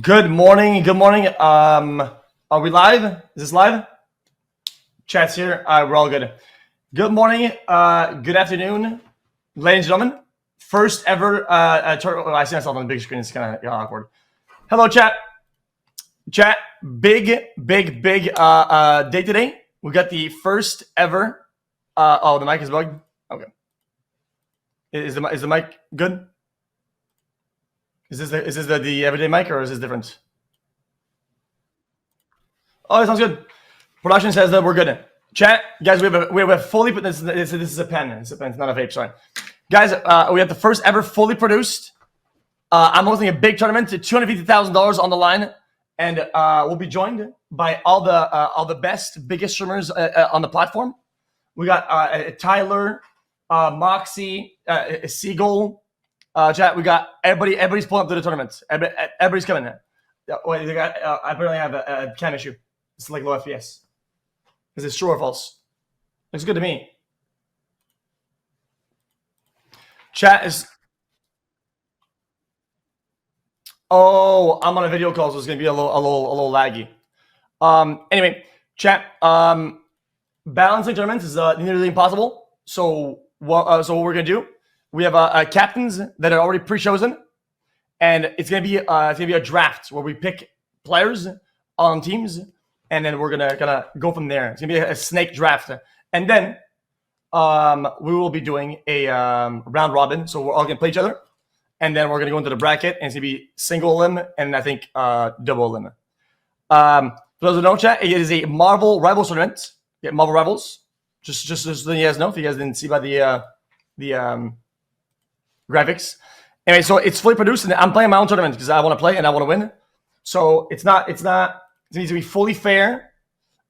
Good morning. Good morning. Are we live? Is this live? Chat's here. We're all good. Good morning. Good afternoon, ladies and gentlemen. First ever. I see myself on the big screen. It's kind of awkward. Hello, chat. Chat. Big day today. We got the first ever. Oh, the mic is bugged. Okay. Is the mic good? Is this the everyday mic or is this different? Oh, that sounds good. Production says that we're good. Chat, guys, we have a fully put this is a pen. It's a pen. It's not a vape. Sorry, guys. We have the first ever fully produced. I'm hosting a big tournament to $250,000 on the line, and we'll be joined by all the best, biggest streamers on the platform. We got Tyler, Moxie, Seagull. Chat, we got everybody. Everybody's pulling up to the tournament. Everybody's coming. Wait, they got. I apparently have a cam issue. It's like low FPS. Is it true or false? Looks good to me. Chat is. Oh, I'm on a video call, so it's gonna be a little laggy. Anyway, chat. Balancing tournaments is nearly impossible. So what we're gonna do? We have captains that are already pre-chosen, and it's gonna be a draft where we pick players on teams, and then we're gonna go from there. It's gonna be a snake draft, and then we will be doing a round robin. So we're all gonna play each other, and then we're gonna go into the bracket, and it's gonna be single elim and I think double elim. For those who don't chat, it is a Marvel Rivals tournament. Yeah, Marvel Rivals. Just so you guys know, if you guys didn't see by the graphics. Anyway, so it's fully produced, and I'm playing my own tournament because I want to play and I want to win. So it needs to be fully fair,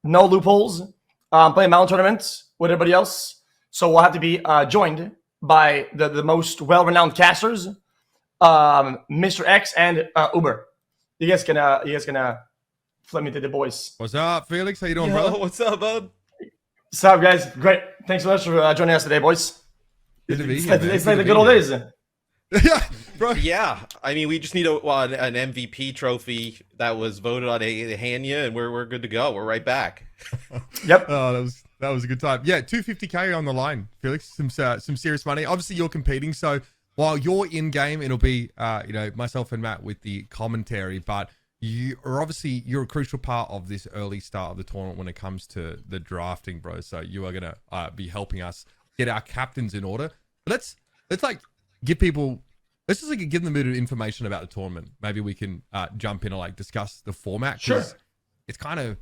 no loopholes. I'm playing my own tournament with everybody else, so we'll have to be joined by the most well-renowned casters, Mr. X and Uber. You guys can flip me to the boys. What's up, Felix? How you doing, brother? What's up, bud? What's up, guys? Great. Thanks so much for joining us today, boys. Good to be here, man. It's like the good old days. Yeah, bro. Yeah, I mean, we just need an MVP trophy that was voted on a Hanya, and we're good to go. We're right back. Yep. Oh, that was a good time. Yeah, 250K on the line, Felix. Some serious money. Obviously, you're competing, so while you're in game, it'll be myself and Matt with the commentary. But you're a crucial part of this early start of the tournament when it comes to the drafting, bro. So you are gonna be helping us get our captains in order. But let's like give people. Let's just give them a bit of information about the tournament. Maybe we can jump in and like discuss the format. Sure. It's kind of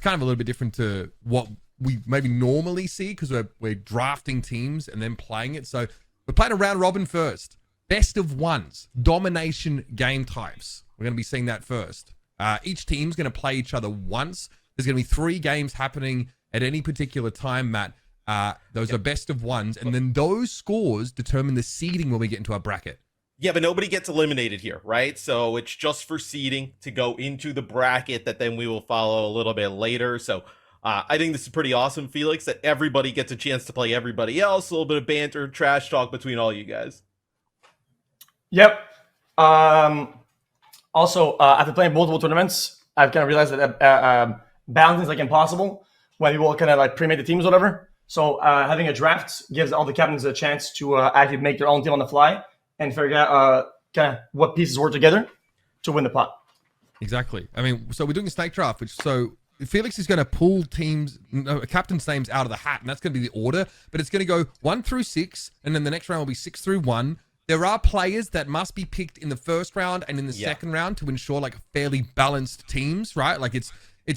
a little bit different to what we maybe normally see because we're drafting teams and then playing it. So we're playing a round robin first. Best of ones, domination game types. We're going to be seeing that first. Each team's going to play each other once. There's going to be 3 games happening at any particular time, Matt. Those are best of ones, and then those scores determine the seeding when we get into our bracket. Yeah, but nobody gets eliminated here, right? So it's just for seeding to go into the bracket that then we will follow a little bit later. So I think this is pretty awesome, Felix, that everybody gets a chance to play everybody else. A little bit of banter, trash talk between all you guys. Yep. Also, after playing multiple tournaments, I've kind of realized that balancing is like impossible when people kind of like pre-made the teams or whatever. So having a draft gives all the captains a chance to actually make their own team on the fly and figure out kind of what pieces work together to win the pot. Exactly. I mean, so we're doing a snake draft, so Felix is going to pull captain's names out of the hat, and that's going to be the order, but it's going to go 1 through 6, and then the next round will be 6 through 1. There are players that must be picked in the first round and in the second round to ensure like fairly balanced teams, right? Like it's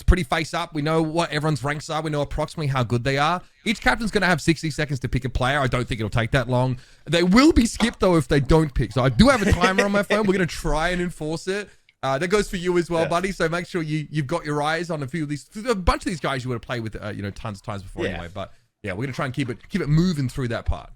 pretty face up. We know what everyone's ranks are. We know approximately how good they are. Each captain's going to have 60 seconds to pick a player. I don't think it'll take that long. They will be skipped, though, if they don't pick. So I do have a timer on my phone. We're going to try and enforce it. That goes for you as well, buddy. So make sure you've got your eyes on a bunch of these guys you would have played with, tons of times before anyway. But yeah, we're going to try and keep it moving through that part.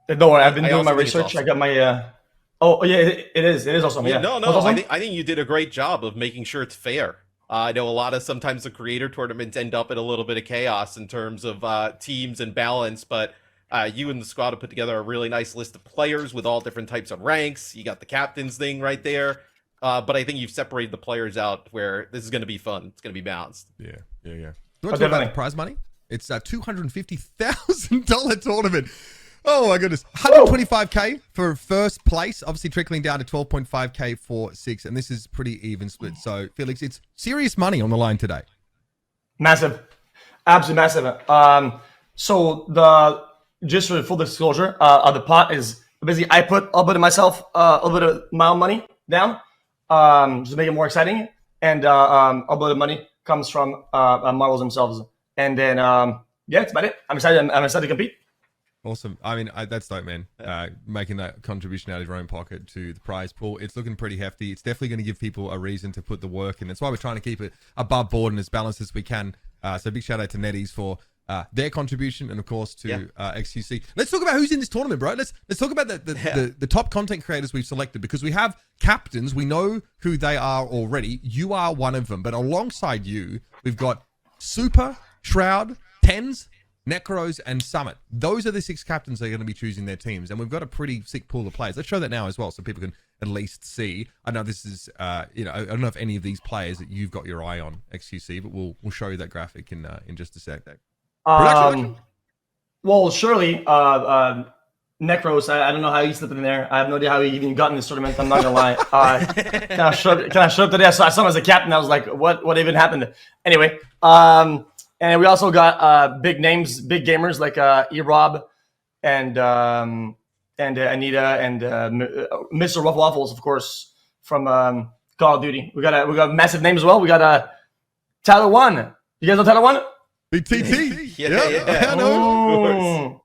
Don't worry, I've been doing my research. Awesome. I got my... it is awesome. Yeah. No, awesome? I think you did a great job of making sure it's fair. I know sometimes the creator tournaments end up in a little bit of chaos in terms of teams and balance, but you and the squad have put together a really nice list of players with all different types of ranks. You got the captains thing right there. but I think you've separated the players out where this is going to be fun. It's going to be balanced. Yeah. Do you want to talk about the prize money? It's a $250,000 tournament. Oh my goodness. 125K for first place, obviously trickling down to 12.5K for 6th. And this is pretty even split. So, Felix, it's serious money on the line today. Massive. Absolutely massive. Just for full disclosure, the pot is basically I put a little bit of myself, a little bit of my own money down, just to make it more exciting. And a little bit of money comes from models themselves. And then, that's about it. I'm excited to compete. Awesome. I mean, that's dope, man. Making that contribution out of your own pocket to the prize pool. It's looking pretty hefty. It's definitely going to give people a reason to put the work in. That's why we're trying to keep it above board and as balanced as we can. So big shout out to Netties for their contribution, and of course to xQc. Let's talk about who's in this tournament, bro. Let's talk about the top content creators we've selected, because we have captains. We know who they are already. You are one of them, but alongside you, we've got Super, Shroud, Tens, Necros, and Summit. Those are the 6 captains that are going to be choosing their teams, and we've got a pretty sick pool of players. Let's show that now as well, so people can at least see. I know this is, I don't know if any of these players that you've got your eye on, xQc, but we'll show you that graphic in just a sec. Well, surely, Necros. I don't know how he slipped in there. I have no idea how he even got in this tournament. I'm not gonna lie. Can I show up today? I saw him as a captain. I was like, what even happened? Anyway, and we also got big names, big gamers like E-Rob and Anita and Mr. Ruff Waffles, of course, from Call of Duty. We got a massive name as well. We got Tyler One. You guys know Tyler One? Big TT. Yeah. I know.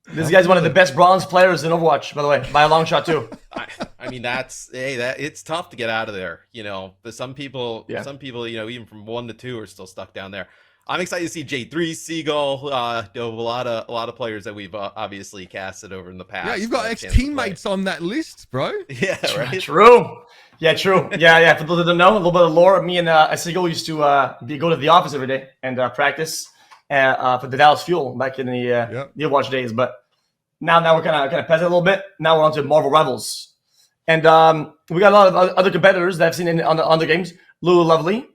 This guy's one of the best bronze players in Overwatch, by the way, by a long shot too. I mean, it's tough to get out of there. But some people, even from 1 to 2 are still stuck down there. I'm excited to see J3, Seagull, a lot of players that we've obviously casted over in the past. Yeah, you've got ex-teammates on that list, bro. Yeah, right. True. Yeah, true. Yeah. For those that don't know, a little bit of lore. Me and Seagull used to go to the office every day and practice for the Dallas Fuel back in the Overwatch days. But now we're kind of past it a little bit. Now we're on to Marvel Rivals, and we got a lot of other competitors that I've seen on the games. Lulu Lovely.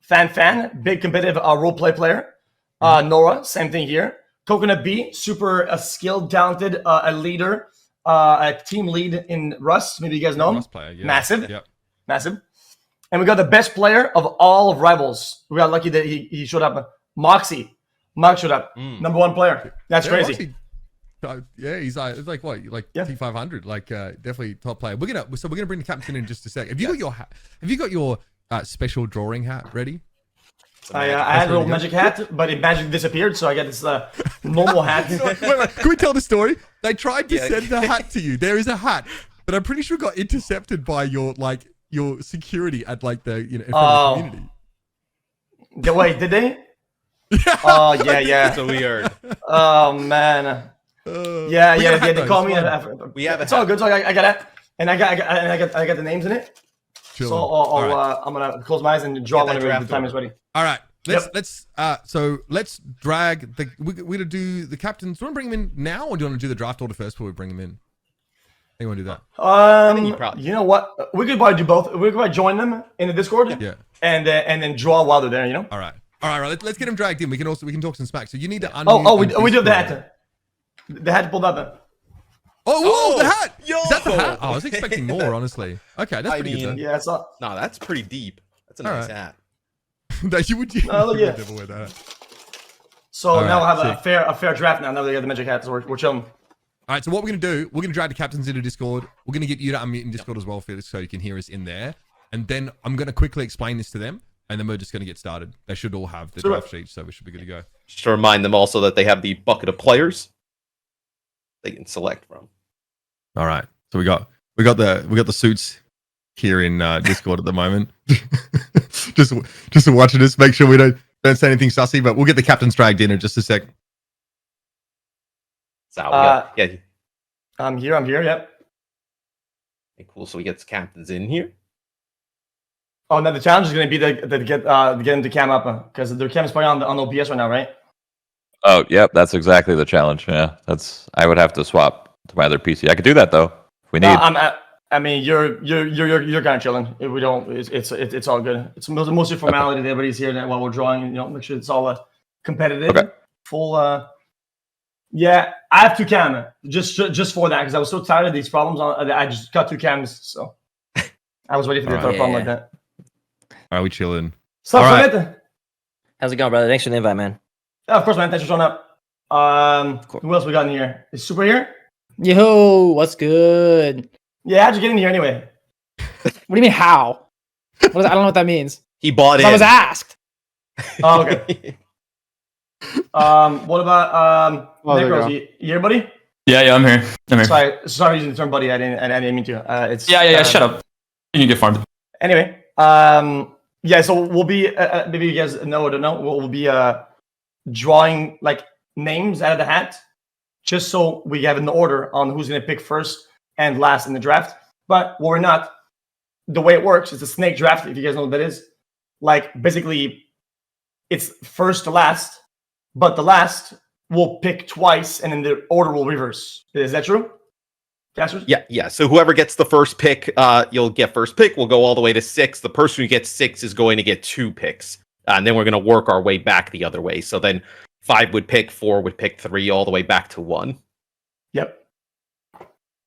Fan, big competitive role player. Nora, same thing here. Coconut B, super skilled, talented, a leader, a team lead in Rust. Maybe you guys know him. Rust player, yeah. Massive. Yep. Massive. And we got the best player of all of Rivals. We got lucky that he showed up. Moxie. Mox showed up. Number 1 player. That's crazy. Moxie, he's like what? Like T500. Like definitely top player. We're gonna bring the captain in just a sec. Have you got your special drawing hat ready? I had a little magic hat, but it magically disappeared, so I got this normal hat. Wait, can we tell the story? They tried to send the hat to you. There is a hat, but I'm pretty sure it got intercepted by your security at in front of the community. Wait, did they? Oh yeah. So weird. Oh man. They call me. We have it's all good. So I got it, and I got the names in it. Chill. So I'm gonna close my eyes and draw whenever the time is ready. All right. Let's drag the. We're gonna do the captains. Do you want to bring him in now, or do you want to do the draft order first before we bring him in? How you want to do that? You know what? We could probably do both. We could probably join them in the Discord. Yeah. And then draw while they're there. All right. Let's get him dragged in. We can talk some smack. So you need to unmute. We do that. The hat pulled up. Oh, the hat! Yo! Is that the hat? Oh, I was expecting more, honestly. Okay, that's pretty good. Yeah, it's not. No, that's pretty deep. That's a nice hat. You would never wear that. So now we'll have a fair draft now. Now that we got the magic hat, so we're chilling. All right, so what we're going to do, we're going to drag the captains into Discord. We're going to get you to unmute in Discord as well, Felix, so you can hear us in there. And then I'm going to quickly explain this to them, and then we're just going to get started. They should all have the draft sheet, so we should be good to go. Just to remind them also that they have the bucket of players they can select from. All right, so we got the suits here in Discord at the moment. just watching this, make sure we don't say anything sussy, but we'll get the captains dragged in just a sec. So I'm here. Yep. Okay, cool. So we get the captains in here. Oh, now the challenge is going to be to get them to cam up because their cam is probably on OBS right now, right? Oh, yep, that's exactly the challenge. Yeah, I would have to swap to my other PC. I could do that though if we need. I mean, you're kind of chilling. If we don't, it's all good. It's mostly formality that everybody's here while we're drawing. You know, make sure it's all competitive. Okay. Full. Yeah, I have 2 cams just for that because I was so tired of these problems. I just got 2 cams, so I was ready for the third problem like that. Are we chilling? So, All right. How's it going, brother? Thanks for the invite, man. Yeah, of course, man. Thanks for showing up. Who else we got in here? Is Super here? Yo, what's good? Yeah, how'd you get in here anyway? What do you mean, how? I don't know what that means. He bought in. I was asked. Oh, okay. What about Necros? You here, buddy? Yeah, I'm here. Sorry using the term buddy. I didn't mean to. It's Yeah. Shut up. You can get farmed. Anyway, yeah. So we'll be maybe you guys know or don't know. We'll be drawing like names out of the hat, just so we have an order on who's gonna pick first and last in the draft. But what we're not, the way it works, it's a snake draft. If you guys know what that is, like basically, it's first to last, but the last will pick twice, and then the order will reverse. Is that true? Casters? Yeah. So whoever gets the first pick, you'll get first pick. We'll go all the way to 6. The person who gets 6 is going to get 2 picks. And then we're going to work our way back the other way. So then 5 would pick, 4 would pick 3, all the way back to 1. Yep.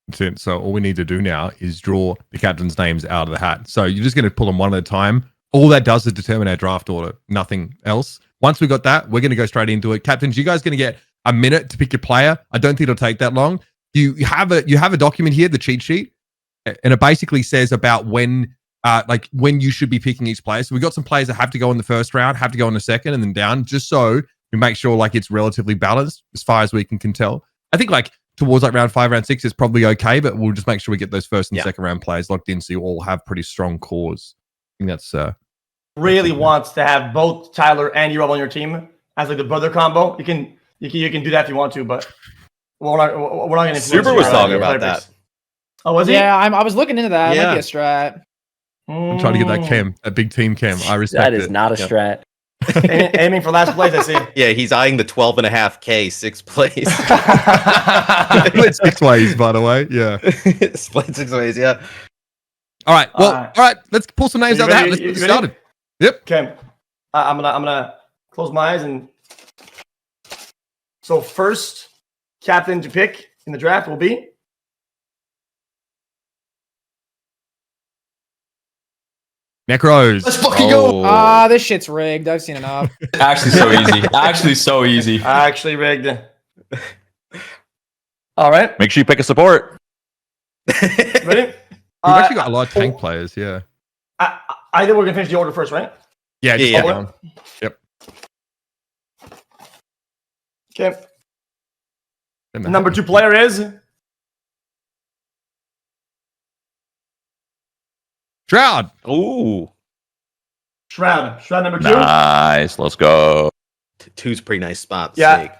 That's it. So all we need to do now is draw the captain's names out of the hat. So you're just going to pull them one at a time. All that does is determine our draft order, nothing else. Once we got that, we're going to go straight into it. Captains, you guys going to get a minute to pick your player. I don't think it'll take that long. You have a document here, the cheat sheet, and it basically says about when you should be picking each player. So we've got some players that have to go in the first round, have to go in the second, and then down, just so we make sure like it's relatively balanced as far as we can tell. I think like towards like round 5, round 6 is probably okay, but we'll just make sure we get those first and second round players locked in so you all have pretty strong cores. I think that's really wants to have both Tyler and Europe on your team as like the brother combo. You can do that if you want to, but we're not going to. Super was talking about that. Oh, was he? Yeah, I was looking into that. Yeah. Might be a strat. I'm trying to get that big team chem. I respect That is it. not a strat. Aiming for last place, I see. Yeah, he's eyeing the 12.5K 6th place. Split 6 ways, by the way. Yeah. Split 6 ways, yeah. All right. Well, all right. Let's pull some names You out of the hat. ready? Let's You get ready? started. Yep. Okay. I'm gonna close my eyes and. So first captain to pick in the draft will be. Necros. Let's fucking go. This shit's rigged. I've seen enough. Actually, so easy. Actually, so easy. Actually rigged. All right. Make sure you pick a support. Ready? We've actually got a lot of tank players. Yeah. I think we're gonna finish the order first, right? Yeah. Just Yeah. hold on. Yep. Okay. Number 2 player is Shroud. Ooh. Shroud. Shroud number 2. Nice. Let's go. 2's a pretty nice spot. Yeah. Sick.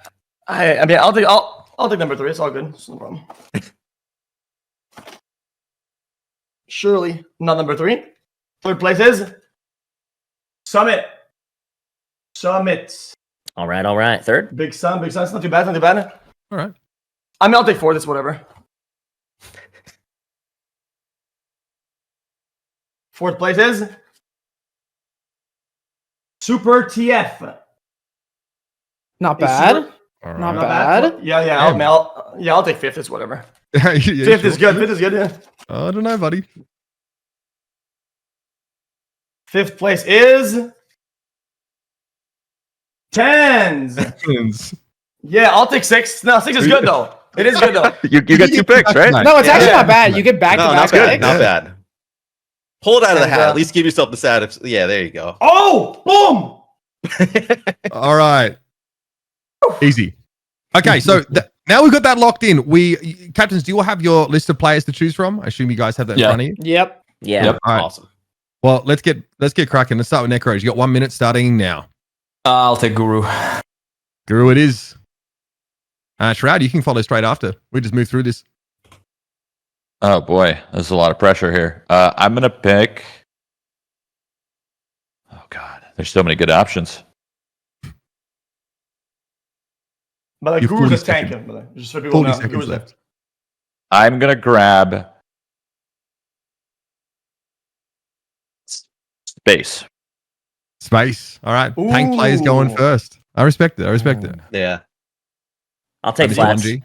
I mean, I'll take number 3. It's all good. It's no problem. Surely not number 3. Third place is Summit. All right. Third. Big Sun. It's not too bad. Not too bad. All right. I mean, I'll take 4th. It's whatever. 4th place is Super TF. Not Is bad. Super- All right. Not Not bad. Yeah. Damn. I'll take 5th. It's whatever. Yeah, 5th is sure. good. 5th is good. Yeah. I don't know, buddy. 5th place is Tens. Yeah, I'll take 6. No, 6 is good though. It is good though. You got 2 picks, right? Nice. No, it's actually Yeah. not bad. You get back No, to not back bad. picks. Not bad. Pull it out of the And, hat. At least give yourself the stat. Yeah, there you go. Oh, boom! All right. Easy. Okay, so now we've got that locked in. Captains, do you all have your list of players to choose from? I assume you guys have that in Yeah. front of you. Yep. Yeah. Yep. All right. Awesome. Well, let's get cracking. Let's start with Necros. You got 1 minute starting now. I'll take Guru. Guru it is. Shroud, you can follow straight after. We just move through this. Oh boy, there's a lot of pressure here. I'm gonna pick. Oh god, there's so many good options. But like You have Guru's 40 a tank, seconds. brother. Just so people 40 know. seconds Guru's left. I'm gonna grab Space. Space. All right. Tank players going Ooh. first. I respect it. I respect it. Yeah. I'll take Mr. flats. 1G.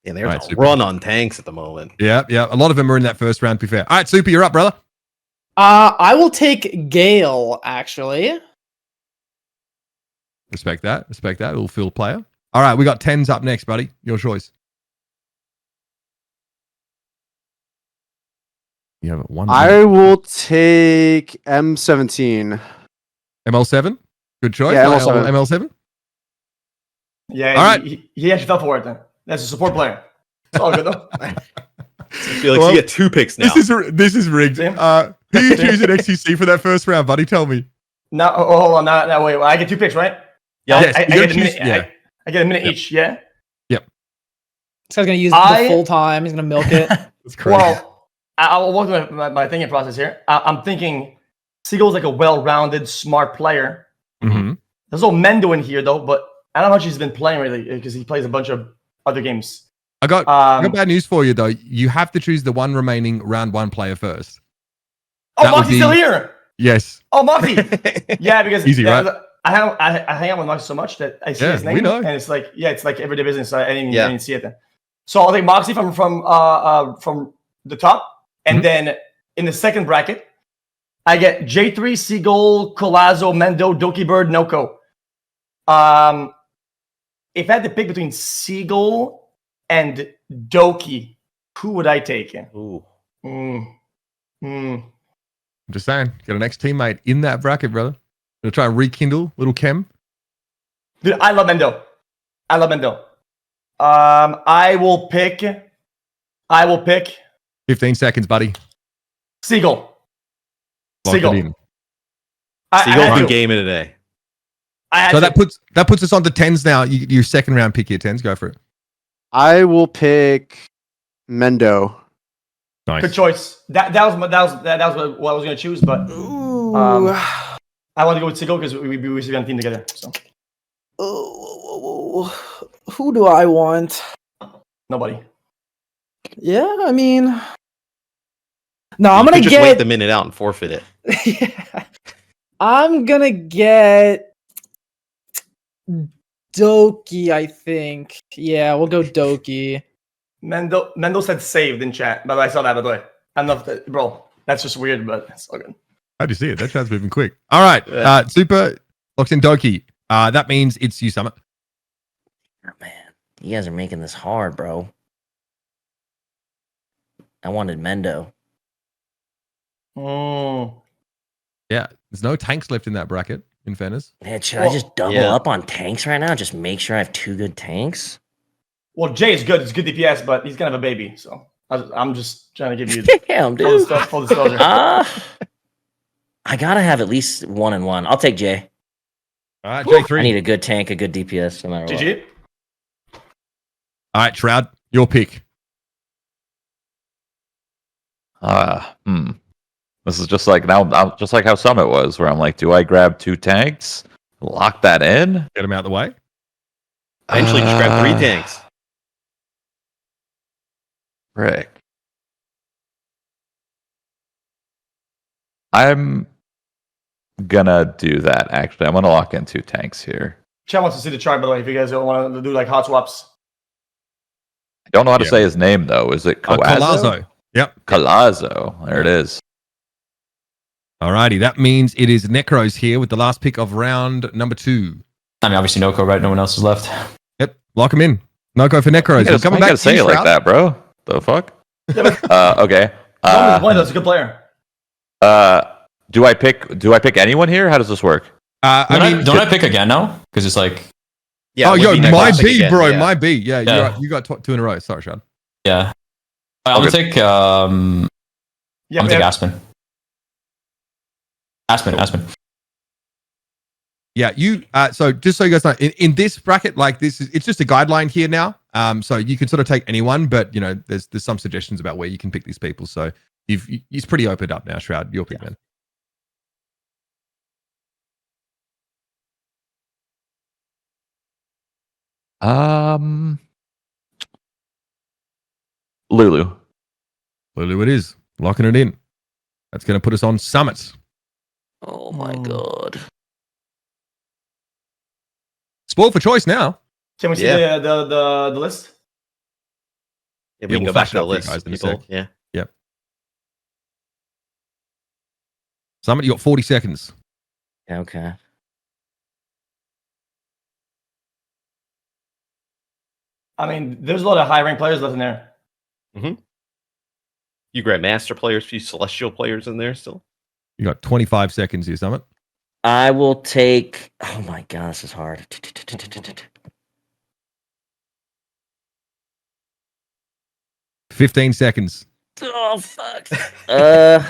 And there's Alright, a super. run on tanks at the moment. Yeah. A lot of them are in that first round, to be fair. All right, Super, you're up, brother. I will take Gale, actually. Respect that. Little field player. All right, we got 10s up next, buddy. Your choice. You have one. I will take M17. ML7. Good choice. Yeah, ML7. ML7. Yeah, All right. he actually fell for it then. That's a support player. It's all good though. Felix, Well, you get 2 picks now. This is rigged. Same. Who you choosing xQc for that first round, buddy? Tell me. Now, hold on. Now, wait. I get 2 picks, right? Yeah. Yes, I you get gotta a minute. choose- yeah. I get a minute Yep. each. Yeah. This guy's gonna use I- the full time. He's gonna milk it. That's crazy. Well, I'll walk through my thinking process here. I'm thinking Seagull's like a well-rounded, smart player. Mhm. There's no Mendo in here though, but I don't know how much he's been playing really because he plays a bunch of other games. I got bad news for you though. You have to choose the one remaining round 1 player first. Oh, that would Moxie's still be- here. Yes. Oh, Moxie. Yeah, because Easy, right? I hang out with Moxie so much that I see Yeah, his name, we know. and it's like it's like everyday business. So I didn't Yeah. see it then. So I'll take Moxie from the top, and then in the second bracket, I get J3, Seagull, Colazo, Mendo, Doki Bird, Noko. If I had to pick between Seagull and Doki, who would I take? Ooh. Mm. I'm just saying, get an ex-teammate in that bracket, brother. Gonna try and rekindle little Chem. Dude, I love Mendo. I will pick 15 seconds, buddy. Seagull. Lock Seagull. it in. Seagull's I been had to. gaming today. I had So to. that puts us on to 10s now. Your second round pick here, 10s. Go for it. I will pick Mendo. Nice. Good choice. That was what I was gonna choose, but I want to go with Seagull because we used to be on a team together. So Who do I want? nobody. Yeah, I mean, no, I'm You gonna could just wait get. the minute out and forfeit it. Yeah. I'm gonna get Doki. I think. Yeah, we'll go Doki. Mendo said saved in chat, but I saw that by the way. I don't know if that, bro. That's just weird, but it's all good. How'd you see it? That chat's moving quick. All right. Super locks in Doki. That means it's you, Summit. Oh, man, you guys are making this hard, bro. I wanted Mendo. Mm. Yeah. There's no tanks left in that bracket, in fairness. Man, should Well, I just double yeah. up on tanks right now? Just make sure I have 2 good tanks? Well, Jay is good. It's good DPS, but he's kind of a baby. So I'm just trying to give you Damn, full, dude. full disclosure. I gotta have at least 1 and 1. I'll take Jay. All right, I J3. need a good tank, a good DPS, no matter what. GG. All right, Shroud, your pick. This is just like just like how Summit was, where I'm like, do I grab 2 tanks, lock that in? Get him out of the way. Eventually, just grab 3 tanks. Rick. I'm gonna do that, actually. I'm gonna lock in 2 tanks here. Chat wants to see the chart, by the way, if you guys don't want to do like hot swaps. I don't know how to Yeah. say his name, though. Is it Coazo? Colazo. Yep. Colazo. There it is. All righty. That means it is Necros here with the last pick of round number 2. I mean, obviously Noko, right? No one else is left. Yep. Lock him in. No go for Necros. We're coming Why back you gotta to say you, it like Shroud. that, bro. The fuck? Yeah, but Okay. that's a good player. Do I pick anyone here? How does this work? Don't I pick again now? Because it's like, Yeah, Oh, it would yo, be my classic B, again, bro. yeah. My B. Yeah, Yeah. you got 2 in a row. Sorry, Shroud. yeah. I'm gonna take Yeah, I'm gonna take Aspen. Aspen. Yeah, so just so you guys know, in this bracket, like it's just a guideline here now. So you can sort of take anyone, but you know, there's some suggestions about where you can pick these people. So he's pretty opened up now, Shroud. Your pick, man. Lulu. Lulu, it is locking it in. That's going to put us on Summit. Oh my god. Spoil for choice now. Can we see Yeah. the list? Yeah, Yeah, we can we'll go back flash to it the up for you list. guys in a People. sec. Yeah. Summit, you got 40 seconds. Okay. I mean, there's a lot of high ranked players left in there. You Grandmaster players, few Celestial players in there still. You got 25 seconds here, Summit. I will take. Oh my god, this is hard. 15 seconds. Oh fuck. 10 I'll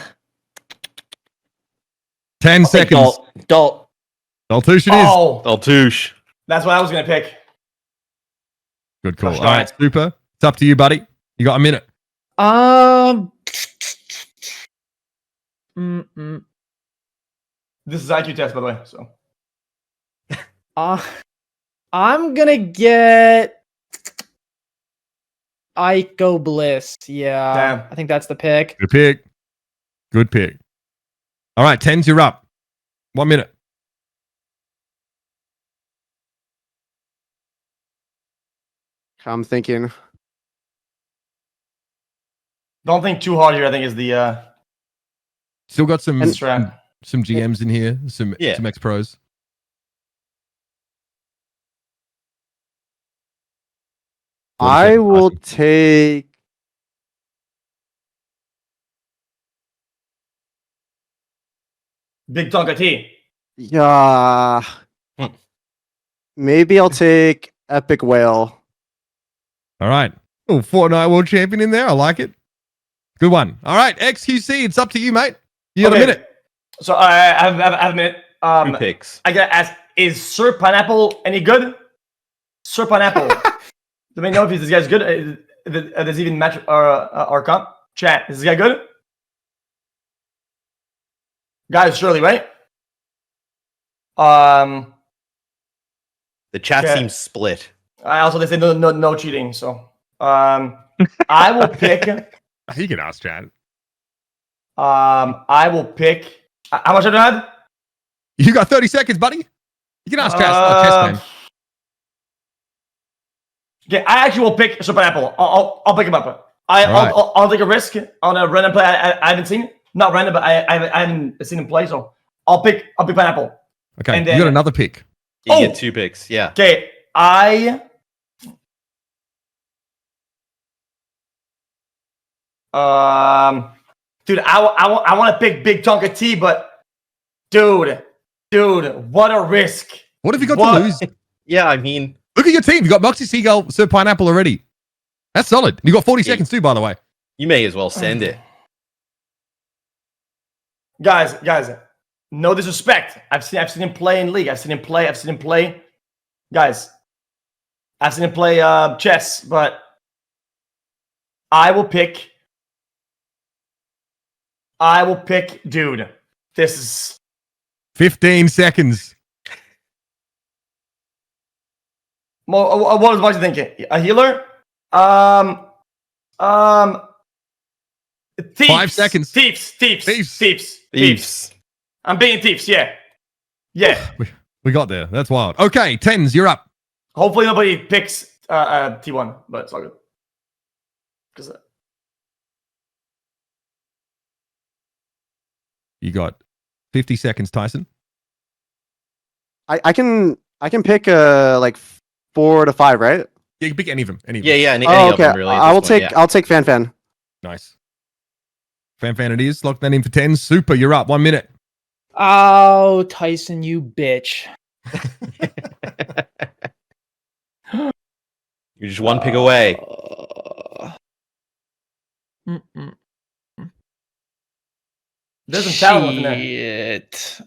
take seconds. Dalt. Daltush it is. Oh, Altouche. that's what I was gonna pick. Good call. Gosh, All right, Super. It's up to you, buddy. You got a minute. This is IQ test, by the way. So I'm gonna get Ico Bliss. Yeah, Damn. I think that's the pick. Good pick. Good pick. All right, 10s, you're up. 1 minute. I'm thinking. don't think too hard here. I think is the Still got some strat. some GMs in here, some ex pros. I will take. Big Tonka T. Yeah. Hmm. Maybe I'll take Epic Whale. All right. Oh, Fortnite World Champion in there. I like it. Good one. All right, XQC, it's up to you, mate. You got a minute. So I have a minute. 2 picks. I gotta ask: is Sir Pineapple any good? Sir Pineapple. Let me know if this guy's good. Does he even match our comp? Chat. Is this guy good? Guys, surely, right? The chat Okay. seems split. I also they say no cheating. So I will pick. You can ask Chad. I will pick. How much have I had? You got 30 seconds, buddy. You can ask Chess, man. Okay, I actually will pick Sir Pineapple. I'll pick him up. I'll take a risk on a random play I haven't seen. Not random, but I haven't seen him play. So I'll pick Pineapple. Okay, And then- you got another pick. You get 2 picks. Yeah. Okay, dude, I want to pick Big Tonka T, but dude, what a risk. What have you got What? to lose? Yeah, I mean, Look at your team. You got Moxie Seagull, Sir Pineapple already. That's solid. You got 40 seconds too, by the way. you may as well send it. Guys, no disrespect. I've seen him play in league. I've seen him play. Guys, I've seen him play chess, but I will pick. Dude, this is 15 seconds. what was I thinking? A healer? Thieves. 5 seconds. Thieves. I'm being thieves. Yeah. We got there. That's wild. Okay, 10s, you're up. Hopefully nobody picks T1, but it's all good. 'Cause, You got 50 seconds, Tyson. I can pick like 4 to 5, right? You can pick any of them. Any of Yeah, them. yeah. Any Oh, of okay. them, really. at I'll this point, take yeah. I'll take Fan. Nice. Fan it is. Lock that in for 10. Super, you're up. 1 minute. Oh, Tyson, you bitch. You're just 1 pick away. There's some talent in there. Shit.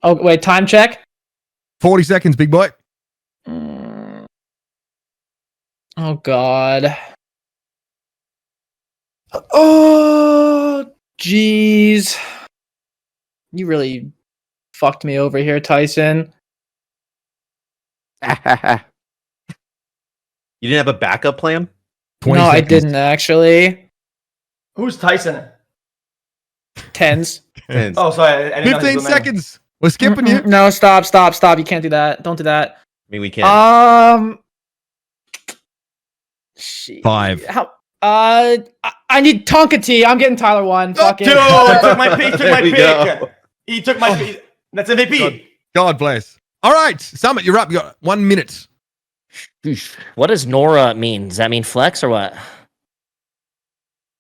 Oh, wait, time check? 40 seconds, big boy. Oh, God. Oh, jeez. You really fucked me over here, Tyson. You didn't have a backup plan? 20 No, I seconds. didn't actually. Who's Tyson? Tens. And Oh, sorry. I didn't know his 15 domain. seconds. We're skipping you. No, stop. You can't do that. Don't do that. I mean, we can't. Shit. 5. How? I need Tonka T. I'm getting Tyler 1. Fuck it. Dude, he took my pick. There we go. He took my pick. That's MVP. God bless. All right, Summit, you're up. You got 1 minute. What does Nora mean? Does that mean flex or what?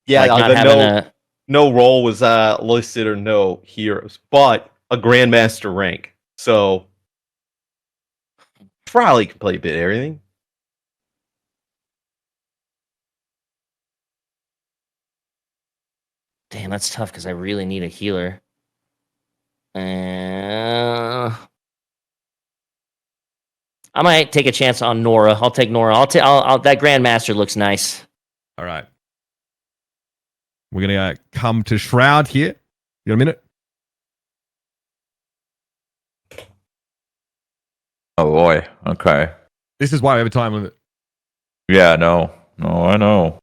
Yeah, Like not the having no, a. no role was listed or no heroes, but a Grandmaster rank. So probably can play a bit of everything. Damn, that's tough because I really need a healer. I might take a chance on Nora. I'll take Nora. That Grandmaster looks nice. All right. We're going to come to Shroud here. You got a minute? Oh boy. Okay. This is why we have a time limit. Yeah. No. I know.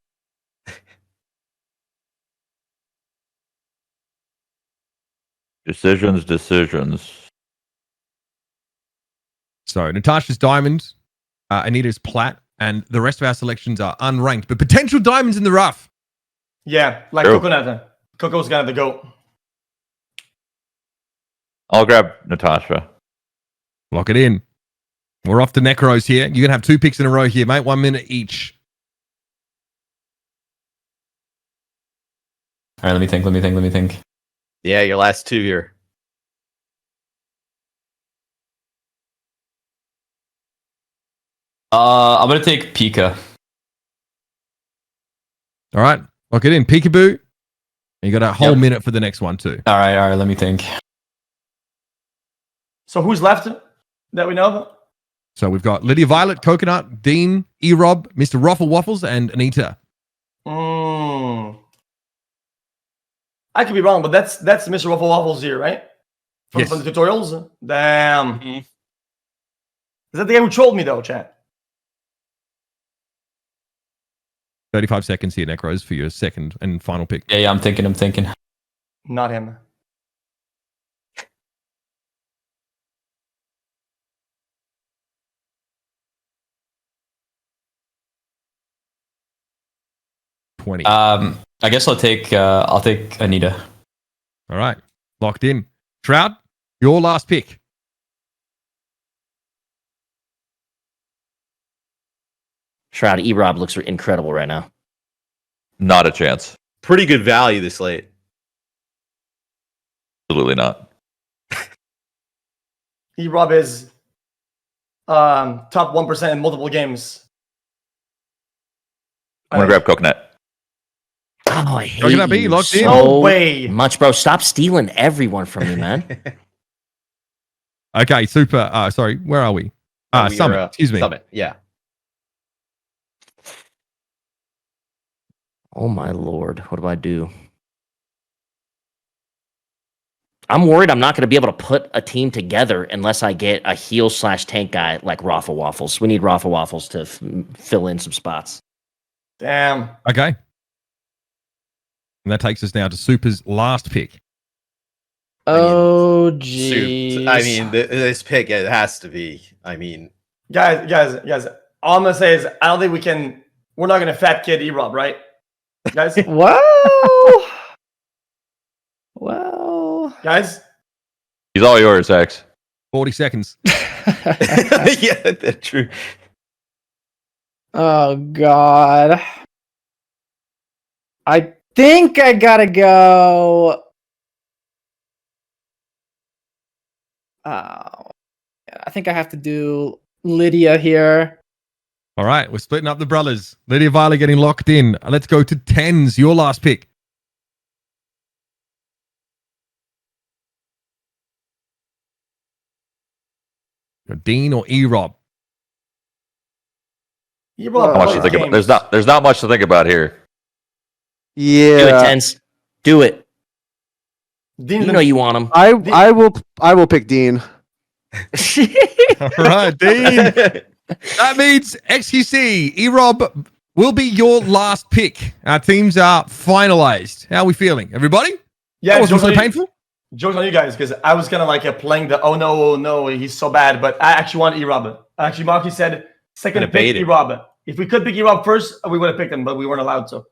Decisions. So Natasha's diamond, Anita's plat, and the rest of our selections are unranked, but potential diamonds in the rough. Yeah, like True. Coconut. Coco's gonna have to go. I'll grab Natasha. Lock it in. We're off to Necros here. You're going to have 2 picks in a row here, mate. 1 minute each. All right, let me think. Yeah, your last 2 here. I'm gonna take Pika. All right. Lock it in. Peekaboo. And you got a whole Yep. minute for the next one, too. All right, let me think. So who's left that we know of? So we've got Lydia Violet, Coconut, Dean, E-Rob, Mr. Ruffle Waffles, and Anita. I could be wrong, but that's Mr. Ruffle Waffles here, right? From, Yes. from the tutorials? Damn. Is that the guy who trolled me, though, chat? 35 seconds here, Necros, for your second and final pick. Yeah, I'm thinking. Not him. I guess I'll take Anita. All right. Locked in. Shroud, your last pick. Shroud E-Rob looks incredible right now. Not a chance. Pretty good value this late. Absolutely not. E-Rob is top 1% in multiple games. I'm gonna grab Coconut. Oh, I hate Coconut B, you locked in. so No way. much, bro. Stop stealing everyone from me, man. Okay, super. Sorry, where are we? We're, Summit. Excuse me. Summit, yeah. Oh my lord, what do I do? I'm worried I'm not going to be able to put a team together unless I get a heal/tank guy like Raffle Waffles. We need Raffle Waffles to fill in some spots. Damn. Okay. And that takes us now to Super's last pick. Oh, Soup. jeez. I mean, this pick, it has to be. I mean, Guys, all I'm gonna say is I don't think we're not gonna fat kid E-Rob, right? Guys? Well. Guys? He's all yours, X. 40 seconds. yeah, that's true. Oh, God. I think I gotta go. I think I have to do Lydia here. All right, we're splitting up the brothers. Lydia Violet getting locked in. Let's go to Tens, your last pick. Dean or E-Rob? E-Rob Not much to plays think about. games. There's not much to think about here. Do it, Yeah, Tens. Do it. Dean's You know you want him. I will pick Dean. All right, Dean. That means xQc, E-Rob will be your last pick. Our teams are finalized. How are we feeling? Everybody? Yeah, That wasn't jokes so on you- painful. Jokes on you guys, because I was kind of like playing the oh no, he's so bad, but I actually want E-Rob. Actually, Marky said second Gonna pick bait it. E-Rob. If we could pick E-Rob first, we would have picked him, but we weren't allowed to.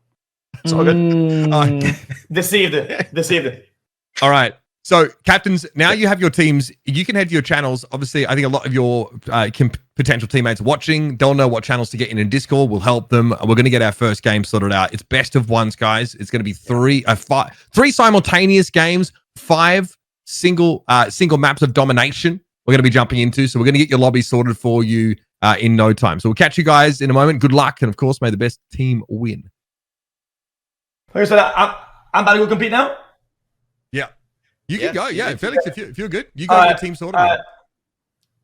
It's all good. Deceived. All right. So, captains, now you have your teams. You can head to your channels. Obviously, I think a lot of your potential teammates are watching. They'll know what channels to get in Discord. We'll help them. We're going to get our first game sorted out. It's best of ones, guys. It's going to be three simultaneous games, 5 single maps of domination we're going to be jumping into. So we're going to get your lobby sorted for you in no time. So we'll catch you guys in a moment. Good luck. And, of course, may the best team win. Like I said, I'm about to go compete now. Yeah. You Yeah, can go. Yeah, you Felix, if you're good, you go get your team sorted.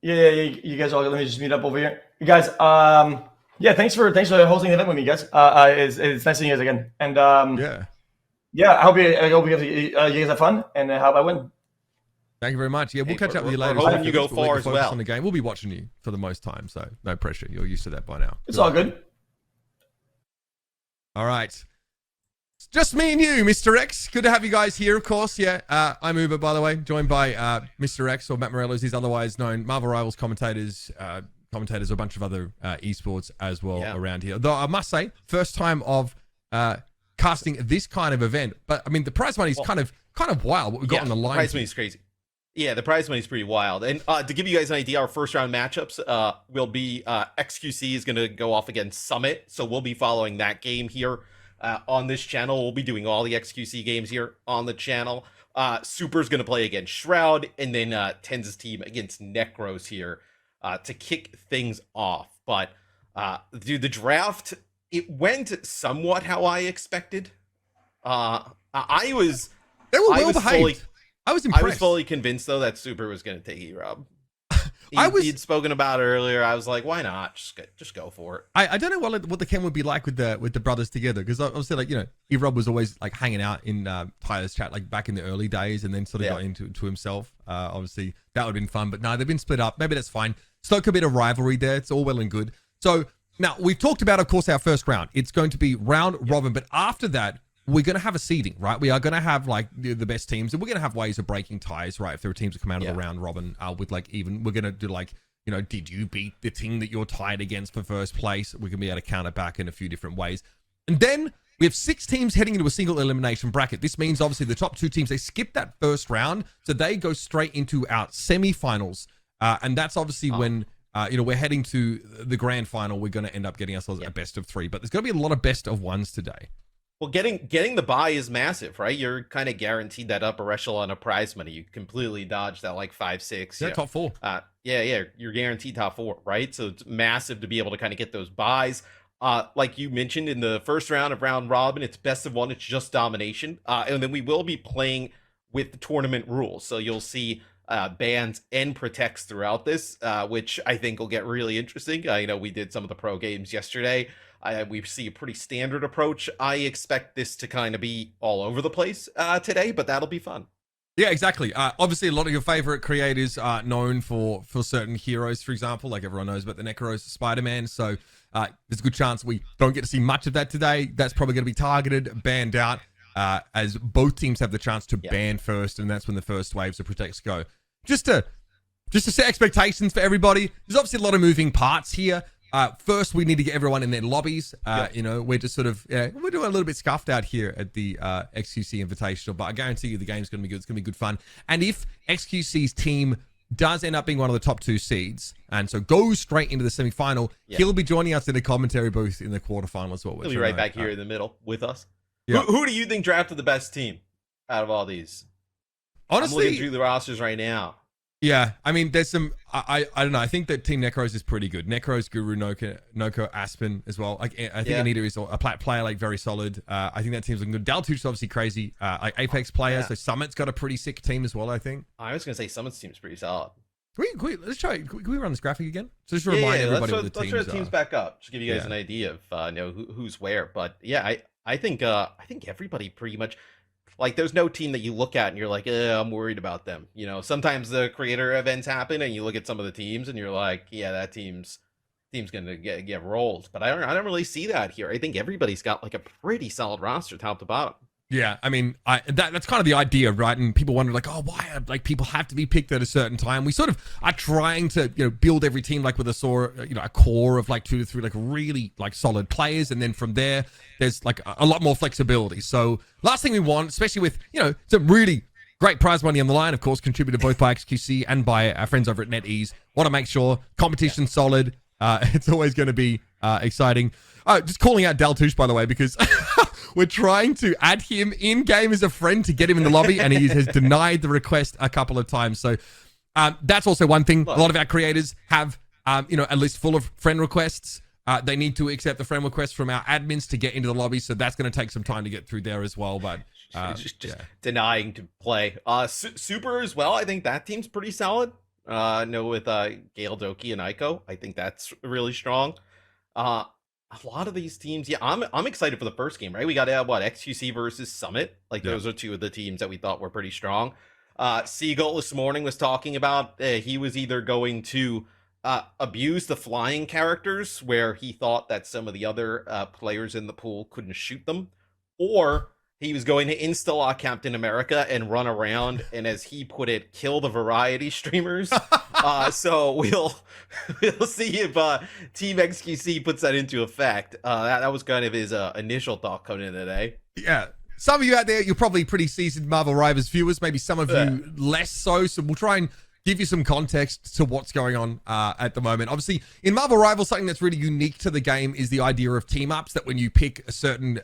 Yeah. You guys all let me just meet up over here. You guys, yeah, thanks for hosting the event with me, guys. It's nice seeing you guys again. And I hope you guys have fun and I hope I win. Thank you very much. Yeah, we'll catch up with you we're later. hoping you Felix, go we'll let far as focus well. on the game. We'll be watching you for the most time, so no pressure. You're used to that by now. It's all good. All right. It's just me and you, Mr. X. Good to have you guys here, of course. Yeah, I'm Uber, by the way, joined by Mr. X, or Matt Morello, as he's otherwise known, Marvel Rivals commentators, a bunch of other esports as well around here. Though I must say, first time of casting this kind of event. But I mean, the prize money is kind of wild. What we got on the line. The prize money is crazy. Yeah, the prize money is pretty wild. And to give you guys an idea, our first round matchups will be xQc is going to go off against Summit. So we'll be following that game here on this channel. We'll be doing all the xQc games here on the channel. Super's going to play against Shroud, and then Tenz's team against Necros here to kick things off. But dude, the draft, it went somewhat how I expected. They were well behaved. I was impressed. I was fully convinced though that Super was going to take E-Rob. He'd spoken about it earlier. I was like, why not? Just go for it. I don't know what the chem would be like with the brothers together, because obviously, like, you know, E-Rob was always like hanging out in Tyler's chat like back in the early days, and then sort of got into himself. Obviously that would have been fun, but no, they've been split up. Maybe that's fine. Stoke a bit of rivalry there. It's all well and good. So now we've talked about, of course, our first round. It's going to be round robin, but after that, we're going to have a seeding, right? We are going to have like the best teams, and we're going to have ways of breaking ties, right? If there are teams that come out of the round robin with like even, we're going to do like, you know, did you beat the team that you're tied against for first place? We're going to be able to counter back in a few different ways. And then we have 6 teams heading into a single elimination bracket. This means obviously the top 2 teams, they skip that first round, so they go straight into our semifinals. And that's obviously when, you know, we're heading to the grand final. We're going to end up getting ourselves a best of 3, but there's going to be a lot of best of 1s today. Well, getting the bye is massive, right? You're kind of guaranteed that upper echelon of prize money. You completely dodge that like 5-6. Yeah, top 4. You're guaranteed top 4, right? So it's massive to be able to kind of get those buys. Like you mentioned in the first round of round robin, it's best of 1. It's just domination, and then we will be playing with the tournament rules. So you'll see bans and protects throughout this, which I think will get really interesting. You know, we did some of the pro games yesterday. We see a pretty standard approach. I expect this to kind of be all over the place today, but that'll be fun. Yeah, exactly. Obviously, a lot of your favorite creators are known for certain heroes, for example, like everyone knows about the Necros, Spider-Man. So there's a good chance we don't get to see much of that today. That's probably going to be targeted, banned out, as both teams have the chance to ban first, and that's when the first waves of protects go. Just to set expectations for everybody, there's obviously a lot of moving parts here. First, we need to get everyone in their lobbies. You know, we're just sort of, we're doing a little bit scuffed out here at the xQc Invitational, but I guarantee you the game's going to be good. It's going to be good fun. And if xQc's team does end up being one of the top 2 seeds, and so goes straight into the semifinal, he'll be joining us in the commentary booth in the quarterfinal as well. He'll be right back here in the middle with us. Yeah. Who do you think drafted the best team out of all these? Honestly, I'm looking through the rosters right now. Yeah, I mean, there's some. I don't know. I think that Team Necros is pretty good. Necros, Guru, Noko, Aspen as well. Like, I think Anita is a player like very solid. I think that team's looking good. Daltuch's obviously crazy. Like Apex players. So Summit's got a pretty sick team as well, I think. I was gonna say Summit's team is pretty solid. Let's try. Can we run this graphic again? So just to remind everybody what the teams are. Let's throw the teams back up. Just give you guys an idea of you know who's where. But yeah, I think everybody pretty much. Like, there's no team that you look at and you're like, I'm worried about them. You know, sometimes the creator events happen and you look at some of the teams and you're like, yeah, that team's gonna get rolled. But I don't really see that here. I think everybody's got like a pretty solid roster top to bottom. Yeah, I mean, that's kind of the idea, right? And people wonder, like, oh, why like people have to be picked at a certain time? We sort of are trying to, build every team like with a core of like 2 to 3 like really like solid players, and then from there, there's like a lot more flexibility. So last thing we want, especially with some really great prize money on the line, of course, contributed both by xQc and by our friends over at NetEase. Want to make sure competition's solid. It's always going to be exciting. Just calling out Daltouche, by the way, because we're trying to add him in-game as a friend to get him in the lobby, and he has denied the request a couple of times. So that's also one thing. A lot of our creators have, a list full of friend requests. They need to accept the friend request from our admins to get into the lobby, so that's going to take some time to get through there as well. But just denying to play. Super as well. I think that team's pretty solid. No, with Gale, Doki, and Aiko. I think that's really strong. A lot of these teams, I'm excited for the first game, right? We got xQc versus Summit. Those are two of the teams that we thought were pretty strong. Seagull this morning was talking about he was either going to abuse the flying characters, where he thought that some of the other players in the pool couldn't shoot them, or he was going to insta-lock Captain America and run around and, as he put it, kill the variety streamers. So we'll see if Team xQc puts that into effect. That was kind of his initial thought coming in today. Yeah. Some of you out there, you're probably pretty seasoned Marvel Rivals viewers. Maybe some of you less so. So we'll try and give you some context to what's going on at the moment. Obviously, in Marvel Rivals, something that's really unique to the game is the idea of team-ups, that when you pick a certain,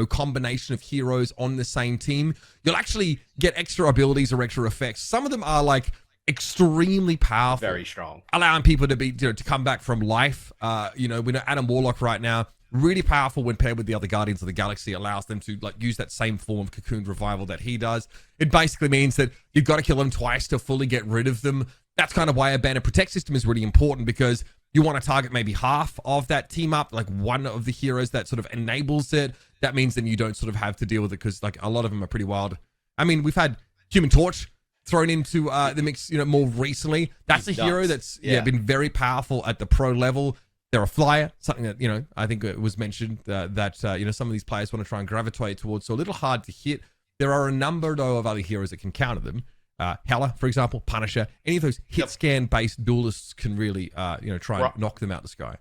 combination of heroes on the same team, you'll actually get extra abilities or extra effects. Some of them are, like, extremely powerful. Very strong. Allowing people to be, to come back from life. We know Adam Warlock right now, really powerful when paired with the other Guardians of the Galaxy, allows them to use that same form of cocoon revival that he does. It basically means that you've got to kill them twice to fully get rid of them. That's kind of why a ban and protect system is really important, because you want to target maybe half of that team up, like one of the heroes that sort of enables it. That means then you don't sort of have to deal with it, because a lot of them are pretty wild. I mean, we've had Human Torch thrown into the mix, more recently. That's a hero that's been very powerful at the pro level. They're a flyer, something that, I think it was mentioned that some of these players want to try and gravitate towards. So a little hard to hit. There are a number, though, of other heroes that can counter them. Hela, for example, Punisher. Any of those hit scan-based duelists can really, try and knock them out the sky.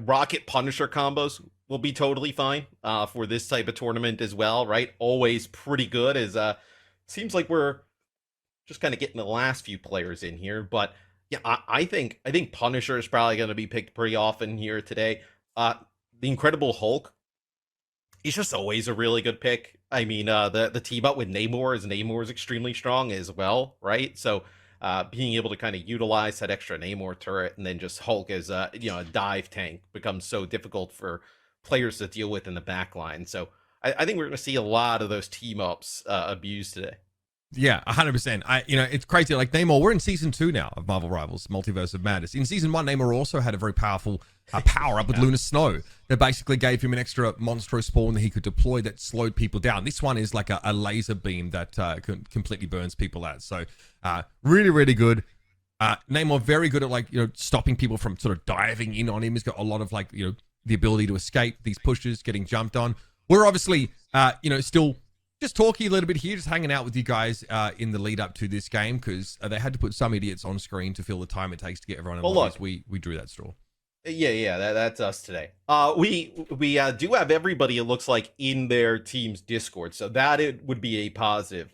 Rocket Punisher combos will be totally fine for this type of tournament as well, right? Always pretty good. Seems like we're just kind of getting the last few players in here, but yeah, I think Punisher is probably going to be picked pretty often here today. The Incredible Hulk, he's just always a really good pick. I mean, the team up with Namor is extremely strong as well, right? So being able to kind of utilize that extra Namor turret, and then just Hulk as a dive tank, becomes so difficult for players to deal with in the back line. So I think we're going to see a lot of those team ups abused today. Yeah, 100%. It's crazy. Like Namor, we're in season 2 now of Marvel Rivals, Multiverse of Madness. In season 1, Namor also had a very powerful power up with Lunar Snow that basically gave him an extra monstro spawn that he could deploy that slowed people down. This one is like a laser beam that completely burns people out. So really, really good. Namor very good at stopping people from sort of diving in on him. He's got a lot of the ability to escape these pushes, getting jumped on. We're obviously still just talking a little bit here, just hanging out with you guys in the lead up to this game, because they had to put some idiots on screen to fill the time it takes to get everyone in. Well, we drew that straw. Yeah, that's us today. We do have everybody, it looks like, in their team's Discord, so that it would be a positive.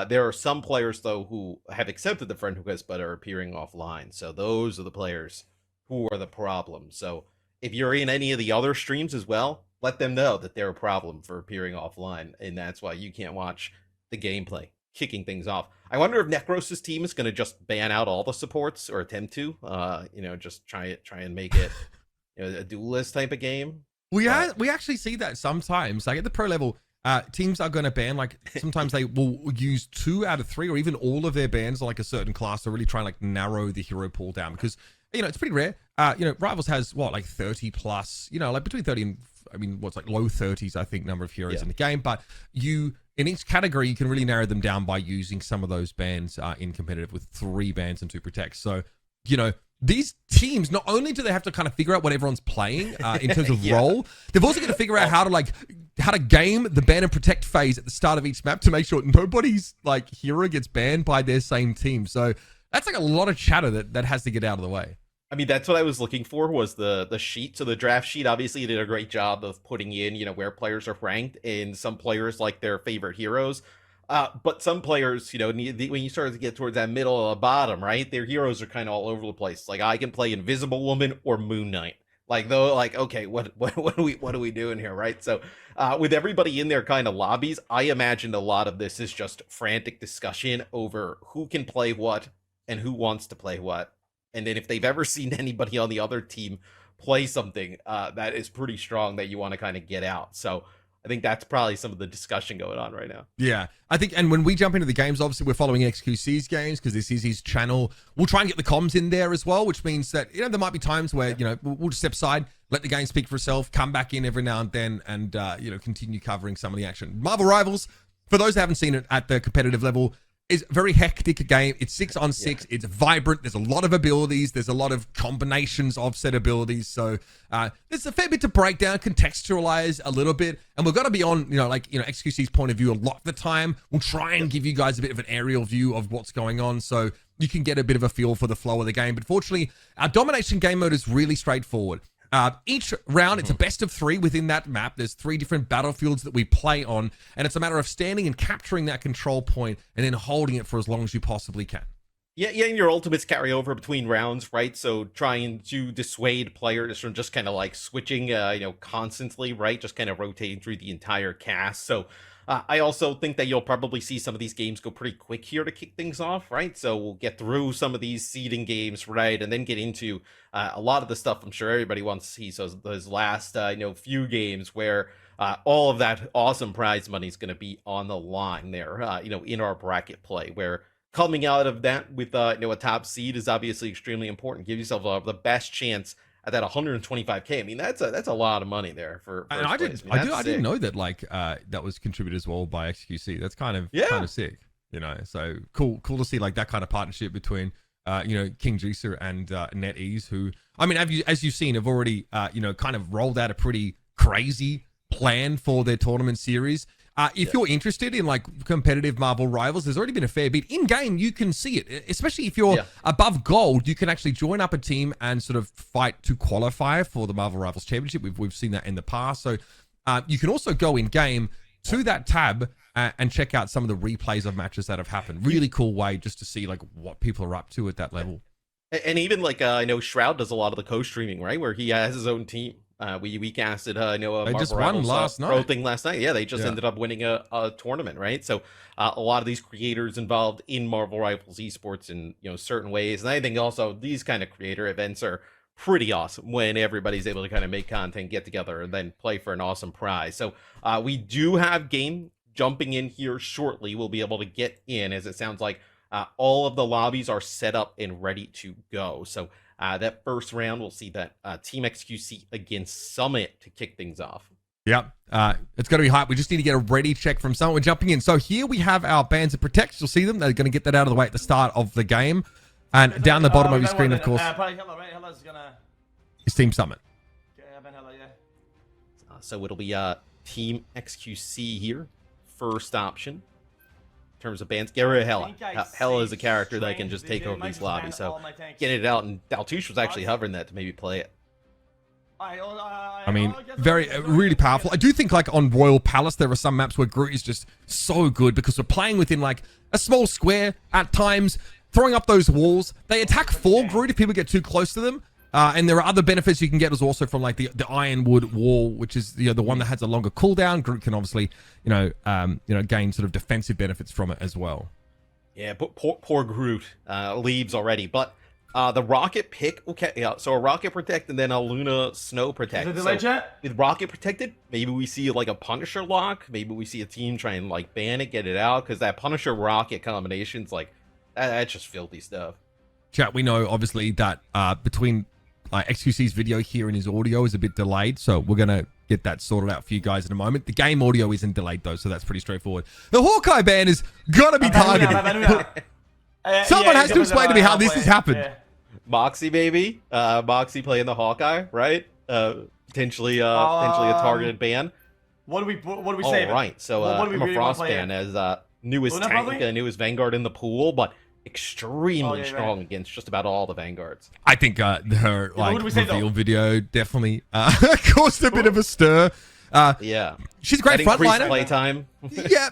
There are some players, though, who have accepted the friend request but are appearing offline. So those are the players who are the problem. So if you're in any of the other streams as well, let them know that they're a problem for appearing offline, and that's why you can't watch the gameplay. Kicking things off. I wonder if Necros' team is going to just ban out all the supports, or attempt to, just try and make it a duelist type of game. We actually see that sometimes. Like at the pro level, teams are going to ban, sometimes they will use 2 out of 3 or even all of their bans on a certain class to really try and narrow the hero pool down, because it's pretty rare. Rivals has 30 plus, between 30 and low 30s, I think, number of heroes in the game. But in each category, you can really narrow them down by using some of those bans in competitive, with 3 bans and 2 protects. So, these teams, not only do they have to kind of figure out what everyone's playing in terms of role, they've also got to figure out how to how to game the ban and protect phase at the start of each map to make sure nobody's like hero gets banned by their same team. So that's like a lot of chatter that has to get out of the way. I mean, that's what I was looking for, was the sheet. So the draft sheet obviously did a great job of putting in, where players are ranked, and some players like their favorite heroes. But some players, when you start to get towards that middle or bottom, right, their heroes are kind of all over the place. Like, I can play Invisible Woman or Moon Knight. Okay, what are we doing here, right? So with everybody in their kind of lobbies, I imagine a lot of this is just frantic discussion over who can play what and who wants to play what. And then if they've ever seen anybody on the other team play something that is pretty strong that you want to kind of get out. So I think that's probably some of the discussion going on right now. Yeah, I think, and when we jump into the games, obviously we're following xQc's games because this is his channel. We'll try and get the comms in there as well, which means that, there might be times where, we'll just step aside, let the game speak for itself, come back in every now and then, and, continue covering some of the action. Marvel Rivals, for those who haven't seen it at the competitive level, is a very hectic game. It's 6-on-6. It's vibrant. There's a lot of abilities. There's a lot of combinations of said abilities. So there's a fair bit to break down, contextualize a little bit. And we've got to be on, xQc's point of view a lot of the time. We'll try and give you guys a bit of an aerial view of what's going on so you can get a bit of a feel for the flow of the game. But fortunately, our domination game mode is really straightforward. Each round, it's a best of 3 within that map. There's 3 different battlefields that we play on, and it's a matter of standing and capturing that control point and then holding it for as long as you possibly can. Yeah, and your ultimates carry over between rounds, right? So trying to dissuade players from just kind of like switching, constantly, right? Just kind of rotating through the entire cast. So I also think that you'll probably see some of these games go pretty quick here to kick things off, right? So we'll get through some of these seeding games, right? And then get into a lot of the stuff I'm sure everybody wants to see. So those last, few games where all of that awesome prize money is going to be on the line there, in our bracket play, where coming out of that with, a top seed is obviously extremely important. Give yourself the best chance at that 125K. I mean, that's a lot of money there for and I didn't know that that was contributed as well by xQc. That's kind of sick, So cool to see like that kind of partnership between King Juicer and NetEase, who, I mean, as you've seen, have already kind of rolled out a pretty crazy plan for their tournament series. If you're interested in like competitive Marvel Rivals, there's already been a fair bit in game. You can see it, especially if you're above gold. You can actually join up a team and sort of fight to qualify for the Marvel Rivals Championship. We've seen that in the past. So you can also go in game to that tab and check out some of the replays of matches that have happened. Really cool way just to see like what people are up to at that level. And even like I know Shroud does a lot of the co-streaming, right, where he has his own team. We casted, a Marvel just Rivals, won last night. Pro thing last night. Yeah, they just ended up winning a tournament, right? So a lot of these creators involved in Marvel Rivals esports in certain ways, and I think also these kind of creator events are pretty awesome when everybody's able to kind of make content, get together, and then play for an awesome prize. So we do have game jumping in here shortly. We'll be able to get in, as it sounds like all of the lobbies are set up and ready to go. So that first round, we'll see that Team xQc against Summit to kick things off. Yep. It's going to be hype. We just need to get a ready check from someone. We're jumping in. So here we have our bands of protect. You'll see them. They're going to get that out of the way at the start of the game. And down the bottom of your screen, of course, is Team Summit. So it'll be Team xQc here. First option. In terms of bans, get rid of Hella. Hella is a character that can just take over these lobbies. So getting it out, and Daltouche was actually hovering that to maybe play it. I mean, really powerful. I do think like on Royal Palace, there are some maps where Groot is just so good because we're playing within like a small square at times, throwing up those walls. They attack for Groot if people get too close to them. And there are other benefits you can get as also from like the Ironwood wall, which is the one that has a longer cooldown. Groot can obviously gain sort of defensive benefits from it as well. Yeah, but poor Groot leaves already. But the Rocket pick, okay, yeah. So a Rocket protect and then a Luna Snow protect. Is it delayed yet? With Rocket protected, maybe we see like a Punisher lock. Maybe we see a team try and like ban it, get it out, because that Punisher Rocket combination's like that's just filthy stuff. Chat, we know obviously that between xQc's video here and his audio is a bit delayed, so we're gonna get that sorted out for you guys in a moment. The game audio isn't delayed though, so that's pretty straightforward. The Hawkeye ban is gotta be targeted. Someone has to explain to me how this has happened. Moxie, baby. Moxie playing the Hawkeye, right? Potentially a targeted ban. What do we All say? right, so What do we I'm a really wanna Frost play fan here? as newest Luna, tank, probably? newest Vanguard in the pool, but extremely Oh, yeah, strong right. against just about all the Vanguards. I think her what do we say, reveal though? video definitely caused a bit of a stir. Yeah. She's a great That increased frontliner. playtime. Yeah,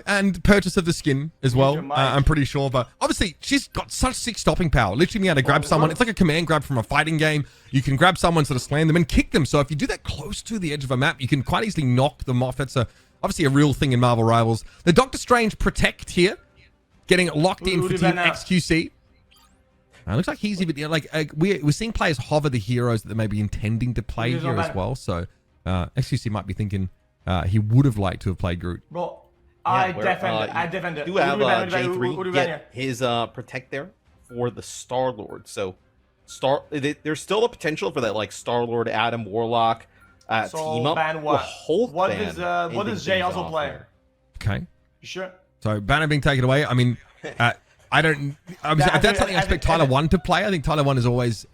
and purchase of the skin as well. your mic. I'm pretty sure, but obviously she's got such sick stopping power. Literally being able to grab someone. It's like a command grab from a fighting game. You can grab someone, sort of slam them and kick them. So if you do that close to the edge of a map, you can quite easily knock them off. That's obviously a real thing in Marvel Rivals. The Doctor Strange Protect here, getting locked in Who for did Team that now? XQC. Looks like he's even we're seeing players hover the heroes that they may be intending to play Who's here on as that? well. So XQC might be thinking he would have liked to have played Groot. Bro, I where, defend it. Do have Who do we ban? J3 Who do we ban here? get his Protect there for the Star-Lord. So there's still the potential for that like Star-Lord, Adam Warlock So team up. ban what? Hulk What ban does what does Jay things also off play? there. Okay. You sure? So banner being taken away. I mean, I don't. That's something I expect Tyler One to play. I think Tyler One is always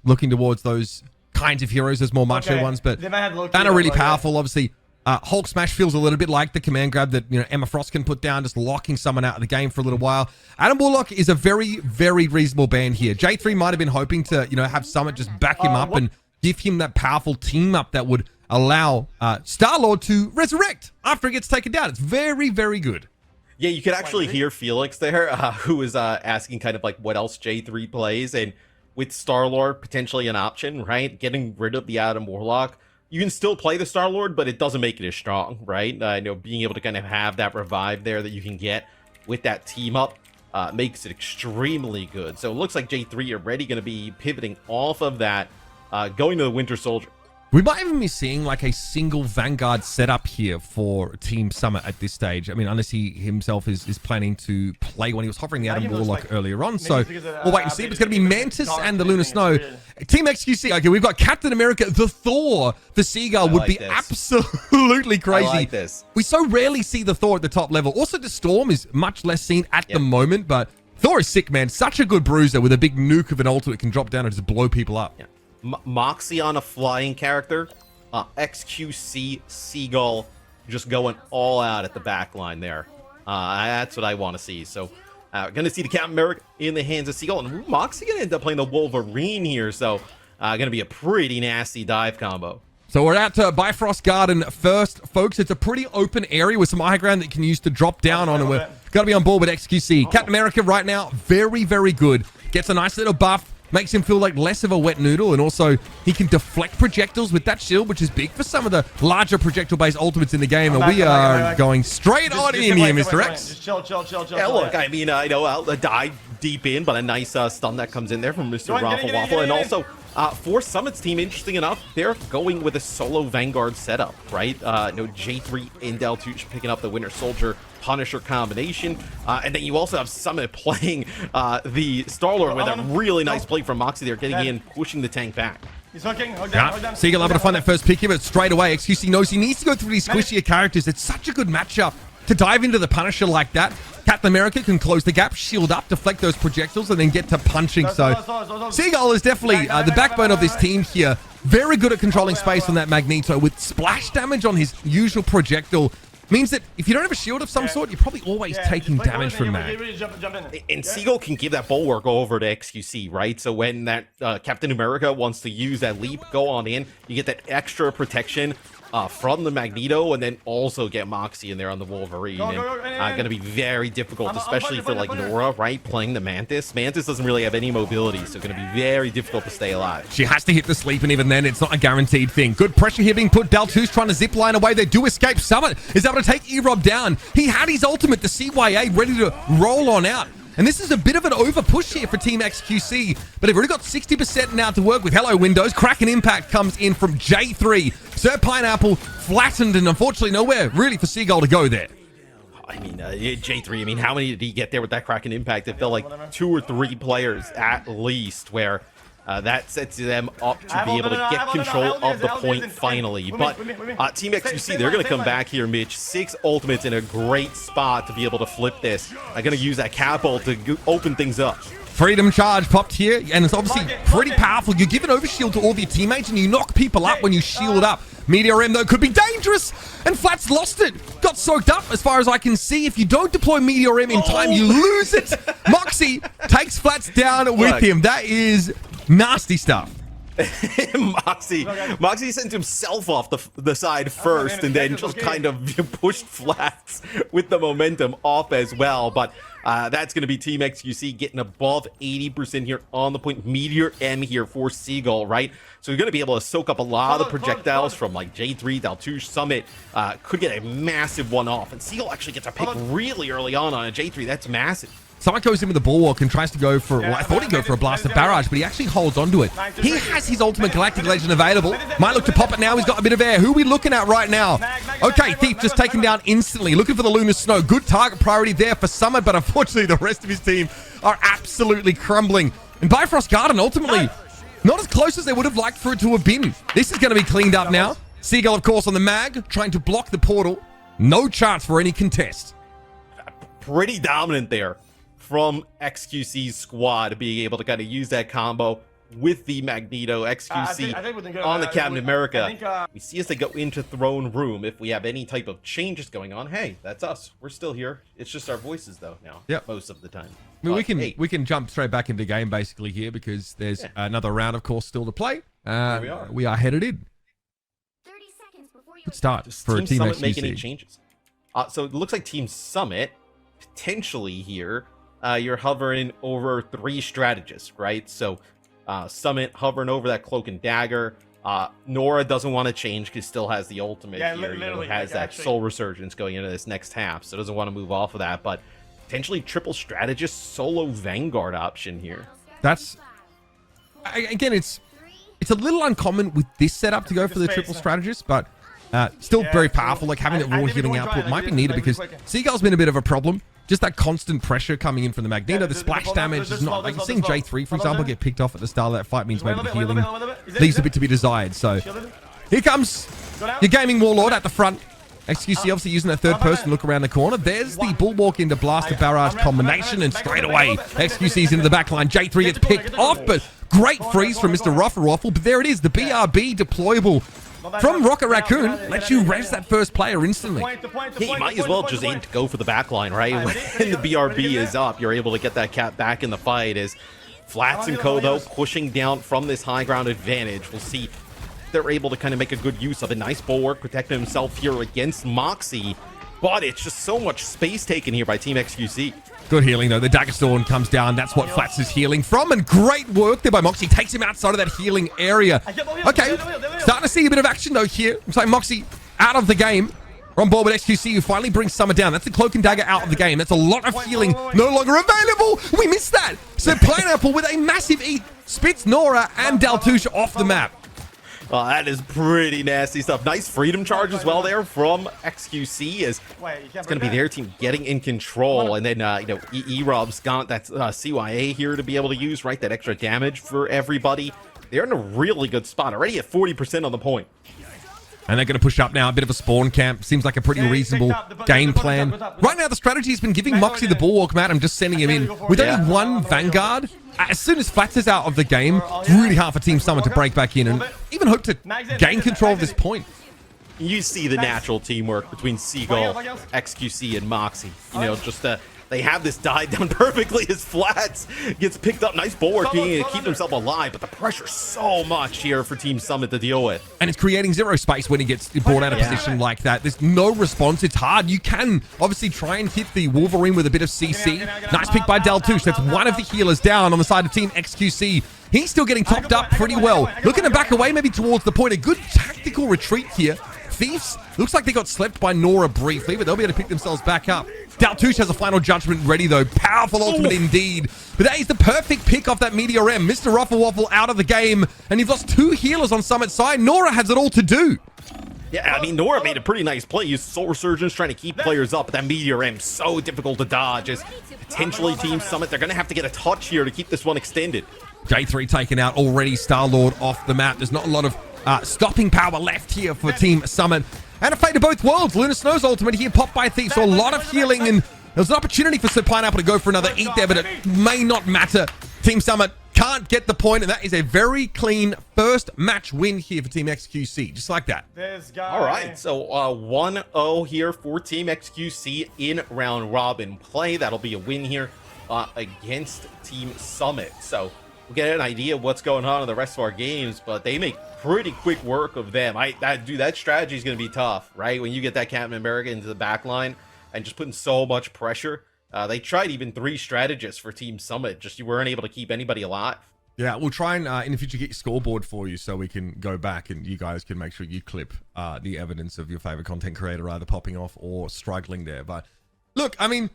looking towards those kinds of heroes as more macho Okay, ones. But they might have low-key banner really though, but yeah. powerful. Obviously, Hulk Smash feels a little bit like the command grab that Emma Frost can put down, just locking someone out of the game for a little while. Adam Warlock is a very, very reasonable ban here. J3 might have been hoping to have Summit just back him up and give him that powerful team up that would allow Star-Lord to resurrect after he gets taken down. It's very, very good. Yeah, you could actually hear Felix there, who was asking kind of like what else J3 plays, and with Star-Lord potentially an option, right? Getting rid of the Adam Warlock, you can still play the Star-Lord, but it doesn't make it as strong, right? Being able to kind of have that revive there that you can get with that team up makes it extremely good. So it looks like J3 already going to be pivoting off of that, going to the Winter Soldier. We might even be seeing like a single Vanguard setup here for Team Summit at this stage. I mean, unless he himself is planning to play when he was hovering the Adam Warlock earlier on. So we'll wait and see. But it's going to be Mantis and the Lunar Snow. Team XQC. Okay, we've got Captain America, the Thor, the Seagull would be absolutely crazy. I like this. We so rarely see the Thor at the top level. Also, the Storm is much less seen at the moment, but Thor is sick, man. Such a good bruiser with a big nuke of an ult that can drop down and just blow people up. Yeah. Moxie on a flying character, XQC Seagull just going all out at the back line there. That's what I want to see. So gonna see the Captain America in the hands of Seagull, and Moxie gonna end up playing the Wolverine here. So gonna be a pretty nasty dive combo. So we're out to Bifrost Garden first, folks. It's a pretty open area with some high ground that you can use to drop down on, and we're got to be on board with XQC. Captain America right now, very, very good. Gets a nice little buff. Makes him feel like less of a wet noodle, and also he can deflect projectiles with that shield, which is big for some of the larger projectile-based ultimates in the game. And we are going straight on in here, Mr. X. Just chill. Yeah, look, I mean, I'll dive deep in, but a nice stun that comes in there from Mr. Raffle Waffle. And also, for Summit's team, interesting enough, they're going with a solo Vanguard setup, right? J3 in Deltuche picking up the Winter Soldier Punisher combination, and then you also have Summit playing the Star-Lord with a really nice play from Moxie there, getting in, pushing the tank back. He's hooking. Hold down. Seagull able to find that first pick here, but straight away, XQC knows he needs to go through these squishier characters. It's such a good matchup to dive into the Punisher like that. Captain America can close the gap, shield up, deflect those projectiles, and then get to punching. So Seagull is definitely the backbone of this team here. Very good at controlling space on that Magneto with splash damage on his usual projectile. Means that if you don't have a shield of some sort, you're probably always taking damage from Mag. And Seagull can give that bulwark over to XQC, right? So when that Captain America wants to use that leap, go on in, you get that extra protection from the Magneto, and then also get Moxie in there on the Wolverine. Going to be very difficult, especially for like Nora, right? Playing the Mantis. Mantis doesn't really have any mobility, so going to be very difficult to stay alive. She has to hit the sleep, and even then, it's not a guaranteed thing. Good pressure here being put. Deltu's trying to zip line away. They do escape. Summit is able to take E-Rob down. He had his ultimate, the CYA, ready to roll on out. And this is a bit of an over push here for Team XQC, but they've already got 60% now to work with. Hello, Windows. Kraken Impact comes in from J3. Sir Pineapple flattened, and unfortunately nowhere really for Seagull to go there. I mean, J3, I mean, how many did he get there with that Kraken Impact? It felt like 2 or 3 players at least, where that sets them up to be able to get control of the point finally. But Team XQC, they're going to come back here, Mitch. 6 ultimates in a great spot to be able to flip this. I'm going to use that cap ult to open things up. Freedom charge popped here, and it's obviously pretty powerful. You give an overshield to all of your teammates, and you knock people up when you shield up. Meteor M, though, could be dangerous. And Flats lost it. Got soaked up as far as I can see. If you don't deploy Meteor M in time, you lose it. Moxie takes Flats down with him. That is nasty stuff. Moxie sent himself off the side first and then just kind of pushed Flats with the momentum off as well. But that's going to be Team xQc getting above 80% here on the point. Meteor M here for Seagull, right? So you're going to be able to soak up a lot of the projectiles from like J3, Daltouche, Summit. Could get a massive one off. And Seagull actually gets a pick really early on a J3. That's massive. Someone goes in with a bulwark and tries to go for, well, I thought he'd go for a blasted barrage, but he actually holds onto it. He has his ultimate Galactic Legend available. Might look to pop it now. He's got a bit of air. Who are we looking at right now? Okay, Thief just taken down instantly. Looking for the Lunar Snow. Good target priority there for Summit, but unfortunately the rest of his team are absolutely crumbling. And Bifrost Garden, ultimately, not as close as they would have liked for it to have been. This is going to be cleaned up now. Seagull, of course, on the mag, trying to block the portal. No chance for any contest. Pretty dominant there from xQc's squad, being able to kind of use that combo with the Magneto xQc on the Captain America. We see as they go into Throne Room, if we have any type of changes going on, hey, that's us. We're still here. It's just our voices, though, now, most of the time. I mean, we can jump straight back into the game, basically, here, because there's another round, of course, still to play. We are headed in. 30 seconds before you Good start for Team Team Summit xQc. make any changes. So it looks like Team Summit, potentially here, you're hovering over 3 strategists, right? So Summit hovering over that Cloak and Dagger. Nora doesn't want to change because still has the ultimate here. Has that Soul Resurgence going into this next half, so doesn't want to move off of that. But potentially triple strategist solo Vanguard option here. That's, again, it's a little uncommon with this setup to go for the triple strategist, but still very powerful. Like having that raw healing output might be needed because Seagull's been a bit of a problem. Just that constant pressure coming in from the Magneto. The splash damage is not, like you're seeing J3, for example, get picked off at the start of that fight means maybe the healing leaves a bit to be desired. So here comes your gaming warlord at the front. xQc obviously using that third person look around the corner. There's the bulwark into blaster barrage combination, and straight away xQc's into the back line. J3 gets picked off, but great freeze from Mr. Ruffle. But there it is, the BRB deployable from Rocket Raccoon lets you res that first player instantly. He might as well just aim to go for the back line, right? When the BRB is up, you're able to get that cat back in the fight. As Flats and Co, though, pushing down from this high ground advantage. We'll see they're able to kind of make a good use of a nice bulwark, protecting himself here against Moxie. But it's just so much space taken here by Team xQc. Good healing, though. The Daggerstone comes down. That's what Flats is healing from. And great work there by Moxie. Takes him outside of that healing area. Okay, starting to see a bit of action, though, here. Looks like Moxie out of the game. We're on board with xQc, who finally brings Summer down. That's the Cloak and Dagger out of the game. That's a lot of healing no longer available. We missed that. So Pineapple with a massive eat spits Nora and Daltouche off the map. Oh, that is pretty nasty stuff. Nice freedom charge as well there from xQc, as it's going to be their team getting in control. And then, E-Rob's got that CYA here to be able to use, right? That extra damage for everybody. They're in a really good spot, already at 40% on the point. And they're going to push up now. A bit of a spawn camp. Seems like a pretty reasonable game plan. Right now, the strategy has been giving Moxie the bulwark, Matt. I'm just sending him in. With only one Vanguard, as soon as Flats is out of the game, it's really hard for Team Summit to break back in and even hope to gain control of this point. You see the natural teamwork between Seagull, xQc, and Moxie. They have this died down perfectly as Flats gets picked up. Nice bulwark being to keep himself alive, but the pressure's so much here for Team Summit to deal with. And it's creating zero space when he gets brought out of position like that. There's no response. It's hard. You can obviously try and hit the Wolverine with a bit of CC. Nice pick by Daltouche. That's one of the healers down on the side of Team xQc. He's still getting topped up pretty well. Looking to back away maybe towards the point. A good tactical retreat here. Thieves, looks like they got slept by Nora briefly, but they'll be able to pick themselves back up. Daltouche has a final judgment ready, though. Powerful ultimate indeed. But that is the perfect pick off that Meteor M. Mr. Ruffle out of the game, and you've lost 2 healers on Summit's side. Nora has it all to do. Yeah, I mean, Nora made a pretty nice play. Used Soul Resurgence trying to keep players up, but that Meteor M so difficult to dodge. As potentially Team Summit, they're going to have to get a touch here to keep this one extended. J3 taken out already. Star-Lord off the map. There's not a lot of stopping power left here for Team Summit. And a fate of both worlds. Lunar Snow's ultimate here popped by Thief. So a lot of healing, and there's an opportunity for Sir Pineapple to go for another eat there, but it may not matter. Team Summit can't get the point, and that is a very clean first match win here for Team XQC, just like that. This guy. All right, so 1-0 here for Team XQC in round robin play. That'll be a win here against Team Summit. So we'll get an idea of what's going on in the rest of our games, but they make pretty quick work of them. That strategy is going to be tough, right? When you get that Captain America into the back line and just putting so much pressure. They tried even 3 strategists for Team Summit. Just you weren't able to keep anybody alive. Yeah, we'll try and in the future get scoreboard for you so we can go back and you guys can make sure you clip the evidence of your favorite content creator either popping off or struggling there. But look, I mean,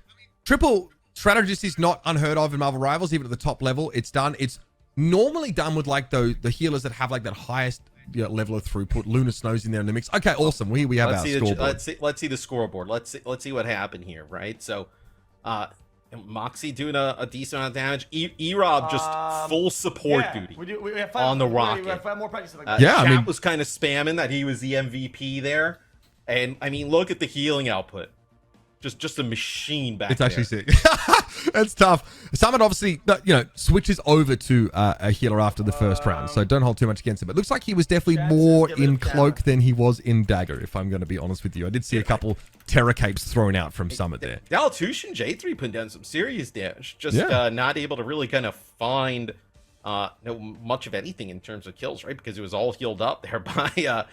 triple strategist is not unheard of in Marvel Rivals, even at the top level. It's done. It's normally done with like the healers that have like that highest level of throughput. Luna Snow's in there in the mix. Okay, awesome. We have our scoreboard. Let's see the scoreboard. Let's see what happened here, right? So Moxie doing a decent amount of damage. E-Rob just full support duty We have on the Rocket. We have more practice. Like Chat was kind of spamming that he was the MVP there. And, I mean, look at the healing output. Just a machine back there. It's actually sick. That's tough. Summit obviously, switches over to a healer after the first round, so don't hold too much against him. But it looks like he was definitely more in Cloak than he was in Dagger, if I'm going to be honest with you. I did see a couple Terra Capes thrown out from Summit there. Daltush and J3 putting down some serious damage. Just not able to really kind of find much of anything in terms of kills, right? Because it was all healed up there by,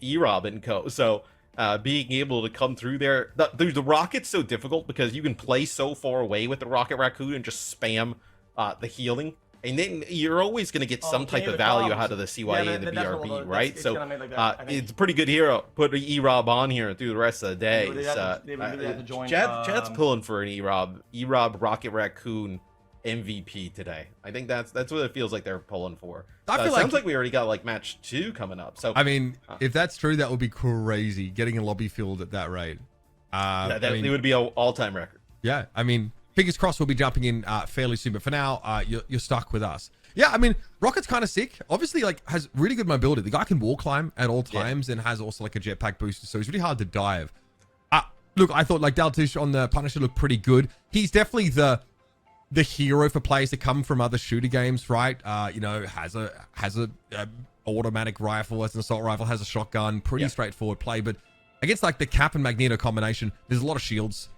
E-Rob and co. So... being able to come through there. The Rocket's so difficult because you can play so far away with the Rocket Raccoon and just spam the healing. And then you're always going to get some type of value out of the CYA and the BRB, right? So it's a pretty good hero. Put E-Rob on here through the rest of the day. Chad's pulling for an E-Rob Rocket Raccoon MVP today. I think that's what it feels like they're pulling for. Sounds like we already got like match 2 coming up. So I mean, if that's true, that would be crazy. Getting a lobby filled at that rate. It would be an all-time record. Yeah, I mean, fingers crossed we'll be jumping in fairly soon. But for now, you're stuck with us. Yeah, I mean, Rocket's kind of sick. Obviously, like has really good mobility. The guy can wall climb at all times and has also like a jetpack booster, so it's really hard to dive. Look, I thought like Daltush on the Punisher looked pretty good. He's definitely the hero for players that come from other shooter games, right? Has a automatic rifle, has an assault rifle, has a shotgun, pretty straightforward play. But against like the Cap and Magneto combination, there's a lot of shields.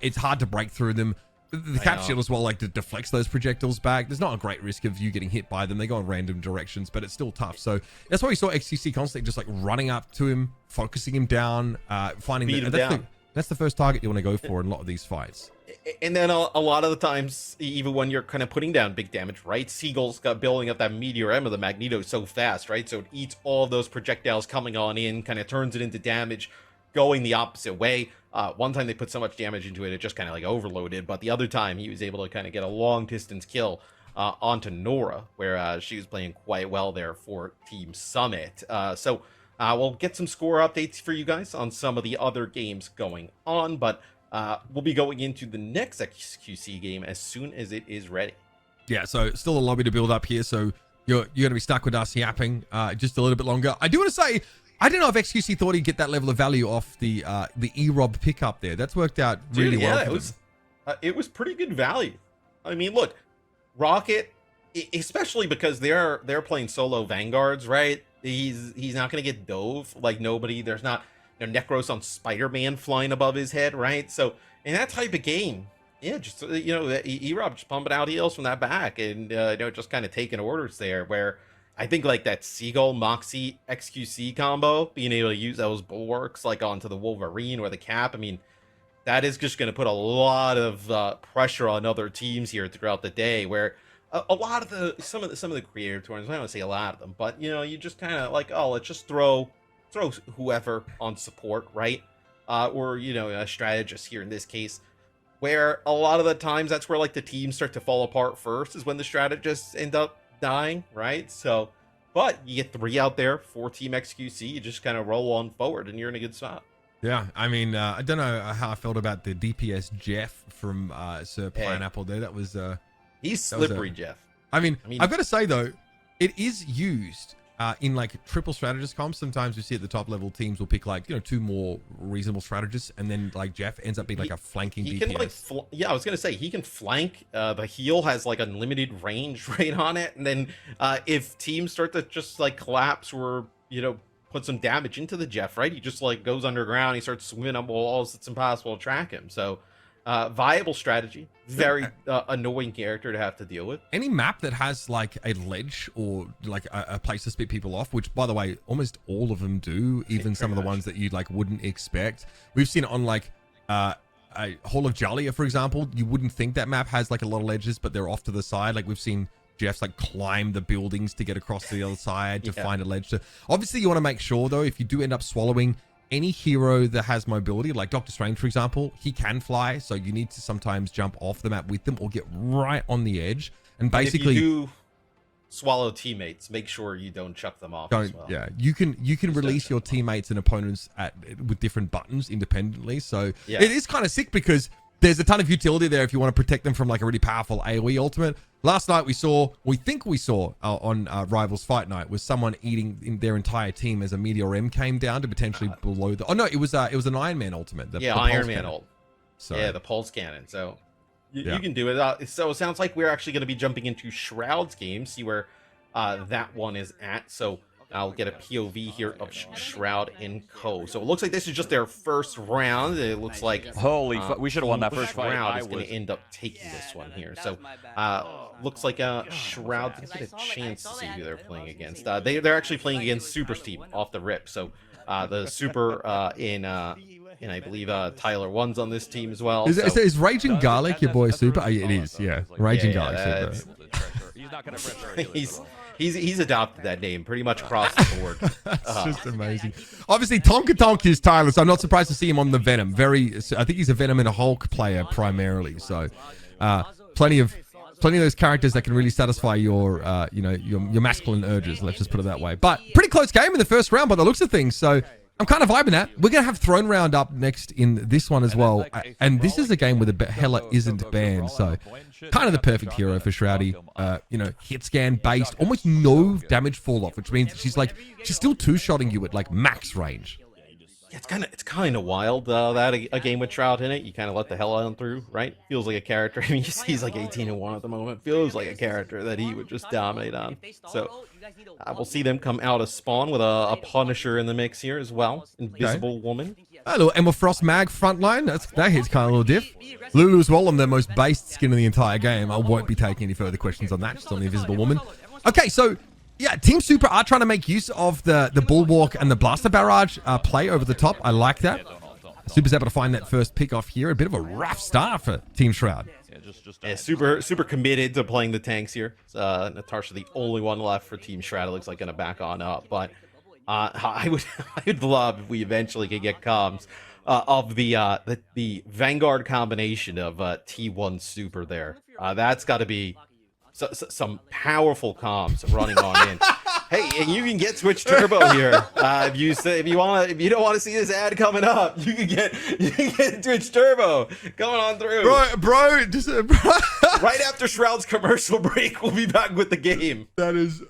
It's hard to break through them. The Cap shield as well, like deflects those projectiles back. There's not a great risk of you getting hit by them. They go in random directions, but it's still tough. So that's why we saw XQC constantly just like running up to him, focusing him down, finding him down. That's the first target you want to go for in a lot of these fights. And then a lot of the times, even when you're kind of putting down big damage, right? Seagull's got building up that Meteor M of the Magneto so fast, right? So it eats all of those projectiles coming on in, kind of turns it into damage, going the opposite way. One time they put so much damage into it, it just kind of like overloaded. But the other time, he was able to kind of get a long distance kill onto Nora, where she was playing quite well there for Team Summit. So we'll get some score updates for you guys on some of the other games going on, but we'll be going into the next xQc game as soon as it is ready. Yeah, so still a lobby to build up here, so you're going to be stuck with us yapping just a little bit longer. I do want to say, I don't know if XQC thought he'd get that level of value off the E-Rob pickup there. That's worked out really well for them. It was pretty good value. I mean, look, Rocket, especially because they're playing solo Vanguards, right? He's not going to get dove like nobody. There's not Necros on Spider-Man flying above his head, right? So in that type of game, just E-Rob just pumping out heals from that back and just kind of taking orders there. Where I think like that Seagull Moxie XQC combo, being able to use those bulwarks like onto the Wolverine or the Cap, I mean, that is just going to put a lot of pressure on other teams here throughout the day. Where a lot of some of the creative tournaments, I don't want to say a lot of them, but you just kind of like, oh, let's just throw whoever on support, right? Or a strategist here in this case, where a lot of the times that's where like the teams start to fall apart first, is when the strategists end up dying, right? So, but you get 3 out there for Team XQC, you just kind of roll on forward and you're in a good spot. Yeah, I mean, I don't know how I felt about the DPS Jeff from Sir Pineapple there. That was he's slippery, Jeff. I mean, I've got to say though, it is used in like triple strategist comps, sometimes we see at the top level teams will pick like, you know, 2 more reasonable strategists, and then like Jeff ends up being like a flanking he DPS. can like yeah, I was gonna say he can flank. The heal has like unlimited range right on it, and then if teams start to just like collapse or, you know, put some damage into the Jeff, right, he just like goes underground, he starts swimming up walls, it's impossible to track him. So viable strategy, very annoying character to have to deal with. Any map that has like a ledge or like a place to split people off, which by the way almost all of them do, even some of the ones that you like wouldn't expect. We've seen it on like a Hall of Jalia, for example. You wouldn't think that map has like a lot of ledges, but they're off to the side. Like we've seen Jeff's like climb the buildings to get across to the other side to find a ledge. To obviously you want to make sure though, if you do end up swallowing any hero that has mobility, like Doctor Strange, for example, he can fly, so you need to sometimes jump off the map with them or get right on the edge. And basically, if you do swallow teammates, make sure you don't chuck them off as well. Yeah, you can release your teammates and opponents with different buttons independently. So it is kind of sick because there's a ton of utility there if you want to protect them from like a really powerful AoE ultimate. Last night we think we saw on Rivals Fight Night was someone eating in their entire team as a Meteor M came down to potentially below the. Oh no, it was an Iron Man ultimate. The Iron Man ult. So, yeah, the pulse cannon. So you can do it. So it sounds like we're actually going to be jumping into Shroud's game, see where that one is at. So I'll get a POV here of Shroud and Co. So it looks like this is just their first round. It looks like we should have won that first fight. Shroud is going to end up taking this one here. So looks like Shroud didn't get a chance to see who they're playing against. They're actually playing against Super's team off the rip. So the Super and I believe Tyler One's on this team as well. Is Raging Garlic your boy Super? It is, yeah. Raging Garlic Super. He's not going to He's adopted that name pretty much across the board. It's just amazing. Obviously, Tonka Tonk is Tyler, so I'm not surprised to see him on the Venom. I think he's a Venom and a Hulk player primarily. So, plenty of those characters that can really satisfy your your masculine urges. Let's just put it that way. But pretty close game in the first round by the looks of things. So I'm kind of vibing that. We're gonna have Throne Round up next in this one as well, and this is a game where the Hela isn't banned. So kind of the perfect hero for Shroudy. Hit scan based, almost no damage fall off, which means she's still two-shotting you at like max range. Yeah, it's kind of wild that a game with Shroud in it, you kind of let the hell on through, right? Feels like a character. I mean, he's like 18-1 at the moment. Feels like a character that he would just dominate on. So we'll see them come out of spawn with a Punisher in the mix here as well. Invisible Woman. A little Emma Frost mag frontline. That hits kind of a little diff. Lulu as well on the most based skin in the entire game. I won't be taking any further questions on that. Just on the Invisible Woman. Okay, so yeah, Team Super are trying to make use of the Bulwark and the Blaster Barrage play over the top. I like that. Super's able to find that first pick off here. A bit of a rough start for Team Shroud. Yeah, super committed to playing the tanks here. Natasha, the only one left for Team Shroud. It looks like gonna back on up, but I would love if we eventually could get comms of the Vanguard combination of T1 Super there. That's got to be some powerful comms running on in. Hey, and you can get Twitch Turbo here. If you don't want to see this ad coming up, you can get Twitch Turbo coming on through. Bro, Right after Shroud's commercial break, we'll be back with the game. That is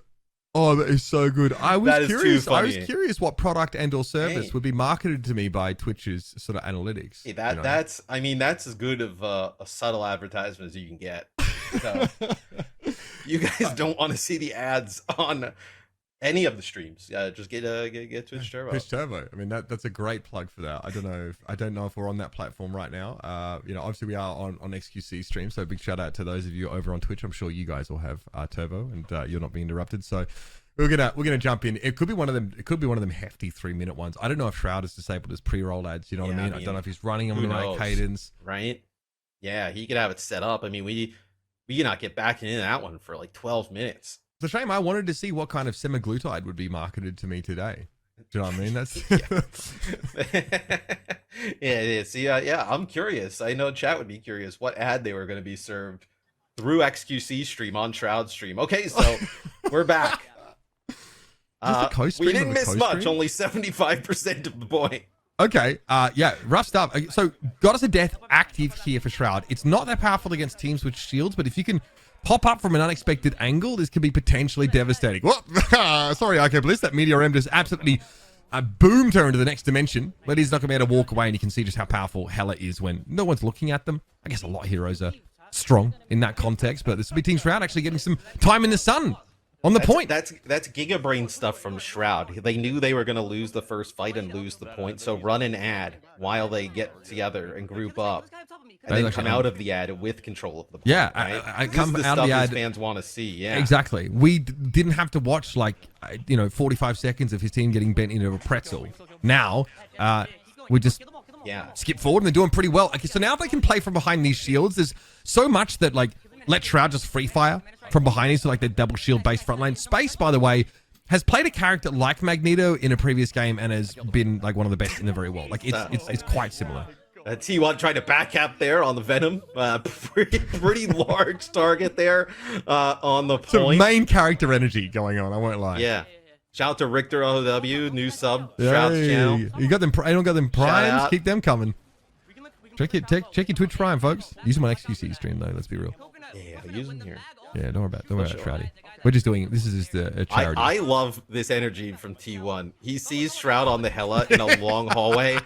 so good. I was curious what product and/or service would be marketed to me by Twitch's sort of analytics. Hey, that's as good of a subtle advertisement as you can get. So, you guys don't want to see the ads on any of the streams. Just get Twitch Turbo. Twitch Turbo. I mean, that's a great plug for that. I don't know if we're on that platform right now. Obviously we are on XQC stream, so big shout out to those of you over on Twitch. I'm sure you guys will have Turbo, and you're not being interrupted. So we're gonna jump in. It could be one of them. It could be one of them hefty 3-minute ones. I don't know if Shroud is disabled as pre-roll ads. You know what I mean? I don't know if he's running them on the right cadence. Right? Yeah, he could have it set up. I mean, we cannot get back into that one for like 12 minutes. It's a shame. I wanted to see what kind of semaglutide would be marketed to me today. Do you know what I mean? That's yeah, it is. Yeah, I'm curious. I know chat would be curious what ad they were going to be served through XQC stream on Shroud stream. Okay, so we're back. We didn't miss much. Only 75% of the point. Okay, rough stuff. So, Goddess of Death active here for Shroud. It's not that powerful against teams with shields, but if you can pop up from an unexpected angle, this could be potentially devastating. Well, sorry, Ico Bliss. That Meteor M just absolutely boomed her into the next dimension. But he's not going to be able to walk away, and you can see just how powerful Hela is when no one's looking at them. I guess a lot of heroes are strong in that context, but this will be Team Shroud actually getting some time in the sun on the point. That's Giga Brain stuff from Shroud. They knew they were going to lose the first fight and lose the point, so run an ad while they get together and group up, and then come out of the ad with control of the point. Yeah, right? I come this is out of the ad. Fans want to see. Yeah, Exactly. We didn't have to watch 45 seconds of his team getting bent into a pretzel. Now, we just skip forward and they're doing pretty well. Okay, so now they can play from behind these shields. There's so much that let Shroud just free fire from behind these, so their double shield based front line. Space, by the way, has played a character like Magneto in a previous game and has been one of the best in the very world. It's quite similar. T1 trying to backcap there on the Venom. Pretty large target there on the point. Some main character energy going on, I won't lie. Yeah. Shout out to Richter OW, new sub, Shroud's channel. You got them. I don't got them primes. Keep them coming. Check your Twitch Prime, folks. Use them on xQc's stream though. Let's be real. Yeah, use them here. Yeah, don't worry about Shroudy. We're just doing. This is just a charity. I love this energy from T1. He sees Shroud on the Hela in a long hallway,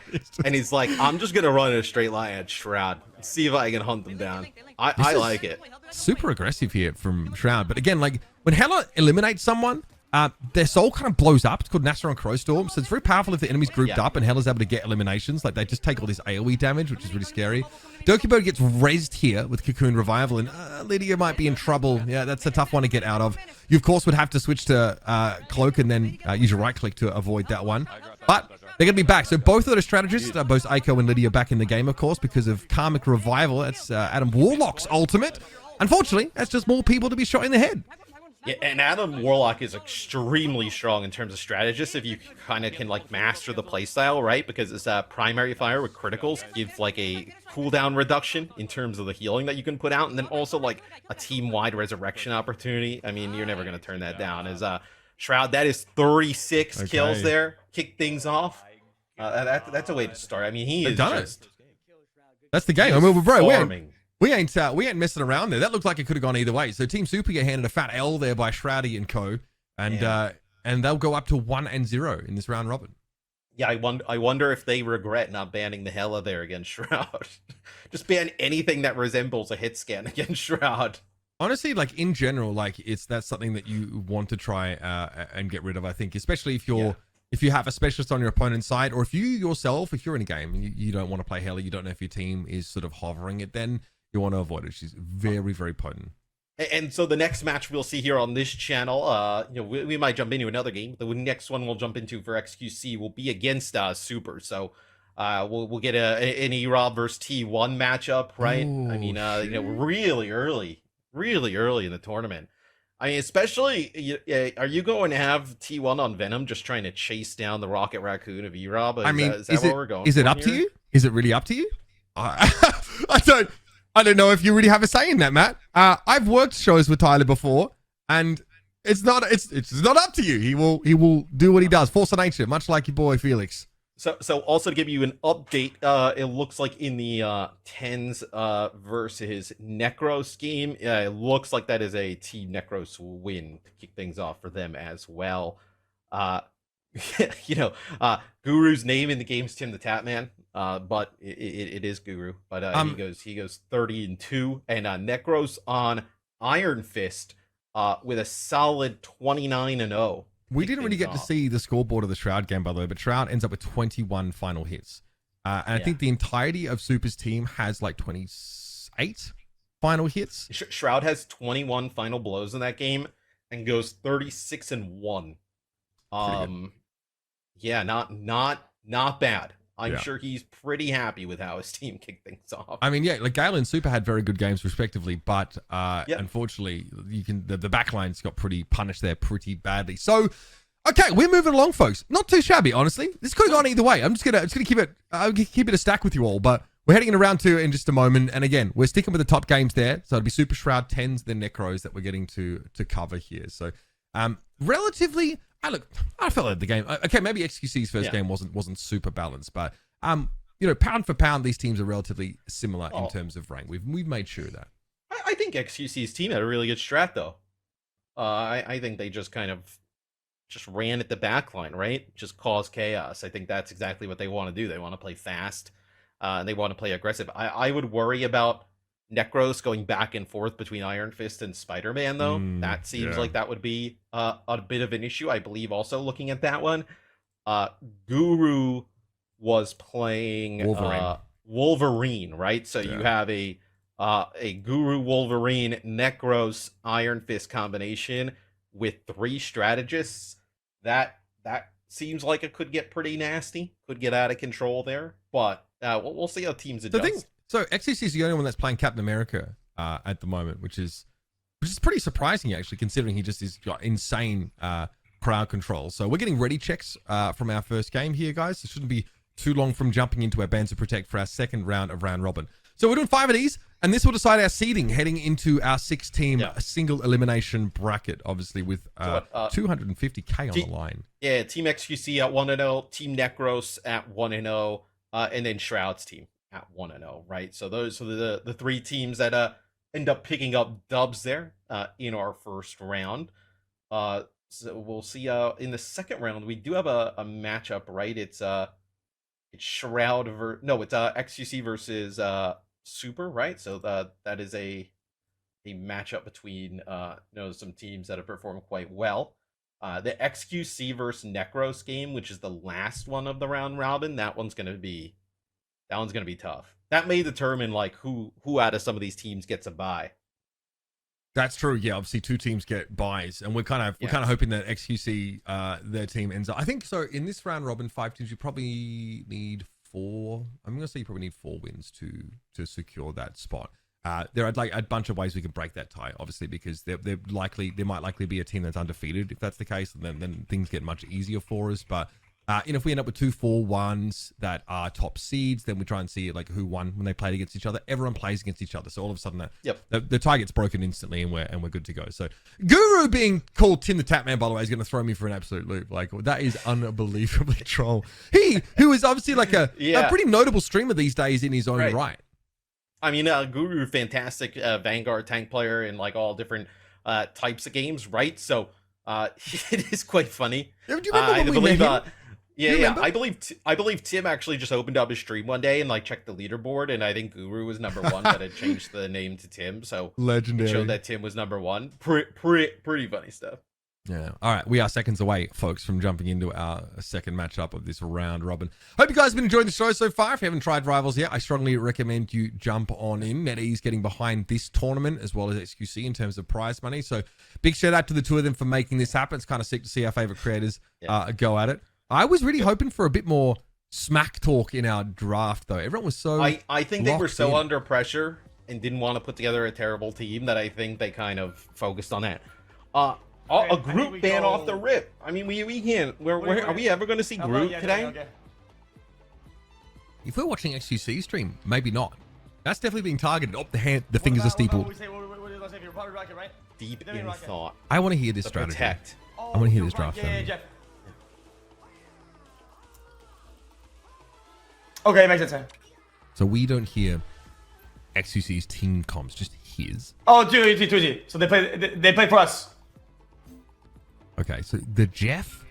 and he's like, "I'm just gonna run in a straight line at Shroud, see if I can hunt them down." I like it. Super aggressive here from Shroud, but again, when Hela eliminates someone, their soul kind of blows up. It's called Nasser Crow Storm, so it's very powerful if the enemy's grouped up and Hela's able to get eliminations. They just take all this AoE damage, which is really scary. Dokibird gets rezzed here with Cocoon Revival, and Lydia might be in trouble. Yeah, that's a tough one to get out of. You, of course, would have to switch to Cloak and then use your right click to avoid that one. But they're going to be back. So both of those strategists, both Aiko and Lydia, back in the game, of course, because of Karmic Revival. That's Adam Warlock's ultimate. Unfortunately, that's just more people to be shot in the head. Yeah, and Adam Warlock is extremely strong in terms of strategists if you kind of can master the playstyle, right? Because it's primary fire with criticals gives a cooldown reduction in terms of the healing that you can put out, and then also a team-wide resurrection opportunity. I mean, you're never going to turn that down. As Shroud, that is 36 kills there. Kick things off. That's a way to start. I mean, he is just... That's the game. I mean, bro, we ain't messing around there. That looked like it could have gone either way. So Team Super get handed a fat L there by Shroudy and co, and they'll go up to 1-0 in this round robin. Yeah, I wonder if they regret not banning the Hela there against Shroud. Just ban anything that resembles a hit scan against Shroud. Honestly, in general, that's something that you want to try and get rid of. I think, especially if you have a specialist on your opponent's side, or if you yourself, if you're in a game and you don't want to play Hela, you don't know if your team is sort of hovering it, then you want to avoid it. She's very, very potent. And so the next match we'll see here on this channel, we might jump into another game. The next one we'll jump into for XQC will be against Super. So we'll get an Erob versus T1 matchup, right? Ooh, I mean, really early in the tournament. I mean, especially, are you going to have T1 on Venom just trying to chase down the Rocket Raccoon of Erob? Is that what we're going for? Is it up to you? Is it really up to you? I don't know if you really have a say in that, Matt. I've worked shows with Tyler before, and it's not up to you. He will do what he does. Force of nature, much like your boy Felix. So also to give you an update, it looks like in the Tens versus Necros game, it looks like that is a Team Necros win to kick things off for them as well. Guru's name in the game is Tim the Tatman, but it is Guru. But he goes 30-2, and Necros on Iron Fist with a solid 29-0. We didn't really get to see the scoreboard of the Shroud game, by the way, but Shroud ends up with 21 final hits. And I think the entirety of Super's team has 28 final hits. Shroud has 21 final blows in that game and goes 36-1. Yeah, not bad. I'm sure he's pretty happy with how his team kicked things off. I mean, Gale and Super had very good games respectively, but unfortunately, the backline's got pretty punished there pretty badly. So, okay, we're moving along, folks. Not too shabby, honestly. This could have gone either way. I'm just gonna keep it a stack with you all, but we're heading into round 2 in just a moment. And again, we're sticking with the top games there. So it'll be Super Shroud, Tens, then Necros that we're getting to cover here. So, relatively. I felt like the game. Okay, maybe xQc's first game wasn't super balanced, but pound for pound, these teams are relatively similar in terms of rank. We've made sure of that. I I think xQc's team had a really good strat though. I think they just kind of just ran at the back line, right? Just cause chaos. I think that's exactly what they want to do. They want to play fast. And they want to play aggressive. I would worry about Necros going back and forth between Iron Fist and Spider-Man, though. That seems like that would be a bit of an issue. I believe also looking at that one, Guru was playing Wolverine, right? So you have a Guru Wolverine Necros Iron Fist combination with 3 strategists. That seems like it could get pretty nasty, could get out of control there. But we'll see how teams adjust. So xQc is the only one that's playing Captain America at the moment, which is pretty surprising actually, considering he just is insane crowd control. So we're getting ready checks from our first game here, guys. It shouldn't be too long from jumping into our Bands of Protect for our second round of round robin. So we're doing 5 of these, and this will decide our seeding heading into our 6-team single elimination bracket, obviously with 250k on the line. Yeah, Team xQc at 1-0, Team Necros at 1-0, and then Shroud's team at 1-0, right? So those are the 3 teams that end up picking up dubs there in our first round. So we'll see in the second round we do have a matchup, right? It's Shroud it's xQc versus Super, right? So that is a matchup between some teams that have performed quite well. The xQc versus Necros game, which is the last one of the round robin, that one's gonna be tough. That may determine like who out of some of these teams gets a bye. That's true. Yeah, obviously 2 teams get buys, and we're kind of hoping that xQc their team ends up. I think so. In this round robin, 5 teams, you probably need 4. I'm gonna say you probably need 4 wins to secure that spot. There are like a bunch of ways we could break that tie, obviously, because there might likely be a team that's undefeated. If that's the case, then things get much easier for us. But if we end up with 2 4-1s that are top seeds, then we try and see like who won when they played against each other. Everyone plays against each other, so all of a sudden the tie gets broken instantly, and we're good to go. So Guru being called Tim the Tap Man, by the way, is going to throw me for an absolute loop. Like that is unbelievably troll. He who is obviously like a pretty notable streamer these days in his own right. I mean, Guru, fantastic Vanguard tank player in like all different types of games, right? So it is quite funny. Do you remember when we met him? I believe Tim actually just opened up his stream one day and like checked the leaderboard, and I think Guru was number 1, but had changed the name to Tim, so legendary. It showed that Tim was number 1. Pretty funny stuff. Yeah. All right. We are seconds away, folks, from jumping into our second matchup of this round robin. Hope you guys have been enjoying the show so far. If you haven't tried Rivals yet, I strongly recommend you jump on in. NetEase getting behind this tournament as well as xQc in terms of prize money. So big shout out to the 2 of them for making this happen. It's kind of sick to see our favorite creators go at it. I was really hoping for a bit more smack talk in our draft, though. Everyone was so I think they were so under pressure and didn't want to put together a terrible team that I think they kind of focused on that. A group ban off the rip. I mean, we can't. Are we ever going to see Groot today? Okay. If we're watching xQc stream, maybe not. That's definitely being targeted. Oh, the fingers are steepled. Deep in thought. I want to hear this strategy. Protect. I want to hear this draft. Yeah, Jeff. Okay, makes sense. So we don't hear xQc's team comps, just his. Oh, 2G. So they play for us. Okay, so the Jeff,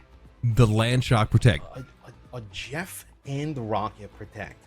the Land Shark Protect. A Jeff and Rocket Protect.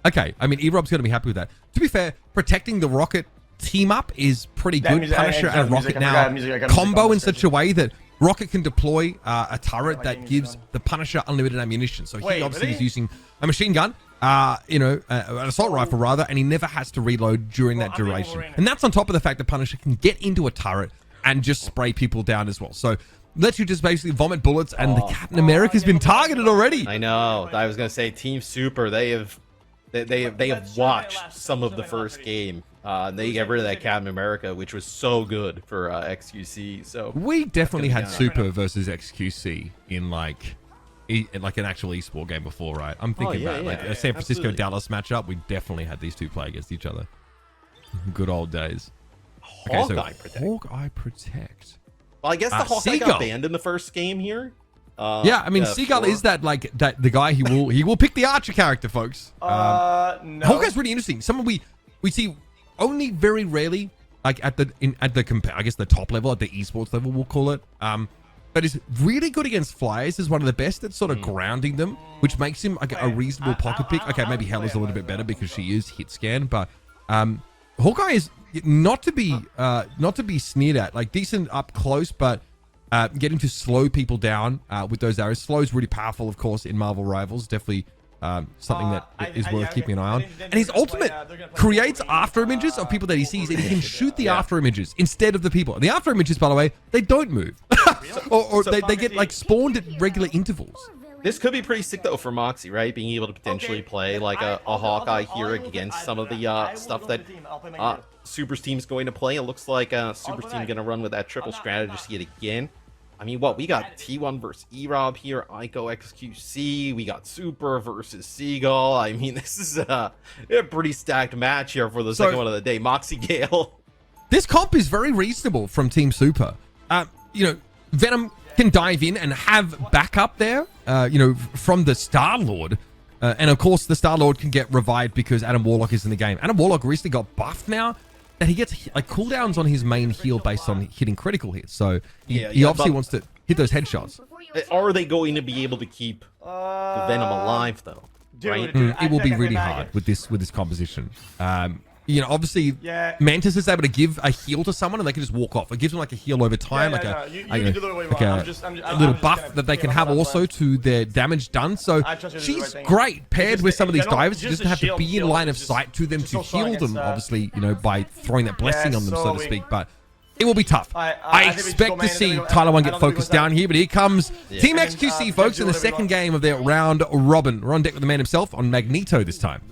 Okay, I mean, E-Rob's going to be happy with that. To be fair, protecting the Rocket team up is pretty good. Punisher and Rocket now combo in such a way that Rocket can deploy a turret that gives the Punisher unlimited ammunition. So he obviously is using a machine gun, an assault rifle rather, and he never has to reload during that duration. And that's on top of the fact that Punisher can get into a turret and just spray people down as well. So lets you just basically vomit bullets, and the Captain America's been targeted already. I know. I was gonna say Team Super. They have watched some of the first game. They get rid of that Captain America, which was so good for xQc. So we definitely had Super versus xQc in like an actual esport game before, right? I'm thinking about a San Francisco Dallas matchup. We definitely had these 2 play against each other. Good old days. Hawkeye Protect. Well, I guess the Hawkeye got banned in the first game here. I mean, Seagull is that the guy he will pick the Archer character, folks. No. Hawkeye's really interesting. we see only very rarely, like at the I guess the top level, at the esports level, we'll call it. But is really good against flyers. Is one of the best at sort of grounding them, which makes him like a reasonable pocket pick. Okay, maybe Hella's a little bit better because she is hit scan, but Hawkeye is not to be sneered at. Like decent up close, but getting to slow people down with those arrows. Slow is really powerful, of course, in Marvel Rivals. Definitely something that is worth keeping an eye on. And his ultimate creates after images of people that he sees, and he can shoot the after images instead of the people. And the after images, by the way, they don't move, or they get like spawned at regular intervals. This could be pretty sick though for Moxie, right? Being able to potentially play like a Hawkeye here against some of the stuff that Super's team's going to play. It looks like Super's team going to run with that triple strategy yet again. I mean, what we got T1 versus E-Rob here, Ico xQc. We got Super versus Seagull. I mean, this is a pretty stacked match here for the second one of the day. Moxie Gale. This comp is very reasonable from Team Super. You know, Venom can dive in and have backup there. You know, from the Star-Lord. And of course, the Star-Lord can get revived because Adam Warlock is in the game. Adam Warlock recently got buffed now. And he gets like cooldowns on his main heal based on hitting critical hits. So he obviously wants to hit those headshots. Are they going to be able to keep the Venom alive though? Right? It will be really hard with this composition. You know, obviously, Mantis is able to give a heal to someone and they can just walk off. It gives them like a heal over time, like a little buff that they can have also to their damage done. So she's great paired with some of these divers. You just have to be in line of sight to them to heal them, obviously, you know, by throwing that blessing on them, so to speak. But it will be tough. I expect to see Tyler 1 get focused down here, but here comes Team xQc, folks, in the second game of their round robin. We're on deck with the man himself on Magneto this time.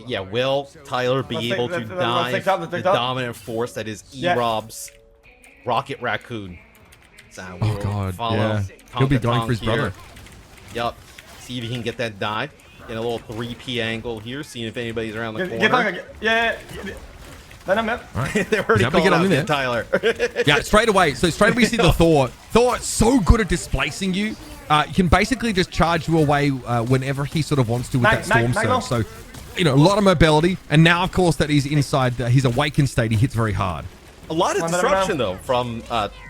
Yeah, will Tyler be able to dive the dominant force that is E-Rob's Rocket Raccoon? So oh god, yeah. He'll be going for his brother. Yup. See if he can get that dive. Get a little 3P angle here, seeing if anybody's around the corner. Venom, man. Right. They're already calling out there, Tyler. Yeah, straight away. So straight away you see the Thor. Thor is so good at displacing you. He can basically just charge you away whenever he sort of wants to with that Storm Surge. So, you know, a lot of mobility. And now, of course, that he's inside his awakened state, he hits very hard. A lot of disruption, though, from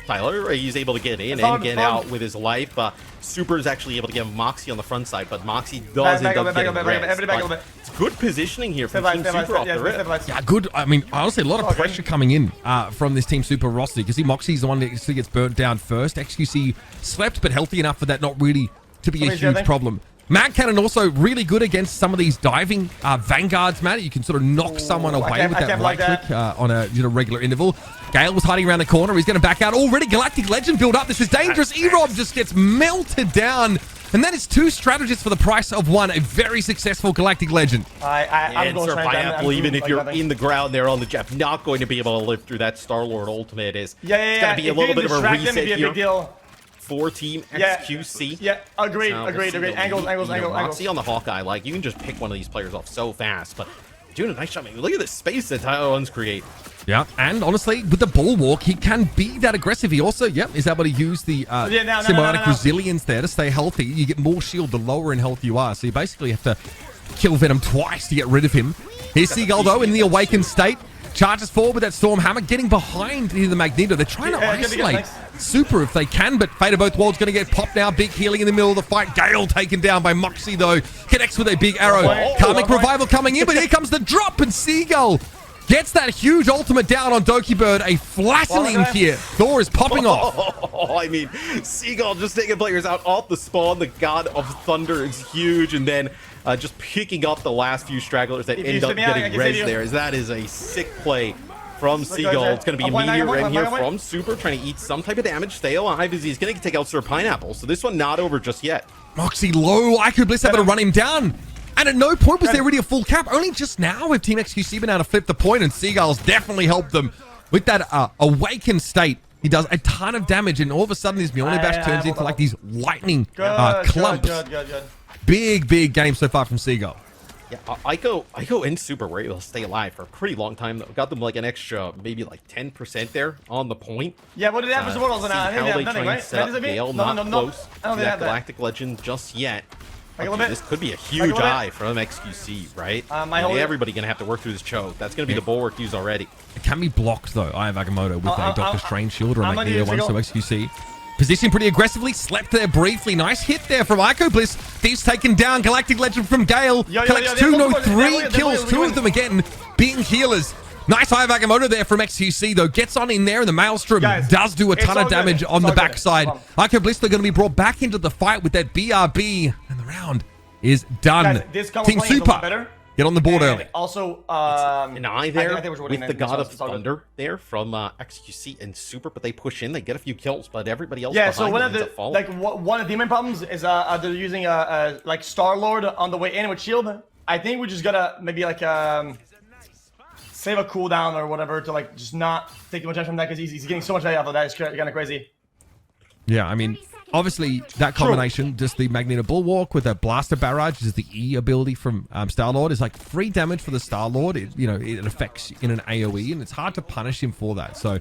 Tyler. He's able to get in and get out with his life. Super is actually able to get Moxie on the front side, but Moxie does end up getting rezzed. It's good positioning here from Team Super off the rip. Yeah, good. I mean, honestly, a lot of pressure coming in from this Team Super roster. You can see Moxie's the one that gets burnt down first. xQc slept, but healthy enough for that not really to be a huge problem. Mag Cannon also really good against some of these diving vanguards, man. You can sort of knock someone away with that right click on a regular interval. Gale was hiding around the corner. He's going to back out. Already Galactic Legend build up. This is dangerous. E-Rob just gets melted down. And that is 2 strategists for the price of 1. A very successful Galactic Legend. And Sir Pineapple, even if you're in the ground there on the Jeff, not going to be able to live through that Star-Lord ultimate. It's going to be a little bit of a reset here. For Team xQc. Yeah, agreed. Angles. Moxie on the Hawkeye, like, you can just pick one of these players off so fast, but doing a nice job. I mean, look at the space that Tyler 1's create. Yeah, and honestly, with the bulwark, he can be that aggressive. He also, is able to use the symbiotic resilience there to stay healthy. You get more shield the lower in health you are, so you basically have to kill Venom twice to get rid of him. Here's Seagull, though, in the awakened state. Charges forward with that Storm Hammer, getting behind the Magneto. They're trying to isolate Super if they can, but Fate of Both Worlds going to get popped now. Big healing in the middle of the fight. Gale taken down by Moxie, though. Connects with a big arrow. Karmic Revival coming in, but here comes the drop, and Seagull gets that huge ultimate down on Doki Bird. A flattening here. Thor is popping off. I mean, Seagull just taking players out off the spawn. The God of Thunder is huge, and then just picking up the last few stragglers that end up getting rezzed there. That is a sick play from Seagull. It's going to be a Meteor in here from Super, trying to eat some type of damage. Stay alive as he's going to take out Sir Pineapple. So this one not over just yet. Moxie low. Ico Bliss able to run him down. And at no point was there really a full cap. Only just now with Team xQc been able to flip the point, and Seagull's definitely helped them with that awakened state. He does a ton of damage, and all of a sudden this Mjolnir Bash turns into like these lightning clumps. Big game so far from Seagull. Yeah, Ico and Super were able to stay alive for a pretty long time, though. Got them like an extra, maybe like 10% there on the point. Yeah, what did that for supporters? How they try and set up Gale, not close to that Galactic Legend just yet. Back a little bit. This could be a Back huge a little bit. eye from XQC, right? My whole- Everybody gonna have to work through this choke. That's gonna be the bulwark used already. It can be blocked though. I have Agamotto with a Doctor Strange shield or a I'm gonna Magneto do one, Ziggle. so XQC. Positioned pretty aggressively, slept there briefly. Nice hit there from Ico Bliss. Thieves taken down. Galactic Legend from Gale. Yo, Collects they 2, no, both- 3 they kills. both- 2 of them again being healers. Nice eye of Agamotto there from XQC, though. Gets on in there, and the Maelstrom Guys, does do a it's ton all of good. damage It's on the all good. backside. Come Ico Bliss, they're going to be brought back into the fight with that BRB, and the round is done. Guys, this combo Team playing is a Super, lot better. get on the board And early. also, An eye there I think we're with winning the that, God so of it's all good. Thunder there from XQC and Super, but they push in, they get a few kills, but everybody else yeah. behind So one of them the ends up falling. one of the main problems is they're using like Star Lord on the way in with shield. I think we just gotta maybe like save a cooldown or whatever to like just not take too much damage from that because he's getting so much value off of that. It's kind of crazy. Yeah, I mean, obviously that combination, just the Magneto Bulwark with a Blaster Barrage, which is the E ability from Star-Lord, is like free damage for the Star-Lord. It affects in an AoE, and it's hard to punish him for that. So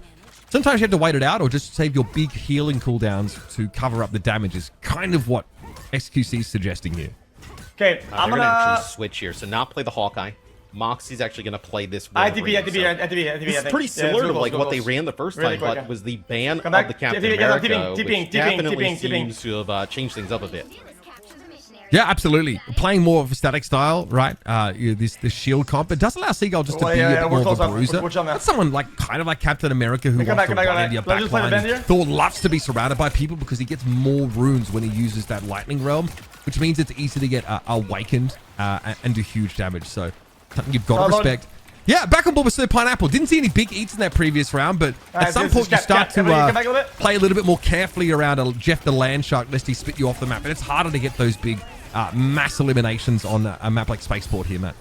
sometimes you have to wait it out or just save your big healing cooldowns to cover up the damage is kind of what XQC is suggesting here. Okay, I'm They're gonna gonna. actually switch here, so not play the Hawkeye. Moxie's actually gonna play this. ITB. Wolverine, so- This is pretty similar to like what they ran the first Really time, quick, but yeah. was the ban Come back. of the Captain TP, yeah, America, TPing, which TPing, definitely TPing. seems to have changed things up a bit. Yeah, absolutely. Playing more of a static style, right? This shield comp, it does allow Seagull just to Well, be yeah, a bit we're more of close a up. bruiser. We're chilling now. That's someone like kind of like Captain America who Come wants back, to come run back. into your Let's just play the bend backline. here. Thor loves to be surrounded by people because he gets more runes when he uses that lightning realm, which means it's easy to get awakened and do huge damage. So something you've got to Star-Lord. respect. Yeah, back on board with Sir Pineapple. Didn't see any big eats in that previous round, but at some point you start to play a little bit more carefully around Jeff the Land Shark lest he spit you off the map. And it's harder to get those big mass eliminations on a map like Spaceport here, Matt.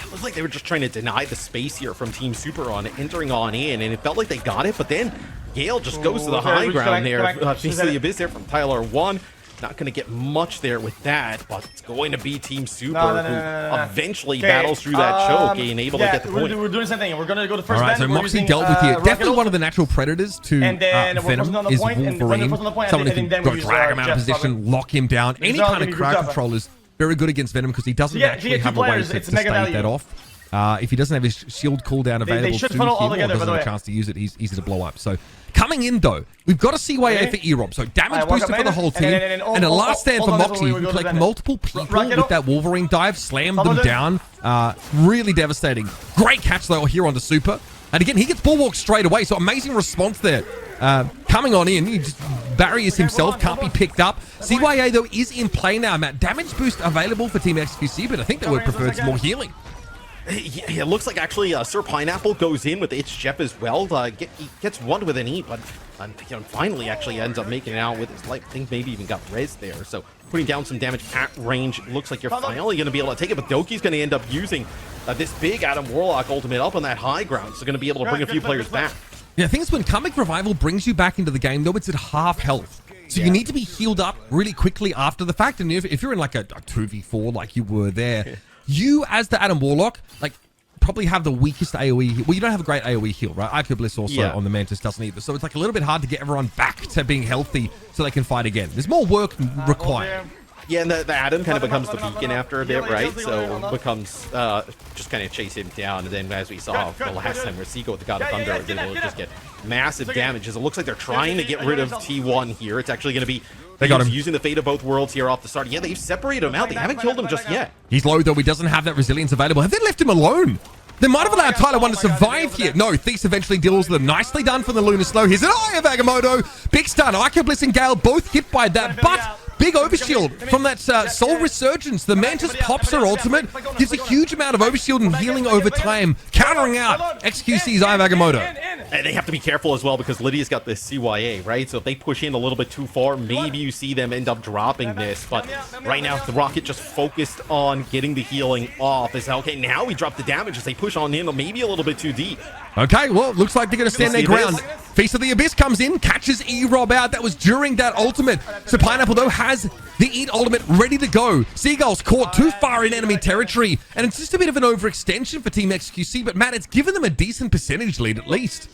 It looked like they were just trying to deny the space here from Team Super on entering on in, and it felt like they got it, but then Gale just goes to the high ground there. Facing the Abyss there from Tyler 1. Not going to get much there with that, but it's going to be Team Super who eventually battles through that choke and able to get the point. We're doing the same thing. We're going to go to the first All right, bend. so Moxie dealt with here. Definitely one of the natural predators to And then we're Venom pushing on the is point, and when we're Wolverine. pushing on the point, Someone who and can then we go use, drag him out of Jeff's position, cover. lock him down. Any all kind gonna of be crowd grouped up. control is very good against Venom because he doesn't So, yeah, actually if you have get a two way players, to it's stave mega that value. off. If he doesn't have his shield cooldown They available should to him funnel all or together, by doesn't the have a way. chance to use it, he's easy to blow up. So coming in though, we've got a CYA for E-Rob. So damage Alright, walk booster up for the later, whole team. and And a last stand for hold on, Moxie we who go to collect Bennett. multiple people Rocket with that Wolverine dive, slammed them Rocket. down. Really devastating. Great catch though here onto Super. And again, he gets bulwark straight away. So amazing response there. Coming on in, he just barriers himself, can't be picked up. CYA though is in play now, Matt. Damage boost available for Team XQC, but I think they would prefer some more healing. Yeah, it looks like actually Sir Pineapple goes in with It's Jeff as well. He gets one with an E, but finally actually ends up making it out with his life. I think maybe even got res there. So putting down some damage at range. Looks like you're finally going to be able to take it, but Doki's going to end up using this big Adam Warlock ultimate up on that high ground. So going to be able to bring a few players back. Yeah, I think it's when Comic Revival brings you back into the game, though it's at half health. So you need to be healed up really quickly after the fact. And if you're in like a 2v4 like you were there, you as the Adam Warlock, like probably have the weakest AoE heal. Well, you don't have a great AoE heal, right? Ico Bliss also on the Mantis doesn't either. So it's like a little bit hard to get everyone back to being healthy so they can fight again. There's more work required. Yeah, and the Adam kind of becomes the beacon after a bit, right? So becomes just kind of chase him down. And then as we saw the last time where Seagull with the God of Thunder was able to just get massive damages. It looks like they're trying to get rid of T1 here. It's actually going to be They got him. using the fate of both worlds here off the start. Yeah, they've separated him out. They haven't killed him just yet. He's low, though. He doesn't have that resilience available. Have they left him alone? They might have allowed Tyler 1 to survive here. No, Thief eventually deals with them. Nicely done from the Lunar Snow. Here's an Eye of Agamotto. Big stun. Ico Bliss and Gale both hit by that, but big overshield from that Soul Resurgence. The Mantis pops her ultimate, gives a huge amount of overshield and healing over time, countering out XQC's Eye of Agamotto. And they have to be careful as well because Lydia's got this CYA, right? So if they push in a little bit too far, maybe you see them end up dropping this. But right now, the Rocket just focused on getting the healing off. It's okay, now we drop the damage as they push on in, maybe a little bit too deep. Okay, well, looks like they're going to stand their ground. Feast of the Abyss comes in, catches E-Rob out. That was during that ultimate. So Pineapple, though, has the Eat ultimate ready to go. Seagull's caught too far in enemy territory, and it's just a bit of an overextension for Team XQC, but Matt, it's given them a decent percentage lead at least.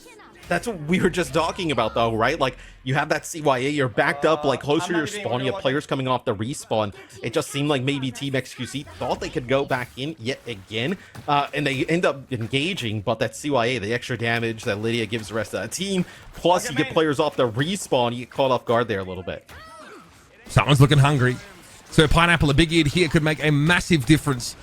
That's what we were just talking about, though, right? Like, you have that CYA, you're backed up, like, closer to your spawn, you have players coming off the respawn. It just seemed like maybe Team xQc thought they could go back in yet again, and they end up engaging, but that CYA, the extra damage that Lydia gives the rest of the team, plus you get players off the respawn, you get caught off guard there a little bit. Someone's looking hungry. So Pineapple, a big hit here could make a massive difference.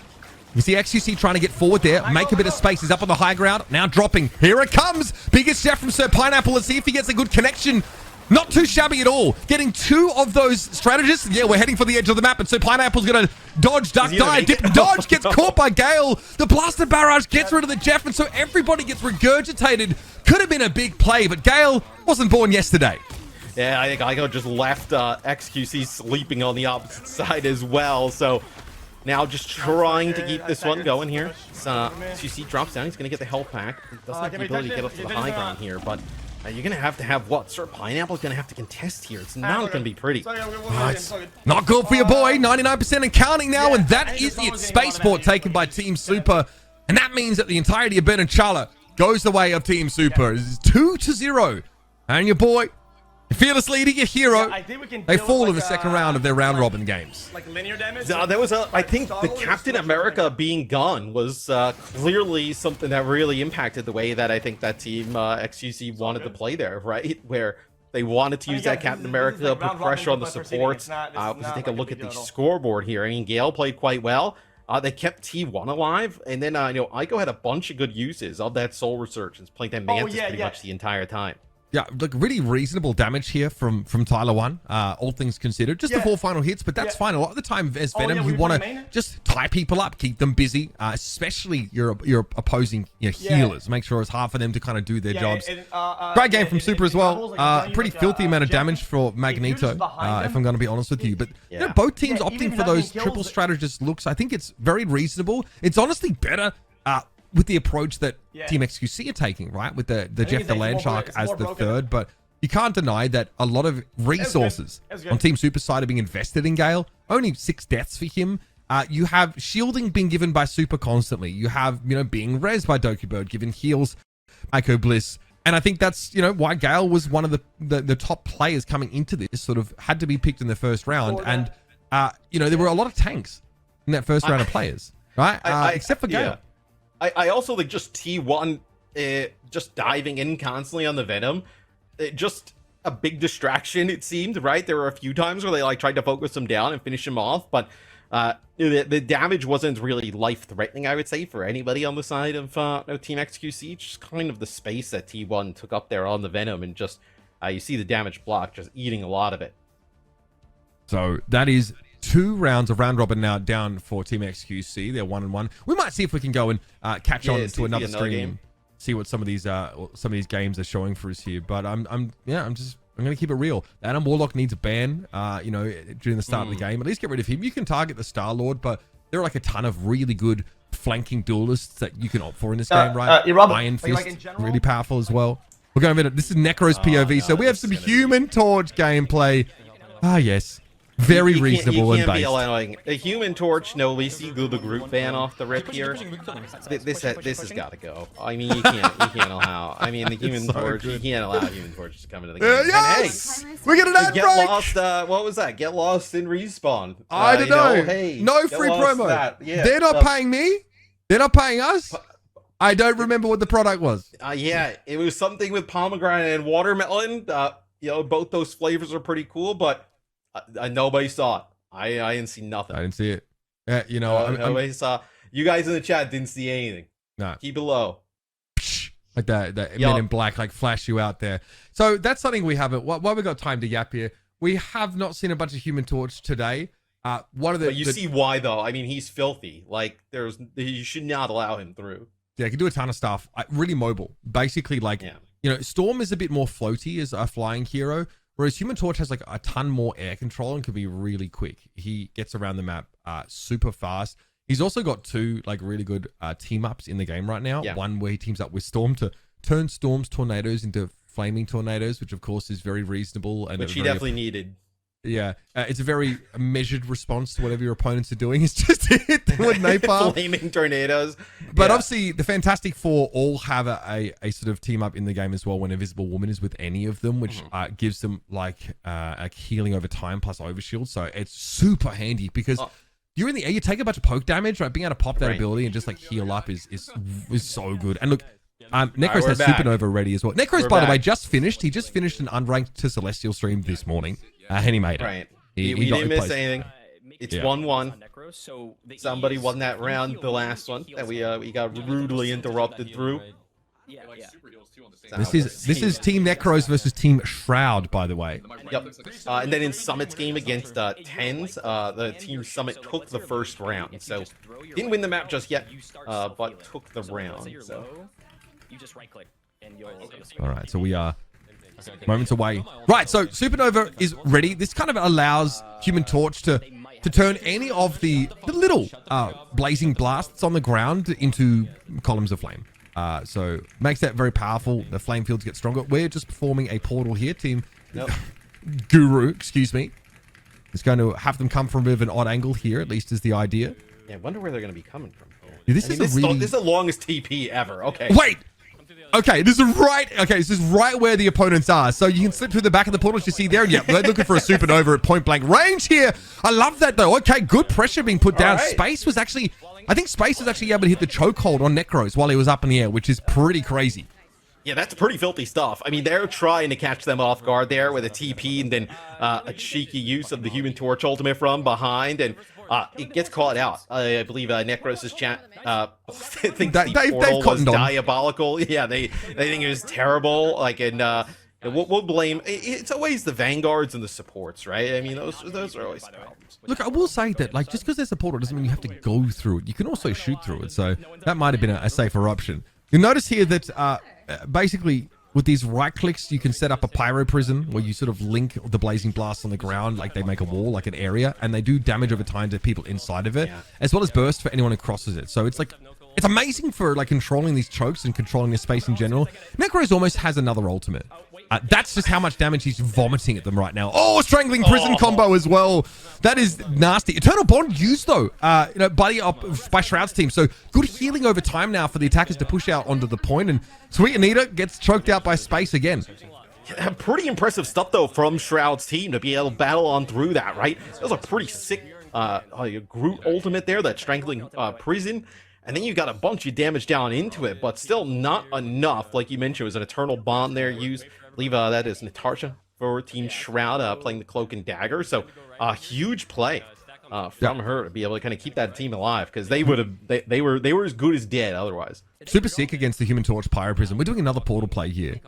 You see xQc trying to get forward there, make a bit of space. He's up on the high ground, now dropping. Here it comes. Biggest shot from Sir Pineapple. Let's see if he gets a good connection. Not too shabby at all. Getting 2 of those strategists. Yeah, we're heading for the edge of the map, and so Pineapple's going to dodge, duck, dive, dip, dodge, gets caught by Gale. The Blaster Barrage gets rid of the Jeff, and so everybody gets regurgitated. Could have been a big play, but Gale wasn't born yesterday. Yeah, I think Igo just left xQc sleeping on the opposite side as well, so now just trying to keep this one going here. xQc drops down, he's going to get the health pack. He doesn't have the ability to get up to the high ground here, but you're going to have what? Sir Pineapple's going to have to contest here. It's not going to be pretty. Right. Not good for your boy. 99% and counting now, and that is it. Spaceport taken by Team Super, and that means that the entirety of Ben and Chala goes the way of Team Super. It's 2-0, and your boy, Fearless Leader, your hero, they fall in the second round of their round robin games. Like linear damage. There was I think the Captain America being gone was clearly something that really impacted the way that I think that Team xQc wanted to play there, right? Where they wanted to use that Captain America, put pressure on the supports. Let's take a look at the scoreboard here. I mean, Gale played quite well. They kept T1 alive, and then Ico had a bunch of good uses of that Soul Resurgence, playing that Mantis pretty much the entire time. Yeah, like really reasonable damage here from Tyler 1, all things considered. Just the 4 final hits, but that's fine. A lot of the time as Venom, you want to just tie people up, keep them busy, especially your opposing healers. Make sure it's hard for them to kind of do their jobs. Great game from Super as well. Pretty filthy amount of damage for Magneto, if I'm going to be honest with you. But both teams opting for those triple strategist looks, I think it's very reasonable. It's honestly better with the approach that Team xQc are taking, right? With the Jeff the Landshark as the third, but you can't deny that a lot of resources on Team Super side are being invested in Gale. Only 6 deaths for him. You have shielding being given by Super constantly. You have, being rezzed by Doki Bird, given heals, Ico Bliss. And I think that's, why Gale was one of the top players coming into this, sort of had to be picked in the first round. And, there were a lot of tanks in that first round of players, right? Except for Gale. I also think just T1 just diving in constantly on the Venom, just a big distraction, it seemed, right? There were a few times where they tried to focus him down and finish him off, but the damage wasn't really life-threatening, I would say, for anybody on the side of Team xQc. Just kind of the space that T1 took up there on the Venom, and just you see the damage block just eating a lot of it. So that is 2 rounds of round robin now down for Team xQc. They're 1-1. We might see if we can go and catch on to another stream, game. See what some of these games are showing for us here. But I'm gonna keep it real. Adam Warlock needs a ban. During the start of the game, at least get rid of him. You can target the Star Lord, but there are like a ton of really good flanking duelists that you can opt for in this game, right? Iron Fist, really powerful as well. We're going to this is Necro's POV, so we have some Human Torch gameplay. Yes. Very reasonable and based. A Human Torch, no, we see the group ban off the rip here. This has got to go. I mean, you can't allow. I mean, the Human Torch, you can't allow Human Torch to come into the game. Yes! And, hey, we get an ad get break! Lost, what was that? Get lost in respawn. I don't know. Hey, no free promo. Yeah, they're not paying me. They're not paying us. I don't remember what the product was. Yeah, it was something with pomegranate and watermelon. Both those flavors are pretty cool, but nobody saw it. I didn't see nothing. I didn't see it. Nobody saw. You guys in the chat didn't see anything. No. Keep it low. Like that Men in Black, like flash you out there. So that's something we haven't. While we got time to yap here, we have not seen a bunch of Human Torch today. But you see why though? I mean, he's filthy. Like you should not allow him through. Yeah, he can do a ton of stuff. Really mobile. Basically, Storm is a bit more floaty as a flying hero. Whereas Human Torch has like a ton more air control and can be really quick. He gets around the map super fast. He's also got 2 like really good team ups in the game right now. Yeah. One where he teams up with Storm to turn Storm's tornadoes into flaming tornadoes, which of course is very reasonable and which he definitely needed. Yeah, it's a very measured response to whatever your opponents are doing. It's just to hit them with napalm. Flaming tornadoes. But obviously, the Fantastic Four all have a sort of team up in the game as well when Invisible Woman is with any of them, which gives them like a healing over time plus overshield. So it's super handy because you're in the air, you take a bunch of poke damage, right? Being able to pop that ability and just like heal up is so good. And look, Necros has Supernova ready as well. Necros, by the way, just finished. He just finished an unranked to Celestial stream this morning. And he made it. Right. He we got didn't miss replaced. anything. It's 1-1. Somebody won that round, the last one, that we got rudely interrupted through. This is Team Necros versus Team Shroud, by the way. Yep. And then in Summit's game against Tens, the Team Summit took the first round. So didn't win the map just yet, but took the round. So. All right, so we are moments away. Right, so Supernova is ready. This kind of allows Human Torch to turn any of the little blazing blasts on the ground into columns of flame. So makes that very powerful. The flame fields get stronger. We're just performing a portal here. Team Guru, excuse me, is going to have them come from a bit of an odd angle here, at least is the idea. Yeah, I wonder where they're going to be coming from. Yeah, this is the longest TP ever. Okay. Wait! Okay, this is right where the opponents are. So you can slip through the back of the portals you see there. Yeah, they're looking for a Supernova at point blank range here. I love that though. Okay, good pressure being put down. Right. Space was actually able to hit the chokehold on Necros while he was up in the air, which is pretty crazy. Yeah, that's pretty filthy stuff. I mean, they're trying to catch them off guard there with a TP and then a cheeky use of the Human Torch ultimate from behind, and it gets caught out. I believe Necros' chat thinks the portal was diabolical. Yeah, they think it was terrible. Like, and we'll blame. It's always the vanguards and the supports, right? I mean, those are always problems. Look, I will say that, like, just because there's a portal doesn't mean you have to go through it. You can also shoot through it, so that might have been a safer option. You'll notice here that basically with these right clicks, you can set up a pyro prison where you sort of link the blazing blasts on the ground, like they make a wall, like an area, and they do damage over time to people inside of it, as well as burst for anyone who crosses it. So it's like, it's amazing for like controlling these chokes and controlling the space in general. Necros almost has another ultimate. That's just how much damage he's vomiting at them right now. Oh, strangling prison combo as well. That is nasty. Eternal Bond used though, buddy up by Shroud's team. So good healing over time now for the attackers to push out onto the point. And Sweet Anita gets choked out by space again. Yeah, pretty impressive stuff though from Shroud's team to be able to battle on through that, right? That was a pretty sick Groot ultimate there, that strangling prison. And then you got a bunch of damage down into it, but still not enough. Like you mentioned, it was an Eternal Bond there used. I believe that is Natasha for Team Shroud playing the Cloak and Dagger. So a huge play from her to be able to kind of keep that team alive, because they were as good as dead otherwise. Super sick against the Human Torch Pyro Prism. We're doing another portal play here.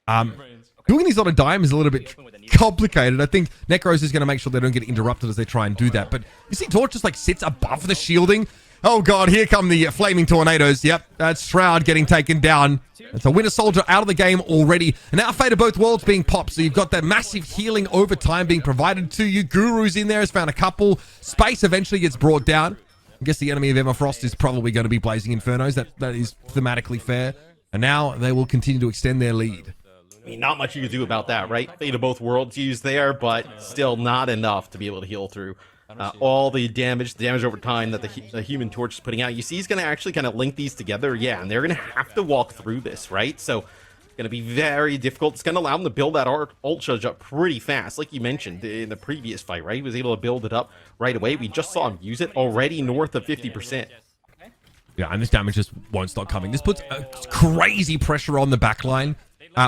Doing these on a dime is a little bit complicated. I think Necros is going to make sure they don't get interrupted as they try and do that. But you see Torch just like sits above the shielding. Oh god, here come the flaming tornadoes. Yep, that's Shroud getting taken down. It's a Winter Soldier out of the game already. And now Fate of Both Worlds being popped. So you've got that massive healing over time being provided to you. Guru's in there, has found a couple. Space eventually gets brought down. I guess the enemy of Emma Frost is probably going to be Blazing Infernos. That is thematically fair. And now they will continue to extend their lead. I mean, not much you can do about that, right? Fate of Both Worlds used there, but still not enough to be able to heal through all the damage over time that the Human Torch is putting out. You see he's going to actually kind of link these together, yeah, and they're going to have to walk through this, right? So it's going to be very difficult. It's going to allow them to build that ult charge up pretty fast, like you mentioned in the previous fight, right? He was able to build it up right away. We just saw him use it already north of 50%. Yeah, and this damage just won't stop coming. This puts crazy pressure on the backline.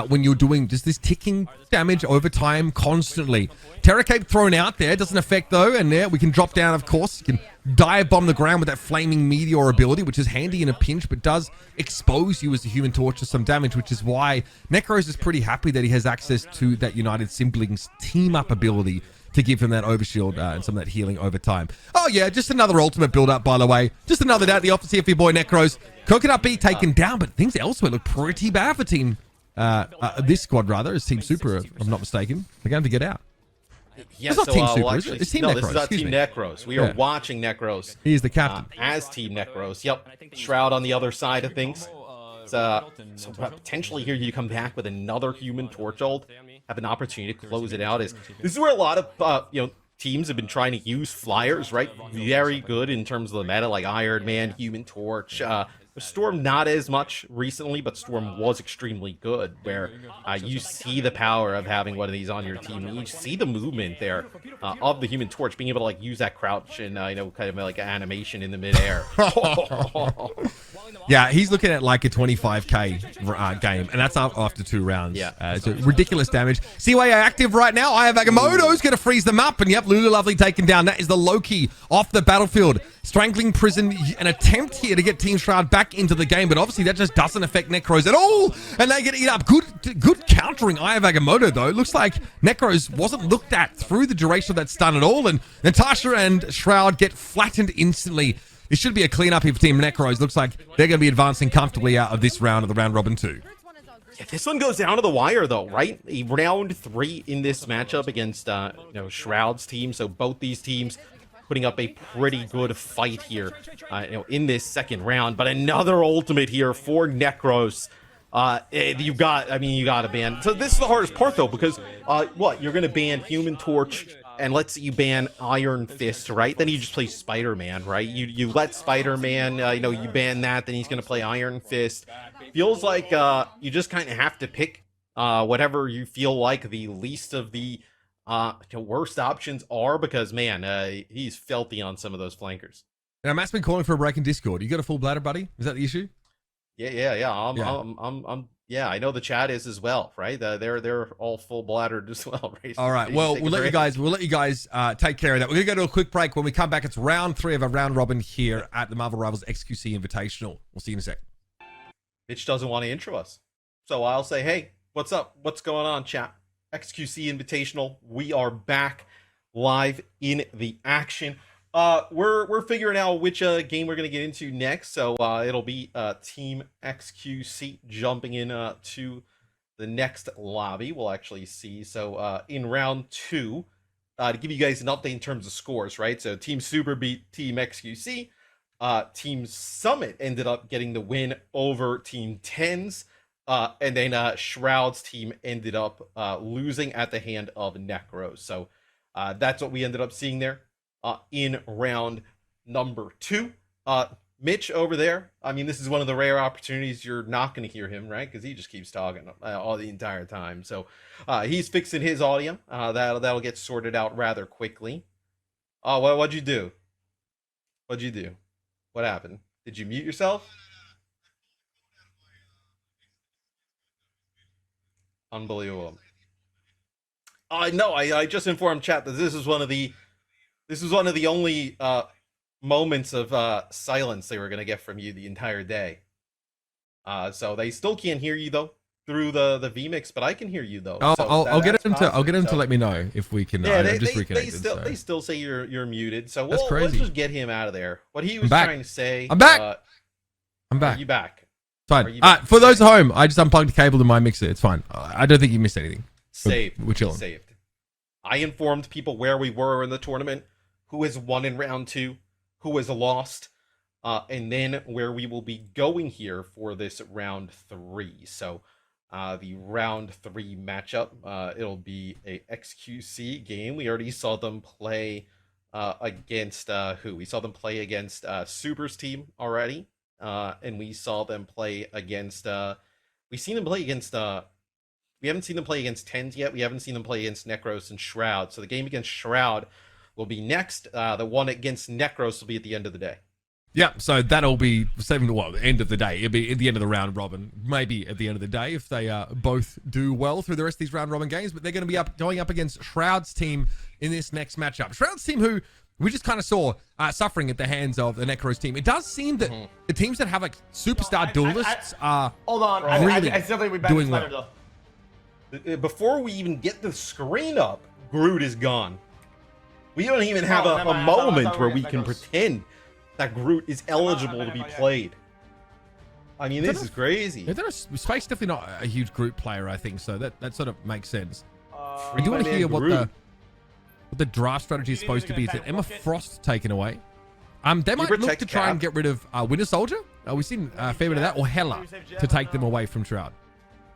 When you're doing just this ticking damage over time constantly. Terra Cape thrown out there, doesn't affect though, and there we can drop down, of course. You can dive bomb the ground with that flaming meteor ability, which is handy in a pinch, but does expose you as the Human Torch to some damage, which is why Necros is pretty happy that he has access to that United Siblings team-up ability to give him that overshield and some of that healing over time. Oh yeah, just another ultimate build-up, by the way. Just another day at the office here for your boy Necros. Coconut B taken down, but things elsewhere look pretty bad for Team this squad rather is Team Super, if I'm not mistaken. They're going to get out. Yeah, it's not so Team Super, we'll is it? It's Team Necros. This is not Team Necros. We are watching Necros. He's the captain. As Team Necros. Yep. Shroud on the other side of things. So potentially here you come back with another Human Torch ult. have an opportunity to close it out. This is where a lot of teams have been trying to use flyers, right? Very good in terms of the meta, like Iron Man, Human Torch. Storm not as much recently, but Storm was extremely good, where you see the power of having one of these on your team. You see the movement there of the Human Torch, being able to like use that crouch and kind of like animation in the midair. Yeah, he's looking at like a 25k game, and that's after 2 rounds. Yeah. So ridiculous damage. CYA active right now. Ayavagamoto's going to freeze them up, and yep, Lulu Lovely taken down. That is the Loki off the battlefield. Strangling Prison, an attempt here to get Team Shroud back into the game, but obviously that just doesn't affect Necros at all, and they get eat up. Good countering Ayavagamoto, though. It looks like Necros wasn't looked at through the duration of that stun at all, and Natasha and Shroud get flattened instantly. It should be a cleanup here for Team Necros. Looks like they're going to be advancing comfortably out of this round of the round robin 2. Yeah, this one goes down to the wire, though, right? Round 3 in this matchup against Shroud's team. So both these teams putting up a pretty good fight here, in this second round. But another ultimate here for Necros. You got to ban. So this is the hardest part, though, because you're going to ban Human Torch, and let's say you ban Iron Fist, right? Then you just play Spider-Man, right? You let Spider-Man, you ban that, then he's going to play Iron Fist. Feels like you just kind of have to pick whatever you feel like the least of the worst options are, because, man, he's filthy on some of those flankers. Now, Matt's been calling for a break in Discord. You got a full bladder, buddy? Is that the issue? Yeah, I know the chat is as well, right? They're all full bladdered as well, right? All right. Well, we'll let you guys take care of that. We're gonna go to a quick break. When we come back, it's round 3 of a round robin here at the Marvel Rivals XQC Invitational. We'll see you in a sec. Mitch doesn't want to intro us, so I'll say, hey, what's up? What's going on, chat? XQC Invitational. We are back live in the action. We're figuring out which game we're gonna get into next. So it'll be Team XQC jumping in to the next lobby. We'll actually see. So in round 2, to give you guys an update in terms of scores, right? So Team Super beat Team XQC. Team Summit ended up getting the win over Team Tens. And then Shroud's team ended up losing at the hand of Necros. So that's what we ended up seeing there. In round number 2, Mitch over there. I mean, this is one of the rare opportunities you're not going to hear him, right? Because he just keeps talking all the entire time. So he's fixing his audio. That'll get sorted out rather quickly. What'd you do? What'd you do? What happened? Did you mute yourself? Unbelievable. No, I just informed chat that this is one of the only moments of silence they were going to get from you the entire day. So they still can't hear you, though, through the vmix, but I can hear you, though. I'll get him to let me know if we can. Yeah, they still say you're muted. So That's crazy. Let's just get him out of there. What he was trying to say. I'm back. I'm back. Are you back? Fine. For those at home, I just unplugged the cable to my mixer. It's fine. I don't think you missed anything. Saved. We're chilling. Saved. I informed people where we were in the tournament, who has won in round 2, who has lost, and then where we will be going here for this round 3. So the round 3 matchup, it'll be a XQC game. We already saw them play against who? We saw them play against Super's team already, and we saw them play against. We've seen them play against. We haven't seen them play against Tens yet. We haven't seen them play against Necros and Shroud. So the game against Shroud will be next. The one against Necros will be at the end of the day. Yeah, so that'll be the end of the day. It'll be at the end of the round robin, maybe at the end of the day if they both do well through the rest of these round robin games. But they're going to be going up against Shroud's team in this next matchup. Shroud's team, who we just kind of saw suffering at the hands of the Necros team. It does seem that the teams that have like superstar duelists are hold on. really I still think we doing well. Before we even get the screen up, Groot is gone. We don't even have a moment where we can pretend that Groot is eligible to be played. I mean, this is crazy. Space definitely not a huge Groot player, I think, so that sort of makes sense. I do want to hear what the draft strategy is supposed to be. Is it Emma Frost taken away? They might look to try and get rid of Winter Soldier. We've seen a fair bit of that, or Hela to take them away from Shroud.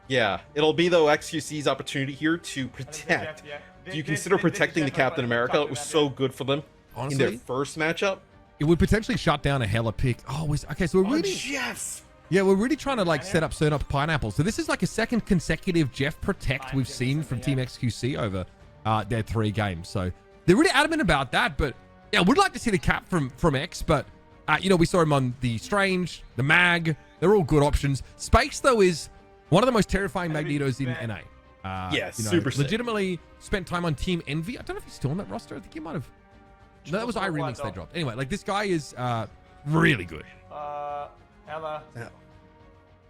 Yeah, it'll be though xQc's opportunity here to protect. Do you consider protecting the Captain America? It was so good for them in their Honestly, first matchup. it would potentially shut down a hella pick. Oh, okay, so we're really... Jeff. Yeah, we're really trying to like set up pineapple. So this is like a second consecutive Jeff protect we've seen from Team xQc over their 3 games. So they're really adamant about that. But yeah, I would like to see the cap from X. But you know, we saw him on the Strange, the Mag. They're all good options. Space though is one of the most terrifying Magnetos in NA. Yeah, you know, super sick. legitimately spent time on Team Envy. I don't know if he's still on that roster. I think he might have. No, that was iRemix they dropped. Anyway, like this guy is really good. Ella. Now,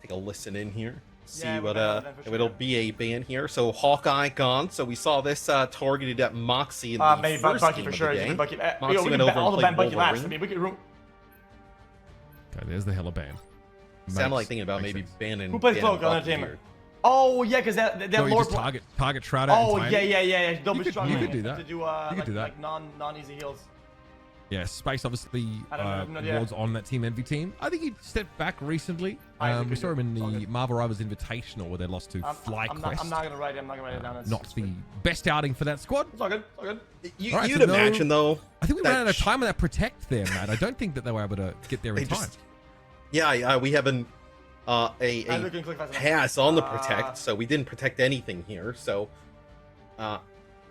take a listen in here. See Yeah, what for it'll sure. be a ban here. So Hawkeye gone. So we saw this targeted at Moxie in the Maybe first Bucky game for sure. of the game. Bucky. Moxie We went can over all and the ban played Bucky last. I Wolverine. mean, we could. Okay, there's the hella ban. Sound like thinking about Makes maybe sense. banning. Who plays banning Cloak on that Bucky team? here. Oh yeah, because that No, you lore. just target Shroud out Oh entirely. yeah. Don't You be could- struggling. you could do that. To do, You could do that. like non-easy heals. Yeah, Space obviously I don't have no idea. was on that Team Envy team. I think he stepped back recently. Alright, We saw him in it's all the good. Marvel Rivals Invitational where they lost to FlyQuest. I'm not gonna write it. I'm not gonna write it down. It's Not the best outing for that squad. It's all good. It's all good. You, Alright, you'd so no- imagine though. I think we that ran out of time on that protect there, Matt. I don't think that they were able to get there in They time. just- Yeah, we have a I'm looking click fast enough. pass on the protect, so we didn't protect anything here. So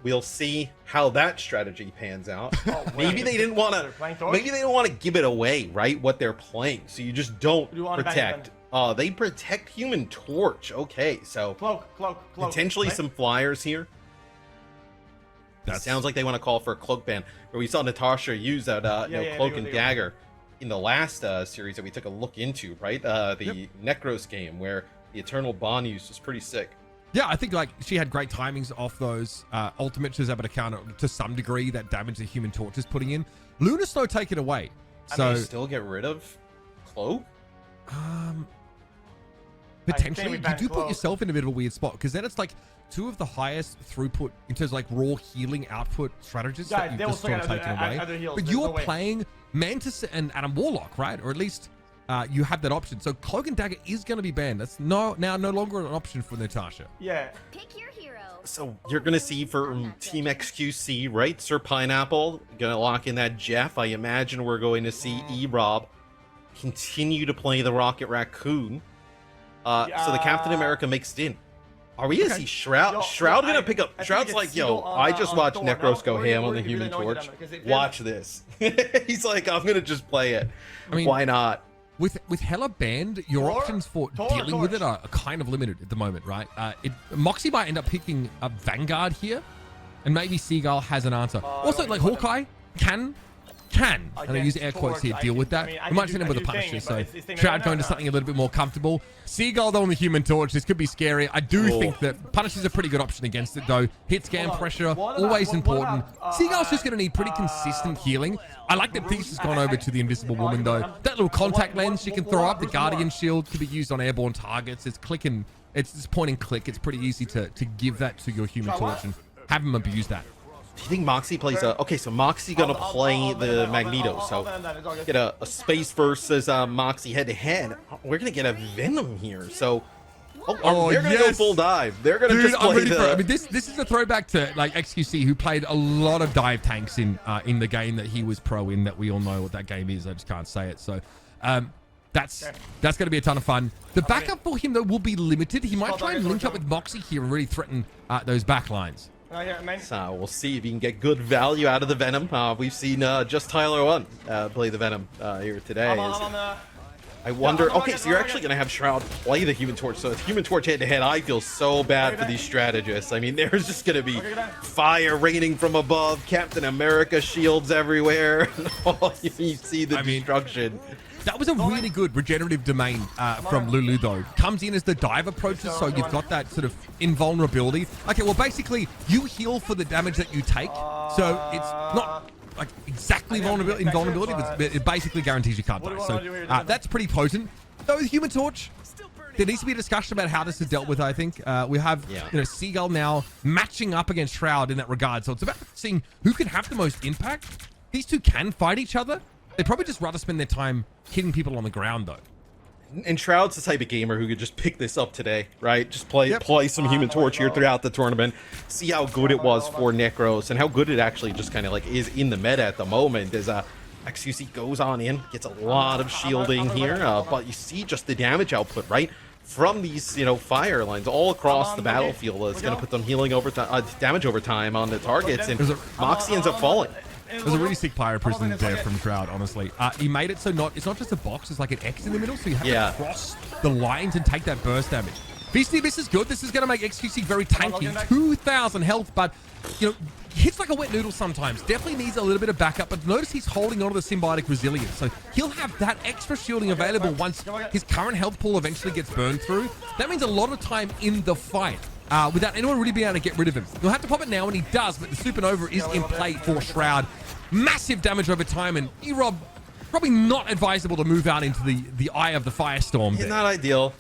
we'll see how that strategy pans out. Oh, Maybe wait. they didn't want They're to. playing Torch? Maybe they don't want to give it away, right? What they're playing, so you just don't You wanna ban protect. They protect Human Torch. Okay, so Cloak. potentially right? some flyers here. That Sounds like they want to call for a cloak ban. Where we saw Natasha use that Yeah, cloak they and go. dagger in the last series that we took a look into, right? The Necros game where the Eternal Bond use was pretty sick. Yeah, I think like she had great timings off those ultimates. She was able to counter to some degree that damage the Human Torch is putting in. Lunar Slow take it away. I So mean, still get rid of cloak. potentially we you ban do put Cloak. yourself in a bit of a weird spot because then it's like 2 of the highest throughput in terms of like raw healing output strategies Guys, that you've they will just sort of still taken get away. other heals. But There's you're no way. playing Mantis and Adam Warlock, right? Or at least you have that option. So Cloak and Dagger is going to be banned. That's now no longer an option for Natasha. Yeah. Pick your hero. So you're gonna see from Team xQc, right? Sir Pineapple gonna lock in that Jeff. I imagine we're going to see E-Rob continue to play the Rocket Raccoon. So the Captain America makes it in. Are we gonna see Shroud? Yo, Shroud gonna I pick up. think Shroud's it's like, yo, Seagull on, I just on watched Thor Necros now. go We're ham on the really Human annoyed at Torch. them, 'cause if Watch this. He's like, I'm gonna just play it. I mean, why not? With Hella banned, your Thor? options for Thor, dealing with Torch. it are kind of limited at the moment, right? Moxie might end up picking up Vanguard here, and maybe Seagull has an answer. Also, like Hawkeye can, and I use air quotes here, deal with that. We might send him with a Punisher, so Shroud going to something a little bit more comfortable. Seagull though on the Human Torch, this could be scary. I do think that Punisher's a pretty good option against it though. Hit scan pressure, always important. Seagull's just going to need pretty consistent healing. I like that Peace has gone over to the Invisible Woman though. That little contact lens she can throw up, the Guardian Shield could be used on airborne targets. It's clicking, it's just point and click. It's pretty easy to give that to your Human Torch and have him abuse that. Do you think Moxie plays okay, so Moxie gonna play the Magneto, so get a Space versus Moxie head-to-head. We're gonna get a Venom here, so they're gonna go full dive. They're gonna Dude, just I'm play ready the... for it. I mean, this is a throwback to like xQc, who played a lot of dive tanks in the game that he was pro in. That we all know what that game is. I just can't say it. So that's going to be a ton of fun. The backup for him though will be limited. He might try and link up with Moxie here and really threaten those back lines. So we'll see if he can get good value out of the Venom. We've seen just Tyler 1 play the Venom here today. I wonder... Okay, so you're actually going to have Shroud play the Human Torch. So it's Human Torch head-to-head. I feel so bad for these strategists. I mean, there's just going to be fire raining from above, Captain America shields everywhere. You see the destruction. That was a really good regenerative domain from Lulu, though. Comes in as the dive approaches, so you've got that sort of invulnerability. Okay, well, basically, you heal for the damage that you take, so it's not like exactly invulnerability, but it basically guarantees you can't die. So that's pretty potent. Though with Human Torch, there needs to be a discussion about how this is dealt with, I think. We have Seagull now matching up against Shroud in that regard, so it's about seeing who can have the most impact. These two can fight each other. They'd probably just rather spend their time hitting people on the ground, though. And Shroud's the type of gamer who could just pick this up today, right? Just play some Human Torch here throughout the tournament, see how good it was for Necros, and how good it actually just kind of like is in the meta at the moment. As xQc goes on in, gets a lot of shielding here, but you see just the damage output, right? From these, fire lines all across the battlefield. It's going to put them healing over damage over time on the targets, and Moxie ends up falling. There's a really sick pyro prison there from Shroud, honestly. He made it so it's not just a box, it's like an X in the middle, so you have to cross the lines and take that burst damage. Beastie, this is good. This is going to make xQc very tanky. 2,000 health, but, hits like a wet noodle sometimes. Definitely needs a little bit of backup, but notice he's holding on to the symbiotic resilience. So he'll have that extra shielding available once his current health pool eventually gets burned through. That means a lot of time in the fight without anyone really being able to get rid of him. He'll have to pop it now, and he does, but the Supernova is in play for Shroud. Massive damage over time, and E-Rob probably not advisable to move out into the eye of the firestorm. Yeah, not ideal.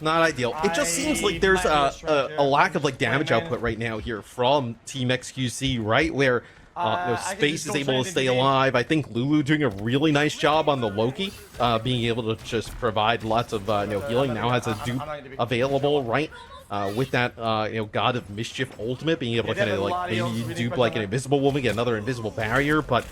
It just seems like there's a lack of like damage output right now here from Team xQc, right? Where Space is able to stay alive. I think Lulu doing a really nice job on the Loki, being able to just provide lots of healing. Now has a dupe available, right? With that, God of Mischief ultimate, being able to kind of like maybe dupe like an invisible woman, get another invisible barrier, but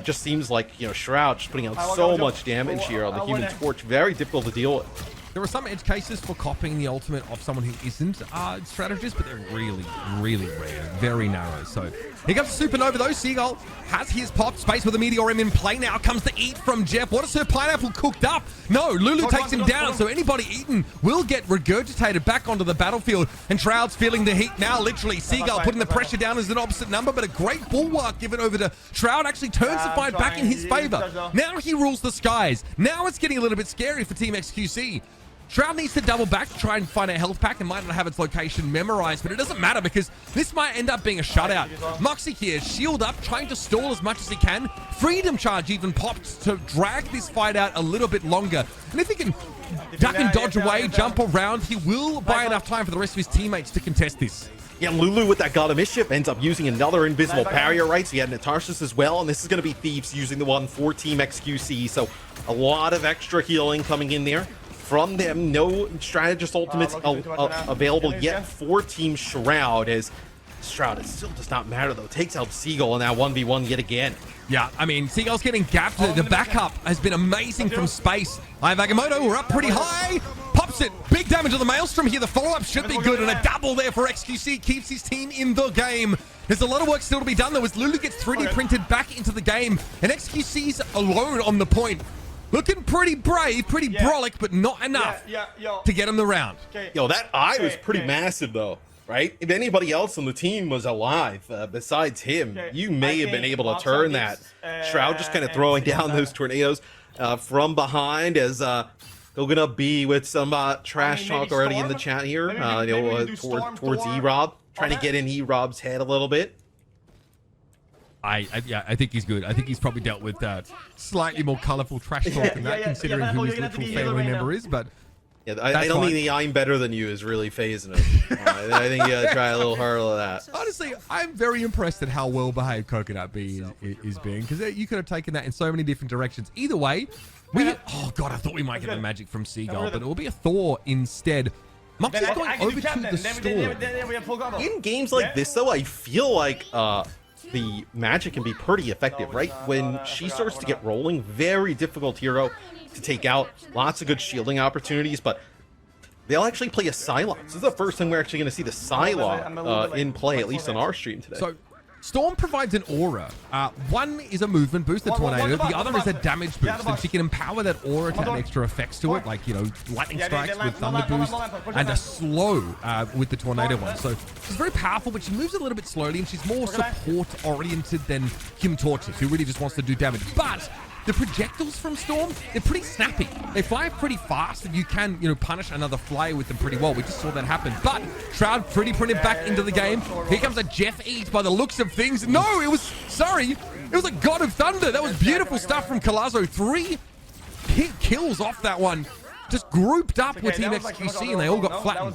just seems like, Shroud just putting out so much damage here on the Human Torch. Very difficult to deal with. There are some edge cases for copying the ultimate of someone who isn't a strategist, but they're really, really rare. Very narrow. So here comes the Supernova, though. Seagull has his pop. Space with a Meteorium in play. Now comes the eat from Jeff. What is her pineapple cooked up? No, Lulu takes him down, so anybody eaten will get regurgitated back onto the battlefield. And Shroud's feeling the heat now, literally. Seagull putting the pressure down as an opposite number, but a great bulwark given over to Shroud actually turns the fight back in his favor. Now he rules the skies. Now it's getting a little bit scary for Team xQc. Shroud needs to double back to try and find a health pack and might not have its location memorized, but it doesn't matter because this might end up being a shutout. Moxie here, shield up, trying to stall as much as he can. Freedom charge even popped to drag this fight out a little bit longer. And if he can duck and dodge away, jump around, he will buy enough time for the rest of his teammates to contest this. Yeah, Lulu with that God of Mischief ends up using another invisible barrier, right? So you had Natarsis as well, and this is going to be Thieves using the one for Team xQc. So a lot of extra healing coming in there from them. No strategist ultimates available yet for Team Shroud, as Shroud, it still does not matter though. Takes out Seagull in that 1v1 yet again. Yeah, I mean, Seagull's getting gapped. The backup has been amazing from Space. Agamotto, we're up pretty high. Pops it. Big damage on the Maelstrom here. The follow-up should be good, and a double there for xQc keeps his team in the game. There's a lot of work still to be done though, as Lulu gets 3D printed back into the game, and xQc's alone on the point. Looking pretty brave, pretty brolic, but not enough to get him the round. Yo, that eye was pretty massive, though, right? If anybody else on the team was alive besides him, you may have been able to turn that. Shroud just kind of throwing down those tornadoes from behind, as gonna be with some trash talk already in the chat here, towards E-Rob, trying to get in E-Rob's head a little bit. I think he's good. I think he's probably dealt with slightly more colorful trash talk than that, considering who his literal family member is. But yeah, I don't think the "I'm better than you" is really phasing him. I think you gotta try a little harder with that. Honestly, I'm very impressed at how well behaved Coconut B is being, because you could have taken that in so many different directions. Either way, oh god, I thought we might get the magic from Seagull, but it will be a Thor instead. Moxie's going over to the store. In games like this, though, I feel like the magic can be pretty effective, right? When she starts to get rolling, very difficult hero to take out. Lots of good shielding opportunities, but they'll actually play a Psylocke. This is the first time we're actually going to see the Psylocke in play, at least on our stream today. So Storm provides an aura. One is a movement boost, the tornado. The other is a damage boost, and she can empower that aura to add extra effects to it, like, lightning strikes with thunder boost, and a slow with the tornado one. So she's very powerful, but she moves a little bit slowly, and she's more support-oriented than Human Torches, who really just wants to do damage. But the projectiles from Storm, they're pretty snappy. They fly pretty fast, and you can, punish another flyer with them pretty well. We just saw that happen. But Shroud pretty printed back into the game. Here comes a Jeff Eat by the looks of things. No, it was a God of Thunder. That was beautiful stuff from Colazo. 3 kills off that one. Just grouped up with Team xQc, and they all got flattened.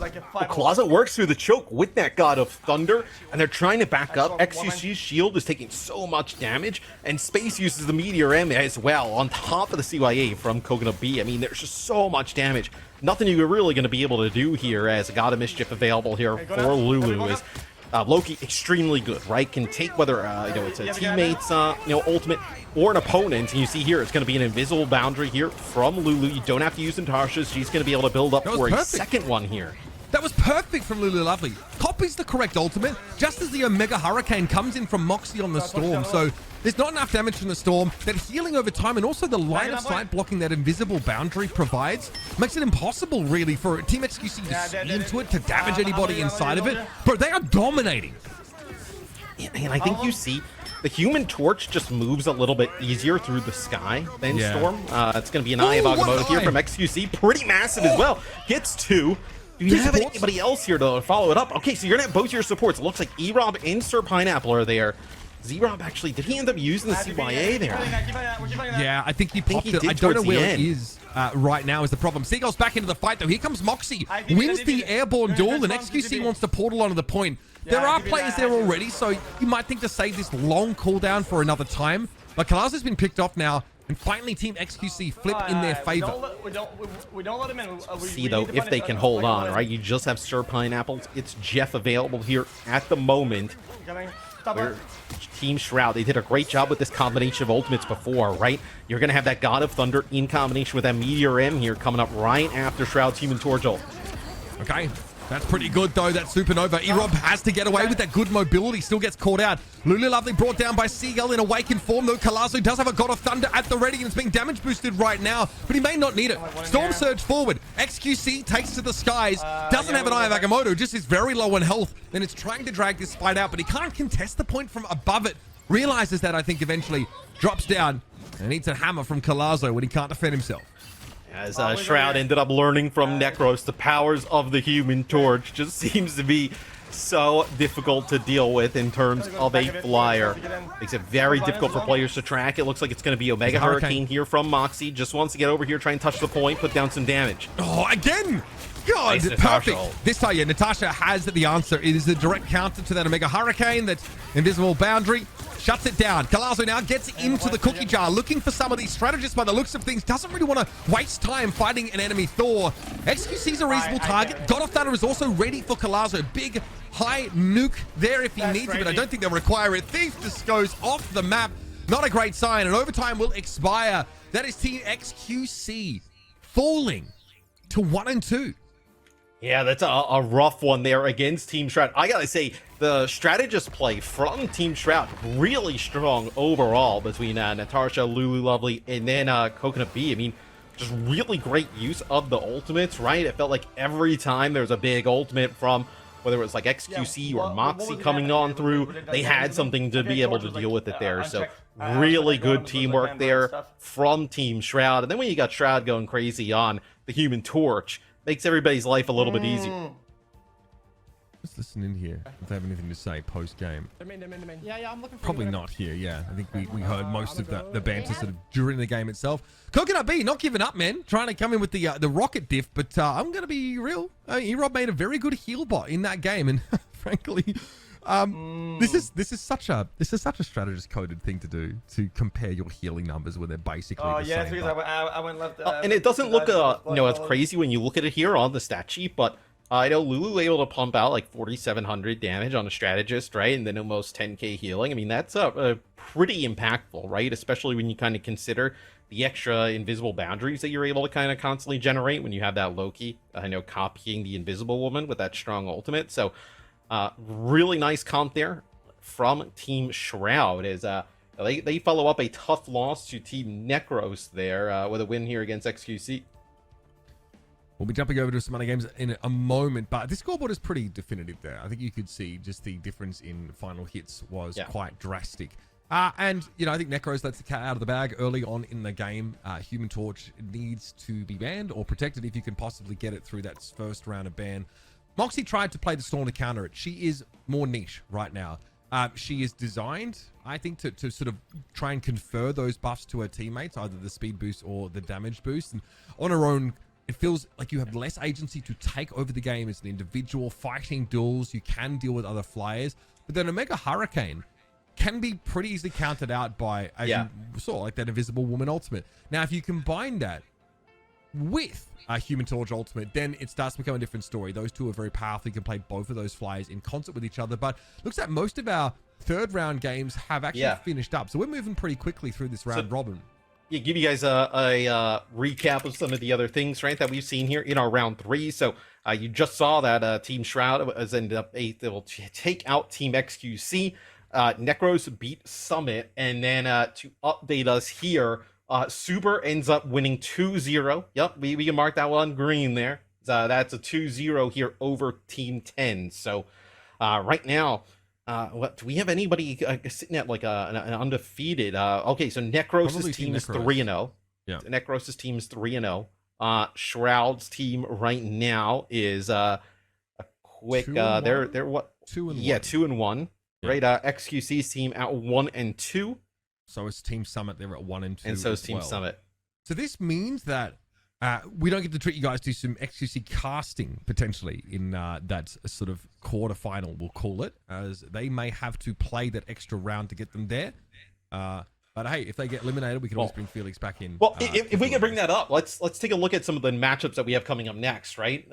Closet works through the choke with that God of Thunder, and they're trying to back up. xQc's shield is taking so much damage, and Space uses the Meteor M as well, on top of the CYA from Coconut B. I mean, there's just so much damage nothing you're really going to be able to do here as a God of Mischief available here for Lulu is Loki extremely good, right? Can take whether it's a teammate's ultimate or an opponent, and you see here it's going to be an invisible boundary here from Lulu. You don't have to use Natasha's. She's going to be able to build up for a second one here. That was perfect from Lulu Lovely. Copies the correct ultimate, just as the Omega Hurricane comes in from Moxie on the Storm. So there's not enough damage from the Storm. That healing over time and also the line of sight blocking that invisible boundary provides makes it impossible, really, for Team xQc to see into it, to damage anybody inside of it. But they are dominating. And I think you see the Human Torch just moves a little bit easier through the sky than Storm. It's going to be an Eye of Agamotto here from xQc. Pretty massive as well. Gets 2. Do you have anybody else here to follow it up? Okay, so you're going to have both your supports. It looks like E-Rob and Sir Pineapple are there. Z-Rob actually, did he end up using the CYA there? Yeah, I think he popped it. I don't know where it is right now is the problem. Seagull's back into the fight, though. Here comes Moxie. Wins the airborne duel, and xQc wants to portal onto the point. There are players there already, so you might think to save this long cooldown for another time. But Kalaza's been picked off now. And finally, Team xQc flip in their favor. We don't let him in. See, though, if they can hold on, right? You just have Sir Pineapples. It's Jeff available here at the moment. Where Team Shroud, they did a great job with this combination of ultimates before, right? You're going to have that God of Thunder in combination with that Meteor M here coming up right after Shroud's Human Torch ult. Okay. That's pretty good, though, that Supernova. E-Rob has to get away with that good mobility. Still gets caught out. Lulu Lovely brought down by Seagull in awakened form, though. Kalazo does have a God of Thunder at the ready, and it's being damage boosted right now, but he may not need it. Storm Surge forward. xQc takes to the skies. Doesn't have an Eye of Agamotto, just is very low on health. Then it's trying to drag this fight out, but he can't contest the point from above it. Realizes that, I think, eventually. Drops down and needs a hammer from Kalazo when he can't defend himself. As Shroud ended up learning from Necros, the powers of the Human Torch just seems to be so difficult to deal with in terms of a flyer. Makes it very difficult for players to track. It looks like it's going to be Omega Hurricane here from Moxie. Just wants to get over here, try and touch the point, put down some damage. Oh, again! God, nice, perfect. This time, yeah, Natasha has the answer. It is a direct counter to that Omega Hurricane, that invisible boundary. Shuts it down. Kalazo now gets into the cookie jar, looking for some of these strategists by the looks of things. Doesn't really want to waste time fighting an enemy Thor. xQc's a reasonable target. God of Thunder is also ready for Kalazo. Big, high nuke there if he needs it, but I don't think they'll require it. Thief just goes off the map. Not a great sign, and overtime will expire. That is Team xQc falling to 1 and 2. Yeah, that's a rough one there against Team Shroud. I gotta say, the strategist play from Team Shroud really strong overall between Natasha, Lulu Lovely, and then Coconut Bee. I mean, just really great use of the ultimates, right? It felt like every time there was a big ultimate from whether it was like xQc or Moxie coming on through, they had something to be able to deal with it there. So really good teamwork there from Team Shroud. And then when you got Shroud going crazy on the Human Torch, makes everybody's life a little bit easier. Let's listen in here if they have anything to say post-game. Yeah, I'm looking for Probably not here, yeah. I think we heard most of the banter sort of during the game itself. Coconut B, not giving up, man. Trying to come in with the rocket diff, but I'm going to be real. E-Rob made a very good heal bot in that game, and frankly, this is such a strategist coded thing to do, to compare your healing numbers when they're basically the yeah, same. because I went left. And it doesn't look as crazy when you look at it here on the stat sheet, but I know Lulu able to pump out like 4,700 damage on a strategist, right? And then almost 10k healing. I mean, that's pretty impactful, right? Especially when you kind of consider the extra invisible boundaries that you're able to kind of constantly generate when you have that Loki, copying the Invisible Woman with that strong ultimate. So really nice comp there from Team Shroud as they follow up a tough loss to Team Necros there with a win here against xQc. We'll be jumping over to some other games in a moment, but this scoreboard is pretty definitive there. I think you could see just the difference in final hits was quite drastic. And, I think Necros lets the cat out of the bag early on in the game. Human Torch needs to be banned or protected if you can possibly get it through that first round of ban. Moxie tried to play the Storm to counter it. She is more niche right now. She is designed, I think, to sort of try and confer those buffs to her teammates, either the speed boost or the damage boost. And on her own, it feels like you have less agency to take over the game as an individual, fighting duels. You can deal with other flyers. But then Omega Hurricane can be pretty easily countered out by, as you saw, like that Invisible Woman ultimate. Now, if you combine that with Human Torch Ultimate, then it starts to become a different story. Those two are very powerful. You can play both of those flyers in concert with each other. But looks like most of our third round games have actually finished up. So we're moving pretty quickly through this round robin. Yeah, give you guys a recap of some of the other things, right, that we've seen here in our round 3. So you just saw that Team Shroud has ended up 8th. They will take out Team xQc. Necros beat Summit. And then to update us here, Super ends up winning 2-0. Yep, we can mark that one green there. That's a 2-0 here over Team 10. So right now, what do we have anybody sitting at like an undefeated? Okay, so Necros' team is 3-0. Yeah, Necros' team is 3-0. Shroud's team right now is a quick. They're what? 2-1. Yeah, 2-1. Yeah. Right. xQc's team at 1-2. So is Team Summit. They're at 1-2. And so is Team Summit. So this means that we don't get to treat you guys to some xQc casting potentially in that sort of quarterfinal, we'll call it, as they may have to play that extra round to get them there. But hey, if they get eliminated, we can always bring Felix back in. Well, if we can bring that up, let's take a look at some of the matchups that we have coming up next, right?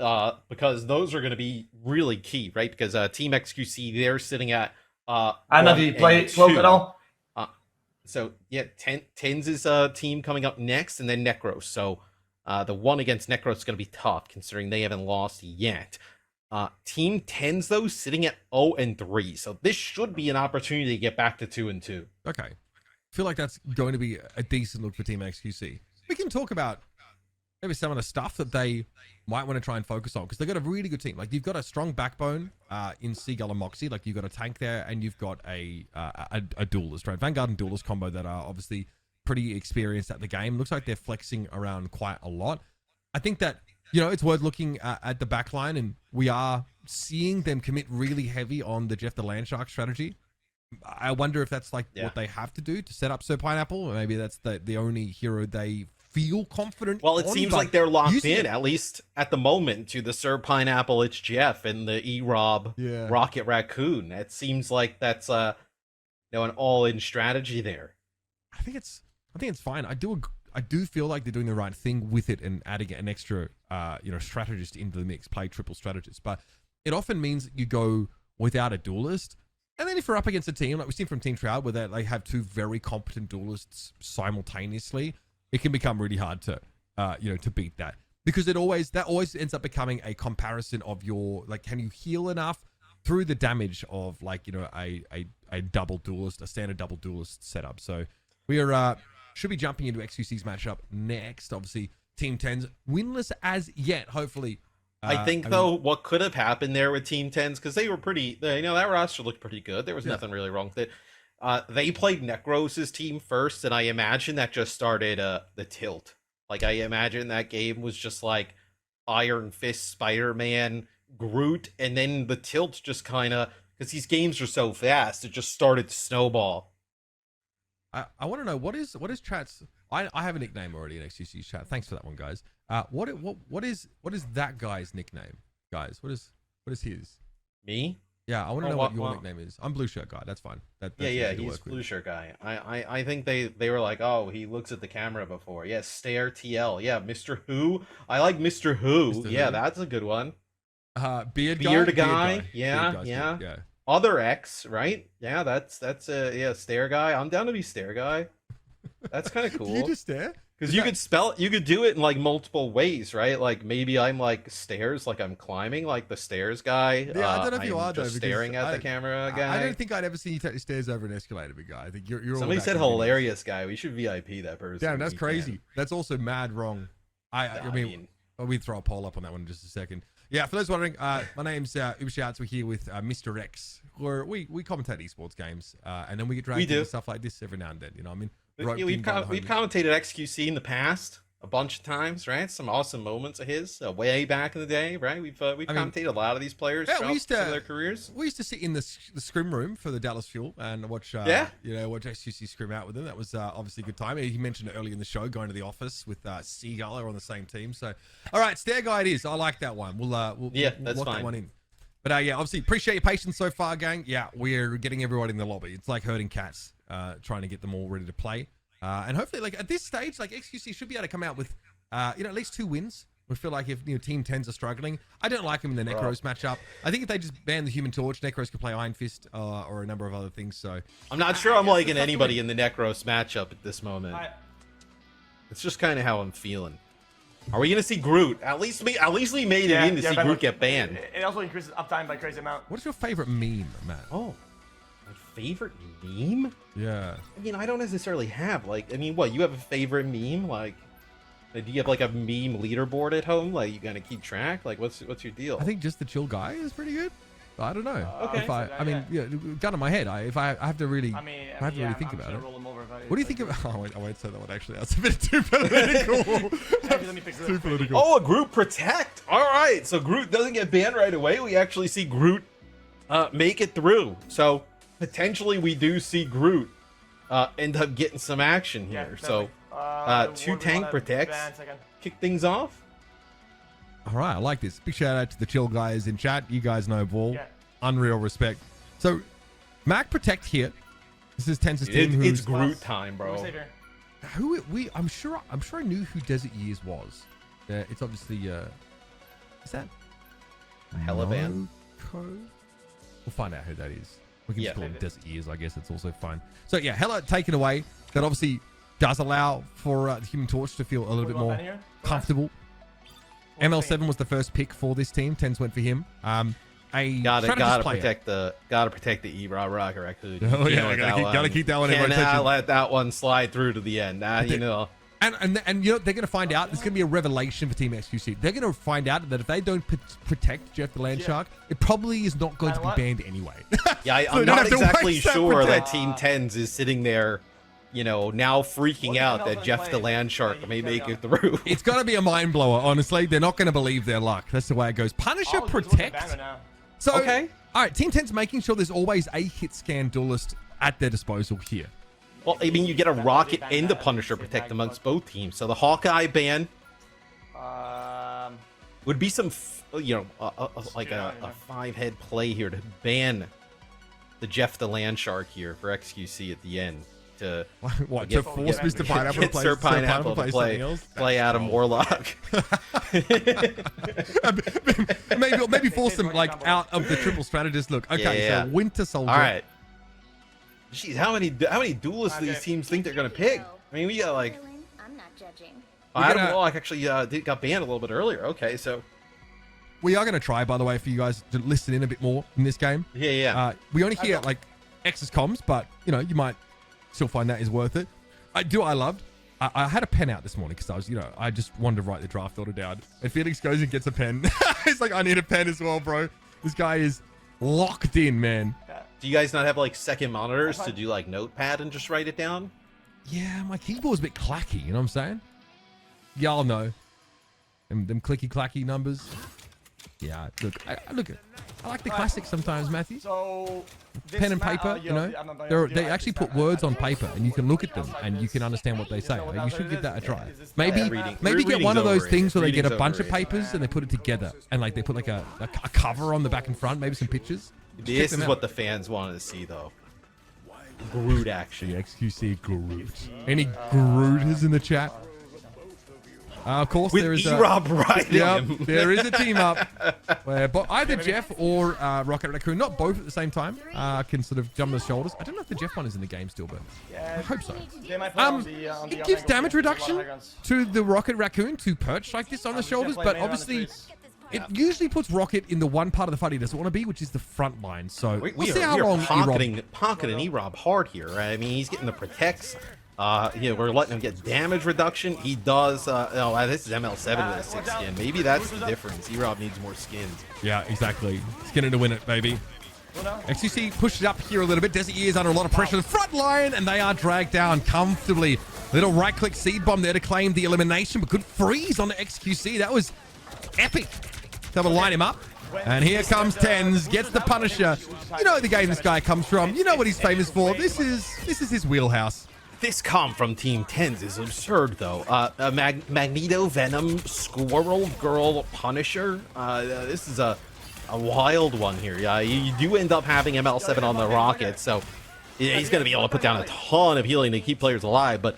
Because those are going to be really key, right? Because Team xQc, they're sitting at I don't know if you play Cloak at all. So yeah, Tens is team coming up next, and then Necros. So the one against Necros is going to be tough, considering they haven't lost yet. Team 10's, though, sitting at 0-3. So this should be an opportunity to get back to 2-2. Okay. I feel like that's going to be a decent look for Team xQc. We can talk about maybe some of the stuff that they might want to try and focus on, because they've got a really good team. Like, you've got a strong backbone in Seagull and Moxie. Like, you've got a tank there, and you've got a duelist, right? Vanguard and duelist combo that are obviously pretty experienced at the game. Looks like they're flexing around quite a lot. I think that, it's worth looking at the back line, and we are seeing them commit really heavy on the Jeff the Landshark strategy. I wonder if that's what they have to do to set up Sir Pineapple, or maybe that's the only hero they feel confident. Well, it seems like they're locked in, at least at the moment, to the Sir Pineapple, it's Jeff, and the E-Rob Rocket Raccoon. It seems like that's an all-in strategy there. I think it's fine. I do feel like they're doing the right thing with it and adding an extra strategist into the mix, play triple strategist. But it often means you go without a duelist. And then if you're up against a team, like we've seen from Team Shroud, where they have two very competent duelists simultaneously, it can become really hard to beat that, because that always ends up becoming a comparison of your, like, can you heal enough through the damage of a double duelist, a standard double duelist setup. So we are should be jumping into xQc's matchup next. Obviously, Team 10's winless as yet. Hopefully. I think what could have happened there with Team 10's, because they were that roster looked pretty good. There was nothing really wrong with it. They played Necros' team first, and I imagine that just started the tilt. Like, I imagine that game was just like Iron Fist, Spider-Man, Groot, and then the tilt just kind of, because these games are so fast, it just started to snowball. I want to know what is chat's. I have a nickname already in xQc's chat. Thanks for that one, guys. What is that guy's nickname, guys? What is his? Me? Yeah, I want to know what your nickname is. I'm Blue Shirt Guy. That's fine. That's he's Blue Shirt Guy. I think they were like, oh, he looks at the camera before. Yeah, Stare TL. Yeah, Mr. Who. I like Mr. Who. That's a good one. Beard guy. Yeah. Other X, right? Yeah, that's Stare Guy. I'm down to be Stare Guy. That's kind of cool. Do you just stare? Because you could spell it, you could do it in like multiple ways, right? Like maybe I'm like stairs, like I'm climbing, like the stairs guy. Yeah, I don't know if you are though. Staring at the camera guy. I don't think I'd ever see you take the stairs over an escalator, big guy. I think you're. Somebody said hilarious guy. We should VIP that person. Damn, that's crazy. That's also mad wrong. I mean, we throw a poll up on that one in just a second. Yeah, for those wondering, my name's Ubershouts. We're here with Mr. X, where we commentate esports games, and then we get dragged into stuff like this every now and then. You know what I mean? We've commentated xQc in the past a bunch of times, right? Some awesome moments of his way back in the day, right? We've commentated a lot of these players throughout some of their careers. We used to sit in the scrim room for the Dallas Fuel and watch watch xQc scrim out with them. That was obviously a good time. He mentioned it earlier in the show, going to the office with Seagull are on the same team. So, all right, Stare Guy it is. I like that one. We'll that's lock fine. That one in. But obviously appreciate your patience so far, gang. Yeah, we're getting everybody in the lobby. It's like herding cats, trying to get them all ready to play. And hopefully, like at this stage, like xQc should be able to come out with at least 2 wins. We feel like if Team 10s are struggling, I don't like them in the Necros matchup. I think if they just ban the Human Torch, Necros could play Iron Fist or a number of other things. So I'm not sure I'm liking anybody in the Necros matchup at this moment. It's just kind of how I'm feeling. Are we gonna see Groot? At least we made it in to see Groot get banned. It also increases uptime by a crazy amount. What's your favorite meme, Matt? Oh, my favorite meme? Yeah. I don't necessarily have what? You have a favorite meme? Like, do you have like a meme leaderboard at home? Like, you gonna keep track? Like, what's your deal? I think just the chill guy is pretty good. I don't know. Okay. Gun in my head. I have to really think about it. Roll him over What do you think of? Oh, I won't say that one actually. That's a bit too political. Too political. Oh, a Groot protect. All right, so Groot doesn't get banned right away. We actually see Groot make it through. So potentially we do see Groot end up getting some action here. So 2 tank protects, kick things off. All right, I like this. Big shout out to the chill guys in chat. You guys know ball. Yeah. Unreal respect. So, Mac protect here. This is Tense's team. It's Groot time, bro. I'm sure I knew who Desert Years was. It's obviously is that Helavan? We'll find out who that is. We can just call him Desert Years, I guess. It's also fine. So yeah, Hela taken away. That obviously does allow for the Human Torch to feel a little bit more comfortable. ML7 was the first pick for this team. Tens went for him. Gotta protect the E-Rob Rocket Raccoon. Oh yeah, gotta keep that one in rotation. Cannot let that one slide through to the end. And they're gonna find out. It's gonna be a revelation for Team xQc. They're gonna find out that if they don't protect Jeff the Land Shark, it probably is not going to be banned anyway. Yeah, So I'm not exactly sure that Team Tens is sitting there, now freaking out that Jeff the Land Shark may make it through. It's got to be a mind blower, honestly. They're not going to believe their luck. That's the way it goes. Punisher protect. So, okay. All right, Team 10's making sure there's always a hit scan duelist at their disposal here. Well, you get a Rocket and the Punisher protect amongst both teams. So the Hawkeye ban would be some, like a 5-head play here to ban the Jeff the Land Shark here for xQc at the end. To force Mr. Pineapple to play Sir Pineapple to play Adam Warlock. maybe force them out of the triple strategist look. Okay, so Winter Soldier. All right. Jeez, how many duelists do these teams think they're gonna pick? I mean, we got I'm not judging. Adam Warlock actually got banned a little bit earlier. Okay, so we are gonna try, by the way, for you guys to listen in a bit more in this game. Yeah. We only hear X's comms, but you might still find that is worth it. I had a pen out this morning because I was, I just wanted to write the draft order down. And Felix goes and gets a pen. He's like, I need a pen as well, bro. This guy is locked in, man. Do you guys not have second monitors to do notepad and just write it down? Yeah, my keyboard's a bit clacky, you know what I'm saying? Y'all know. Them clicky clacky numbers. Yeah, look, I like the classics sometimes, Matthew. So pen and paper, they actually put words on paper, and you can look at them and you can understand what they say. You should give that a try. Maybe get one of those things where they get a bunch of papers and they put it together, and they put a cover on the back and front, maybe some pictures. This is what the fans wanted to see, though. Groot action. The xQc Groot. Any Grooters in the chat? Of course, with there is E-Rob riding him. There is a team up where either Jeff or Rocket Raccoon, not both at the same time, can sort of jump on the shoulders. I don't know if the Jeff one is in the game still, but I hope so. It gives damage reduction to the Rocket Raccoon to perch like this on the shoulders, but obviously it usually puts Rocket in the one part of the fight he doesn't want to be, which is the front line. So we'll see how long pocketing E-Rob hard here. Right? I mean, he's getting the protects. We're letting him get damage reduction. He does. This is ML7 with a 6 skin. Maybe that's the difference. E-Rob needs more skins. Yeah, exactly. Skinner to win it, baby. xQc pushed it up here a little bit. Desert Years under a lot of pressure. The front line, and they are dragged down comfortably. Little right-click seed bomb there to claim the elimination, but good freeze on the xQc. That was epic. They'll line him up. And here comes Tens, gets the Punisher. You know the game this guy comes from. You know what he's famous for. This is his wheelhouse. This comp from Team 10s is absurd, though. Magneto, Venom, Squirrel Girl, Punisher. This is a wild one here. Yeah, you do end up having ML7 on the Rocket, so he's going to be able to put down a ton of healing to keep players alive. But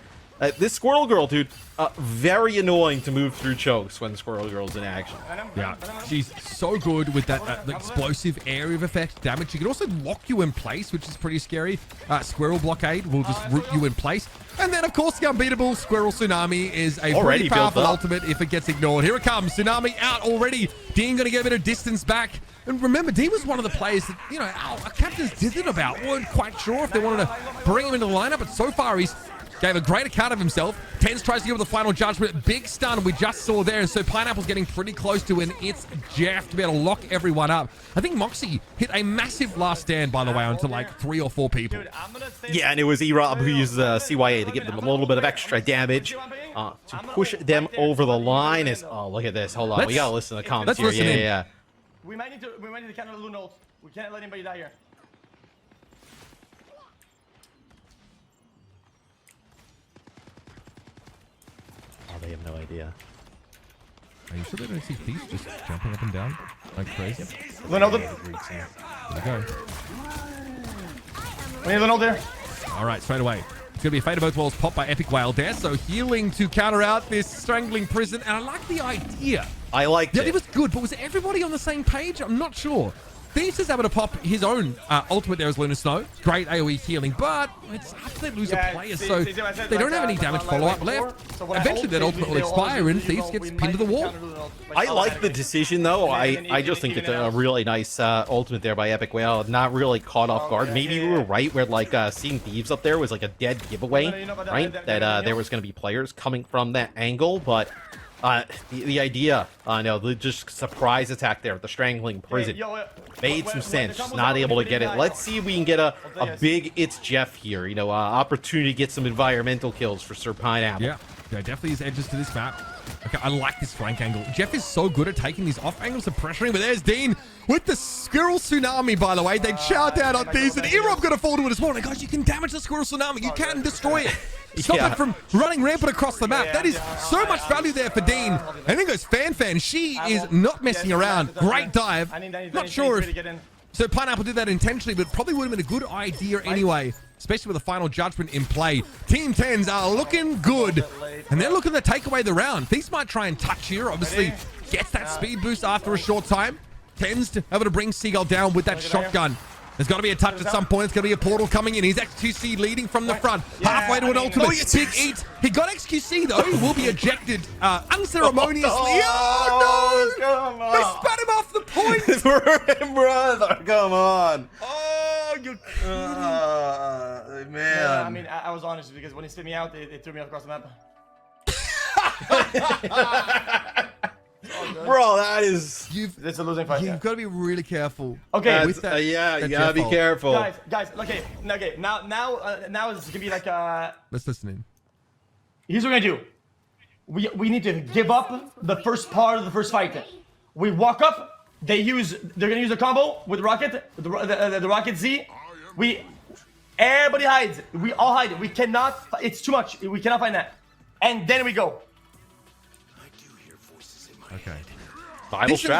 This Squirrel Girl, dude, very annoying to move through chokes when Squirrel Girl's in action. Yeah, she's so good with that explosive area of effect damage. She can also lock you in place, which is pretty scary. Squirrel Blockade will just root you in place. And then, of course, the unbeatable Squirrel Tsunami is a pretty powerful ultimate if it gets ignored. Here it comes. Tsunami out already. Dean going to get a bit of distance back. And remember, Dean was one of the players that, you know, our captains did it about. Weren't quite sure if they wanted to bring him into the lineup, but so far he's gave a great account of himself. Tens tries to give the final judgment. Big stun we just saw there. And so Pineapple's getting pretty close to it. It's Jeff to be able to lock everyone up. I think Moxie hit a massive last stand, by the way, onto like 3 or 4 people. Yeah, and it was E-Rob who used CYA to give them a little bit of extra damage to push them over the line. Oh, look at this. Hold on. We got to listen to the comments here. Yeah. We might need to counter the Lune ult. We can't let anybody die here. Oh, they have no idea. Are you sure they don't see Thief just jumping up and down like crazy? Lune ult. There we go. We need Lune ult there. All right, straight away. It's going to be a Fate of Both Worlds pop by Epic Whale there. So healing to counter out this strangling prison. And I like the idea. I liked it. It was good, but was everybody on the same page? I'm not sure. Thieves is able to pop his own ultimate there as Lunar Snow. Great AoE healing, but it's after they lose a player, so they don't have any damage follow-up left. Eventually that ultimate will expire and Thieves gets pinned to the wall. I like the decision, though. I just think it's a really nice ultimate there by Epic Whale. Not really caught off guard. Maybe we were right where, like, seeing Thieves up there was like a dead giveaway, right? That there was going to be players coming from that angle, but the idea, the just surprise attack there, the strangling prison, made some sense. Just not able to get it. Let's see if we can get a big It's Jeff here. Opportunity to get some environmental kills for Sir Pineapple. Yeah, there definitely is edges to this map. Okay, I like this flank angle. Jeff is so good at taking these off angles and pressuring, but there's Dean with the Squirrel Tsunami, by the way. They chow down on these, and Erob going to fall to it as well. And guys, you can damage the Squirrel Tsunami. You can destroy it. Stop it from running rampant across the map. That is so much value there for Dean. And then goes Fan. She is not messing around. Great dive. Not sure if... So Pineapple did that intentionally, but probably would have been a good idea anyway, especially with the final judgment in play. Team 10s are looking good, and they're looking to take away the round. These might try and touch here. Obviously, gets that speed boost after a short time. 10s to able to bring Seagull down with that shotgun. There's got to be a touch at some point. It's going to be a portal coming in. He's xQc leading from the front. Halfway to an ultimate. Big eat. He got xQc, though. He will be ejected unceremoniously. Oh, no! Come on. They spat him off the point. Brother, come on. Oh, you're kidding. Man. Yeah, I mean, I was honest because when he spit me out, they threw me across the map. Bro, that is... It's a losing fight. You've got to be really careful. Okay. With that, yeah, that you gotta be Jeff careful. Guys, okay. Now it's gonna be like Let's listen in. Here's what we're gonna do. We need to give up the first part of the first fight. We walk up. They're gonna use a combo with Rocket, the Rocket Z. Everybody hides. We all hide. We cannot. It's too much. We cannot find that. And then we go. Okay.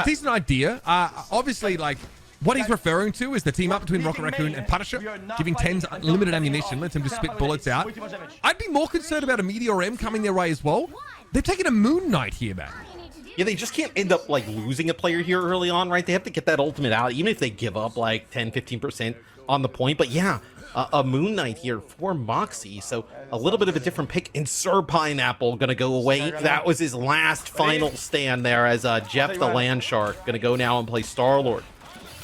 Decent idea. Obviously, like, what he's referring to is the team up between Rocket Raccoon and Punisher, giving 10s limited ammunition, lets him just spit bullets out. I'd be more concerned about a Meteor M coming their way as well. They've taken a Moon Knight here, man. Yeah, they just can't end up, like, losing a player here early on, right? They have to get that ultimate out, even if they give up, like, 10, 15% on the point. But, yeah, a Moon Knight here for Moxie. So a little bit of a different pick. And Sir Pineapple going to go away. That was his last final stand there as Jeff the Land Shark going to go now and play Star-Lord.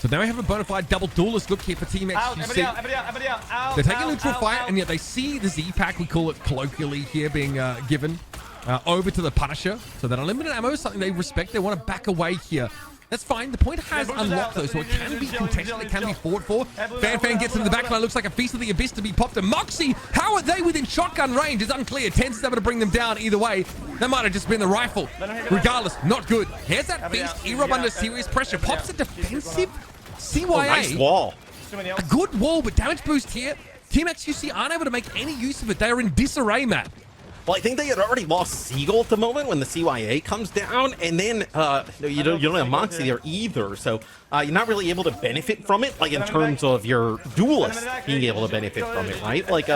So now we have a bona fide double duelist look here for Team xQc. They're taking a neutral fight, and yet they see the Z-Pack, we call it colloquially here, being given over to the Punisher. So that unlimited ammo is something they respect. They want to back away here. That's fine. The point has unlocked, though, so it can be contested. It can be fought for. Fan gets into the backline. Looks like a Feast of the Abyss to be popped. And Moxie, how are they within shotgun range? It's unclear. Tens is able to bring them down either way. That might have just been the rifle. Regardless, not good. Here's that Feast. E-Rob under serious pressure. Pops a defensive CYA. Oh, nice wall. A good wall, but damage boost here. Team xQc aren't able to make any use of it. They are in disarray, Matt. Well, I think they had already lost Seagull at the moment when the CYA comes down, and then you don't have Moxie there either, so you're not really able to benefit from it, like in terms of your duelist being able to benefit from it, right? Like,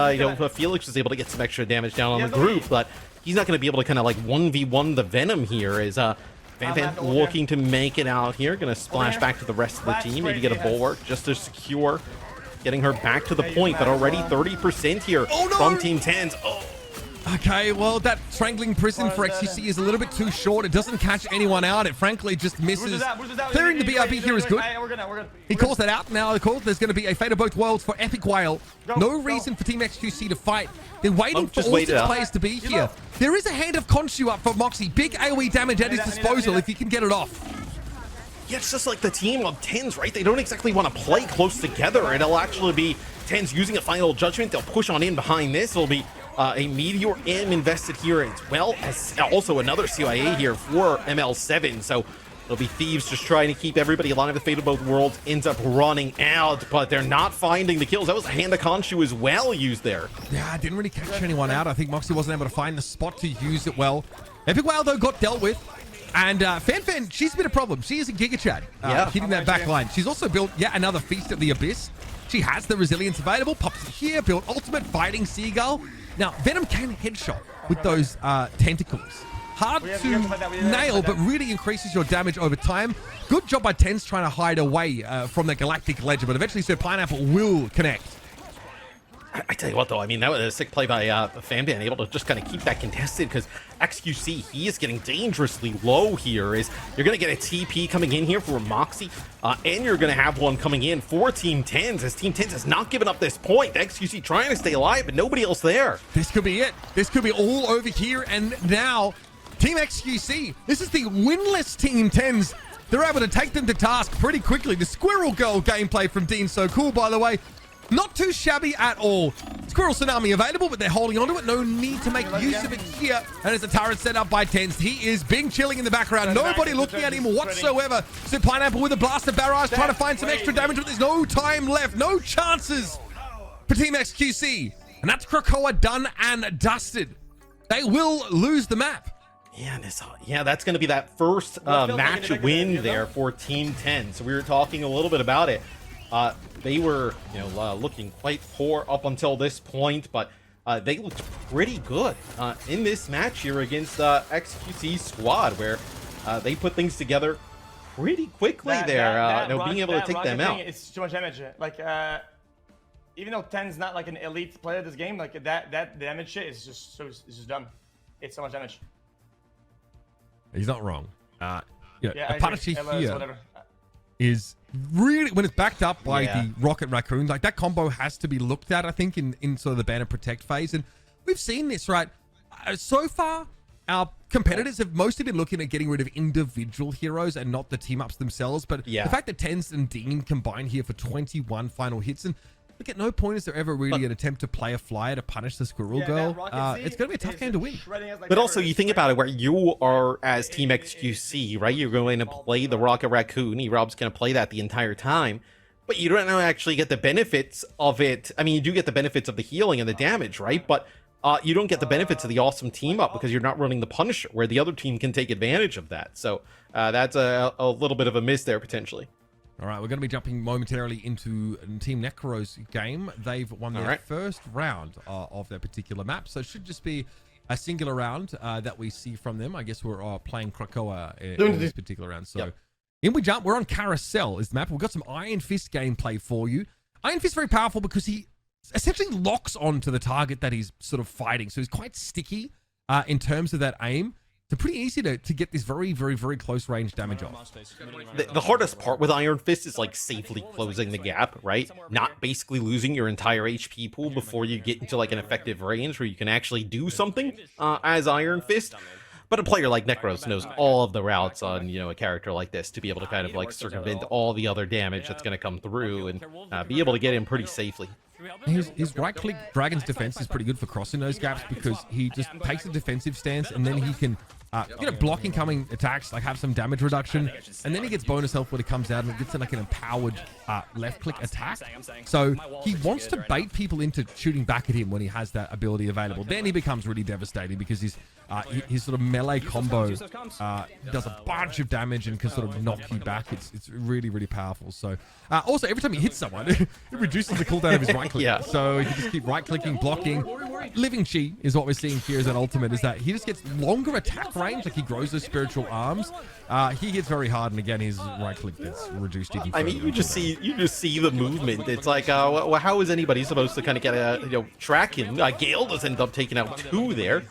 Felix was able to get some extra damage down on the group, but he's not going to be able to kind of like 1v1 the Venom here. Is Fan looking to make it out here, going to splash back to the rest of the team, maybe get a bulwark just to secure getting her back to the point, but already 30% here from Team 10's. Okay, well, that strangling prison for xQc is a little bit too short. It doesn't catch anyone out. It frankly just misses. Clearing the BRB here is good. He calls that out. Now, of course, there's going to be a Fate of Both Worlds for Epic Whale. No reason for Team xQc to fight. They're waiting for all 6 players to be here. There is a Hand of Khonshu up for Moxie. Big AoE damage at his disposal if he can get it off. Yeah, it's just like the team of 10s, right? They don't exactly want to play close together. It'll actually be 10s using a Final Judgment. They'll push on in behind this. It'll be a Meteor M invested here, as well as also another CYA here for ML7. So it'll be Thieves just trying to keep everybody alive. The Fate of Both Worlds ends up running out, but they're not finding the kills. That was a Hand of Khonshu as well used there. Yeah, I didn't really catch anyone out. I think Moxie wasn't able to find the spot to use it well. Epic Whale, though, got dealt with. And Fan, she's a bit of a problem. She is a Giga Chad, hitting that back line. She's also built yet another Feast of the Abyss. She has the resilience available, pops it here, built ultimate fighting Seagull. Now, Venom can headshot with those tentacles. Hard to nail, but really increases your damage over time. Good job by Tens trying to hide away from the Galactic Ledger, but eventually Sir Pineapple will connect. I tell you what, though, I mean, that was a sick play by Fanban, able to just kind of keep that contested, because xQc, he is getting dangerously low here. Is you're going to get a TP coming in here for Moxie, and you're going to have one coming in for Team 10s, as Team 10s has not given up this point. xQc trying to stay alive, but nobody else there. This could be it. This could be all over here, and now Team xQc, this is the winless Team 10s. They're able to take them to task pretty quickly. The Squirrel Girl gameplay from Dean So Cool, by the way. Not too shabby at all. Squirrel Tsunami available, but they're holding on to it. No need to make use of it here. And as a turret set up by Tens, he is Bing chilling in the background. Nobody looking at him whatsoever. So Pineapple with a blaster barrage, trying to find some extra damage, but there's no time left. No chances for Team xQc. And that's Krakoa done and dusted. They will lose the map. Yeah, that's going to be that first match win there for Team 10. So we were talking a little bit about it. They were, looking quite poor up until this point, but they looked pretty good in this match here against xQc's squad, where they put things together pretty quickly being able to take them out. It's too much damage. Like, even though Ten's not like an elite player of this game, like that damage shit is just dumb. It's so much damage. He's not wrong. Yeah, Punisher here is really, when it's backed up by the Rocket Raccoon, like that combo has to be looked at, I think, in sort of the Banner Protect phase. And we've seen this, right? So far, our competitors have mostly been looking at getting rid of individual heroes and not the team ups themselves. But the fact that Tens and Dean combine here for 21 final hits, and look, at no point is there ever really an attempt to play a flyer to punish the Squirrel Girl. It's going to be a tough game to win. But also, you think about it, where you are as Team xQc, right? You're going to play the Rocket Raccoon. E-Rob's going to play that the entire time. But you don't actually get the benefits of it. I mean, you do get the benefits of the healing and the damage, right? But you don't get the benefits of the awesome team up because you're not running the Punisher, where the other team can take advantage of that. So that's a little bit of a miss there, potentially. All right, we're going to be jumping momentarily into Team Necro's game. They've won their first round of their particular map, so it should just be a singular round that we see from them. I guess we're playing Krakoa in this particular round. So in we jump. We're on Carousel is the map. We've got some Iron Fist gameplay for you. Iron Fist very powerful because he essentially locks onto the target that he's sort of fighting. So he's quite sticky in terms of that aim. So pretty easy to get this very, very, very close range damage off. The hardest part with Iron Fist is like safely closing the gap, right? Not basically losing your entire HP pool before you get into like an effective range where you can actually do something as Iron Fist. But a player like Necros knows all of the routes on, a character like this to be able to kind of like circumvent all the other damage that's going to come through and be able to get in pretty safely. His right-click Dragon's defense is pretty good for crossing those gaps because he just takes a defensive stance and then he can blocking coming attacks, like have some damage reduction, and then he gets bonus health when he comes out and it gets like an empowered left click attack. So he wants to bait people into shooting back at him when he has that ability available. Then he becomes really devastating because his sort of melee combo does a bunch of damage and can sort of knock you back. It's really, really powerful. So also every time he hits someone, it reduces the cooldown of his right click. Yeah. So he can just keep right clicking, blocking. Living Chi is what we're seeing here as an ultimate, is that he just gets longer attack range, like he grows those spiritual arms. He hits very hard, and again his right click gets reduced even further. I mean, you just see the movement. It's like, well, how is anybody supposed to kind of get track him? Gale does end up taking out 2 there,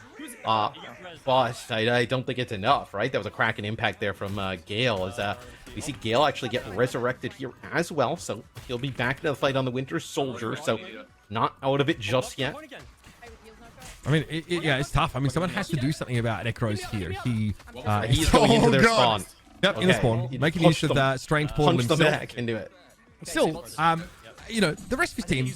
but I don't think it's enough, right? That was a cracking impact there from Gale. As we see Gale actually get resurrected here as well, so he'll be back into the fight on the Winter Soldier. So not out of it just yet. I mean, it's tough. I mean, someone has to do something about Necros here. He's going into their spawn. Yep, in the spawn, making use of that strange portal Punch them himself. back into it. Still, the rest of his team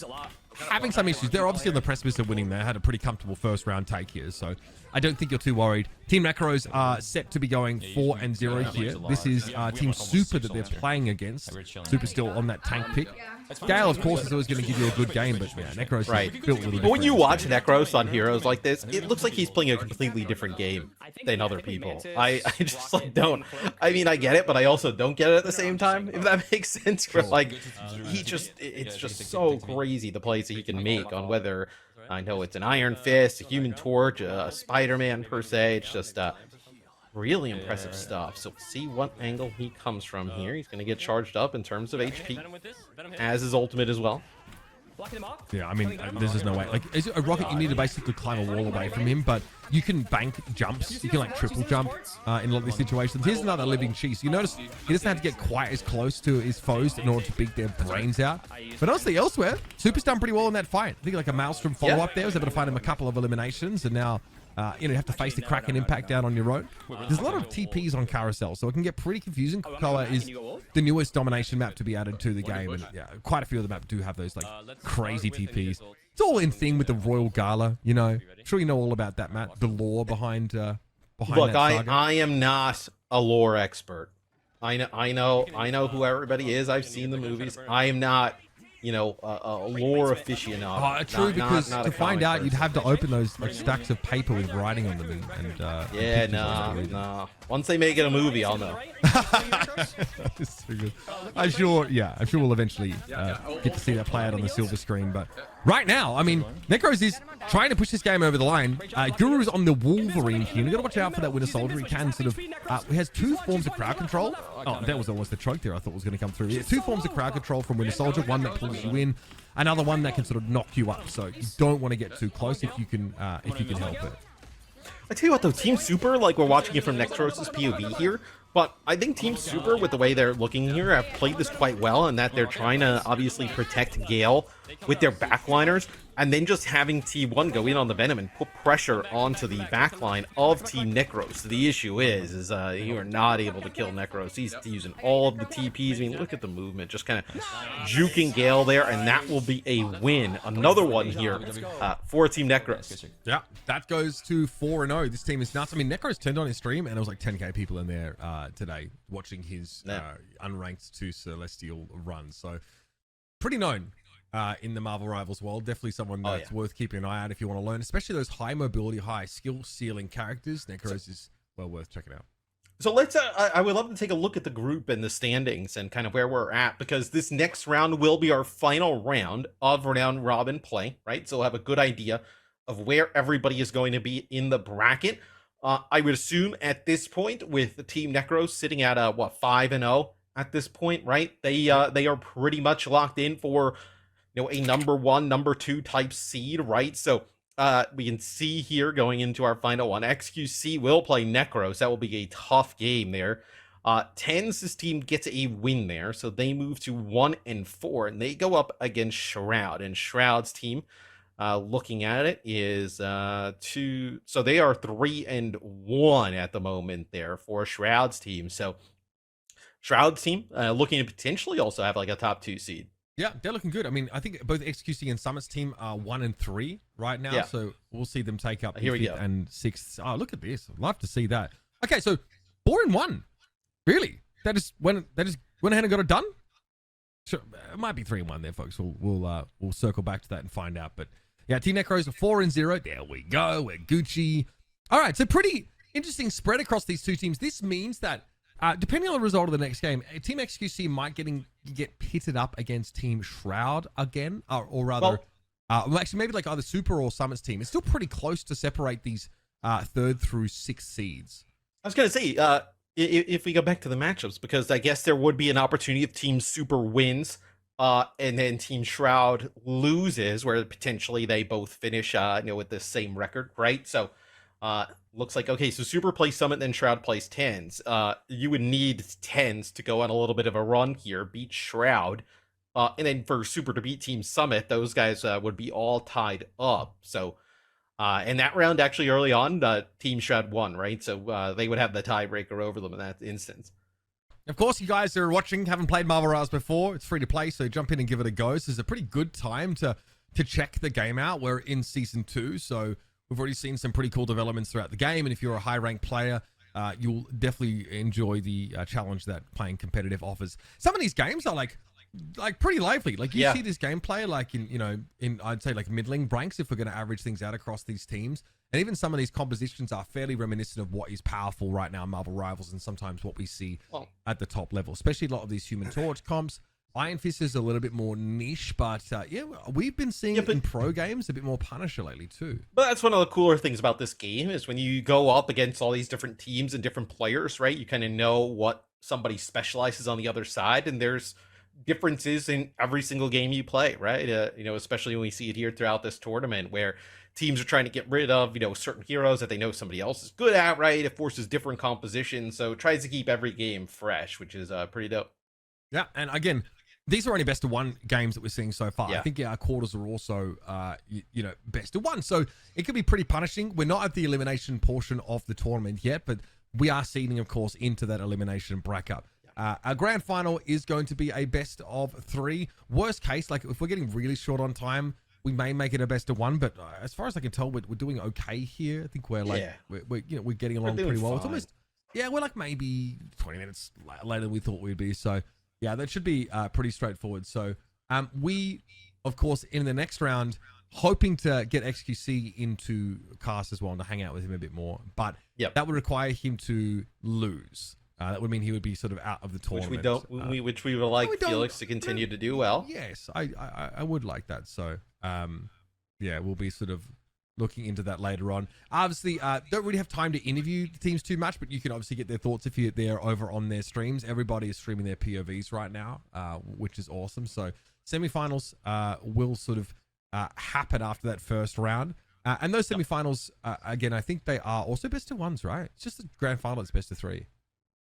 having some issues. They're obviously on the precipice of winning. They had a pretty comfortable first round take here, so I don't think you're too worried. Team Necros are set to be going 4-0 here. This is Team Super that they're playing against. Super still on that tank pick. Gale, of course, is always going to give you a good game, but yeah, Necros is built a little different. But when you watch Necros on heroes like this, it looks like he's playing a completely different game than other people. I just like don't. I mean, I get it, but I also don't get it at the same time, if that makes sense. Like, it's just so crazy the plays that he can make on whether, I know it's an Iron Fist, a Human Torch, a Spider-Man per se. It's just really impressive stuff. So we'll see what angle he comes from here. He's going to get charged up in terms of HP, as his ultimate as well. Yeah, I mean, there's just no way. Like, as a rocket, you need to basically climb a wall away from him, but you can bank jumps. You can, like, triple jump in a lot of these situations. Here's another Living Chi. So you notice he doesn't have to get quite as close to his foes in order to beat their brains out. But honestly, elsewhere, Super's done pretty well in that fight. I think, like, a Maelstrom follow-up there was able to find him a couple of eliminations, and now you have to face the Kraken impact down on your own. There's a lot of TPs on Carousel, so it can get pretty confusing. Krakoa is the newest domination map to be added to the game, and yeah, quite a few of the maps do have those like crazy TPs. It's all in thing with the Royal Gala, you know. I'm sure you know all about that, Matt. The lore behind Look, that saga. I am not a lore expert. I know who everybody is. I've seen the movies. I am not, a lore aficionado. True, because to find out, you'd have to open those like stacks of paper with writing on them. And no. Once they make it a movie, I'll know. It's so good. I'm sure we'll eventually get to see that play out on the silver screen. But right now, I mean, Necros is trying to push this game over the line. Guru's on the Wolverine here. You got to watch out for that Winter Soldier. He can sort of, he has 2 forms of crowd control. Oh, that was almost the choke there I thought was going to come through. Yeah, 2 forms of crowd control from Winter Soldier. One that pulls you in, another one that can sort of knock you up. So you don't want to get too close if you can help it. I tell you what, though, Team Super, like, we're watching it from Necros' POV here, but I think Team Super, with the way they're looking here, have played this quite well, and that they're trying to obviously protect Gale with their backliners, and then just having T1 go in on the Venom and put pressure onto the backline of Team Necros. The issue is you are not able to kill Necros. He's using all of the TPs. I mean, look at the movement, just kind of juking Gale there, and that will be a win. Another one here for Team Necros. Yeah, that goes to 4-0. This team is nuts. I mean, Necros turned on his stream, and there was like 10k people in there today watching his unranked to Celestial run. So pretty known in the Marvel Rivals world. Definitely someone that's worth keeping an eye out if you want to learn, especially those high mobility, high skill ceiling characters. Necros is well worth checking out. So let's, I would love to take a look at the group and the standings and kind of where we're at, because this next round will be our final round of round robin play, right? So we'll have a good idea of where everybody is going to be in the bracket. I would assume at this point, with the Team Necros sitting at 5-0 at this point, right? They are pretty much locked in for a number 1, number 2 type seed, right? So we can see here going into our final one, xQc will play Necros. That will be a tough game there. Tens' team gets a win there, so they move to 1-4, and they go up against Shroud. And Shroud's team, looking at it, is 2. So they are 3-1 at the moment there for Shroud's team. So Shroud's team looking to potentially also have like a top 2 seed. Yeah, they're looking good. I mean, I think both XQC and Summit's team are 1 and 3 right now, Yeah. so we'll see them take up Here the we 5th go. and 6th. Oh, look at this! I'd love to see that. Okay, so 4 and 1. Really? That just went ahead and got it done. Sure, it might be 3 and 1 there, folks. We'll circle back to that and find out. But yeah, Team Necros are 4 and 0. There we go. We're Gucci. All right, so pretty interesting spread across these two teams. This means that depending on the result of the next game, Team XQC might get pitted up against Team Shroud again, or rather, actually maybe like either Super or Summit's team. It's still pretty close to separate these 3rd through 6th seeds. I was going to say, if we go back to the matchups, because I guess there would be an opportunity if Team Super wins, and then Team Shroud loses, where potentially they both finish, with the same record, right? So, looks like, okay, so Super plays Summit, then Shroud plays Tens. You would need Tens to go on a little bit of a run here, beat Shroud, and then for Super to beat Team Summit, those guys would be all tied up. So, in that round, actually early on, Team Shroud won, right? So they would have the tiebreaker over them in that instance. Of course, you guys that are watching haven't played Marvel Rivals before. It's free to play, so jump in and give it a go. This is a pretty good time to check the game out. We're in Season 2, so we've already seen some pretty cool developments throughout the game, and if you're a high-ranked player, you'll definitely enjoy the challenge that playing competitive offers. Some of these games are like pretty lively. Like you see this gameplay like in I'd say like middling ranks if we're going to average things out across these teams. And even some of these compositions are fairly reminiscent of what is powerful right now in Marvel Rivals and sometimes what we see at the top level, especially a lot of these Human Torch comps. Iron Fist is a little bit more niche, but yeah, we've been seeing it in pro games a bit more Punisher lately too. But that's one of the cooler things about this game is when you go up against all these different teams and different players, right? You kind of know what somebody specializes on the other side, and there's differences in every single game you play, right? Especially when we see it here throughout this tournament where teams are trying to get rid of, certain heroes that they know somebody else is good at, right? It forces different compositions, so it tries to keep every game fresh, which is pretty dope. Yeah, and again, these are only best of 1 games that we're seeing so far. Yeah. I think our quarters are also, best of 1. So it could be pretty punishing. We're not at the elimination portion of the tournament yet, but we are seeding, of course, into that elimination bracket. Our grand final is going to be a best of 3. Worst case, like if we're getting really short on time, we may make it a best of 1. But as far as I can tell, we're doing okay here. I think we're like we're getting along pretty well. It's almost we're like maybe 20 minutes later than we thought we'd be. So yeah, that should be pretty straightforward. So we, of course, in the next round, hoping to get XQC into cast as well and to hang out with him a bit more. But that would require him to lose. That would mean he would be sort of out of the tournament. Which we would like Felix to continue to do well. Yes, I would like that. So, we'll be sort of looking into that later on. Obviously, don't really have time to interview the teams too much, but you can obviously get their thoughts if they're over on their streams. Everybody is streaming their POVs right now, which is awesome. So, semifinals will sort of happen after that first round. And those semifinals, again, I think they are also best of 1s, right? It's just the grand final that's best of 3.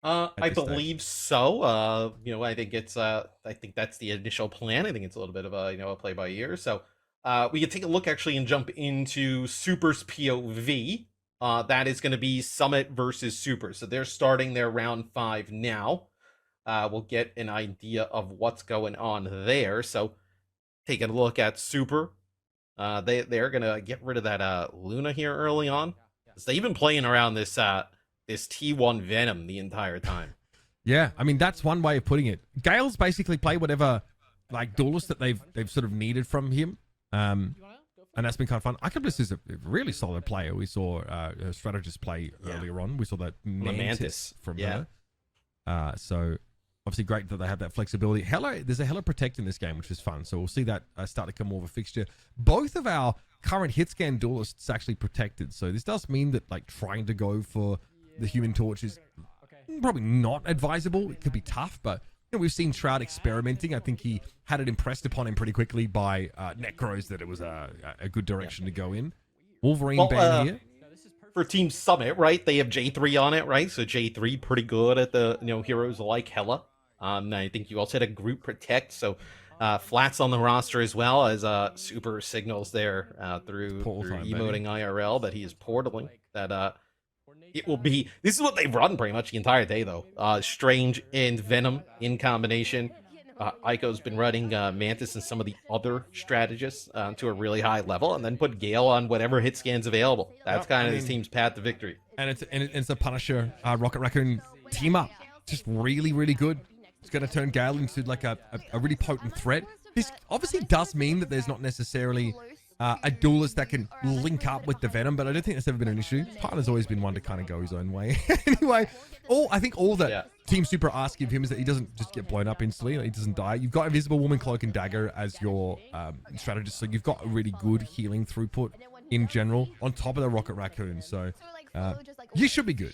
I believe so. I think I think that's the initial plan. I think it's a little bit of a play by ear. So we can take a look actually and jump into Super's POV. That is going to be Summit versus Super. So they're starting their round 5 now. We'll get an idea of what's going on there. So taking a look at Super, they're going to get rid of that Luna here early on. So they've been playing around this T1 Venom the entire time. Yeah, I mean that's one way of putting it. Gale's basically played whatever like duelist that they've sort of needed from him, and that's been kind of fun. Icablis is a really solid player. We saw her strategist play earlier on. We saw that Mantis from her. So obviously great that they have that flexibility. There's a Hella Protect in this game, which is fun. So we'll see that start to come more of a fixture. Both of our current hit scan duelists actually protected. So this does mean that like trying to go for the Human Torch is probably not advisable. It could be tough, but we've seen Shroud experimenting. I think he had it impressed upon him pretty quickly by Necros that it was a good direction to go in. Wolverine ban here. For Team Summit, right? They have J3 on it, right? So J3 pretty good at the heroes like Hella. I think you also had a group protect, so Flats on the roster as well as Super signals there through emoting IRL that he is portaling. That it will be. This is what they've run pretty much the entire day, though. Strange and Venom in combination. Ico's been running Mantis and some of the other strategists to a really high level, and then put Gale on whatever hit scans available. That's kind of his team's path to victory. And it's a Punisher Rocket Raccoon team up. Just really, really good. It's going to turn Gale into like a really potent threat. This obviously does mean that there's not necessarily a duelist that can link up with the Venom, but I don't think that's ever been an issue. Partner's always been one to kind of go his own way. Anyway, I think all that Team Super ask of him is that he doesn't just get blown up instantly, like he doesn't die. You've got Invisible Woman, Cloak, and Dagger as your strategist, so you've got a really good healing throughput in general on top of the Rocket Raccoon, so you should be good.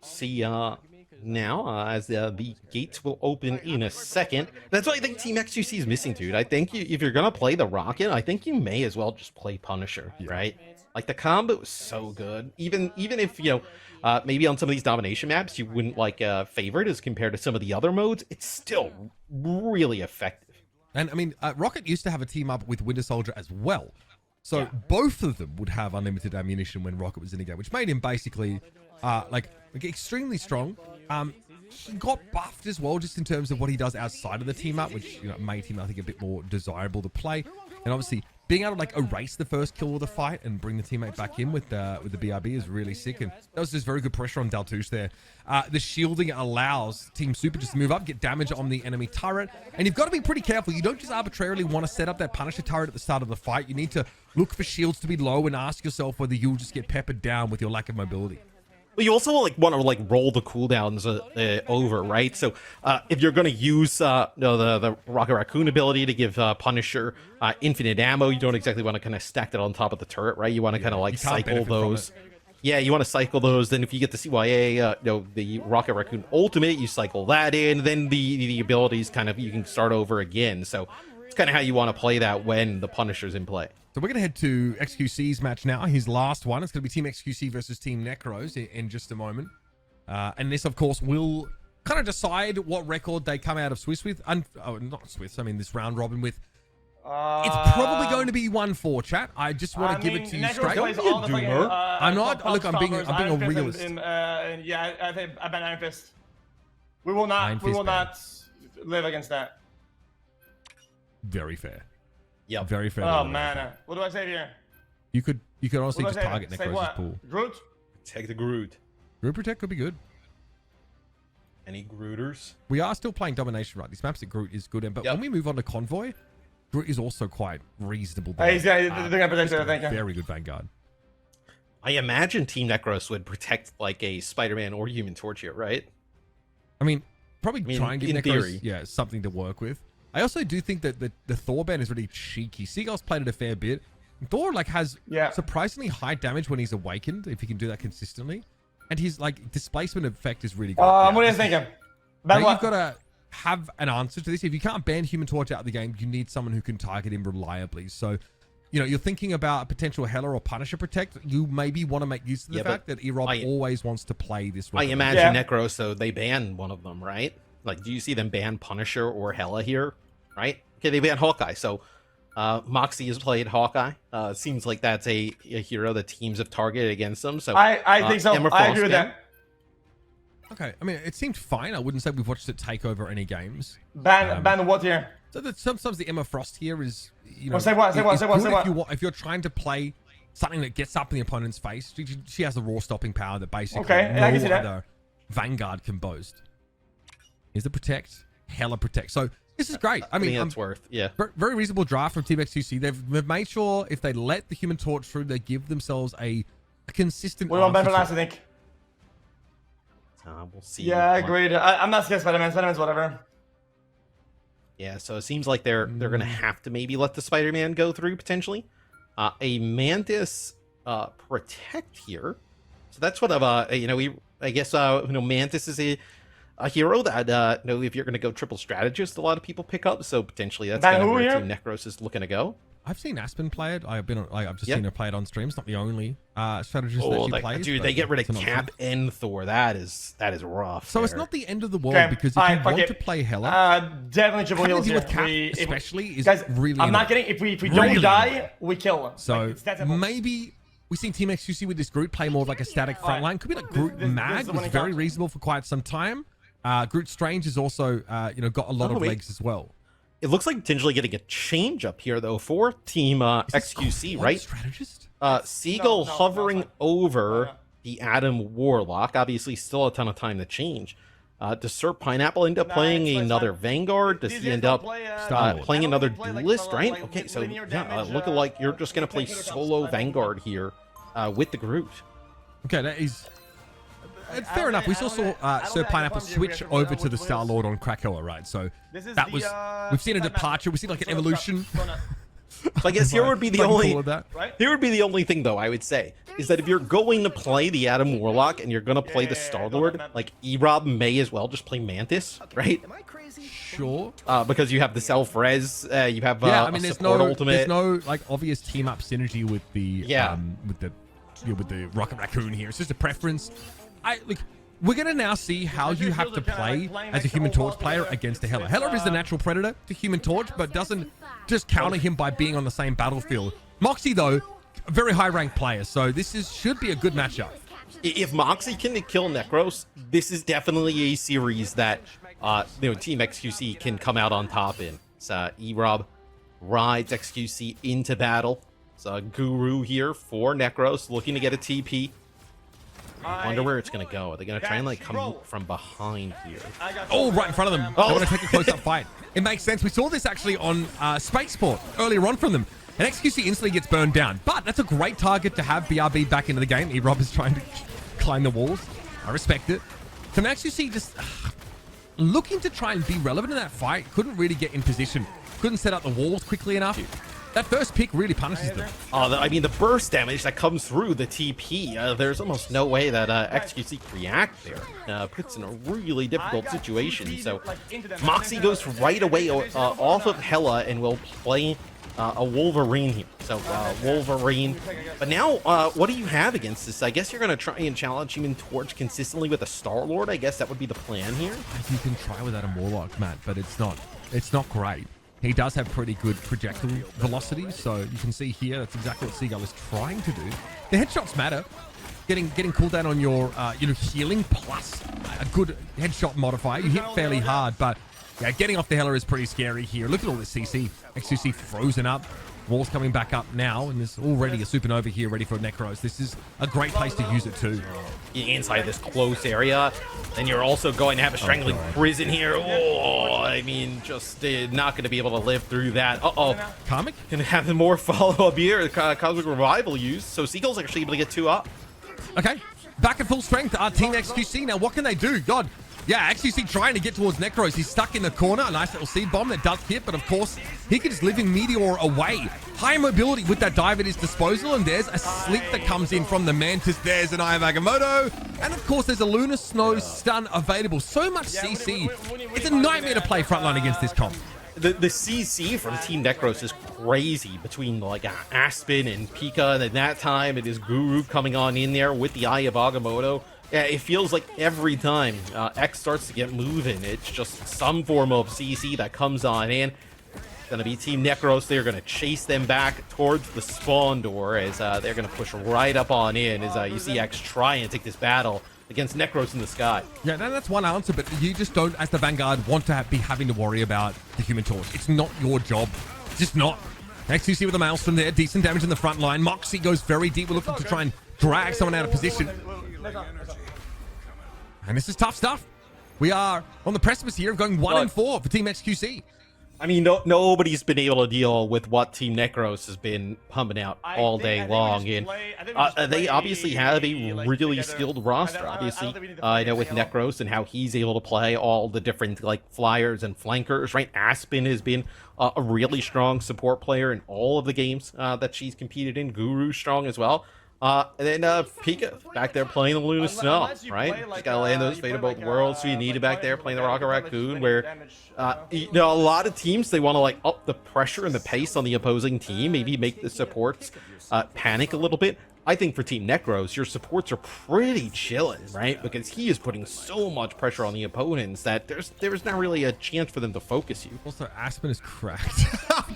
See now as the gates will open in a second. That's what I think Team xQc is missing, dude. I think if you're gonna play the Rocket, I think you may as well just play Punisher, right? Like the combo is so good. Even if maybe on some of these domination maps you wouldn't like favor it as compared to some of the other modes, it's still really effective. And I mean, Rocket used to have a team up with Winter Soldier as well. So both of them would have unlimited ammunition when Rocket was in the game, which made him basically like extremely strong. He got buffed as well, just in terms of what he does outside of the team up, which made him, I think, a bit more desirable to play. And obviously, being able to like erase the first kill of the fight and bring the teammate back in with the BRB is really sick. And that was just very good pressure on Daltouche there. The shielding allows Team Super just to move up, get damage on the enemy turret. And you've got to be pretty careful. You don't just arbitrarily want to set up that Punisher turret at the start of the fight. You need to look for shields to be low and ask yourself whether you'll just get peppered down with your lack of mobility. But you also want to roll the cooldowns over, right? So if you're going to use the Rocket Raccoon ability to give Punisher infinite ammo, you don't exactly want to kind of stack that on top of the turret, right? You want to kind of cycle those. Yeah, you want to cycle those. Then if you get the CYA, the Rocket Raccoon Ultimate, you cycle that in. Then the abilities you can start over again. So it's kind of how you want to play that when the Punisher's in play. So we're going to head to xQc's match now, his last one. It's going to be Team xQc versus Team Necros in just a moment. And this, of course, will kind of decide what record they come out of Swiss with. Not Swiss, I mean this round robin with. It's probably going to be 1-4, chat. I just want to give it to you straight. I'm not. Look, I'm being a realist. Yeah, I think I bet Iron Fist. We will not live against that. Very fair. Yeah, very fair. Oh man, what do I say here? You could honestly just target Necros' pool. Groot? Take the Groot. Groot Protect could be good. Any Grooters? We are still playing Domination, right? These maps that Groot is good in, but when we move on to Convoy, Groot is also quite reasonable. They're gonna protect it, I think. Very good Vanguard. I imagine Team Necros would protect like a Spider-Man or Human Torch here, right? I mean, probably try and give Necros theory. something to work with. I also do think that the Thor ban is really cheeky. Seagull's played it a fair bit. Thor has surprisingly high damage when he's awakened, if he can do that consistently. And his displacement effect is really good. What are you thinking? Now you've got to have an answer to this. If you can't ban Human Torch out of the game, you need someone who can target him reliably. So, you're thinking about potential Hela or Punisher Protect. You maybe want to make use of the fact that Erob always wants to play this. I imagine Necros, so they ban one of them, right? Like, do you see them ban Punisher or Hela here? Right? Okay, they ban Hawkeye. So, Moxie has played Hawkeye. Seems like that's a hero that teams have targeted against them. So I think so. I agree with that. Okay, I mean, it seemed fine. I wouldn't say we've watched it take over any games. Ban what here? So that sometimes the Emma Frost here is, say what? If you're trying to play something that gets up in the opponent's face, she has a raw stopping power that basically no other Vanguard can boast. Here's the Protect, Hela Protect. So this is great. I mean, it's worth, very reasonable draft from Team xQc. They've made sure if they let the Human Torch through, they give themselves a consistent. We're on Ben for last, I think. We'll see. Yeah, I agreed. I'm not scared of Spider-Man. Spider-Man's whatever. Yeah, so it seems like they're gonna have to maybe let the Spider-Man go through potentially. A Mantis Protect here. So that's what I guess Mantis is a hero that if you're gonna go triple strategist, a lot of people pick up. So potentially that's kind of where Team Necros is looking to go. I've seen Aspen play it. I've just seen her play it on stream. It's not the only strategist that she plays. Dude, they get rid of Cap and Thor. That is rough. So it's not the end of the world because if you want to play Hela, definitely triple heals here. With Cap especially is guys, really. I'm not kidding. If we don't die, we kill. So maybe we've seen Team xQc with this Groot play more of like a static frontline. Could be like Groot Mag. It was very reasonable for quite some time. Groot Strange has also, got a lot of legs as well. It looks like potentially getting a change up here, though, for Team xQc, right? Strategist? Seagull hovering over the Adam Warlock. Obviously, still a ton of time to change. Does Sir Pineapple end up playing another Vanguard? Does he end up playing another Duelist, right? Okay, so yeah, looking like you're just going to play solo Vanguard here with the Groot. Okay, that is... fair enough. We still saw Sir Pineapple switch over to the Star-Lord on Krakoa, right? So that was... We've seen a departure. We've seen like an evolution. So I guess here would be the only thing, though, I would say, is that if you're going to play the Adam Warlock and you're going to play the Star-Lord, like, E-Rob may as well just play Mantis, right? Sure. Because you have the self-res, you have there's no like obvious team-up synergy with the with the Rocket Raccoon here. It's just a preference. We're going to now see how you have to play as a Human Torch player against a Hela. Hela is the natural predator to Human Torch, but doesn't just counter him by being on the same battlefield. Moxie, though, a very high-ranked player, so this should be a good matchup. If Moxie can kill Necros, this is definitely a series that Team xQc can come out on top in. So E-Rob rides xQc into battle. So Guru here for Necros, looking to get a TP. I wonder where it's going to go. Are they going to try and like come from behind here? Oh, right in front of them. They want to take a close-up fight. It makes sense. We saw this actually on Spaceport earlier on from them. And xQc instantly gets burned down. But that's a great target to have BRB back into the game. E-Rob is trying to climb the walls. I respect it. So now xQc just looking to try and be relevant in that fight. Couldn't really get in position. Couldn't set up the walls quickly enough. That first pick really punishes them. I mean, the burst damage that comes through the TP, there's almost no way that xQc can react there. Puts in a really difficult situation. So Moxie goes right away off of Hela and will play a Wolverine here. So Wolverine. But now, what do you have against this? I guess you're going to try and challenge Human Torch consistently with a Star-Lord. I guess that would be the plan here. You can try without a Warlock, Matt, but it's not great. He does have pretty good projectile velocity, so you can see here that's exactly what Seagull is trying to do. The headshots matter. Getting cooldown on your healing plus a good headshot modifier. You hit fairly hard, but yeah, getting off the Hela is pretty scary here. Look at all this CC. xQc frozen up. Walls coming back up now, and there's already a supernova here ready for Necros. This is a great place to use it too. Inside this close area, then you're also going to have a strangling prison here. Oh, I mean, just not going to be able to live through that. Karmic? Gonna have more follow-up here. Cosmic Revival used, so Seagull's actually able to get 2 up. Okay, back at full strength. Team xQc, now what can they do? God. Yeah, xQc trying to get towards Necros. He's stuck in the corner. A nice little seed bomb that does hit, but of course, he can just living Meteor away. High mobility with that dive at his disposal, and there's a sleep that comes in from the Mantis. There's an Eye of Agamotto, and of course, there's a Lunar Snow stun available. So much CC. It's a nightmare to play frontline against this comp. The CC from Team Necros is crazy between like Aspen and Pika, and at that time it is Guru coming on in there with the Eye of Agamotto. Yeah, it feels like every time X starts to get moving, it's just some form of CC that comes on in. It's going to be Team Necros. They're going to chase them back towards the spawn door as they're going to push right up on in as you see X try and take this battle against Necros in the sky. Yeah, that's one answer, but you just don't, as the Vanguard, want to be having to worry about the Human Torch. It's not your job. It's just not. xQc with the Maelstrom there. Decent damage in the front line. Moxie goes very deep. We're looking to try and drag someone out of position. And this is tough stuff. We are on the precipice here of going 1-4 for Team xQc. I mean, nobody's been able to deal with what Team Necros has been pumping out all day long. And they obviously have a really skilled roster. Obviously, I know with Necros and how he's able to play all the different like flyers and flankers, right? Aspen has been a really strong support player in all of the games that she's competed in. Guru's strong as well. And then Pika back there playing the Luna Snow, right? Just gotta land those Fate of Both Worlds. So you need it back there playing the Rocket Raccoon, where a lot of teams, they want to like up the pressure and the pace on the opposing team, maybe make the supports panic a little bit. I think for Team Necros, your supports are pretty chilling, right? Because he is putting so much pressure on the opponents that there's not really a chance for them to focus you. Also, Aspen is cracked.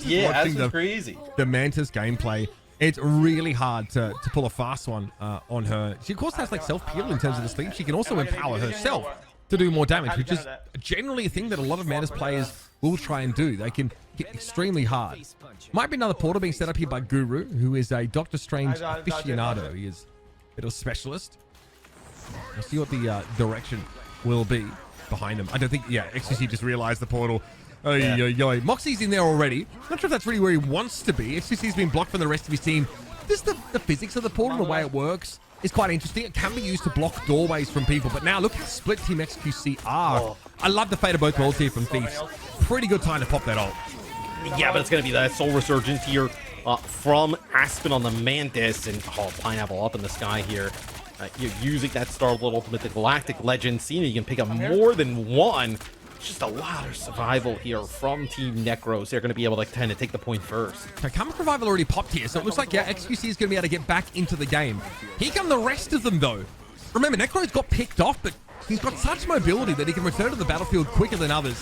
Yeah, Aspen's crazy. The Mantis gameplay. It's really hard to pull a fast one on her. She, of course, has like self-peel in terms of the sleep. She can also empower herself to do more damage, which is counter that. generally a thing that a lot of Madness players will try and do. They can hit extremely hard. Might be another portal being set up here by Guru, who is a Doctor Strange aficionado. He is a bit of a specialist. We'll see what the direction will be behind him. I don't think, yeah, xQc just realized the portal. Moxie's in there already. Not sure if that's really where he wants to be. xQc's been blocked from the rest of his team. Just the physics of the portal, the way it works, is quite interesting. It can be used to block doorways from people, but now look how split Team xQc are. I love the fate of both worlds here from Thieves. Pretty good time to pop that ult. Yeah, but it's going to be that Soul Resurgence here from Aspen on the Mantis, and Pineapple up in the sky here. You're using that Star-Lord Ultimate, the Galactic Legend, seeing you can pick up more than one. Just a lot of survival here from Team Necros. They're going to be able to kind of take the point first. Okay, Comic Revival already popped here, so it looks like, yeah, xQc is going to be able to get back into the game. Here come the rest of them, though. Remember, Necro's got picked off, but he's got such mobility that he can return to the battlefield quicker than others.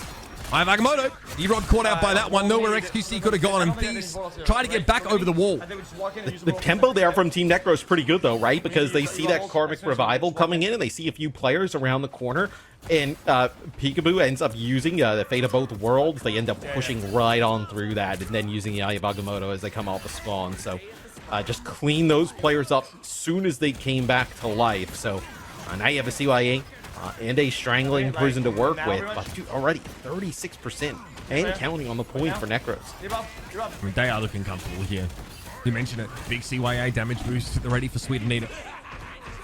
Agamotto, E-Rod caught out by that one. Nowhere xQc could have gone, and Thieves try to get back over the wall. The tempo there from Team Necro is pretty good, though, right? Because they see that Karmic Revival coming in, and they see a few players around the corner, and Peekaboo ends up using the Fate of Both Worlds. They end up pushing right on through that, and then using the Eye of Agamotto as they come off the spawn. So just clean those players up as soon as they came back to life. So now you have a CYA and a Strangling Prison to work with, but dude, already 36% and counting on the point for Necros. I mean, they are looking comfortable here. You mentioned it. Big CYA damage boost. They're ready for Sweet Anita.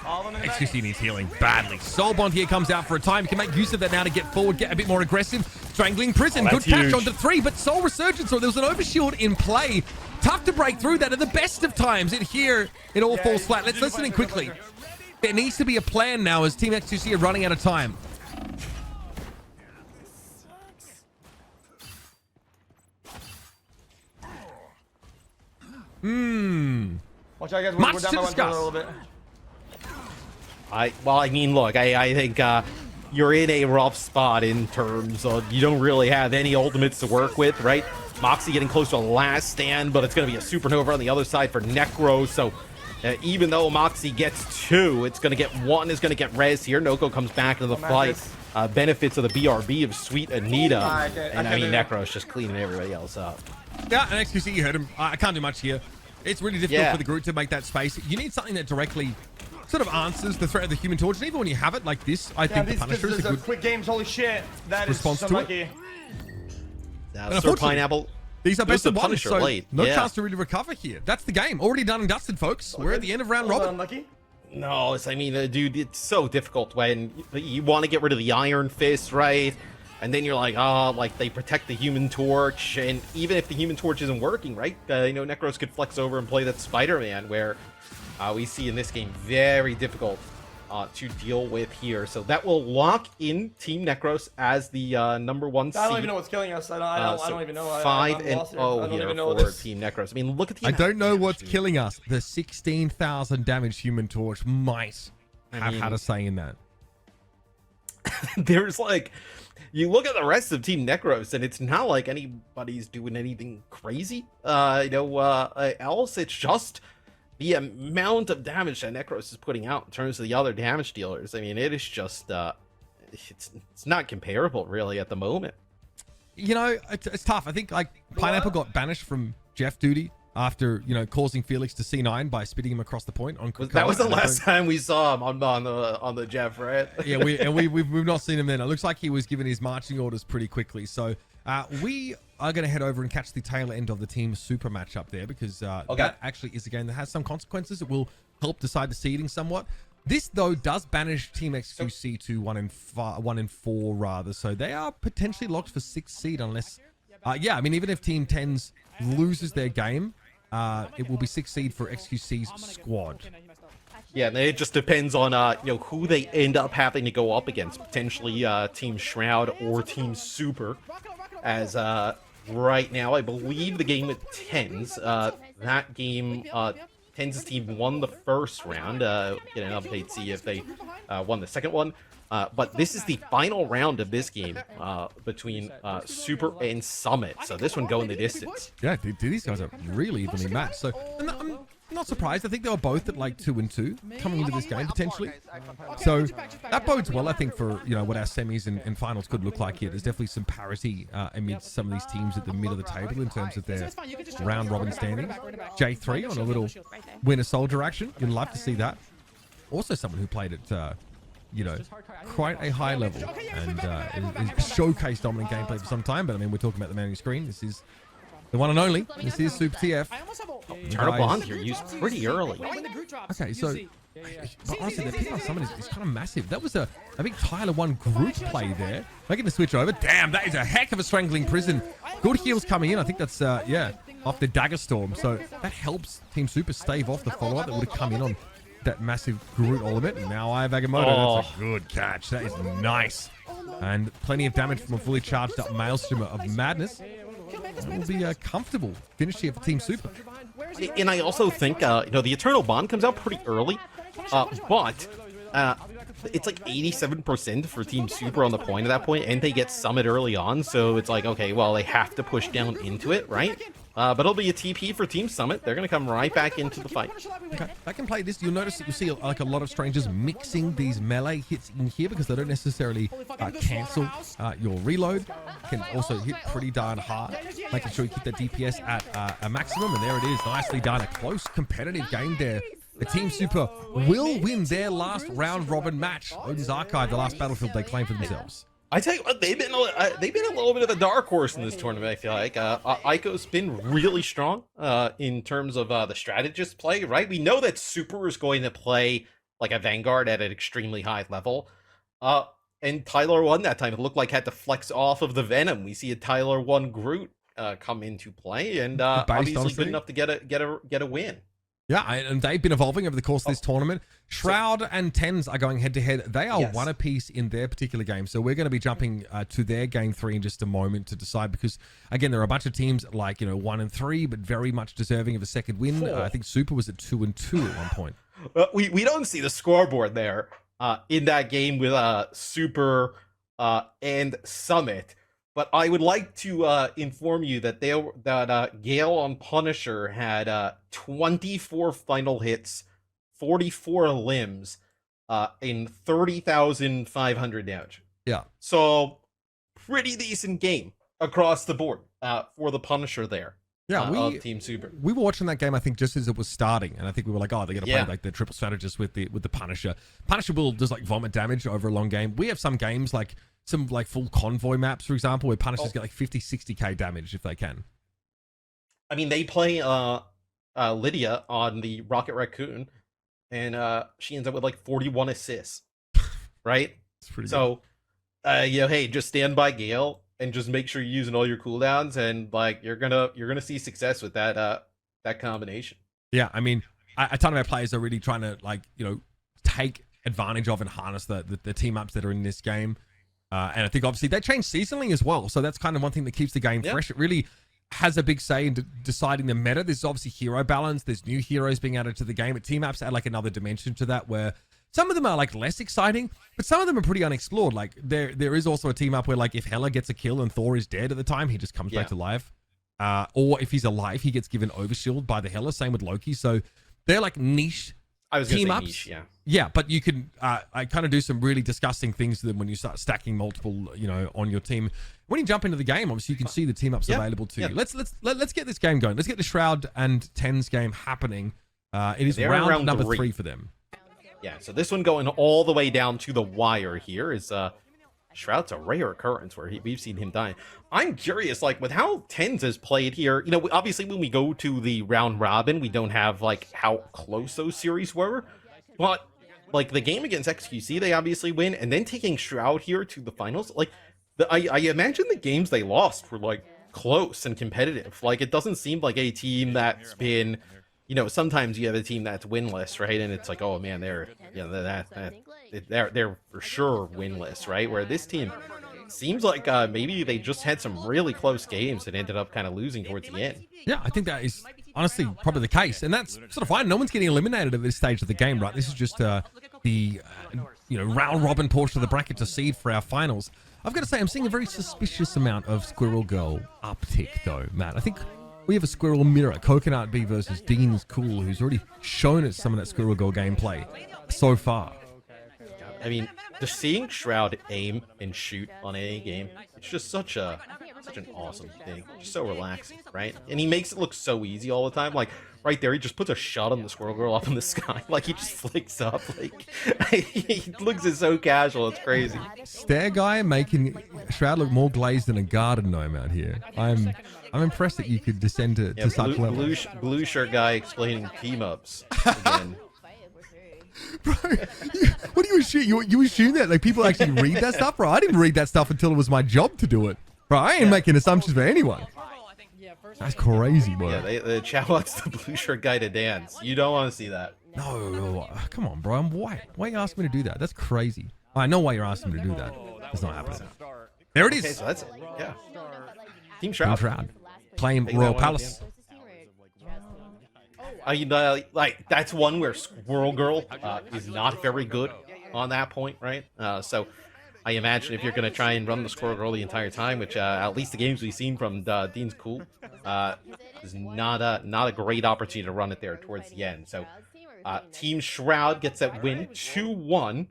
xQc needs healing badly. Soulbond here comes out for a time. He can make use of that now to get forward, get a bit more aggressive. Strangling Prison. Good catch onto 3, but Soul Resurgence. So there was an overshield in play. Tough to break through that at the best of times. And here, it all falls flat. Let's listen in quickly. There needs to be a plan now as Team xQc are running out of time. Watch out, guys. Much We're to down by one discuss. a little bit. I mean, look, I think you're in a rough spot in terms of you don't really have any ultimates to work with, right? Moxie getting close to a last stand, but it's going to be a supernova on the other side for Necro. So even though Moxie gets 2, it's going to get 1, is going to get res here. Noko comes back into the fight. Benefits of the BRB of Sweet Anita. And I mean, Necro's just cleaning everybody else up. Yeah, and xQc, you heard him. I can't do much here. It's really difficult for the group to make that space. You need something that directly sort of answers the threat of the Human Torch. And even when you have it like this, I think the Punisher is a good quick games. Holy shit. That response is so to lucky. it. Now, Sir Pineapple. These are best of one, Punisher so late. no chance to really recover here. That's the game. Already done and dusted, folks. We're at the end of round robin. Unlucky. No, I mean, dude, it's so difficult when you want to get rid of the Iron Fist, right? And then you're like, oh, like they protect the Human Torch, and even if the Human Torch isn't working, right? You know, Necros could flex over and play that Spider-Man, where we see in this game very difficult to deal with here. So that will lock in Team Necros as the number 1 seed. I don't even know what's killing us. I don't even know. 5-0 here for Team Necros. I mean, look at the. I don't know what's killing us. The 16,000 damage Human Torch might have had a say in that. There's like, you look at the rest of Team Necros, and it's not like anybody's doing anything crazy. Else it's just the amount of damage that Necros is putting out in terms of the other damage dealers. I mean, it is just it's not comparable really at the moment. You know, it's tough. I think like Pineapple got banished from Jeff duty after, you know, causing Felix to C9 by spitting him across the point on Quick. That was the last time we saw him on the Jeff, right? Yeah, we've not seen him then. It looks like he was given his marching orders pretty quickly. So we are going to head over and catch the tail end of the team super matchup there, because that actually is a game that has some consequences. It will help decide the seeding somewhat. This, though, does banish Team xQc to 1 and 4 rather. So they are potentially locked for 6th seed unless... yeah, I mean, even if Team 10s loses their game, it will be 6th seed for xQc's squad. Yeah, and it just depends on who they end up having to go up against. Potentially Team Shroud or Team Super. As right now, I believe the game at 10s. That game, 10s team won the first round. Get an update, see if they won the second one. But this is the final round of this game between Super and Summit. So this one going the distance. Yeah, these guys are really evenly matched. So I'm not surprised. I think they were both at like 2-2 coming into this game potentially. So that bodes well, I think, for what our semis and finals could look like here. There's definitely some parity amidst some of these teams at the mid of the table in terms of their round robin standings. J3 on a little winner soldier action. You'd love to see that. Also someone who played at quite a high level and is showcased dominant gameplay for some time. But I mean, we're talking about the man on your screen. This is the one and only. This is Super TF. Eternal Bond here used pretty early. Okay, so but honestly, the pick on summon is kind of massive. That was a big Tyler 1 group play there. Making the switch over. Damn, that is a heck of a strangling prison. Good heals coming in. I think that's off the Dagger Storm. So that helps Team Super stave off the follow-up that would have come in on that massive Groot ultimate. And now I have Agamotto. That's a good catch. That is nice. And plenty of damage from a fully charged up Maelstrom of Madness. It will be a comfortable finish here for Team Super. And I also think, the Eternal Bond comes out pretty early, but it's like 87% for Team Super on the point at that point, and they get Summit early on, so it's like, okay, well, they have to push down into it, right? But it'll be a TP for Team Summit. They're going to come right back into the fight. Okay, I can play this. You'll notice that you'll see like a lot of strangers mixing these melee hits in here because they don't necessarily cancel your reload. Can also hit pretty darn hard, making sure you keep that DPS at a maximum. And there it is, nicely done. A close competitive game there. The Team Super will win their last round robin match. Odin's Archive, the last battlefield they claim for themselves. I tell you what, they've been a little bit of a dark horse in this tournament. I feel like Ico's been really strong in terms of the strategist play. Right, we know that Super is going to play like a Vanguard at an extremely high level. And Tyler 1 that time, it looked like had to flex off of the Venom. We see a Tyler 1 Groot come into play, and obviously good enough to get a win. Yeah, and they've been evolving over the course of this tournament. Shroud and Tens are going head-to-head. They are one apiece in their particular game. So we're going to be jumping to their game 3 in just a moment to decide because, again, there are a bunch of teams like, 1 and 3, but very much deserving of a second win. I think Super was at 2 and 2 at one point. We don't see the scoreboard there in that game with Super and Summit. But I would like to inform you that Gale on Punisher had 24 final hits, 44 limbs, and 30,500 damage. Yeah. So pretty decent game across the board for the Punisher there. Yeah, of Team Super. We were watching that game, I think, just as it was starting, and I think we were like, oh, they're going to play like the triple strategist with the Punisher. Punisher will does like vomit damage over a long game. We have some games like some like full convoy maps, for example, where Punishers get like 50, 60k damage if they can. I mean, they play Lydia on the Rocket Raccoon, and she ends up with like 41 assists, right? It's pretty so, hey, just stand by Gale and just make sure you're using all your cooldowns, and like you're gonna see success with that combination. Yeah, I mean, a ton of our players are really trying to take advantage of and harness the team ups that are in this game. And I think obviously they change seasonally as well. So that's kind of one thing that keeps the game fresh. It really has a big say in deciding the meta. There's obviously hero balance. There's new heroes being added to the game. But team apps add like another dimension to that where some of them are like less exciting, but some of them are pretty unexplored. Like there is also a team up where like if Hela gets a kill and Thor is dead at the time, he just comes back to life. Or if he's alive, he gets given overshield by the Hela. Same with Loki. So they're like niche team ups. Niche, yeah, but you can I kind of do some really disgusting things to them when you start stacking multiple, on your team. When you jump into the game, obviously you can see the team ups available to you. Let's get this game going. Let's get the Shroud and Tens game happening. It is round number 3 for them. Yeah, so this one going all the way down to the wire here is Shroud's a rare occurrence where we've seen him die. I'm curious, like, with how Tens has played here, obviously when we go to the round robin, we don't have, like, how close those series were. But, like, the game against xQc, they obviously win, and then taking Shroud here to the finals, like, I imagine the games they lost were, like, close and competitive. Like, it doesn't seem like a team that's been, sometimes you have a team that's winless, right? And it's like, oh, man, they're for sure winless, right? Where this team seems like maybe they just had some really close games and ended up kind of losing towards the end. Yeah, I think that is honestly probably the case, and that's sort of fine. No one's getting eliminated at this stage of the game, right? This is just the round robin portion of the bracket to seed for our finals. I've got to say, I'm seeing a very suspicious amount of Squirrel Girl uptick, though, Matt. I think We have a Squirrel Mirror, Coconut B versus Dean's Cool, who's already shown us some of that Squirrel Girl gameplay so far. I mean, just seeing Shroud aim and shoot on any game, it's just such an awesome thing. Just so relaxing, right? And he makes it look so easy all the time. Like right there, he just puts a shot on the Squirrel Girl up in the sky. Like he just flicks up. Like he looks so casual. It's crazy. Stair Guy making Shroud look more glazed than a garden gnome out here. I'm impressed that you could descend to such levels. Blue shirt guy explaining team-ups again. Bro, what do you assume? You assume that like people actually read that stuff, bro? I didn't read that stuff until it was my job to do it, bro. I ain't making assumptions for anyone. That's crazy, bro. Yeah, the chat wants the blue shirt guy to dance. You don't want to see that. No, come on, bro. I'm white. Why are you asking me to do that? That's crazy. I know why you're asking me to do that. It's not happening. There it is. Okay, so that's it. Yeah. Team Team Shroud. Shroud. Claim Take that Royal one Palace. Like that's one where Squirrel Girl is not very good on that point, right? So I imagine if you're going to try and run the Squirrel Girl the entire time, which at least the games we've seen from Dean's Cool, is not a great opportunity to run it there towards the end. So Team Shroud gets that win 2-1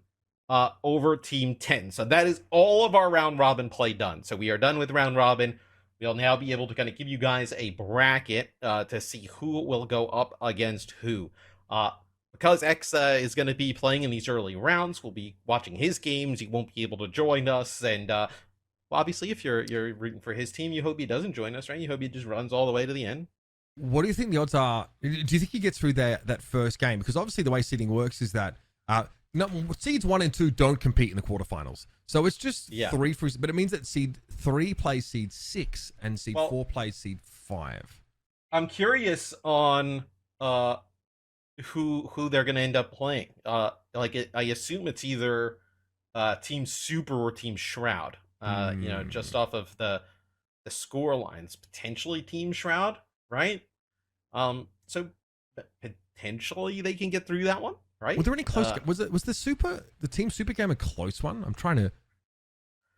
over Team 10. So that is all of our round robin play done. So we are done with round robin. We'll now be able to kind of give you guys a bracket to see who will go up against who. Because X is going to be playing in these early rounds, we'll be watching his games. He won't be able to join us. And well, obviously, if you're rooting for his team, you hope he doesn't join us, right? You hope he just runs all the way to the end. What do you think the odds are? Do you think he gets through that first game? Because obviously the way seeding works is that no, seeds 1 and 2 don't compete in the quarterfinals. So it's just 3 for, but it means that seed 3 plays seed 6 and seed 4 plays seed 5. I'm curious on who they're gonna end up playing. I assume it's either Team Super or Team Shroud. You know, just off of the score lines, potentially Team Shroud, right? So potentially they can get through that one. Right? Were there any close? Was the Team Super game a close one? I'm trying to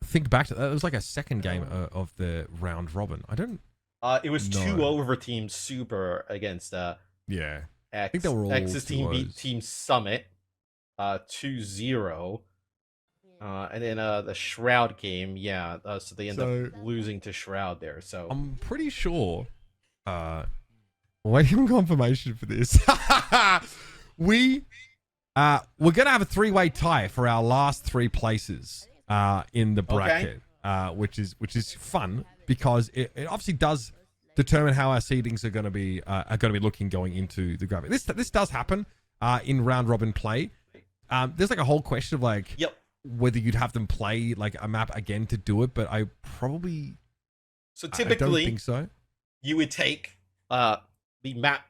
think back to that. It was like a second game of the round robin. I don't. It was 2 over Team Super against yeah. X. I think they were all X's team beat 2-0s. Team Summit 2-0. And then the Shroud game, so they end up losing to Shroud there. So I'm pretty sure. Waiting on confirmation for this. We're gonna have a 3-way tie for our last 3 places in the bracket, which is fun because it obviously does determine how our seedings are gonna be looking going into the graphic. This does happen in round robin play. There's like a whole question of like whether you'd have them play like a map again to do it, but I probably typically I don't think so. You would take the map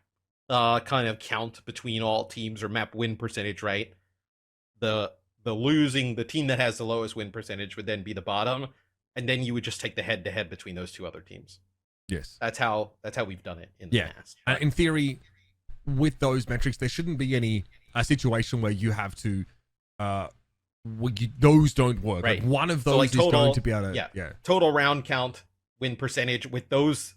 kind of count between all teams or map win percentage, right? The team that has the lowest win percentage would then be the bottom, and then you would just take the head-to-head between those 2 other teams. Yes, that's how we've done it in the past. Right? In theory, with those metrics, there shouldn't be any situation where you have to those don't work. Right. Like one of those is going to be able to total round count win percentage with those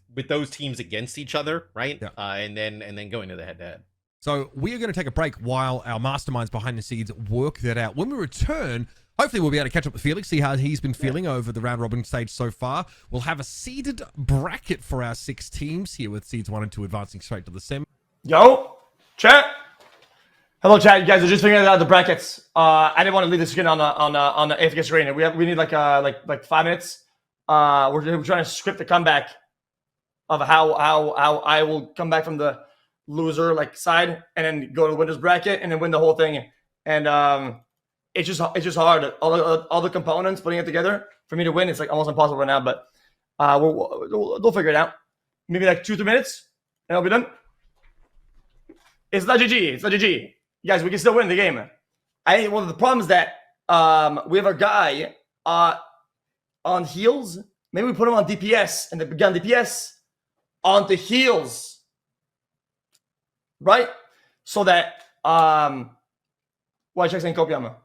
teams against each other, right? And then going to the head-to-head. So we are going to take a break while our masterminds behind the scenes work that out. When we return, hopefully we'll be able to catch up with Felix, see how he's been feeling over the round robin stage so far. We'll have a seeded bracket for our 6 teams here with seeds 1 and 2 advancing straight to the semi. Yo, chat. Hello, chat. You guys are just figuring out the brackets. I didn't want to leave the screen on the AFK screen. We need like 5 minutes. We're trying to script the comeback of how I will come back from the loser side and then go to the winners bracket and then win the whole thing. And it's just hard. All the components putting it together for me to win. It's like almost impossible right now. But we'll figure it out. Maybe like 2-3 minutes and I'll be done. It's not GG. It's not GG. You guys, we can still win the game. One of the problems that we have a guy on heals. Maybe we put him on DPS and then began DPS onto heals. Right? So that why check saying copium.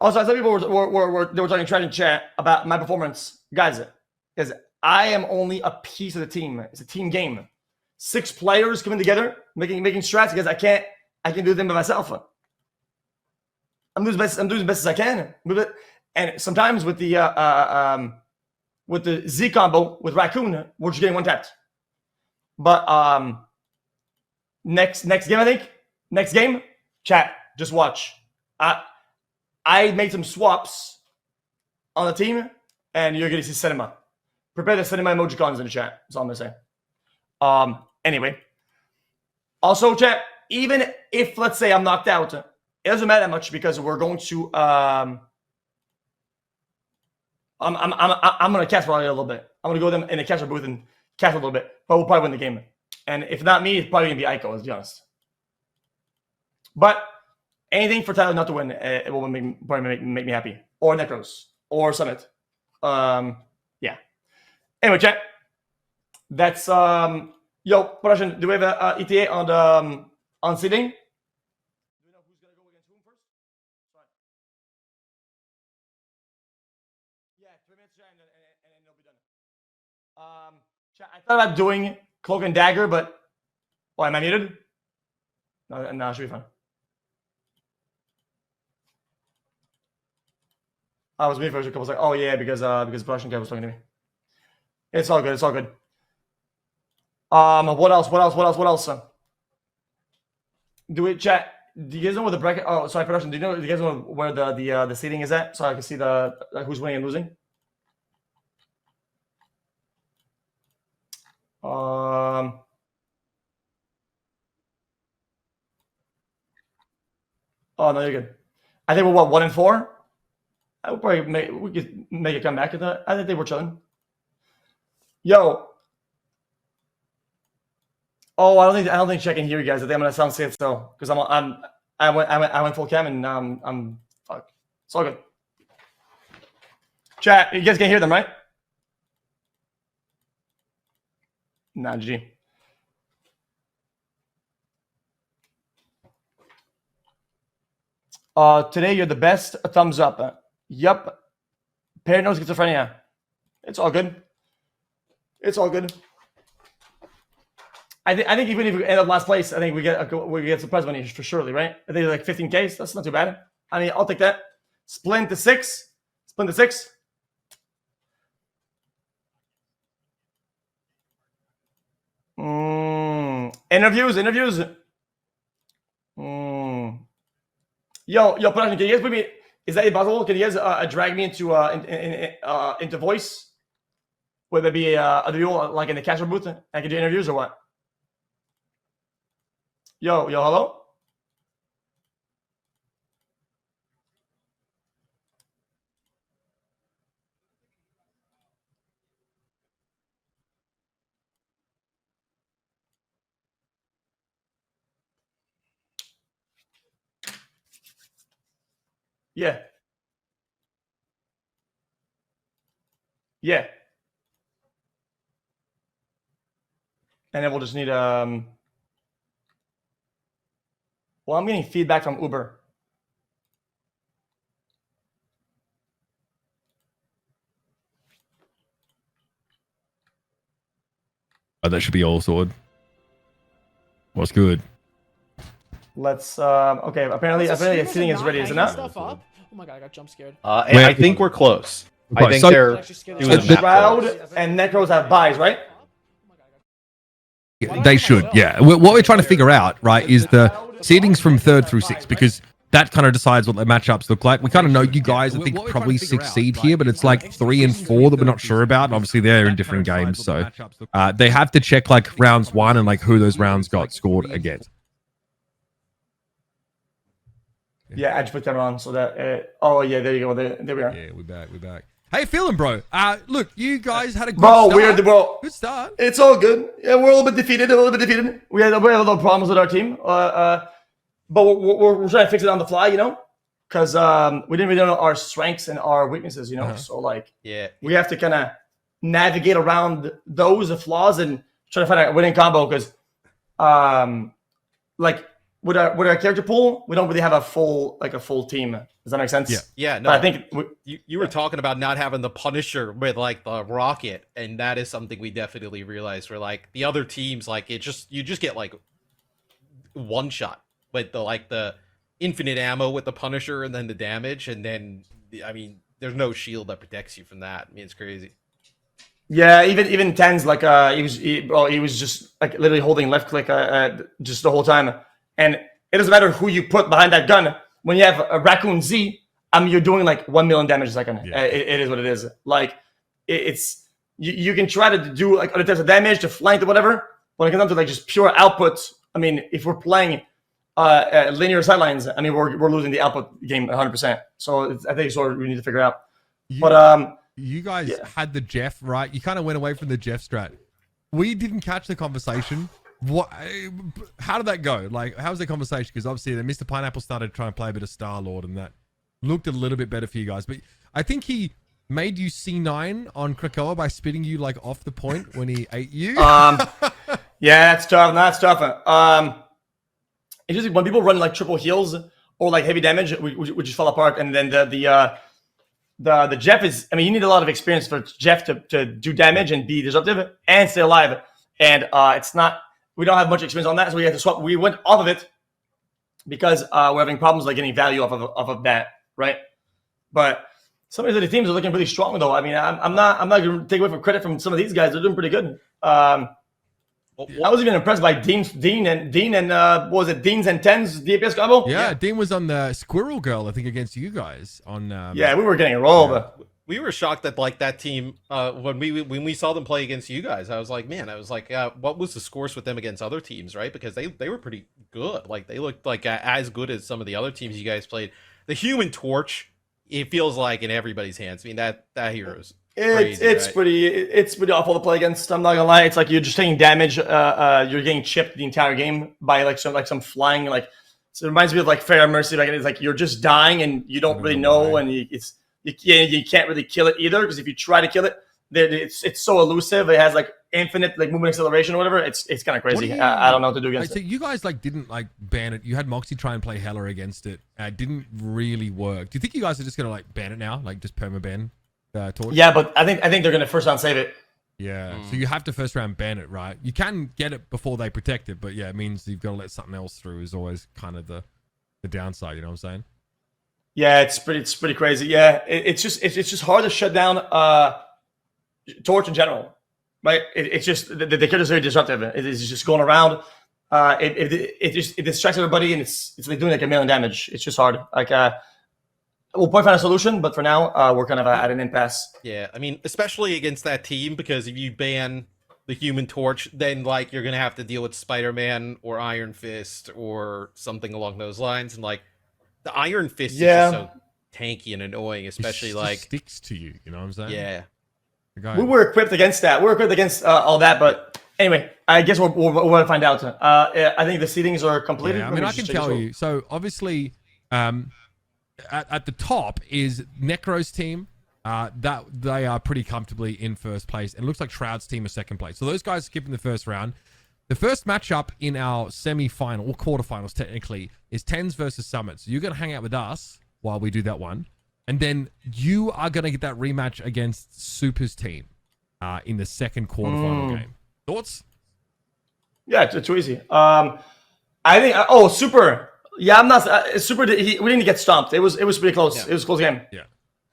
Also, some people were talking trash in chat about my performance. Guys, I am only a piece of the team. It's a team game. 6 players coming together, making strats because I can't do them by myself. I'm doing as best as I can. And sometimes with the Z combo with Raccoon, we're just getting one tapped. But next game, I think. Next game, chat, just watch. I made some swaps on the team, and you're gonna see cinema. Prepare the cinema emojicons in the chat. That's all I'm gonna say. Anyway. Also, chat, even if let's say I'm knocked out, it doesn't matter that much because we're going to I'm gonna cast probably a little bit. I'm gonna go them in the catcher booth and cast a little bit, but we'll probably win the game. And if not me, it's probably gonna be Aiko, let's be honest. But anything for Tyler not to win, it will probably make me happy. Or Necros. Or Summit. Yeah. Anyway, chat. That's yo, production. Do we have a ETA on seeding? Do we know who's gonna go against whom first? Sorry. Yeah, 3 minutes, chat, and then it'll be done. Chat, I thought about doing Cloak and Dagger, but am I muted? No, it should be fine. I was muted for a couple seconds. Oh yeah, because production guy was talking to me. It's all good. It's all good. What else? Do you guys know where the bracket? Oh, sorry, production. Do you guys know where the seating is at? So I can see who's winning and losing. Oh no, you're good. I think we're 1 and 4. I would probably we could make a comeback at that. I think we're chilling. Yo. Oh, I don't think I can hear you guys. I think I'm gonna sound safe though, because I went full cam and I'm fuck. It's all good. Chat, you guys can hear them, right? Nah, GG. Today you're the best. A thumbs up. Yup. Paranoid schizophrenia. It's all good. It's all good. I think even if we end up last place, I think we get some prize money for surely, right? I think like 15K. That's not too bad. I mean, I'll take that. Splint to 6. Interviews. Yo, production, can you guys put me? Is that possible? Can you guys drag me into voice? Would there be a duel like in the catcher booth? I can do interviews or what? Yo, hello? Yeah. And then we'll just need well, I'm getting feedback from Uber. Oh, that should be all sorted. What's good? Let's okay, apparently seating is ready, is it not? Oh my god, I got jump scared. I think we're close. I think so, they're doing the Shroud and Necros have buys, right? They should, yeah. What we're trying to figure out, right, is the seedings from 3rd through 6th, because that kind of decides what the matchups look like. We kind of know you guys, I think, probably 6th seed here, but it's like 3 and 4 that we're not sure about. And obviously, they're in different games, so they have to check like rounds 1 and like who those rounds got scored against. Yeah, I just put that on so that. Oh yeah, there you go. There we are. Yeah, we're back. How you feeling, bro? Look, you guys had a good start. Bro. Good start. It's all good. Yeah, we're a little bit defeated. We had a little problems with our team. But we're trying to fix it on the fly, you know, because we didn't really know our strengths and our weaknesses, you know. So like, we have to kind of navigate around those flaws and try to find a winning combo. Because, like, with our character pool, we don't really have a full team. Does that make sense? Yeah. Yeah, no. But I think You were talking about not having the Punisher with like the rocket, and that is something we definitely realized. Where like the other teams, like you just get like one shot with the infinite ammo with the Punisher, and then the damage, and then I mean, there's no shield that protects you from that. I mean, it's crazy. yeah, even Tens like he was just like literally holding left click just the whole time, and it doesn't matter who you put behind that gun. When you have a Raccoon Z, you're doing like 1 million damage a second. Yeah. It is what it is. Like it's you can try to do like other types of damage to flank or whatever. When it comes down to like just pure output, I mean, if we're playing linear sidelines, I mean, we're losing the output game 100%. So I think it's what we need to figure out. But you guys had the Jeff, right? You kind of went away from the Jeff strat. We didn't catch the conversation. What? How did that go? Like, how was the conversation? Because obviously, then Mr. Pineapple started trying to play a bit of Star Lord, and that looked a little bit better for you guys. But I think he made you C9 on Krakoa by spitting you like off the point when he ate you. yeah, that's tough. That's tough. It's just when people run like triple heals or like heavy damage, we just fall apart. And then the Jeff is, I mean, you need a lot of experience for Jeff to do damage and be disruptive and stay alive. And it's not, we don't have much experience on that, so we have to swap. We went off of it because we're having problems like getting value off of that, right? But some of the teams are looking really strong, though. I mean, I'm not going to take away from credit from some of these guys. They're doing pretty good. I was even impressed by Dean and what was it, Dean's and Tens DPS combo? Yeah, Dean was on the Squirrel Girl, I think, against you guys on. Yeah, we were getting a roll. Yeah. We were shocked that like that team when we saw them play against you guys. I was like, what was the scores with them against other teams, right? Because they were pretty good. Like they looked like as good as some of the other teams you guys played. The Human Torch, it feels like in everybody's hands. I mean that hero's crazy, it's right? pretty awful to play against. I'm not gonna lie. It's like you're just taking damage. You're getting chipped the entire game by like some flying like. So it reminds me of like Fair Mercy. Like it's like you're just dying and you don't really know, and you can't really kill it either, because if you try to kill it, it's so elusive. It has like infinite like movement acceleration or whatever. It's kind of crazy. I don't know what to do against So it. you guys like didn't like ban it. You had Moxie try and play Hela against it. It didn't really work. Do you think you guys are just gonna like ban it now, like just perma ban Torch? Yeah, but I think they're gonna first round save it. Yeah. So you have to first round ban it, right? You can get it before they protect it, but yeah, it means you've got to let something else through. Is always kind of the downside. You know what I'm saying? Yeah, it's pretty crazy. Yeah, it's just hard to shut down Torch in general, right? It's just the character's very disruptive. It is just going around. It distracts everybody, and it's like doing like 1 million damage. It's just hard. Like we'll probably find a solution, but for now we're kind of at an impasse. Yeah, I mean, especially against that team, because if you ban the Human Torch, then like you're gonna have to deal with Spider-Man or Iron Fist or something along those lines, and like the Iron Fist is just so tanky and annoying, especially It like sticks to you. You know what I'm saying? yeah. We were equipped against that. We were equipped against all that, but anyway, I guess we'll want to find out. I think the seedings are completed. Yeah, I mean, I can tell you. So obviously, at the top is Necro's team. That they are pretty comfortably in first place, and it looks like Shroud's team is second place. So those guys are skipping the first round. The first matchup in our semi-final or quarterfinals, technically, is Tens versus Summit. So you're going to hang out with us while we do that one. And then you are going to get that rematch against Super's team in the second quarterfinal game. Thoughts? Yeah, it's too easy. I think. Super. Yeah, I'm not. Super. We didn't get stomped. It was pretty close. Yeah. It was a close game. Yeah.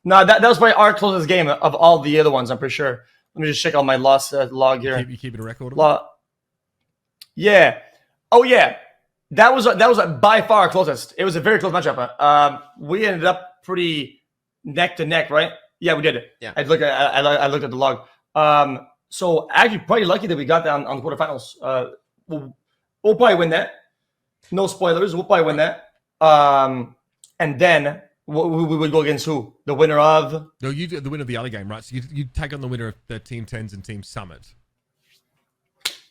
No, that was probably our closest game of all the other ones. I'm pretty sure. Let me just check out my loss log here. You keep it a record of it? Yeah. Oh yeah. That was by far our closest. It was a very close matchup. We ended up pretty neck to neck, right? Yeah, we did. Yeah. I looked at the log. So actually, pretty lucky that we got that on the quarterfinals. We'll probably win that. No spoilers. We'll probably win that. And then we would go against who? The winner of? No, you do the winner of the other game, right? So you take on the winner of the Team Tens and Team Summit.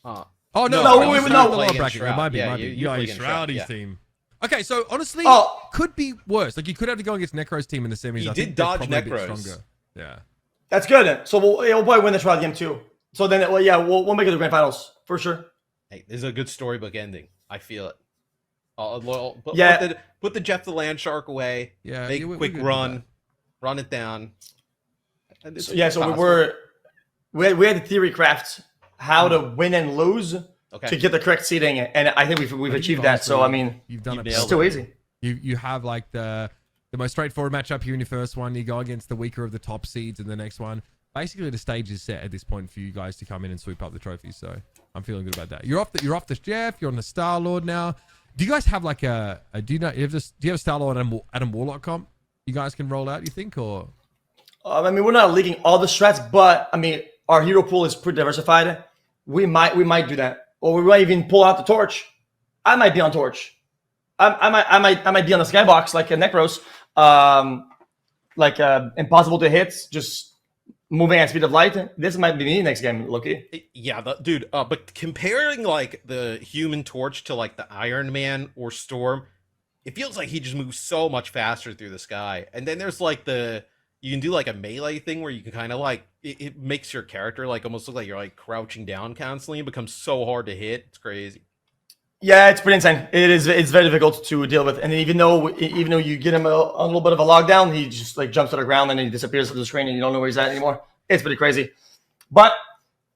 Oh no, No, no, we no, would no, not. no, Against bracket. It Shroud. might be, Yeah, might be. you play against Shroud, Shroudy's yeah. team. Okay, so honestly, Oh. could be worse. Like you could have to go against Necro's team in the semis. He I did think they're dodge probably a bit Necros. stronger. Yeah. That's good. So we'll probably win this round game too. So then, we'll make it to the grand finals for sure. Hey, this is a good storybook ending. I feel it. Yeah. Put the Jeff the Land Shark away. Yeah, Make we're a quick good with run. Run it down. And it's So we possible. we had the theory craft how to win and lose Okay. to get the correct seating, and I think we've I achieved think that. So I honestly, mean, you've done it. it's nailed too it. easy. You have like the most straightforward matchup here in your first one. You go against the weaker of the top seeds in the next one. Basically, the stage is set at this point for you guys to come in and sweep up the trophies. So I'm feeling good about that. You're off the Jeff. You're on the Star Lord now. Do you guys have like do you have a Star Lord Adam Warlock comp you guys can roll out? You think or? I mean, we're not leaking all the strats, but I mean, our hero pool is pretty diversified. We might do that, or we might even pull out the torch. I might be on torch. I might be on the skybox like a Necros, impossible to hit, just moving at speed of light. This might be me next game, Loki. Yeah, dude. But comparing like the Human Torch to like the Iron Man or Storm, it feels like he just moves so much faster through the sky. And then there's like you can do like a melee thing where you can kind of like it makes your character like almost look like you're like crouching down constantly. It becomes so hard to hit. It's crazy. Yeah, it's pretty insane. It's very difficult to deal with, and even though you get him a little bit of a lockdown, he just like jumps to the ground and then he disappears from the screen and you don't know where he's at anymore. It's pretty crazy. But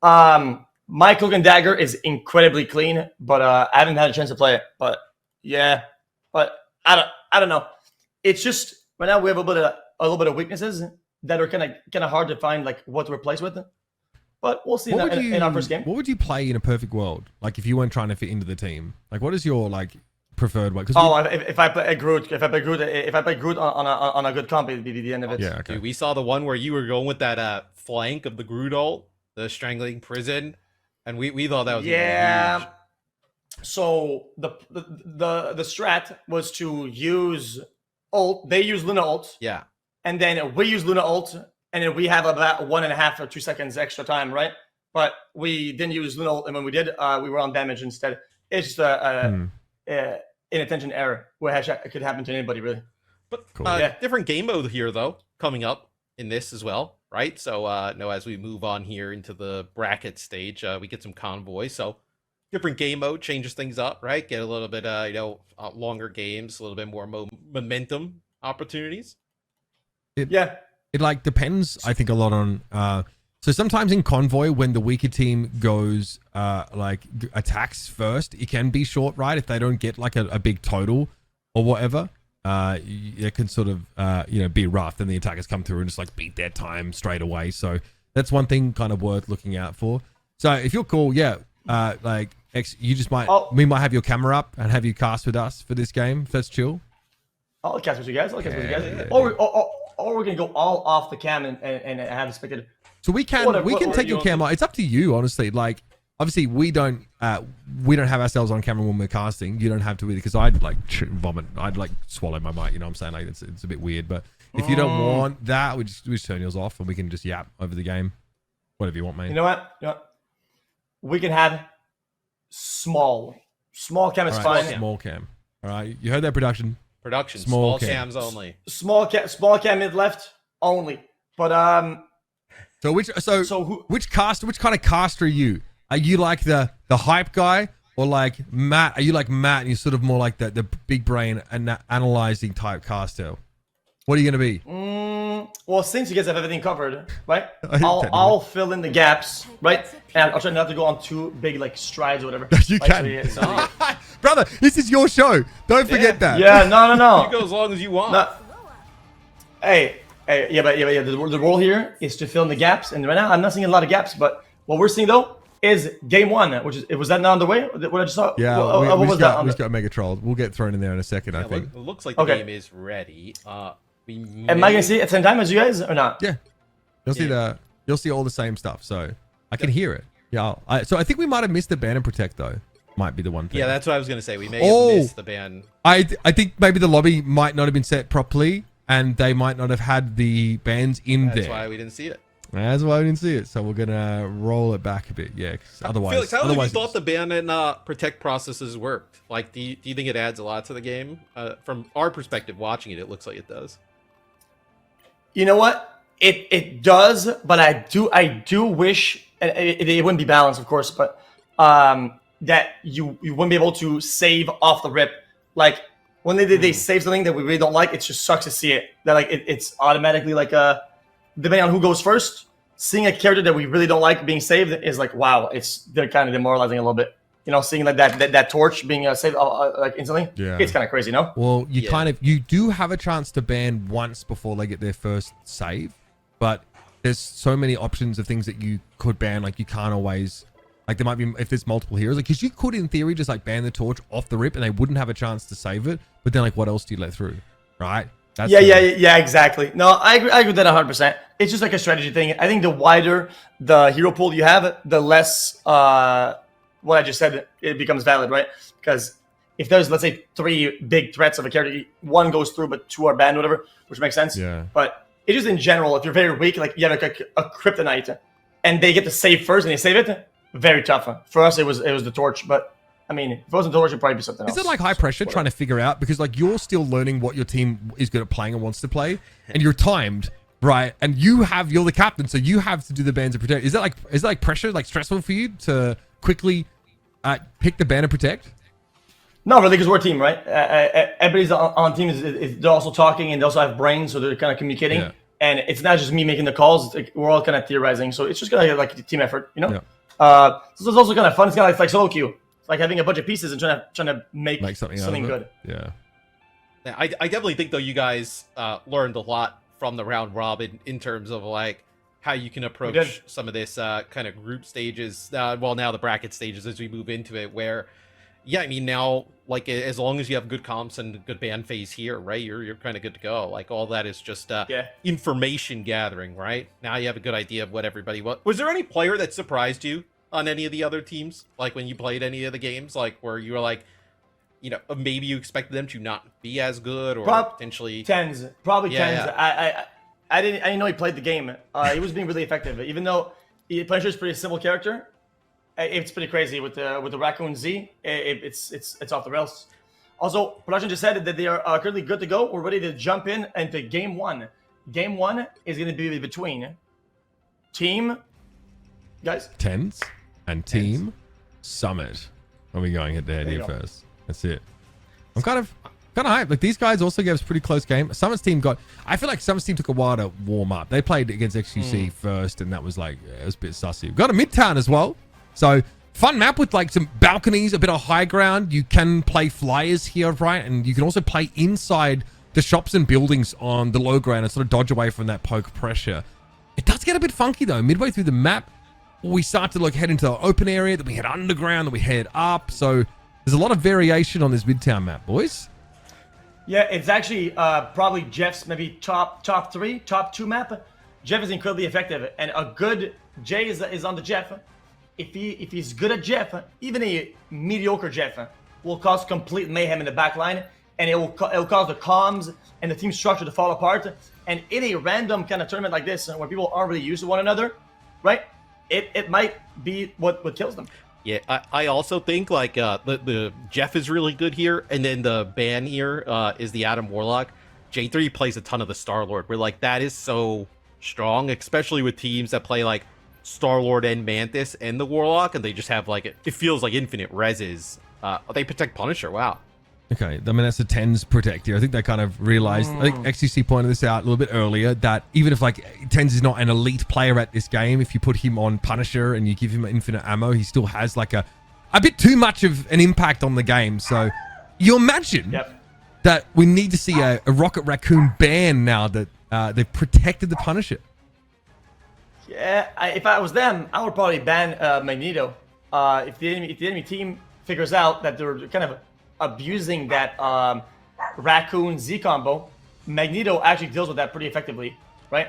my Cloak and Dagger is incredibly clean, but I haven't had a chance to play it. But yeah, but I don't know. It's just right now we have a little bit of weaknesses that are kind of hard to find like what to replace with. But we'll see in our first game. What would you play in a perfect world? Like if you weren't trying to fit into the team, like what is your like preferred way? If I play Groot, if I play Groot on a good comp, it'd be the end of it. Yeah, okay. Dude, we saw the one where you were going with that flank of the Groot ult, the strangling prison, and we thought that was huge. So the strat was to use ult. They use Luna ult. Yeah. And then we use Luna ult, and then we have about 1.5 or 2 seconds extra time, right? But we didn't use Luna ult, and when we did, we were on damage instead. It's just inattention error, which could happen to anybody, really. But Cool. different game mode here, though, coming up in this as well, right? So, as we move on here into the bracket stage, we get some convoy. So, different game mode changes things up, right? Get a little bit, longer games, a little bit more momentum opportunities. It like depends, I think, a lot on. So sometimes in convoy, when the weaker team goes attacks first, it can be short, right? If they don't get like a big total or whatever, it can sort of be rough. Then the attackers come through and just like beat their time straight away. So that's one thing kind of worth looking out for. So if you're cool, you just we might have your camera up and have you cast with us for this game. If that's chill. I'll cast with you guys. Yeah. Or we can go all off the cam and have a spectator. So we can take your camera. It's up to you, honestly. Like, obviously, we don't have ourselves on camera when we're casting. You don't have to either, because I'd like vomit. I'd like swallow my mic. You know what I'm saying? Like, it's a bit weird. But if you don't want that, we just turn yours off and we can just yap over the game. Whatever you want, man. You know what? We can have small cam is fine. Small cam. All right, you heard that, production. Small cams only. Small cam mid left only. But So which kind of caster are you? Are you like the hype guy, or like Matt? Are you like Matt and you're sort of more like the big brain and analyzing type caster? What are you gonna be? Well, since you guys have everything covered, right? I'll fill in the gaps, right? And I'll try not to go on too big like strides or whatever. You can. Brother, this is your show. Don't forget that. Yeah, no. You go as long as you want. No. Hey, but the role here is to fill in the gaps, and right now I'm not seeing a lot of gaps. But what we're seeing though is game one, which is was that not on the way? What I just saw? Yeah, we just got Mega Trolled. We'll get thrown in there in a second, I think. It looks like the game is ready. Am I gonna see it at the same time as you guys or not? Yeah, you'll see all the same stuff. So I can hear it. Yeah. So I think we might have missed the ban and protect though. Might be the one thing. Yeah, that's what I was gonna say. We may have missed the ban. I think maybe the lobby might not have been set properly, and they might not have had the bans in there. That's why we didn't see it. That's why we didn't see it. So we're gonna roll it back a bit. Yeah. Otherwise, Felix, how have you thought the ban and protect processes worked? Like, do you think it adds a lot to the game? From our perspective, watching it looks like it does. You know what? It does, but I do wish it wouldn't be balanced, of course, but that you wouldn't be able to save off the rip Like when they save something that we really don't like, it just sucks to see it. That like it's automatically like depending on who goes first, seeing a character that we really don't like being saved is like wow, they're kind of demoralizing a little bit. You know, seeing like that torch being saved like instantly, it's kind of crazy, no? Well, you do have a chance to ban once before they get their first save, but there's so many options of things that you could ban. Like you can't always, like there might be, if there's multiple heroes, like because you could in theory just like ban the torch off the rip and they wouldn't have a chance to save it. But then like what else do you let through, right? That's yeah, exactly. No, I agree with that 100%. It's just like a strategy thing. I think the wider the hero pool you have, the less what I just said, it becomes valid, right? Because if there's, let's say, 3 big threats of a character, 1 goes through, but 2 are banned, whatever, which makes sense. Yeah. But it just in general, if you're very weak, like you have like a kryptonite, and they get to save first, and they save it, very tough. For us, it was the torch, but I mean, if it wasn't the torch, it'd probably be something else. Is it like high pressure trying to figure out, because like you're still learning what your team is good at playing and wants to play, and you're timed, right? And you're the captain, so you have to do the bans and protect. Is that like pressure, like stressful for you to quickly pick the ban and protect? No, really, because we're a team, right? Everybody's on team they're also talking, and they also have brains, so they're kind of communicating. Yeah. And it's not just me making the calls; it's like, we're all kind of theorizing. So it's just kind of like a team effort, you know. Yeah. So it's also kind of fun. It's kind of like solo queue. It's like having a bunch of pieces and trying to make something good. Yeah. I definitely think though you guys learned a lot from the round robin in terms of like how you can approach some of this kind of group stages. Now the bracket stages as we move into it, where I mean now like as long as you have good comps and good ban phase here, right? You're kind of good to go. Like all that is just information gathering, right? Now you have a good idea of what everybody wants. Was there any player that surprised you on any of the other teams? Like when you played any of the games, like where you were like, you know, maybe you expected them to not be as good or potentially tens. I didn't know he played the game. He was being really effective, even though Punisher's a pretty simple character. It's pretty crazy with the Raccoon Z. It's off the rails. Also, production just said that they are currently good to go. We're ready to jump into game 1. Game 1 is going to be between team guys Tens and team Summit. Are we going head to head here first? That's it. I'm kind of hyped. Like these guys also gave us a pretty close game. Summit's team I feel like Summit's team took a while to warm up. They played against xQc first, and that was like, it was a bit sussy. We've got a Midtown as well. So fun map with like some balconies, a bit of high ground. You can play flyers here, right? And you can also play inside the shops and buildings on the low ground and sort of dodge away from that poke pressure. It does get a bit funky though. Midway through the map, we start to head into the open area, then we head underground, then we head up. So there's a lot of variation on this Midtown map, boys. Yeah, it's actually probably Jeff's maybe top 2 map. Jeff is incredibly effective, and a good Jay is on the Jeff. If he's good at Jeff, even a mediocre Jeff will cause complete mayhem in the back line, and it'll cause the comms and the team structure to fall apart. And in a random kind of tournament like this, where people aren't really used to one another, right? It might be what kills them. Yeah, I also think like the Jeff is really good here, and then the ban here is the Adam Warlock. J3 plays a ton of the Star-Lord, where like that is so strong, especially with teams that play like Star-Lord and Mantis and the Warlock, and they just have like it feels like infinite reses. They protect Punisher. Wow. Okay, I mean that's a Tens protect here. I think they kind of realized. I think xQc pointed this out a little bit earlier that even if like Tens is not an elite player at this game, if you put him on Punisher and you give him infinite ammo, he still has like a bit too much of an impact on the game. So you imagine that we need to see a Rocket Raccoon ban now that they've protected the Punisher. Yeah, if I was them, I would probably ban Magneto. If the enemy team figures out that they're kind of abusing that Raccoon Z combo, Magneto actually deals with that pretty effectively, right?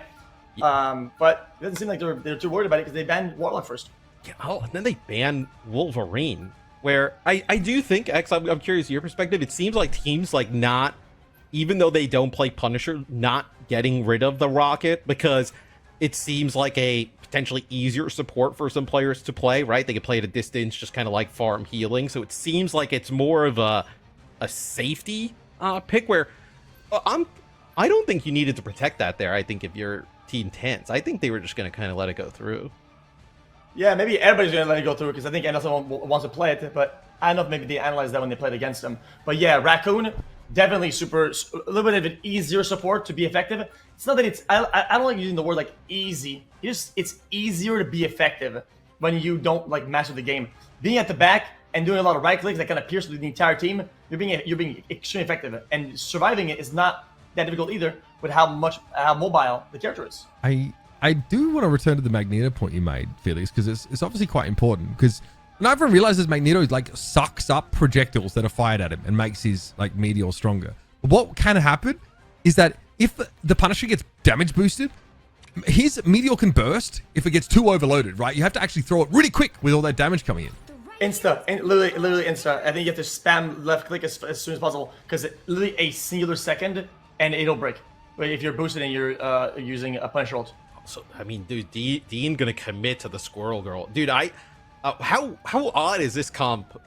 But it doesn't seem like they're too worried about it because they banned Warlock first. Yeah, and then they ban Wolverine, where I do think, X, I'm curious your perspective. It seems like teams like not, even though they don't play Punisher, not getting rid of the Rocket because it seems like a potentially easier support for some players to play, right? They can play at a distance, just kind of like farm healing. So it seems like it's more of a safety pick where I don't think you needed to protect that there. I think if you're Team Tens, I think they were just going to kind of let it go through. Yeah, maybe everybody's going to let it go through because I think Anderson wants to play it. But I don't know if maybe they analyzed that when they played against them. But yeah, Raccoon, definitely a little bit of an easier support to be effective. It's not that it's, I don't like using the word like easy. It's easier to be effective when you don't like master the game. Being at the back and doing a lot of right clicks that kind of pierce through the entire team, you're being extremely effective. And surviving it is not that difficult either with how mobile the character is. I do want to return to the Magneto point you made, Felix, because it's obviously quite important. Because not everyone realizes Magneto like sucks up projectiles that are fired at him and makes his like meteor stronger. But what can happen is that if the Punisher gets damage boosted, his meteor can burst if it gets too overloaded, right? You have to actually throw it really quick with all that damage coming in. Literally insta. I think you have to spam left click as soon as possible because literally a singular second and it'll break. But if you're boosted and you're using a Punisher ult. So I mean, dude, Dean gonna commit to the Squirrel Girl, dude. How odd is this comp,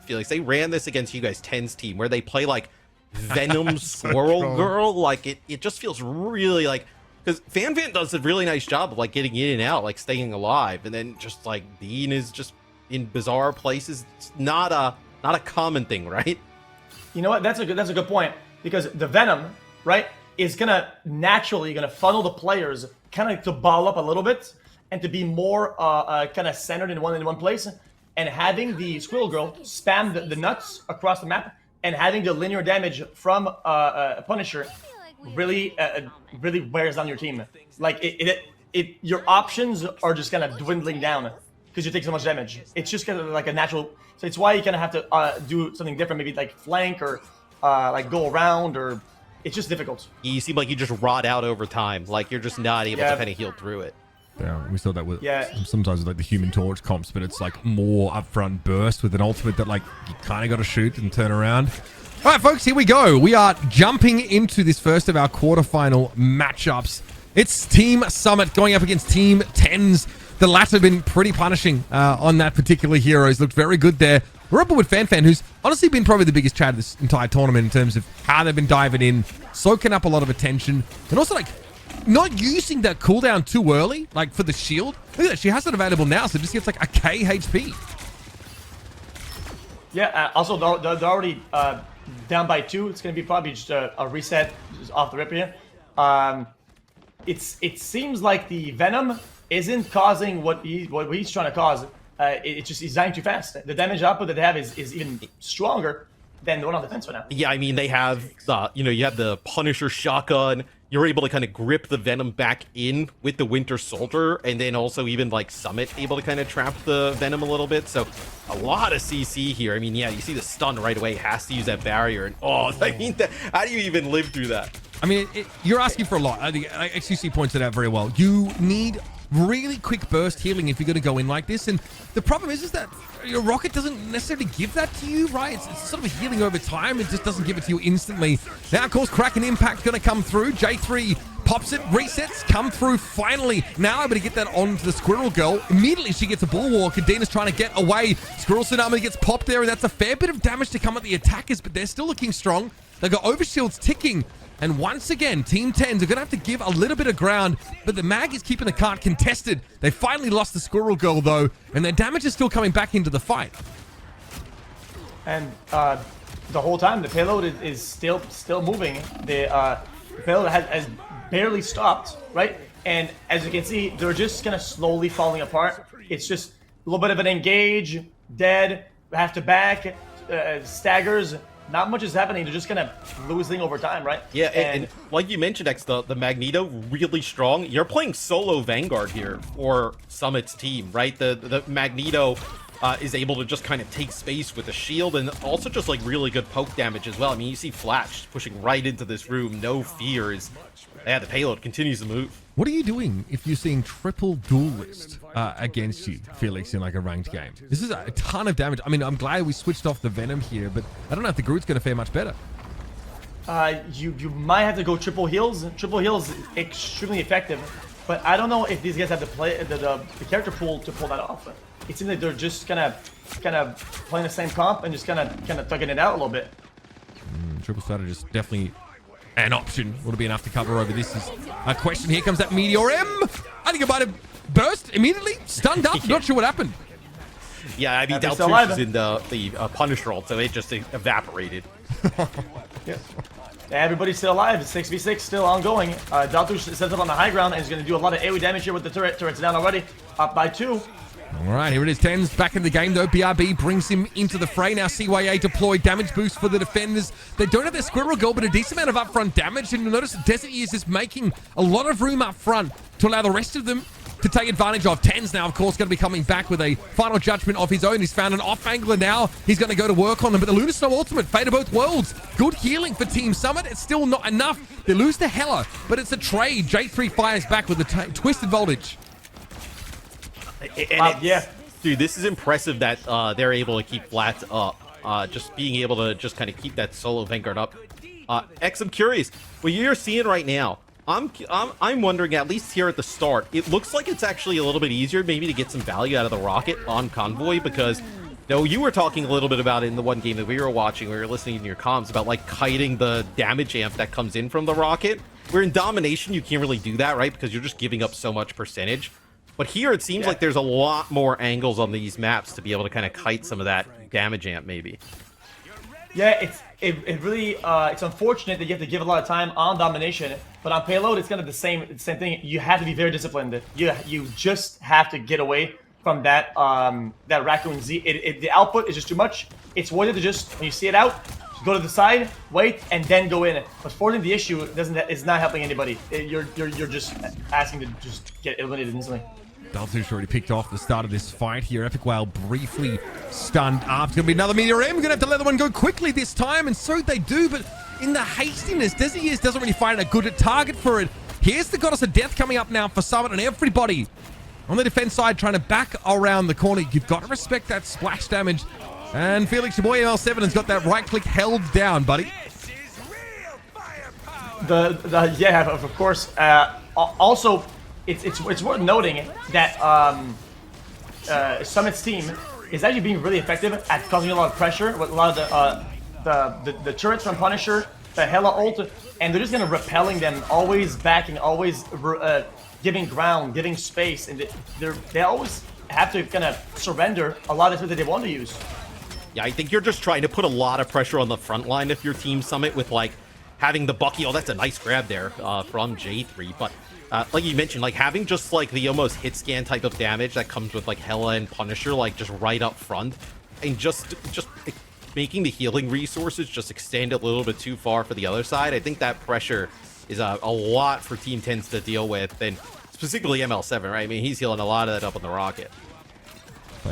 Felix? They ran this against you guys 10's team where they play like Venom Squirrel Girl. Like it just feels really like, because FanFan does a really nice job of like getting in and out, like staying alive, and then just like Dean is just in bizarre places. It's not a common thing, right? You know what? That's a good point, because the Venom, right, is naturally gonna funnel the players kind of to ball up a little bit and to be more kind of centered in one place, and having the Squirrel Girl spam the nuts across the map and having the linear damage from Punisher really wears down your team. Like your options are just kind of dwindling down because you take so much damage. It's just kind of like a natural. So it's why you kind of have to do something different, maybe like flank or like go around, or it's just difficult. You seem like you just rot out over time. Like you're just not able to kind of heal through it. Yeah, we saw that with sometimes with like the Human Torch comps, but it's like more upfront burst with an ultimate that like you kind of got to shoot and turn around. All right, folks, here we go. We are jumping into this first of our quarterfinal matchups. It's Team Summit going up against Team 10s. The latter have been pretty punishing on that particular hero. He's looked very good there. We're up with FanFan, who's honestly been probably the biggest chat of this entire tournament in terms of how they've been diving in, soaking up a lot of attention, and also like not using that cooldown too early, like for the shield. Look at that, she has it available now, so it just gets like a K HP. Yeah, also they're already down by 2. It's going to be probably just a reset just off the rip here. It seems like the Venom isn't causing what he's trying to cause. It's just he's dying too fast. The damage output that they have is even stronger than the one on defense right now. Yeah, I mean, they have the, you have the Punisher shotgun. You're able to kind of grip the Venom back in with the Winter Soldier, and then also even like Summit able to kind of trap the Venom a little bit. So a lot of CC here. I mean, yeah, you see the stun right away, has to use that barrier, and I mean, how do you even live through that? I mean, you're asking for a lot. I think xQc points it out very well. You need really quick burst healing if you're going to go in like this, and the problem is that your rocket doesn't necessarily give that to you, right? It's sort of a healing over time. It just doesn't give it to you instantly. Now, of course, Kraken Impact going to come through. J3 pops it, resets, come through finally. Now able to get that onto the Squirrel Girl. Immediately she gets a Bulwark. Dina's trying to get away. Squirrel Tsunami gets popped there, and that's a fair bit of damage to come at the attackers, but they're still looking strong. They've got overshields ticking. And once again, Team 10s are going to have to give a little bit of ground, but the Mag is keeping the cart contested. They finally lost the Squirrel Girl, though, and their damage is still coming back into the fight. And the whole time, the payload is still moving. The payload has barely stopped, right? And as you can see, they're just kind of slowly falling apart. It's just a little bit of an engage, dead, have to back, staggers. Not much is happening. They're just kind of losing over time, right? Yeah, and like you mentioned, X, the Magneto really strong. You're playing solo Vanguard here for Summit's team, right? The Magneto is able to just kind of take space with the shield, and also just like really good poke damage as well. I mean, you see Flash pushing right into this room, no fears. Yeah, the payload continues to move. What are you doing if you're seeing triple duelist against you, Felix, in like a ranked game? This is a ton of damage. I mean, I'm glad we switched off the Venom here, but I don't know if the Groot's going to fare much better. You might have to go triple heals. Triple heals is extremely effective, but I don't know if these guys have the character pool to pull that off. It seems like they're just kind of playing the same comp and just kind of tugging it out a little bit. Triple starter just definitely an option. Would it be enough to cover over this is a question. Here comes that Meteor M. I think it might have burst immediately, stunned up. Not sure what happened. Yeah, I mean, They're still Daltush alive. is in the Punisher ult, so it just evaporated. Yeah, everybody's still alive. 6v6 still ongoing. Daltush sets up on the high ground and is going to do a lot of AoE damage here with the turret. Turret's down already, up by 2. All right, here it is. Tens back in the game, though. BRB brings him into the fray. Now CYA deployed damage boost for the defenders. They don't have their Squirrel Girl, but a decent amount of upfront damage. And you'll notice Desert Ears is making a lot of room up front to allow the rest of them to take advantage of. Tens now, of course, going to be coming back with a final judgment of his own. He's found an off-angler now. He's going to go to work on them. But the Lunar Snow Ultimate, Fate of Both Worlds. Good healing for Team Summit. It's still not enough. They lose to Hella, but it's a trade. J3 fires back with the Twisted Voltage. And Yeah. Dude, this is impressive that they're able to keep flats up. Just being able to just kind of keep that solo Vanguard up. X, I'm curious, what you're seeing right now, I'm wondering, at least here at the start, it looks like it's actually a little bit easier maybe to get some value out of the rocket on Convoy, because you were talking a little bit about it in the one game that we were watching, we were listening to your comms about like kiting the damage amp that comes in from the rocket, where in domination you can't really do that, right? Because you're just giving up so much percentage. But here it seems like there's a lot more angles on these maps to be able to kind of kite some of that damage amp maybe. Yeah, it really it's unfortunate that you have to give a lot of time on domination, but on payload it's kind of the same thing. You have to be very disciplined. You just have to get away from that that Raccoon Z. The output is just too much. It's worth it to just, when you see it out, just go to the side, wait, and then go in. But forcing the issue is not helping anybody. You're just asking to just get eliminated instantly. Daltush already picked off the start of this fight here. Epic Whale briefly stunned up. It's going to be another Meteor M. Going to have to let the one go quickly this time, and so they do, but in the hastiness, Desert Ears doesn't really find a good target for it. Here's the Goddess of Death coming up now for Summit, and everybody on the defense side trying to back around the corner. You've got to respect that splash damage. And Felix, your boy ML7 has got that right click held down, buddy. Yeah, of course. Also, it's worth noting that Summit's team is actually being really effective at causing a lot of pressure with a lot of the turrets from Punisher, the Hella ult, and they're just gonna repelling them, always backing, always giving ground, giving space, and they always have to kind of surrender a lot of stuff that they want to use. Yeah, I think you're just trying to put a lot of pressure on the front line if you're Team Summit with like having the Bucky. Oh, that's a nice grab there from J3, but. Like you mentioned, like having just like the almost hit scan type of damage that comes with like Hella and Punisher, like just right up front, and just making the healing resources just extend a little bit too far for the other side. I think that pressure is a lot for Team 10s to deal with, and specifically ML7, right? I mean, he's healing a lot of that up on the rocket.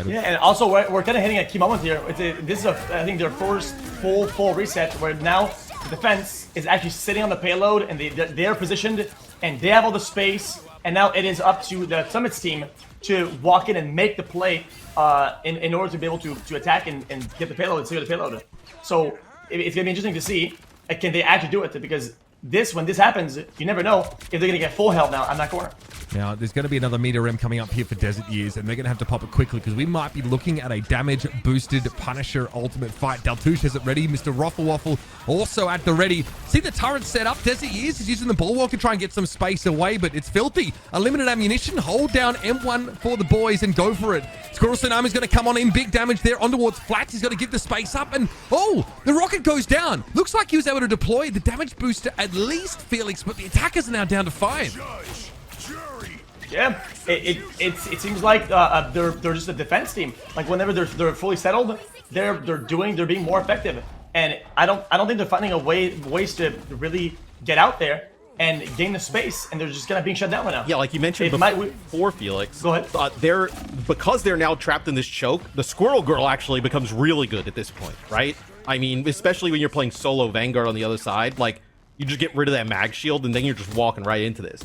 Yeah, and also we're kind of hitting a key moment here. This is I think their first full reset where now the defense is actually sitting on the payload and they're positioned. And they have all the space, and now it is up to the Summit's team to walk in and make the play in order to be able to attack and get the payload and secure the payload. So it's gonna be interesting to see can they actually do it, because when this happens, you never know if they're gonna get full health now on that corner. Now, there's going to be another Meteor M coming up here for Desert Ears, and they're going to have to pop it quickly because we might be looking at a damage-boosted Punisher ultimate fight. Daltush has it ready. Mr. Ruffle Waffle also at the ready. See the turret set up. Desert Ears is using the Bulwark to try and get some space away, but it's filthy. Unlimited ammunition. Hold down M1 for the boys and go for it. Squirrel Tsunami's going to come on in. Big damage there on towards Flats. He's got to give the space up, and oh, the rocket goes down. Looks like he was able to deploy the damage booster at least, Felix, but the attackers are now down to 5. Yeah, it seems like they're just a defense team. Like whenever they're fully settled, they're being more effective. And I don't think they're finding ways to really get out there and gain the space. And they're just kind of being shut down right now. Yeah, like you mentioned before, Felix. Go ahead. Because they're now trapped in this choke. The Squirrel Girl actually becomes really good at this point, right? I mean, especially when you're playing solo Vanguard on the other side, like you just get rid of that mag shield and then you're just walking right into this.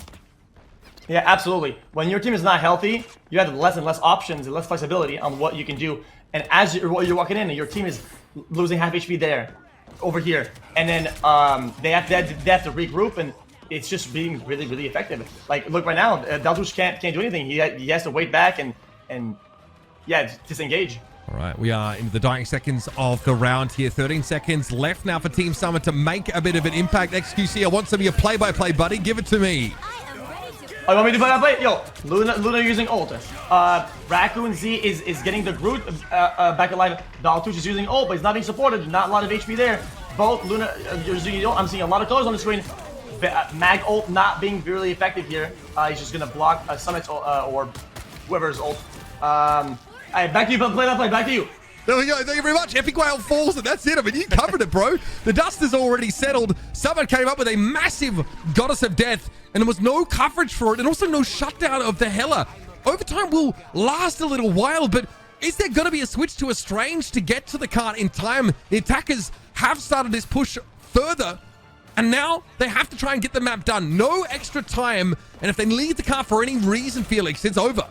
Yeah, absolutely. When your team is not healthy, you have less and less options and less flexibility on what you can do. And as you're walking in, and your team is losing half HP there, over here, and then they have to regroup, and it's just being really, really effective. Like, look right now, Daltush can't do anything. He has to wait back and yeah, disengage. All right, we are in the dying seconds of the round here. 13 seconds left now for Team Summit to make a bit of an impact. xQc, I want some of your play-by-play, buddy. Give it to me. I am ready to play. Oh, you want me to play? Yo, Luna using ult. Raccoon Z is getting the Groot back alive. Daltush is using ult, but he's not being supported. Not a lot of HP there. Both Luna, I'm seeing a lot of colors on the screen. Mag ult not being really effective here. He's just gonna block Summit's or whoever's ult. Alright, back to you, play, back to you. There we go. Thank you very much. Epic Whale falls, and that's it. I mean, you covered it, bro. The dust is already settled. Someone came up with a massive Goddess of Death, and there was no coverage for it, and also no shutdown of the Hela. Overtime will last a little while, but is there going to be a switch to a Strange to get to the cart in time? The attackers have started this push further, and now they have to try and get the map done. No extra time, and if they leave the cart for any reason, Felix, it's over.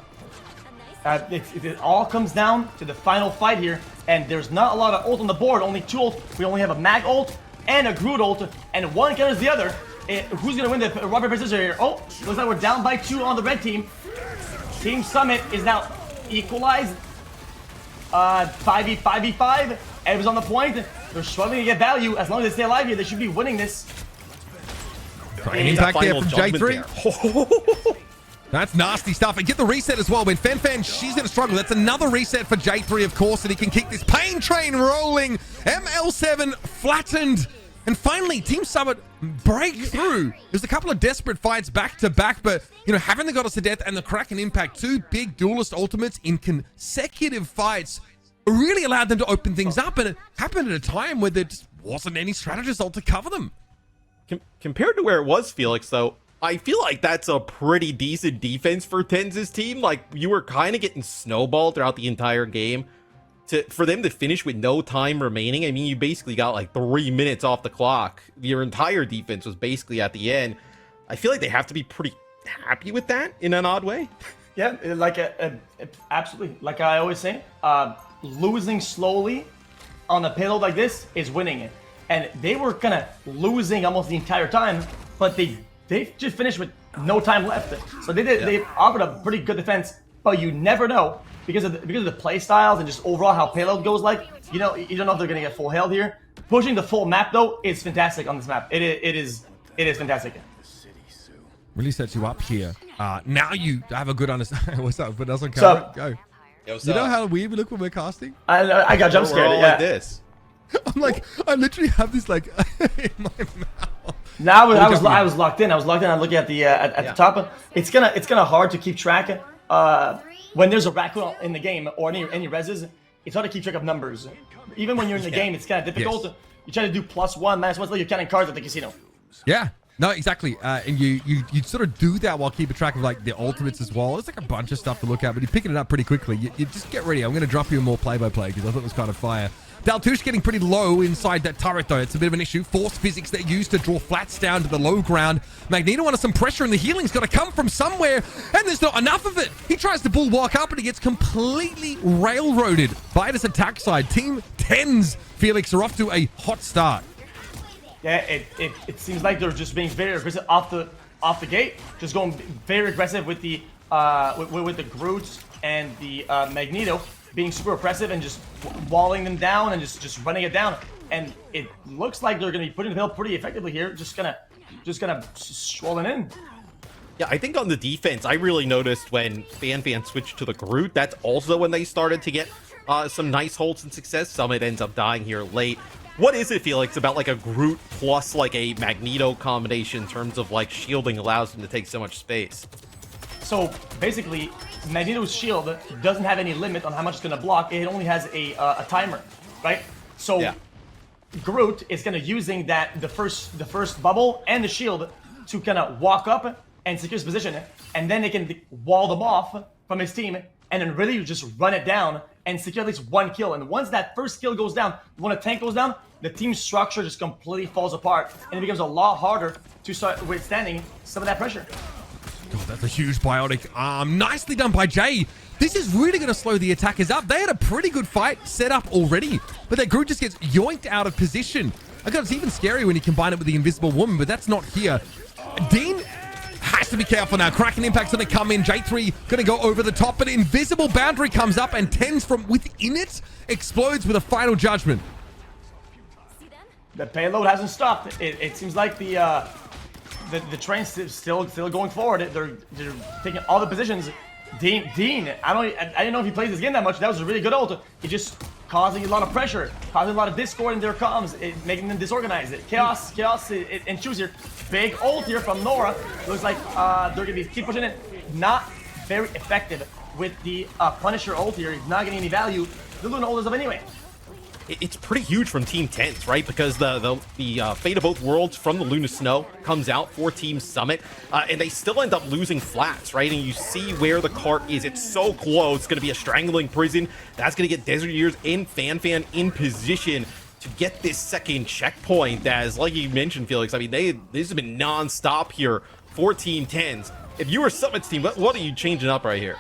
It all comes down to the final fight here, and there's not a lot of ult on the board, only 2 ult. We only have a Mag ult and a Groot ult, and one counters the other. Who's gonna win the rubber paper scissors here? Oh, looks like we're down by 2 on the red team. Team Summit is now equalized. 5v5. Everyone's on the point. They're struggling to get value. As long as they stay alive here, they should be winning this. Great impact there from J3. That's nasty stuff. And get the reset as well. When Fan, she's going to struggle. That's another reset for J3, of course, and he can keep this pain train rolling. ML7 flattened. And finally, Team Summit break through. There's a couple of desperate fights back to back, but, you know, having the Goddess of Death and the Kraken Impact, 2 big duelist ultimates in consecutive fights, really allowed them to open things up. And it happened at a time where there just wasn't any strategist ult to cover them. Compared to where it was, Felix, though, I feel like that's a pretty decent defense for Tenz's team. Like, you were kind of getting snowballed throughout the entire game. For them to finish with no time remaining, I mean, you basically got like 3 minutes off the clock. Your entire defense was basically at the end. I feel like they have to be pretty happy with that in an odd way. Yeah, like absolutely. Like I always say, losing slowly on a payload like this is winning it. And they were kind of losing almost the entire time, but they just finished with no time left. So they offered a pretty good defense, but you never know because of the play styles and just overall how payload goes. Like, you know, you don't know if they're gonna get full held here. Pushing the full map though is fantastic on this map. It is fantastic. Really sets you up here. Now you have a good understanding. What's up? But doesn't cover. Go. Yo, you know how weird we look when we're casting? I got jump scared. All Yeah. like this. I'm like, I literally have this like in my mouth. Now I was locked in. I'm looking at the the top. It's kind of hard to keep track. When there's a raccoon in the game or any reses, it's hard to keep track of numbers. Even when you're in the game, it's kind of difficult. Yes. You try to do +1, -1, like you're counting cards at the casino. Yeah. No, exactly. And you sort of do that while keeping track of like the ultimates as well. It's like a bunch of stuff to look at, but you're picking it up pretty quickly. You just get ready. I'm going to drop you more play-by-play because I thought it was kind of fire. Daltush getting pretty low inside that turret, though. It's a bit of an issue. Force physics they're used to draw flats down to the low ground. Magneto under some pressure, and the healing's got to come from somewhere, and there's not enough of it. He tries to bulwark up, and he gets completely railroaded by this attack side. Team 10's Felix are off to a hot start. Yeah, it seems like they're just being very aggressive off the gate, just going very aggressive with the Groots and the Magneto, being super oppressive and just walling them down and just running it down. And it looks like they're gonna be putting the hill pretty effectively here, just gonna swollen in. Yeah, I think on the defense, I really noticed when Fan switched to the Groot. That's also when they started to get some nice holds and success. Summit ends up dying here late. What is it, Felix, about like a Groot plus like a Magneto combination in terms of like shielding allows him to take so much space? So basically, Magneto's shield doesn't have any limit on how much it's gonna block. It only has a timer, right? So yeah. Groot is gonna using the first bubble and the shield to kind of walk up and secure his position, and then they can wall them off from his team, and then really just run it down and secure at least 1 kill. And once that first kill goes down, when a tank goes down, the team structure just completely falls apart, and it becomes a lot harder to start withstanding some of that pressure. God, that's a huge biotic arm. Nicely done by Jay. This is really going to slow the attackers up. They had a pretty good fight set up already, but that Groot just gets yoinked out of position. I got it's even scary when you combine it with the Invisible Woman, but that's not here. Dean has to be careful now. Kraken Impact's going to come in. J3 going to go over the top, but Invisible Boundary comes up, and Tens from within it explodes with a final judgment. The payload hasn't stopped. It seems like the the train's still going forward. They're taking all the positions. Dean, I didn't know if he plays this game that much. That was a really good ult. He just causing a lot of pressure, causing a lot of discord in their comms, making them disorganized. Chaos, and choose here. Big ult here from Nora. Looks like they're gonna keep pushing it. Not very effective with the Punisher ult here. He's not getting any value. The Luna ult is up anyway. It's pretty huge from Team Tens, right? Because the Fate of Both Worlds from the Luna Snow comes out for Team Summit, and they still end up losing flats, right? And you see where the cart is. It's so close. It's going to be a strangling prison. That's going to get Desert Years and Fan in position to get this second checkpoint. As, like you mentioned, Felix, I mean, this has been non-stop here for Team Tens. If you were Summit's team, what are you changing up right here?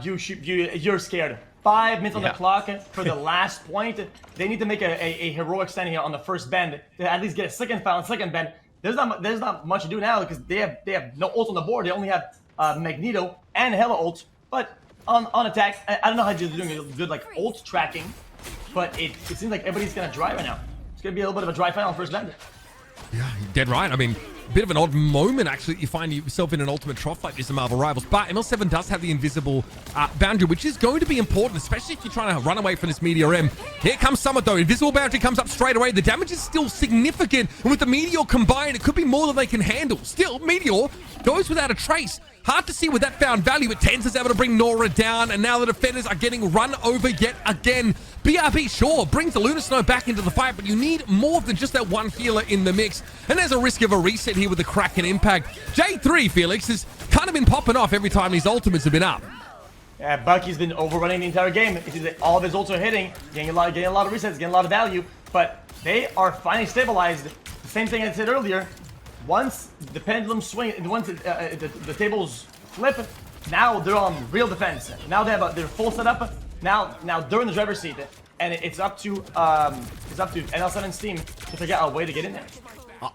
You're scared. 5 minutes on the clock for the last point. They need to make a heroic stand here on the first bend to at least get a second foul and second bend. There's not much to do now because they have no ult on the board. They only have Magneto and Hella ult. But on attack, I don't know how they're doing a good like ult tracking, but it seems like everybody's gonna dry right now. It's gonna be a little bit of a dry final on first bend. Yeah, you're dead right. I mean, a bit of an odd moment, actually. You find yourself in an ultimate trough like this in Marvel Rivals. But ML7 does have the invisible boundary, which is going to be important, especially if you're trying to run away from this Meteor M. Here comes Summit, though. Invisible boundary comes up straight away. The damage is still significant. And with the Meteor combined, it could be more than they can handle. Still, Meteor goes without a trace. Hard to see with that found value, but Tens is able to bring Nora down, and now the defenders are getting run over yet again. BRB, sure, brings the Luna Snow back into the fight, but you need more than just that one healer in the mix, and there's a risk of a reset here with the Kraken impact. J3, Felix, has kind of been popping off every time these ultimates have been up. Yeah, Bucky's been overrunning the entire game. It seems that all of his ults are hitting, getting a lot of resets, getting a lot of value, but they are finally stabilized. The same thing I said earlier. Once the pendulum swing, once the tables flip, now they're on real defense. Now they have their full setup. Now they're in the driver's seat, and it's up to NL7's team to figure out a way to get in there.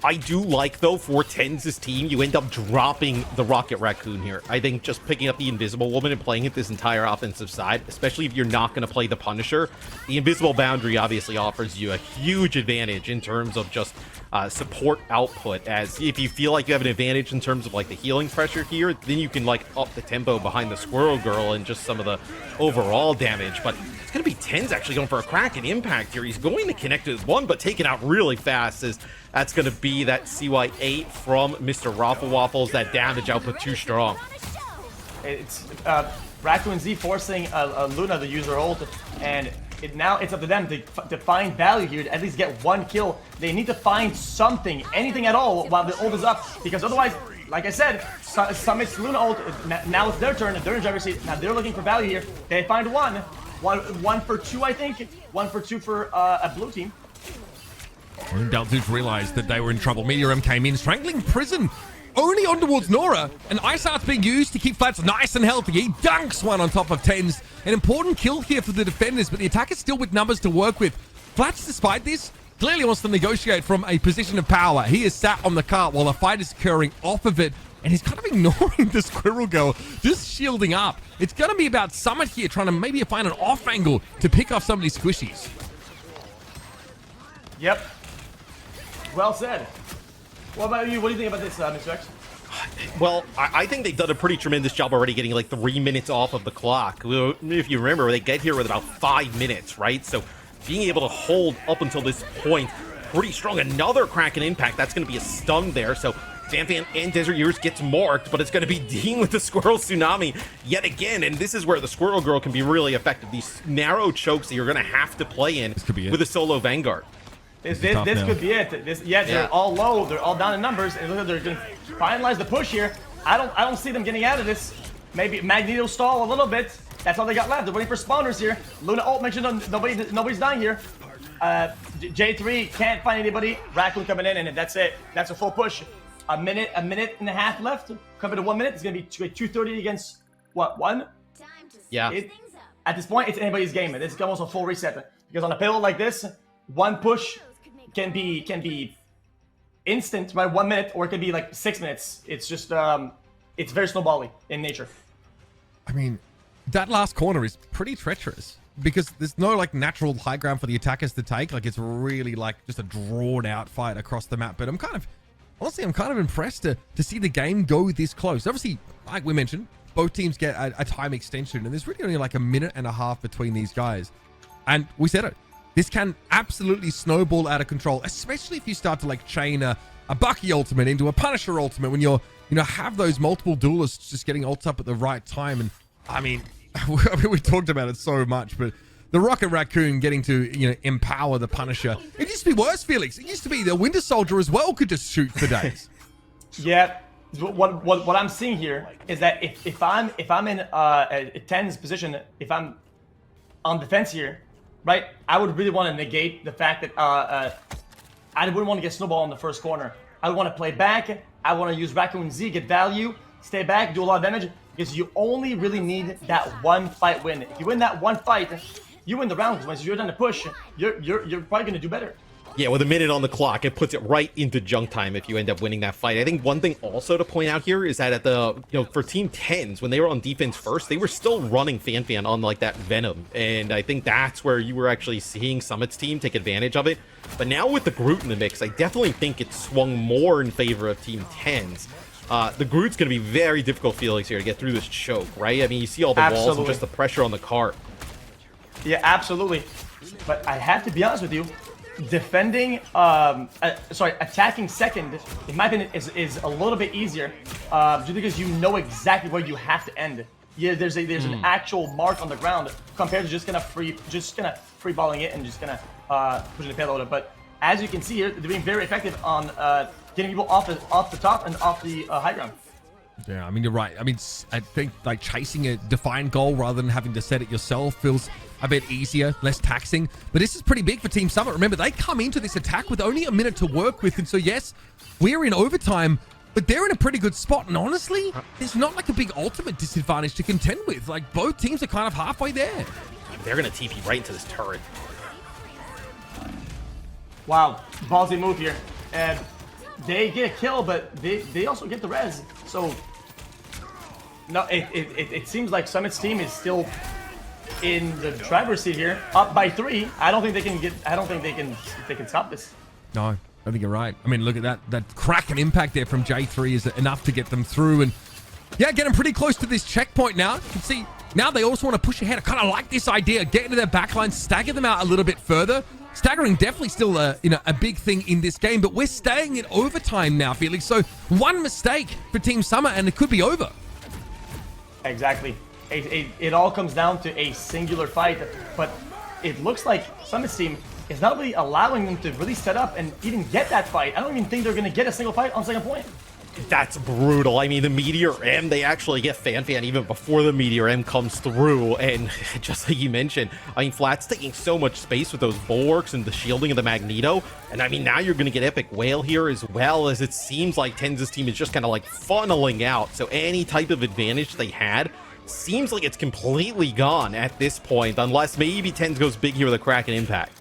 I do like, though, for Tens' team, you end up dropping the Rocket Raccoon here. I think just picking up the Invisible Woman and playing it this entire offensive side, especially if you're not going to play the Punisher, the Invisible Boundary obviously offers you a huge advantage in terms of just support output, as if you feel like you have an advantage in terms of like the healing pressure here, then you can like up the tempo behind the Squirrel Girl and just some of the overall damage. But it's going to be Tens actually going for a Kraken impact here. He's going to connect with one, but take it out really fast, as that's going to be that CY8 from Mr. Raffle Waffles. That damage output too strong. It's Raccoon Z forcing Luna to use her ult, and now it's up to them to find value here, to at least get one kill. They need to find something, anything at all, while the ult is up, because otherwise, like I said, Summit's Luna ult, now it's their turn, they're in driver's seat. Now they're looking for value here. They find one for two, I think. 1 for 2 for a blue team. Deltus realized that they were in trouble. Meteor M came in, strangling Prison only on towards Nora, and Ice Art's being used to keep flats nice and healthy. He dunks one on top of Tens. An important kill here for the defenders, but the attack is still with numbers to work with. Flats, despite this, clearly wants to negotiate from a position of power. He is sat on the cart while the fight is occurring off of it, and he's kind of ignoring the Squirrel Girl, just shielding up. It's going to be about Summit here, trying to maybe find an off angle to pick off some of these squishies. Yep. Well said. What about you? What do you think about this, Mr. X? Well, I think they've done a pretty tremendous job already getting like 3 minutes off of the clock. If you remember, they get here with about 5 minutes, right? So being able to hold up until this point, pretty strong. Another Kraken impact. That's going to be a stun there. So Fan and Desert Years gets marked, but it's going to be Dean with the Squirrel Tsunami yet again. And this is where the Squirrel Girl can be really effective. These narrow chokes that you're going to have to play in with a solo Vanguard. This could be it. They're all low. They're all down in numbers, and they're going to finalize the push here. I don't see them getting out of this. Maybe Magneto stall a little bit. That's all they got left. They're waiting for spawners here. Luna ult, make sure nobody's dying here. J3 can't find anybody. Raccoon coming in, and that's it. That's a full push. A minute and a half left. Coming to 1 minute. It's going to be 230 against what, 1? Yeah. At this point, it's anybody's game. It's almost a full reset, because on a payload like this, one push can be instant by 1 minute, or it could be like 6 minutes. It's just it's very snowbally in nature. I mean, that last corner is pretty treacherous, because there's no like natural high ground for the attackers to take. Like, it's really like just a drawn out fight across the map. But I'm kind of honestly, I'm kind of impressed to see the game go this close. Obviously, like we mentioned, both teams get a time extension, and there's really only like a minute and a half between these guys. And we said it. This can absolutely snowball out of control, especially if you start to like chain a Bucky ultimate into a Punisher ultimate when you're, have those multiple duelists just getting ults up at the right time. And I mean, we talked about it so much, but the Rocket Raccoon getting to, empower the Punisher. It used to be worse, Felix. It used to be the Winter Soldier as well could just shoot for days. Yeah. What I'm seeing here is that if I'm in a 10's position, if I'm on defense here, right, I would really want to negate the fact that I wouldn't want to get snowball in the first corner. I would want to play back. I want to use Raccoon Z, get value, stay back, do a lot of damage, because you only really need that one fight win. If you win that one fight, you win the round, because once you're done to push, you're probably going to do better. Yeah, with a minute on the clock, it puts it right into junk time if you end up winning that fight. I think one thing also to point out here is that at the, for Team 10s, when they were on defense first, they were still running Fan on like that Venom. And I think that's where you were actually seeing Summit's team take advantage of it. But now with the Groot in the mix, I definitely think it swung more in favor of Team 10s. The Groot's going to be very difficult, Felix, here to get through this choke, right? I mean, you see all the walls and just the pressure on the cart. Yeah, absolutely. But I have to be honest with you. Defending, attacking second, in my opinion, is a little bit easier, just because you know exactly where you have to end. Yeah, there's an actual mark on the ground compared to just kind of free balling it and just kind of pushing the payload. But as you can see here, they're being very effective on getting people off the top and off the high ground. Yeah, I mean, you're right. I mean, I think like chasing a defined goal rather than having to set it yourself feels a bit easier, less taxing. But this is pretty big for Team Summit. Remember, they come into this attack with only a minute to work with. And so, yes, we're in overtime, but they're in a pretty good spot. And honestly, there's not like a big ultimate disadvantage to contend with. Like, both teams are kind of halfway there. They're going to TP right into this turret. Wow, ballsy move here. And they get a kill, but they also get the res. So, no, it seems like Summit's team is still in the driver's seat here, up by 3. I don't think they can stop this. No, I think you're right. I mean, look at that crack and impact there from J3 is enough to get them through. And yeah, getting pretty close to this checkpoint now. You can see now they also want to push ahead. I kind of like this idea. Get into their backline, stagger them out a little bit further. Staggering definitely still a big thing in this game, but we're staying in overtime now, Felix. So one mistake for Team Summer and it could be over. Exactly. It all comes down to a singular fight, but it looks like Summit's team is not really allowing them to really set up and even get that fight. I don't even think they're going to get a single fight on second point. That's brutal. I mean, the Meteor M, they actually get Fan even before the Meteor M comes through. And just like you mentioned, I mean, Flat's taking so much space with those bulwarks and the shielding of the Magneto. And I mean, now you're going to get Epic Whale here, as well as it seems like Tenz's team is just kind of like funneling out. So any type of advantage they had seems like it's completely gone at this point, unless maybe Tenz goes big here with a Kraken impact.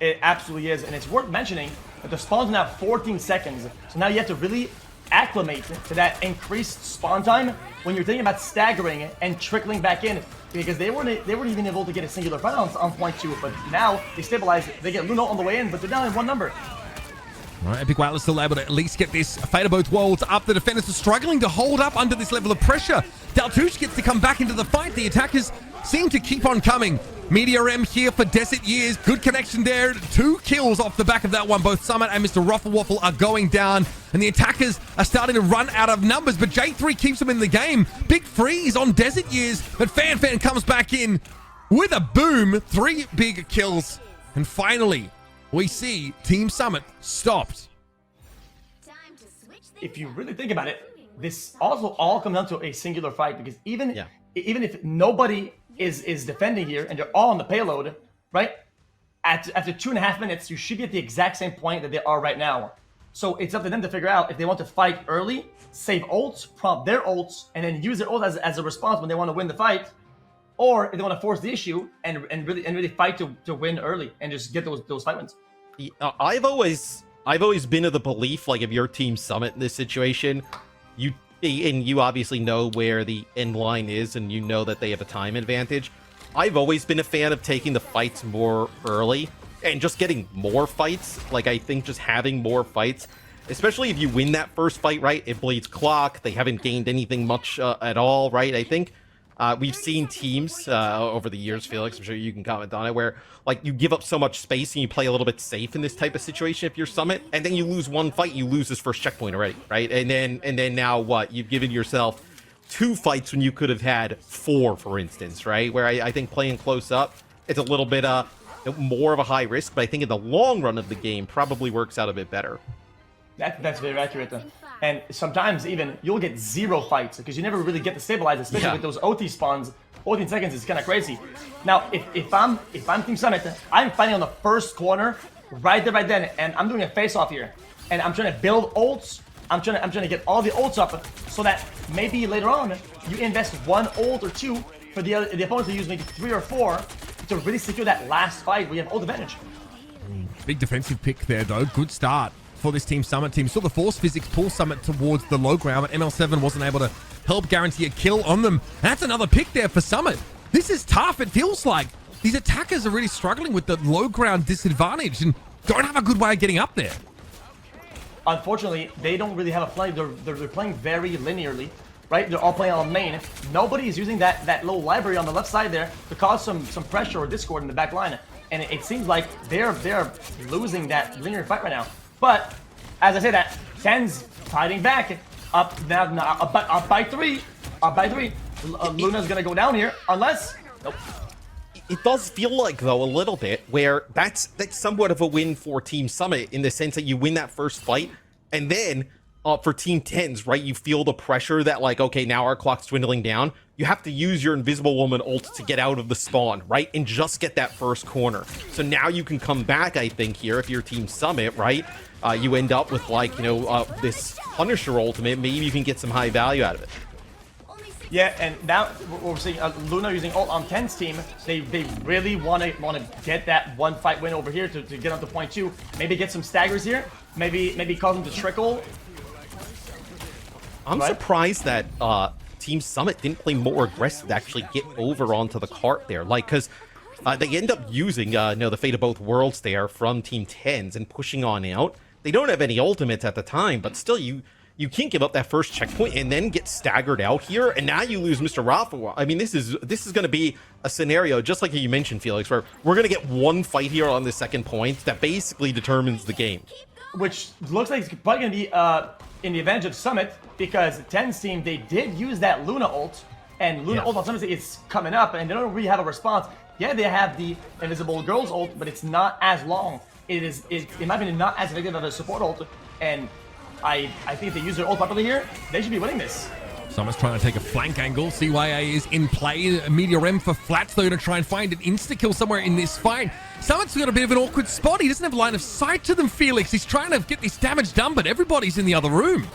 It absolutely is. And it's worth mentioning that the spawn's now 14 seconds. So now you have to really acclimate to that increased spawn time when you're thinking about staggering and trickling back in, because they weren't even able to get a singular fight on point 2, but now they stabilize it. They get Luno on the way in, but they're down in one number. All right, Epic Whale is still able to at least get this Fate of Both Worlds up. The defenders are struggling to hold up under this level of pressure. Daltouche gets to come back into the fight. The attackers seem to keep on coming. Meteor M here for Desert Years. Good connection there. 2 kills off the back of that one. Both Summit and Mr. Ruffle Waffle are going down, and the attackers are starting to run out of numbers, but J3 keeps them in the game. Big freeze on Desert Years, but Fan comes back in with a boom. 3 big kills, and finally, we see Team Summit stopped. If you really think about it, this also all comes down to a singular fight, because even if nobody is defending here and they're all on the payload, right? After 2.5 minutes, you should be at the exact same point that they are right now. So it's up to them to figure out if they want to fight early, save ults, prompt their ults, and then use their ult as a response when they want to win the fight, or if they want to force the issue and really fight to win early and just get those fight wins. I've always been of the belief, like, if your Team Summit in this situation, you obviously know where the end line is, and you know that they have a time advantage. I've always been a fan of taking the fights more early and just getting more fights. Like, I think just having more fights especially if you win that first fight, right? It bleeds clock. They haven't gained anything much at all, right? I think we've seen teams over the years, Felix, I'm sure you can comment on it, where like you give up so much space and you play a little bit safe in this type of situation if you're Summit, and then you lose one fight, you lose this first checkpoint already, right? And then now what? You've given yourself 2 fights when you could have had 4, for instance, right? Where I think playing close up, it's a little bit more of a high risk, but I think in the long run of the game probably works out a bit better. That's very accurate. And sometimes even you'll get 0 fights because you never really get to stabilize, especially with those OT spawns. 14 seconds is kind of crazy. Now, if I'm Team Summit, I'm fighting on the first corner right there, right then, and I'm doing a face-off here, and I'm trying to build ults. I'm trying to get all the ults up so that maybe later on you invest 1 ult or 2 for the opponent to use maybe 3 or 4 to really secure that last fight where you have ult advantage. Big defensive pick there, though. Good start for this Team Summit team. Saw the force physics pull Summit towards the low ground, but ML7 wasn't able to help guarantee a kill on them. That's another pick there for Summit. This is tough. It feels like these attackers are really struggling with the low ground disadvantage and don't have a good way of getting up there. Unfortunately, they don't really have a play. They're playing very linearly, right? They're all playing on main. Nobody is using that little library on the left side there to cause some pressure or discord in the back line. And it seems like they're losing that linear fight right now. But as I say that, Ten's fighting back, up by 3, Luna's gonna go down here unless nope. It does feel like, though, a little bit where that's somewhat of a win for Team Summit in the sense that you win that first fight, and then for Team 10s, right, you feel the pressure that, like, okay, now our clock's dwindling down. You have to use your Invisible Woman ult to get out of the spawn, right, and just get that first corner. So now you can come back, I think, here, if you're Team Summit, right? You end up with, like, you know, this Punisher ultimate. Maybe you can get some high value out of it. Yeah, and now we're seeing Luna using ult on 10's team. They really want to get that 1 fight win over here to get up to point 2. Maybe get some staggers here. Maybe cause them to trickle. I'm surprised that Team Summit didn't play more aggressive to actually get over onto the cart there. Like, because they end up using the Fate of Both Worlds there from Team 10s and pushing on out. They don't have any ultimates at the time, but still you can't give up that first checkpoint and then get staggered out here, and now you lose Mr. Rafa. I mean, this is going to be a scenario, just like you mentioned, Felix, where we're going to get 1 fight here on the second point that basically determines the game. Which looks like it's probably going to be in the advantage of Summit, because 10's team, they did use that Luna ult, and Luna ult on Summit is coming up, and they don't really have a response. Yeah, they have the Invisible Girls ult, but it's not as long. It might be not as effective as a support ult, and I think if they use their ult properly here, they should be winning this. Summit's trying to take a flank angle. CYA is in play. Meteor M for Flats, though, to try and find an insta-kill somewhere in this fight. Summit's got a bit of an awkward spot. He doesn't have line of sight to them, Felix. He's trying to get this damage done, but everybody's in the other room.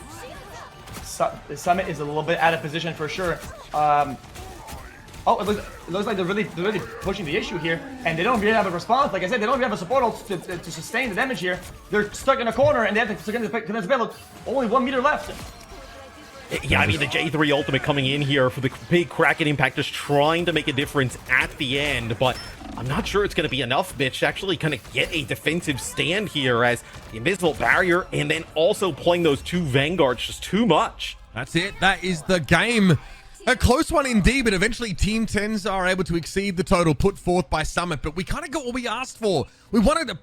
Summit is a little bit out of position for sure. It looks like they're really pushing the issue here, and they don't really have a response. Like I said, they don't really have a support ult to sustain the damage here. They're stuck in a corner, and they have to connect the payload. Only 1 meter left. Yeah, I mean, the J3 ultimate coming in here for the big Kraken impact, just trying to make a difference at the end, but I'm not sure it's going to be enough, bitch, to actually kind of get a defensive stand here, as the invisible barrier and then also playing those 2 Vanguards just too much. That's it. That is the game. A close one indeed, but eventually Team 10s are able to exceed the total put forth by Summit, but we kind of got what we asked for. We wanted a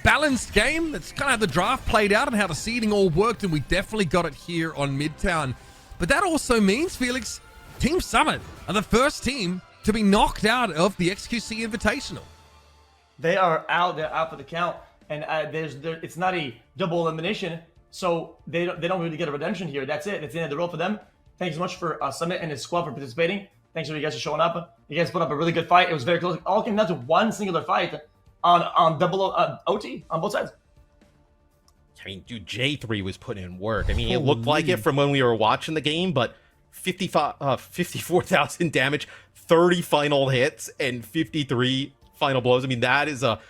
balanced game. That's kind of how the draft played out and how the seeding all worked, and we definitely got it here on Midtown. But that also means, Felix, Team Summit are the first team to be knocked out of the xQc Invitational. They are out. They're out for the count, and it's not a double elimination, so they don't really get a redemption here. That's it. It's the end of the road for them. Thanks so much for Summit and his squad for participating. Thanks for you guys for showing up. You guys put up a really good fight. It was very close. It all came down to one singular fight on double OT on both sides. I mean, dude, J3 was putting in work. I mean, it looked like it from when we were watching the game, but 54,000 damage, 30 final hits, and 53 final blows. I mean, that is a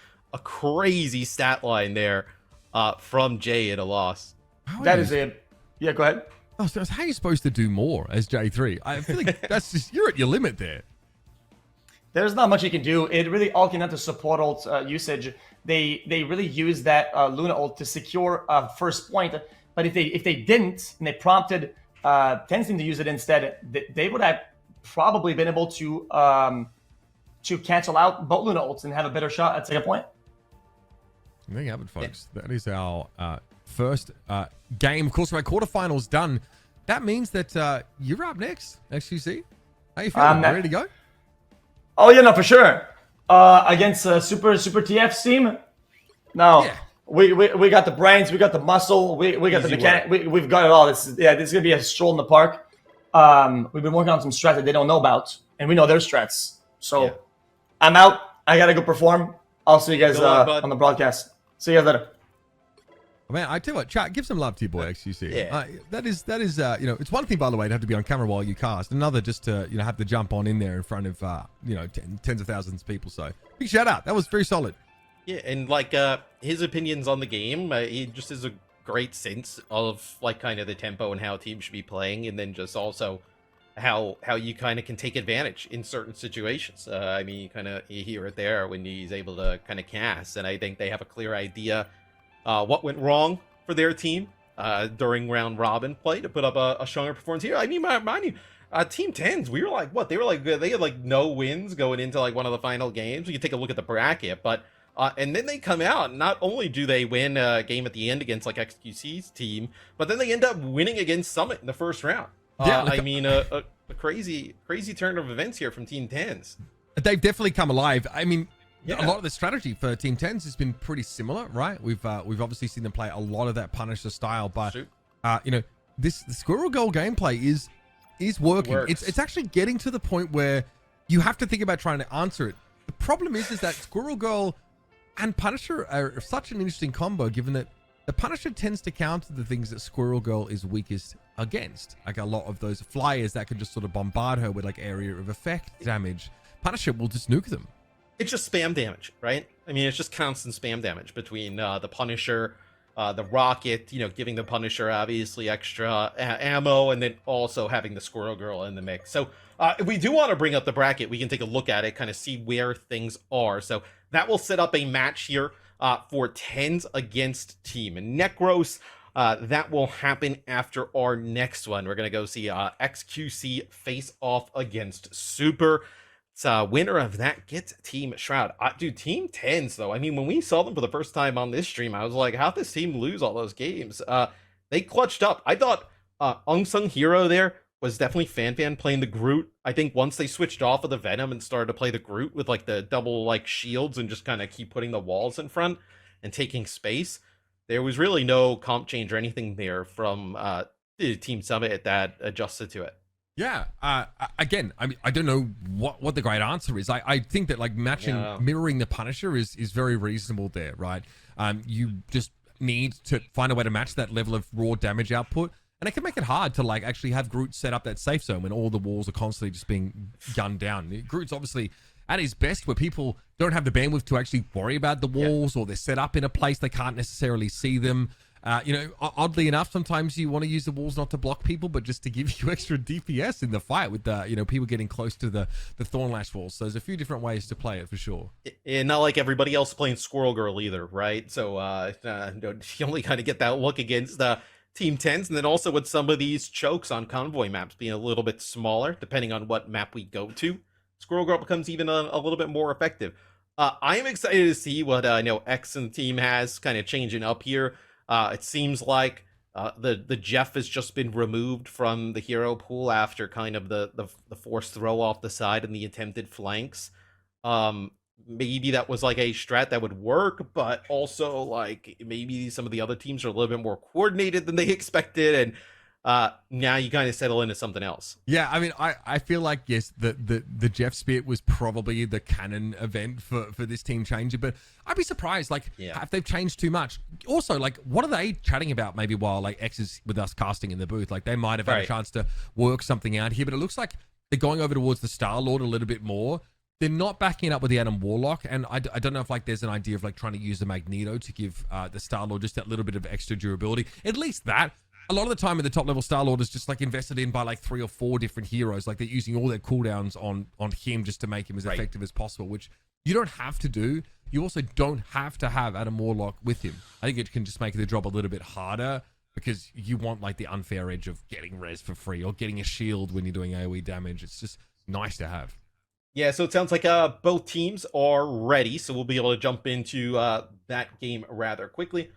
crazy stat line there from Jay in a loss. Yeah, go ahead. Oh, so how are you supposed to do more as J3? I feel like that's just, you're at your limit there. there's not much you can do. It really all came down to support ult usage. They really used that Luna ult to secure first point. But if they didn't and they prompted Tenzin to use it instead, they would have probably been able to cancel out both Luna ults and have a better shot at second point. There you have it, folks. That is our first game. Of course, my quarterfinals done. That means that you're up next, xQc. How you feeling? Ready to go? Oh yeah, no, for sure. Against Super TF's team? No. Yeah. We got the brains, we got the muscle, we got the mechanic, we've got it all. This is gonna be a stroll in the park. We've been working on some strats that they don't know about, and we know their strats. So I'm out. I gotta go perform. I'll see you guys on the broadcast. See you guys later. Man, I tell you what, chat, give some love to your boy xQc. Yeah. That is it's one thing, by the way, to have to be on camera while you cast. Another just to have to jump on in there in front of tens of thousands of people. So big shout out. That was very solid. Yeah, and like his opinions on the game, he just has a great sense of like kind of the tempo and how teams should be playing, and then just also how you kind of can take advantage in certain situations. I mean, you hear it there when he's able to kind of cast, and I think they have a clear idea what went wrong for their team during round robin play to put up a stronger performance here. I mean, mind you, Team 10s, we were like, what? They had like no wins going into like one of the final games. We can take a look at the bracket, but and then they come out, and not only do they win a game at the end against like xQc's team, but then they end up winning against Summit in the first round. I mean, a crazy turn of events here from Team 10s. They've definitely come alive. I mean, Yeah. a lot of the strategy for Team 10s has been pretty similar, right? We've obviously seen them play a lot of that Punisher style, but the Squirrel Girl gameplay is working. It's actually getting to the point where you have to think about trying to answer it. The problem is that Squirrel Girl and Punisher are such an interesting combo, given that the Punisher tends to counter the things that Squirrel Girl is weakest against, like a lot of those flyers that can just sort of bombard her with like area of effect damage. Punisher will just nuke them. It's just spam damage, right? I mean, it's just constant spam damage between the Punisher, the Rocket, giving the Punisher obviously extra ammo, and then also having the Squirrel Girl in the mix. So if we do want to bring up the bracket, we can take a look at it, kind of see where things are. So that will set up a match here for 10s against Team Necros. That will happen after our next one. We're going to go see xQc face off against Super. So winner of that gets Team Shroud. Dude, Team 10s, though. I mean, when we saw them for the first time on this stream, I was like, how'd this team lose all those games? They clutched up. I thought Unsung Hero there was definitely Fan playing the Groot. I think once they switched off of the Venom and started to play the Groot with like the double like shields and just kind of keep putting the walls in front and taking space, there was really no comp change or anything there from Team Summit that adjusted to it. Yeah. Again, I mean, I don't know what the great answer is. I think that like mirroring the Punisher is very reasonable there, right? You just need to find a way to match that level of raw damage output, and it can make it hard to like actually have Groot set up that safe zone when all the walls are constantly just being gunned down. Groot's obviously at his best where people don't have the bandwidth to actually worry about the walls, or they're set up in a place they can't necessarily see them. Oddly enough, sometimes you want to use the walls not to block people, but just to give you extra DPS in the fight with the, people getting close to the Thornlash walls. So there's a few different ways to play it for sure. And not like everybody else playing Squirrel Girl either, right? So you only kind of get that look against Team 10s, and then also with some of these chokes on convoy maps being a little bit smaller, depending on what map we go to, Squirrel Girl becomes even a little bit more effective. I am excited to see what X and the team has kind of changing up here. It seems like the Jeff has just been removed from the hero pool after kind of the forced throw off the side and the attempted flanks. Maybe that was like a strat that would work, but also like maybe some of the other teams are a little bit more coordinated than they expected, and now you kind of settle into something else. Yeah, I mean, I feel like, yes, the Jeff Spear was probably the canon event for this team changer, but I'd be surprised, if they've changed too much. Also, what are they chatting about maybe while, X is with us casting in the booth? They might have had a chance to work something out here, but it looks like they're going over towards the Star-Lord a little bit more. They're not backing it up with the Adam Warlock, and I don't know if, there's an idea of, trying to use the Magneto to give the Star-Lord just that little bit of extra durability. At least that a lot of the time in the top level Star Lord is just like invested in by like 3 or 4 different heroes. Like they're using all their cooldowns on him just to make him as effective as possible, which you don't have to do. You also don't have to have Adam Warlock with him. I think it can just make the job a little bit harder because you want like the unfair edge of getting res for free or getting a shield when you're doing AoE damage. It's just nice to have. Yeah, so it sounds like both teams are ready, so we'll be able to jump into that game rather quickly.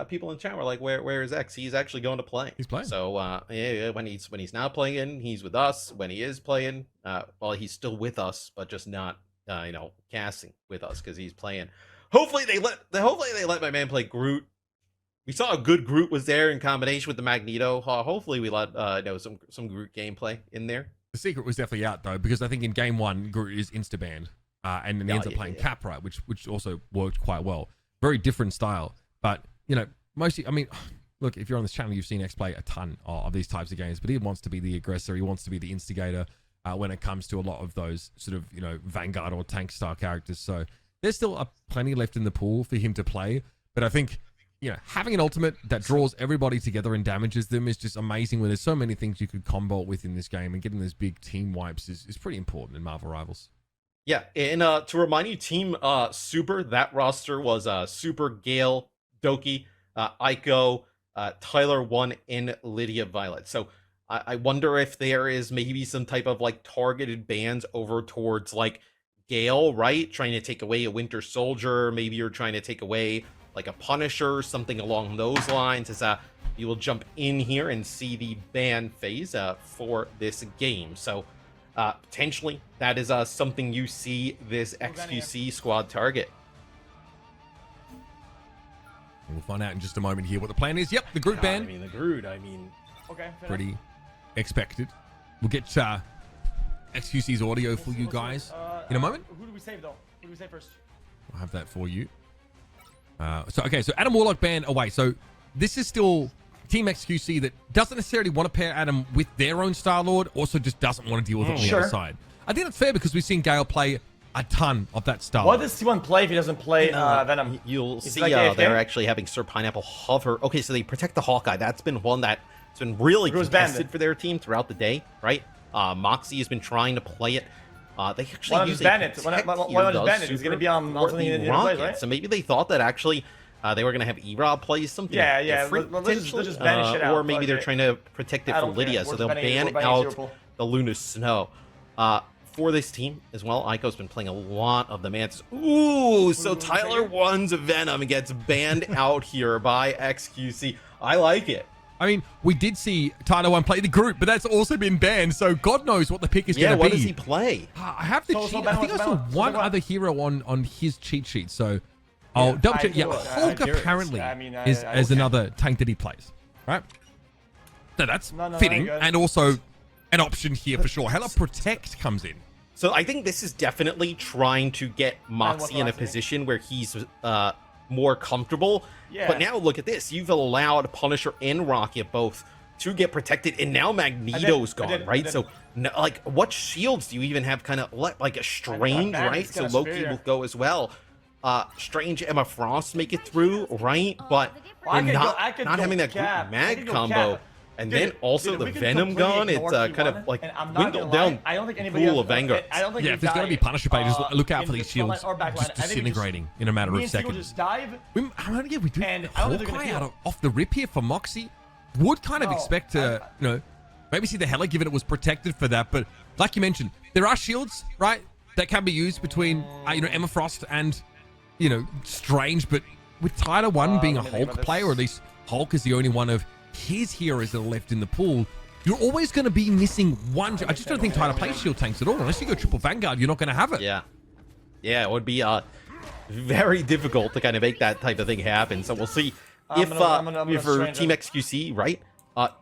People in chat were like, "Where is X? He's actually going to play. He's playing. So yeah, when he's not playing, he's with us. When he is playing, well, he's still with us, but just not casting with us because he's playing. Hopefully they let my man play Groot. We saw a good Groot was there in combination with the Magneto. Hopefully we let some Groot gameplay in there. The secret was definitely out though, because I think in game 1 Groot is insta banned, and then he ends up playing Cap, right, which also worked quite well. Very different style, but mostly, I mean, look, if you're on this channel, you've seen X play a ton of these types of games, but he wants to be the aggressor, he wants to be the instigator when it comes to a lot of those sort of Vanguard or tank style characters. So there's still plenty left in the pool for him to play, but I think having an ultimate that draws everybody together and damages them is just amazing when there's so many things you could combo with in this game, and getting those big team wipes is pretty important in Marvel Rivals. Yeah, and to remind you, Team Super, that roster was Super, Gale, Doki, Aiko, Tyler 1, and Lydia Violet. So I wonder if there is maybe some type of like targeted bans over towards like Gale, right? Trying to take away a Winter Soldier. Maybe you're trying to take away like a Punisher, something along those lines, as you will jump in here and see the ban phase for this game. So potentially that is something you see this xQc squad target. We'll find out in just a moment here what the plan is. Yep, the Groot ban. The Groot, Okay. Pretty expected. We'll get xQc's audio for you guys in a moment. Who do we save though? Who do we save first? I'll have that for you. So Adam Warlock ban away. So this is still Team xQc that doesn't necessarily want to pair Adam with their own Star Lord, also just doesn't want to deal with it on the other side. I think that's fair because we've seen Gale play a ton of that Star Lord. What does T1 play if he doesn't play Venom? You'll see like they're actually having Sir Pineapple hover. Okay, so they protect the Hawkeye. That's been one that's been really contested for their team throughout the day, right? Moxie has been trying to play it. They actually use Bandit. Why not Bandit? He's going to be on something in the place, right? So maybe they thought that actually they were going to have Erod play something different, let's just ban shit out. or maybe they're trying to protect it from Lydia, so they'll ban out the Luna Snow. For this team as well, Aiko's been playing a lot of the Mantis. Ooh, so Tyler 1's Venom gets banned out here by xQc. I like it. I mean, we did see Tyler 1 play the Groot, but that's also been banned, so God knows what the pick is going to be. Yeah, what does he play? I have the cheat. I think I saw one other hero on his cheat sheet, so I'll double check. Yeah, Hulk apparently is another tank that he plays, right? So that's fitting, and also an option here for sure. Hella Protect comes in. So I think this is definitely trying to get Moxie in a position where he's more comfortable. But now look at this. You've allowed Punisher and Rocket both to get protected, and now Magneto's gone, right? So, like, what shields do you even have kind of like a Strange, right? So Loki will go as well. Strange, Emma Frost make it through, right? But not having that Groot Mag combo. And then also the Venom gun, it's kind of like dwindled down pool of Vanguard. Yeah, if there's going to be Punisher pages, look out for these shields just disintegrating in a matter of seconds. We do Hawkeye out off the rip here for Moxie. Would kind of expect to, maybe see the Hela, given it was protected for that. But like you mentioned, there are shields, right, that can be used between, Emma Frost and, Strange. But with Tyler 1 being a Hulk player, or at least Hulk is the only one of his heroes that are left in the pool, you're always going to be missing one. I just don't think Tyler plays shield tanks at all. Unless you go triple Vanguard, you're not going to have it. Yeah, it would be very difficult to kind of make that type of thing happen. So we'll see if for Team xQc, right?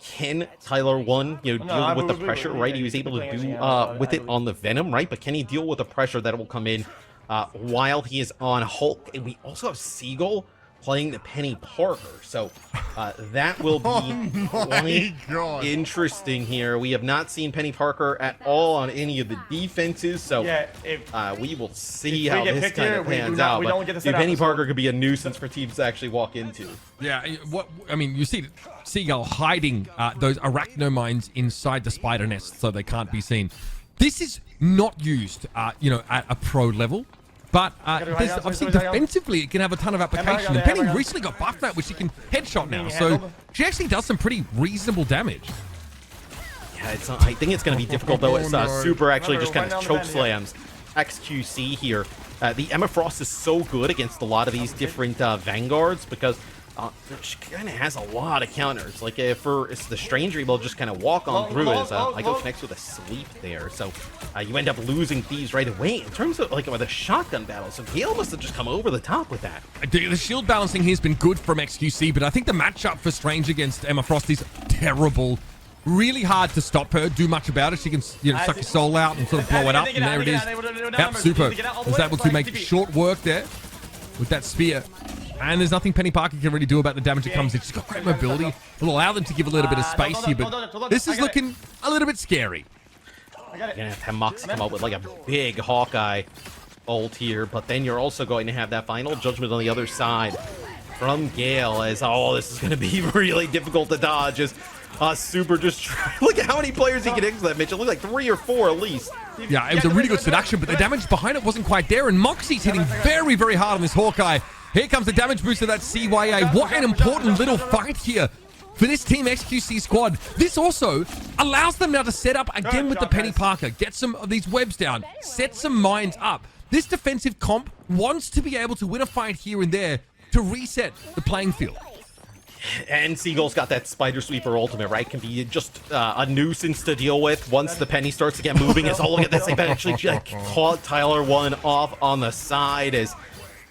Can Tyler 1 deal with the pressure, right? He was able to do with it on the Venom, right? But can he deal with the pressure that will come in while he is on Hulk? And we also have Seagull playing the Penny Parker. So that will be quite interesting here. We have not seen Penny Parker at all on any of the defenses, so we will see how this kind of pans out. But Penny Parker could be a nuisance for teams to actually walk into. Yeah, you see Seagull hiding those arachnomines inside the spider nest so they can't be seen. This is not used, at a pro level. But obviously defensively, it can have a ton of application. And Penny recently got buffed out, which she can headshot now. So she actually does some pretty reasonable damage. Yeah, I think it's going to be difficult, though. It's Super actually just kind of choke slams xQc here. The Emma Frost is so good against a lot of these different Vanguards because she kind of has a lot of counters. Like if the Stranger able to just kind of walk on through as Igo connects with a sweep there. So you end up losing these right away. In terms of like with a shotgun battle, so Gale must have just come over the top with that. The shield balancing here has been good from xQc, but I think the matchup for Strange against Emma Frost is terrible. Really hard to stop her, do much about it. She can suck your soul out and sort of blow it up, and there it is. Yep, Super was able to make short work there with that spear. And there's nothing Penny Parker can really do about the damage that comes in. She's got great mobility. It'll allow them to give a little bit of space here, but this is looking a little bit scary. You're gonna have Moxie come out with like a big Hawkeye ult here, but then you're also going to have that final judgment on the other side from Gale as, this is gonna be really difficult to dodge as Super just look at how many players he can hit that Mitch. It looked like 3 or 4 at least. Yeah, it was a really good seduction, but the damage behind it wasn't quite there, and Moxie's hitting very, very hard on this Hawkeye. Here comes the damage boost of that CYA. What an important little fight here for this Team xQc squad. This also allows them now to set up again with the Penny Parker. Get some of these webs down. Set some mines up. This defensive comp wants to be able to win a fight here and there to reset the playing field. And Seagull's got that Spider Sweeper ultimate, right? Can be just a nuisance to deal with once the Penny starts to get moving. As look at this, they actually caught Tyler one off on the side as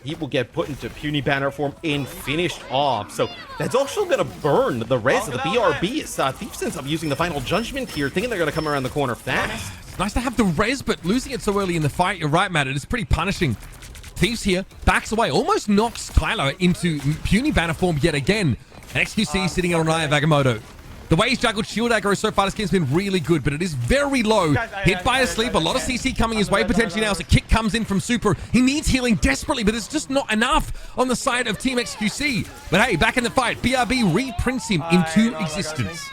he will get put into puny banner form and finished off. So that's also going to burn the res of the BRB. Thieves ends up using the final judgment here, thinking they're going to come around the corner fast. It's nice to have the res, but losing it so early in the fight, you're right, Matt. It is pretty punishing. Thieves here backs away, almost knocks Tyler into puny banner form yet again. And xQc sitting on an eye of Agamotto. The way he's juggled shield aggro so far this game's been really good, but it is very low. Hit by a sleep, a lot of CC coming his way potentially now as a kick comes in from Super. He needs healing desperately, but it's just not enough on the side of Team xQc. But hey, back in the fight, BRB reprints him into existence.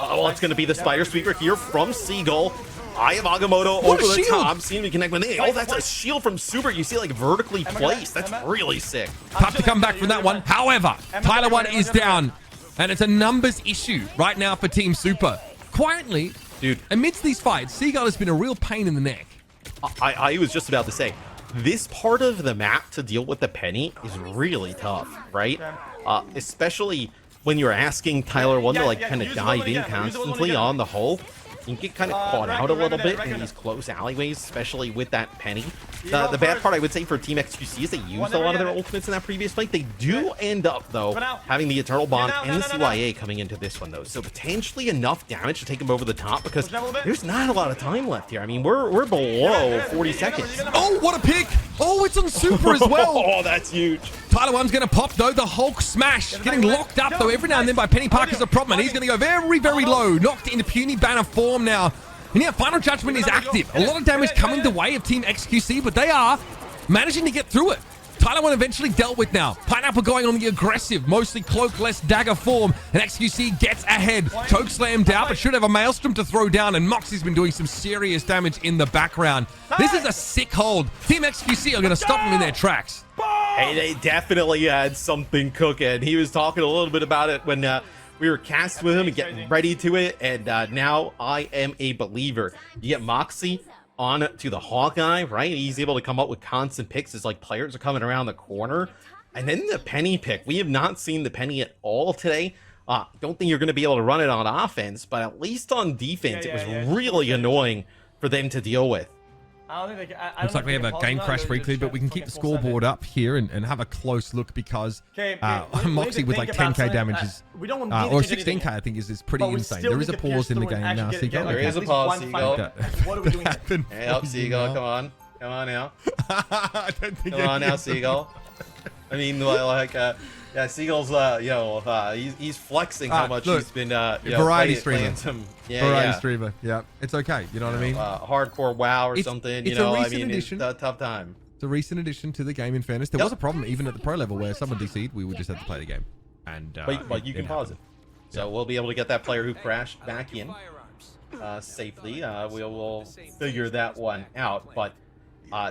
It's going to be the Spider Sweeper here from Seagull. Eye of Agamotto over the top. Seeing me connect with it. That's a shield from Super. You see, like, vertically placed. That's really sick. Tough to come back from that one. However, Tyler 1 is down. And it's a numbers issue right now for Team Super. Quietly, dude, amidst these fights, Seagull has been a real pain in the neck. I was just about to say, this part of the map to deal with the Penny is really tough, right? Especially when you're asking Tyler 1 to, like, kind of dive in constantly on the hull. You can get kind of caught out a little bit in these close alleyways, especially with that Penny. The bad part, I would say, for Team xQc is they used a lot of their ultimates in that previous fight. They do end up, though, having the Eternal Bond and the CYA coming into this one, though. So potentially enough damage to take them over the top because there's not a lot of time left here. I mean, we're below 40 seconds. Oh, what a pick! Oh, it's on Super as well. Oh, that's huge. Tyler 1's going to pop, though. The Hulk smash. Getting locked up, though, every now and then by Penny Parker's a problem. And he's going to go very, very low. Knocked into puny banner form now. And yeah, Final Judgment is active. A lot of damage coming the way of Team xQc, but they are managing to get through it. Tyler 1 eventually dealt with now. Pineapple going on the aggressive, mostly cloak-less dagger form. And xQc gets ahead. Choke slammed out, but should have a Maelstrom to throw down. And Moxie's been doing some serious damage in the background. This is a sick hold. Team xQc are going to stop them in their tracks. Hey, they definitely had something cooking. He was talking a little bit about it when we were cast with him and getting ready to it. And now I am a believer. You get Moxie on to the Hawkeye, right? He's able to come up with constant picks as like players are coming around the corner. And then the Penny pick. We have not seen the Penny at all today. Don't think you're going to be able to run it on offense, but at least on defense, it was really annoying for them to deal with. Looks like we have a game crash briefly, but we can keep the scoreboard up here and have a close look because Moxie with like 10k damage is, or 16k I think is pretty insane. There is a pause in the game now. Seagull. There is a pause, Seagull. What are we doing here? Hey, up, Seagull. Come on. Come on now. I don't think Come on now, Seagull. I mean, yeah, Seagull's, he's flexing how much look, he's been, variety streamer. playing some, Variety streamer. Yeah, it's okay. You know what I mean? hardcore WoW or something. It's a recent it's addition. a tough time. It's a recent addition to the game. In fairness, there was a problem even at the pro level where someone DC'd. We would just have to play the game, and But you can pause it. So we'll be able to get that player who crashed back in safely. We'll figure that one out. But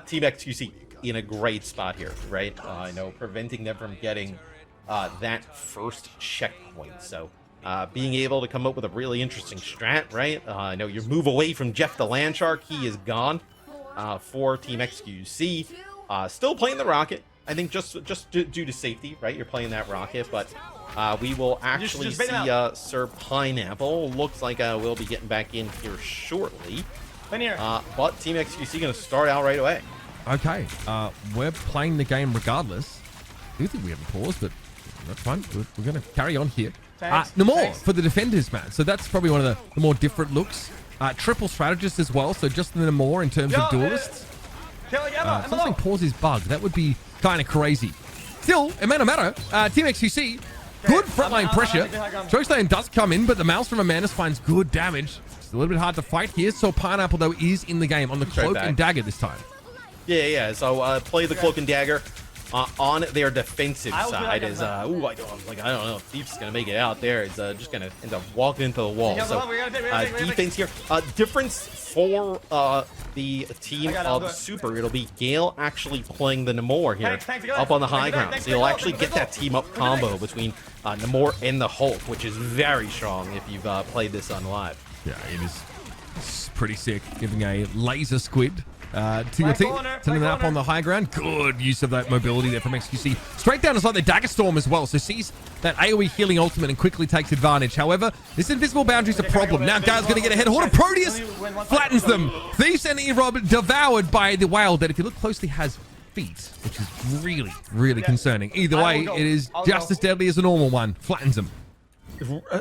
Team xQc in a great spot here, right? I know preventing them from getting that first checkpoint. So being able to come up with a really interesting strat, right? I know you move away from Jeff the Landshark. He is gone for Team xQc. Still playing the rocket. I think just due to safety, right? You're playing that rocket, but we will actually see Sir Pineapple. Looks like we'll be getting back in here shortly. But Team xQc going to start out right away. Okay, we're playing the game regardless. I do think we have a pause, but that's fine. We're going to carry on here. Namor for the defenders, man. So that's probably one of the more different looks. Triple strategist as well, so just the Namor in terms of duelists. Something pauses bug. That would be kind of crazy. Still, it may not matter. Team xQc, good frontline pressure. Chokeslam does come in, but the Mouse from Amanus finds good damage. It's a little bit hard to fight here. So Pineapple, though, is in the game on the Cloak and Dagger this time. Yeah. So play the Cloak and Dagger on their defensive side. Is I don't know if Thief's gonna make it out there. It's just gonna end up walking into the wall. So defense here. Difference for the team of Super. It'll be Gale actually playing the Namor here up on the high ground. So you'll actually get that team up combo between Namor and the Hulk, which is very strong if you've played this on live. Yeah, it's pretty sick. Giving a laser squid to your team, turning it up on the high ground. Good use of that mobility there from xQc. Straight down is like the Dagger Storm as well, so sees that AoE healing ultimate and quickly takes advantage. However, this invisible boundary is a problem. Now Gale's going to get ahead. Horde of Proteus flattens them. Thieves and Erob devoured by the whale that, if you look closely, has feet, which is really, really concerning. Either way, it is just as deadly as a normal one. Flattens them.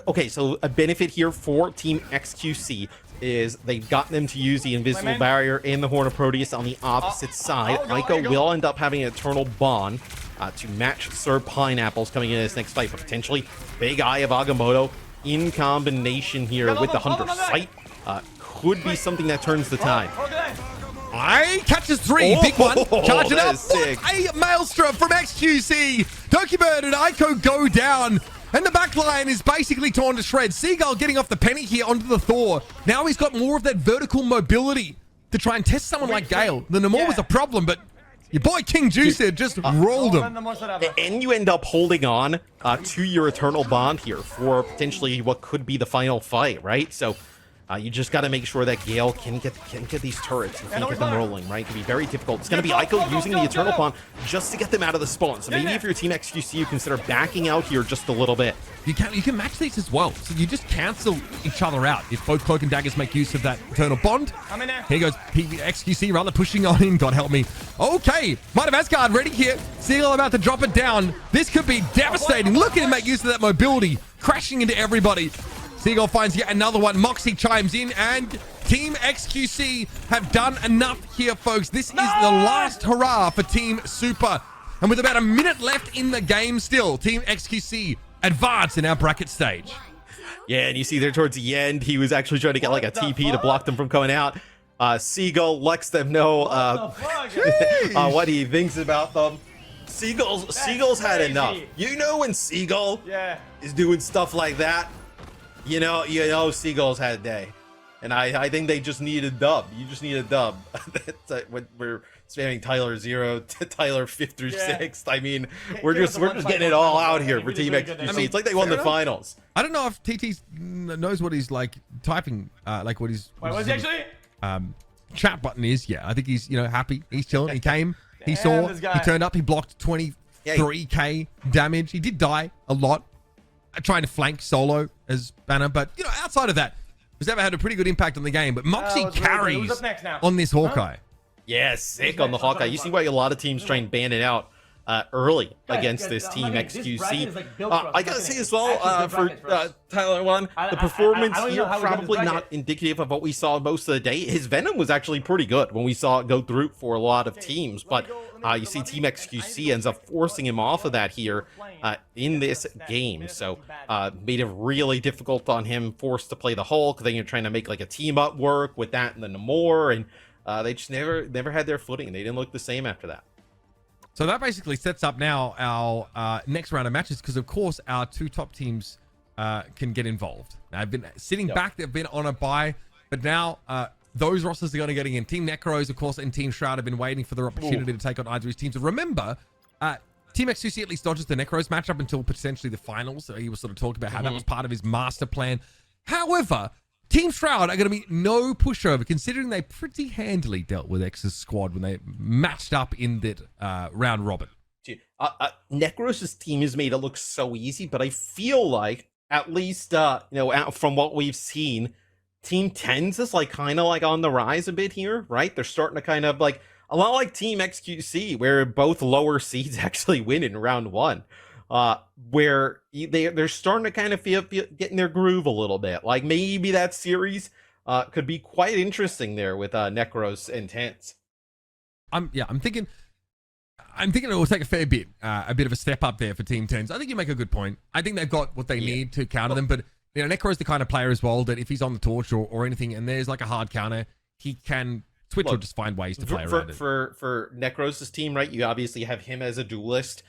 Okay, so a benefit here for Team xQc is they've gotten them to use the invisible barrier and the Horn of Proteus on the opposite side. Ico will end up having an Eternal Bond to match Sir Pineapple's coming in this next fight, but potentially Big Eye of Agamotto in combination here with the Hunter Sight could be something that turns the tide. I catches three, big one, charging up. What a maelstrom from xQc. Dokibird and Ico go down. And the back line is basically torn to shreds. Seagull getting off the penny here onto the Thor. Now he's got more of that vertical mobility to try and test someone like Gale. The Namor was a problem, but your boy King Juice here just rolled him. And you end up holding on to your Eternal Bond here for potentially what could be the final fight, right? So you just got to make sure that Gale can get these turrets and can get them rolling, right? It can be very difficult. It's going to be Ico using the Eternal Bond just to get them out of the spawn. So maybe if you're Team xQc, you consider backing out here just a little bit. You can match these as well. So you just cancel each other out if both Cloak and Daggers make use of that Eternal Bond. Here goes xQc rather pushing on him. God help me. Okay, Might of Asgard ready here. Seagull about to drop it down. This could be devastating. Look at him make use of that mobility, crashing into everybody. Seagull finds yet another one. Moxie chimes in, and Team xQc have done enough here, folks. This is the last hurrah for Team Super. And with about a minute left in the game still, Team xQc advance in our bracket stage. Yeah, and you see there towards the end, he was actually trying to get like a TP to block them from coming out. Seagull lets them know what he thinks about them. Seagull's had enough. You know when Seagull is doing stuff like that, you know Seagull's had a day. And I think they just need a dub. You just need a dub. When we're spamming Tyler 0 to Tyler 5th through 6th. I mean, we're just getting it all out here for Team xQc. I mean, it's like they won the finals. I don't know if TT knows what he's like typing, like what he's what's he actually? Chat button is. Yeah, I think he's happy. He's chilling. He came. He saw. He turned up. He blocked 23k damage. He did die a lot trying to flank solo as Banner, but outside of that, has ever had a pretty good impact on the game. But Moxie carries on this Hawkeye. Yeah, sick on the Hawkeye. You see why a lot of teams try and ban it out early Guys, against guys, this I'm team, not kidding. This bracket XQC. is, like, built for us. I I'm gotta not say kidding. as well, It's actually a for bracket for us. Tyler 1, I the don't performance even know here how we got this probably not bracket. indicative of what we saw most of the day. His Venom was actually pretty good when we saw it go through for a lot of teams, but you see Team XQC ends up forcing him off of that here in this game, so made it really difficult on him, forced to play the Hulk. Then you're trying to make like a team up work with that and the Namor, and they just never had their footing. They didn't look the same after that. So that basically sets up now our next round of matches, because of course our two top teams can get involved. Now, I've been sitting back, they've been on a bye, but now those rosters are going to get in. Team Necros, of course, and Team Shroud have been waiting for their opportunity to take on either of these teams. And remember, Team XQC at least dodges the Necros matchup until potentially the finals. So he was sort of talking about how that was part of his master plan. However, Team Shroud are going to be no pushover, considering they pretty handily dealt with X's squad when they matched up in that round robin. Necros' team has made it look so easy, but I feel like, at least from what we've seen, Team 10's is like kind of like on the rise a bit here, right? They're starting to kind of like a lot like Team XQC, where both lower seeds actually win in round 1. Where they're starting to kind of feel get in their groove a little bit. Like maybe that series could be quite interesting there with Necros and Tens. I'm thinking it will take a fair bit, a bit of a step up there for Team 10s. I think you make a good point. I think they've got what they need to counter them, but Necro's the kind of player as well that if he's on the torch or anything and there's like a hard counter, he can switch or just find ways to play around it. For Necros' team, right, you obviously have him as a duelist.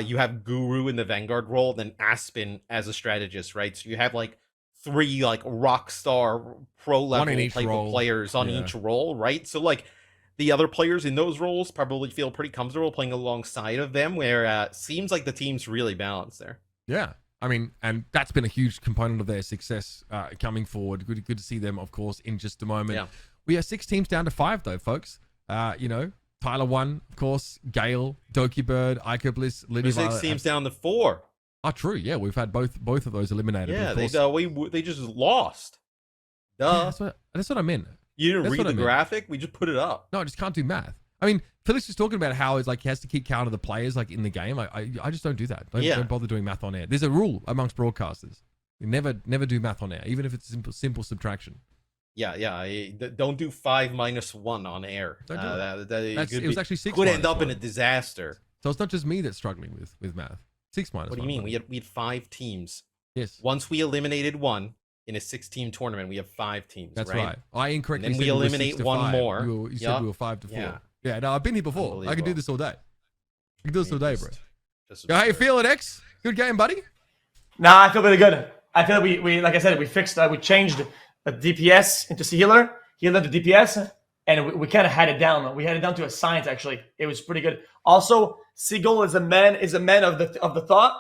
You have Guru in the Vanguard role, then Aspen as a strategist, right? So you have like 3 like rock star pro level type of players on each role, right? So like the other players in those roles probably feel pretty comfortable playing alongside of them, where seems like the team's really balanced there. Yeah. I mean, and that's been a huge component of their success coming forward. Good to see them, of course, in just a moment. Yeah. We are 6 teams down to 5, though, folks. Tyler 1, of course, Gale, Doki Bird, Ico Bliss, Lydia. 6 teams down to 4. Oh, true. Yeah, we've had both of those eliminated. Yeah, they just lost. Duh. Yeah, that's what I meant. You didn't read the graphic? We just put it up. No, I just can't do math. I mean, Felix was talking about how it's like he has to keep count of the players like in the game. I just don't do that. Don't bother doing math on air. There's a rule amongst broadcasters. You never do math on air, even if it's simple subtraction. Yeah. Don't do 5 minus 1 on air. Don't do it. It was actually 6. Could end up in a disaster. So it's not just me that's struggling with math. 6 minus 1. What do you mean? We had 5 teams. Yes. Once we eliminated 1 in a 6-team tournament, we have 5 teams. That's right. I incorrectly said we eliminate 1 more. You said we were 5 to 4. Yeah. No, I've been here before. I can do this all day. I can do this all day, bro. How you feeling, X? Good game, buddy. Nah, I feel really good. I feel we like I said, we changed the DPS into healer the DPS, and we kind of had it down. We had it down to a science, actually. It was pretty good. Also, Seagull is a man of the thought,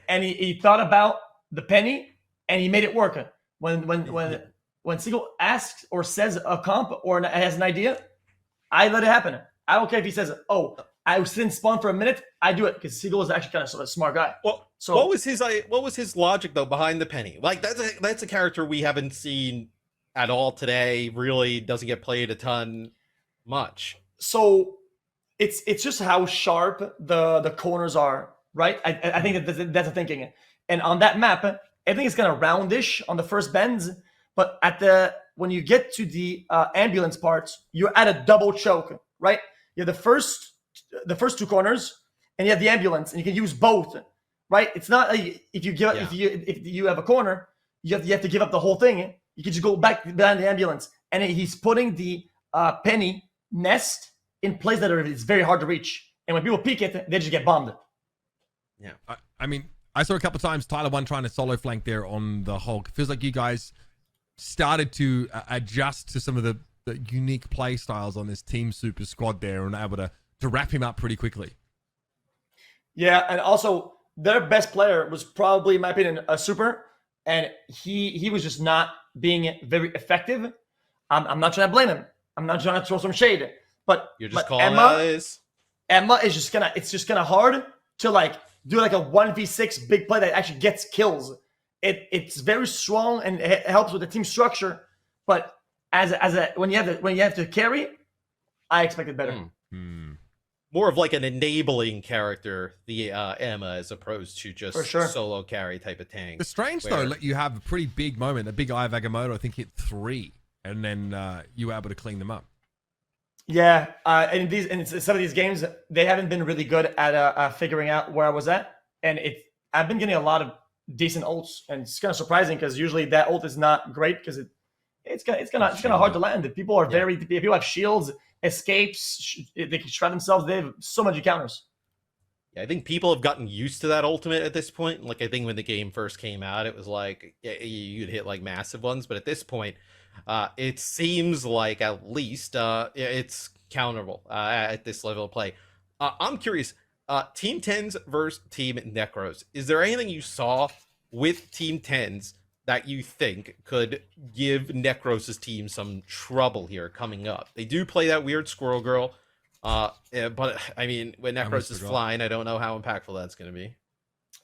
and he thought about the penny, and he made it work. When Seagull asks or says a comp or has an idea, I let it happen. I don't care if he says, "Oh, I was in spawn for a minute." I do it because Seagull is actually kind of a smart guy. Well, so what was his logic though behind the penny? Like that's a character we haven't seen at all today. Really doesn't get played a ton much. So it's just how sharp the corners are, right? I think that's the thinking. And on that map, everything is kind of roundish on the first bends, but when you get to the ambulance parts, you're at a double choke, right? You have the first 2 corners, and you have the ambulance, and you can use both, right? It's not if you have a corner, you have to give up the whole thing. You can just go back behind the ambulance, and he's putting the penny nest in place that is very hard to reach, and when people peek it, they just get bombed. Yeah, I mean, I saw a couple of times Tyler 1 trying to solo flank there on the Hulk. Feels like you guys started to adjust to some of the unique play styles on this Team Super squad there and able to wrap him up pretty quickly. Yeah, and also their best player was probably, in my opinion, a super, and he was just not being very effective. I'm not trying to blame him. I'm not trying to throw some shade, but you're just calling Emma is just gonna hard to like do like a 1v6 big play that actually gets kills. It's very strong and it helps with the team structure, but when you have to carry, I expected better. more of like an enabling character, the Emma, as opposed to just For sure. solo carry type of tank. The Strange, though, let you have a pretty big moment. The big Eye of Agamotto, I think, hit 3, and then you were able to clean them up. Yeah, and some of these games, they haven't been really good at figuring out where I was at, and I've been getting a lot of decent ults, and it's kind of surprising because usually that ult is not great because it's kind of hard to land. People are people have shields, escapes, they can shred themselves. They have so many counters. Yeah, I think people have gotten used to that ultimate at this point. Like, I think when the game first came out, it was like you'd hit like massive ones, but at this point, it seems like at least it's counterable at this level of play. I'm curious, Team 10s versus Team Necros. Is there anything you saw with Team 10s that you think could give Necros' team some trouble here coming up? They do play that weird Squirrel Girl, but I mean, when Necros is flying, I don't know how impactful that's going to be.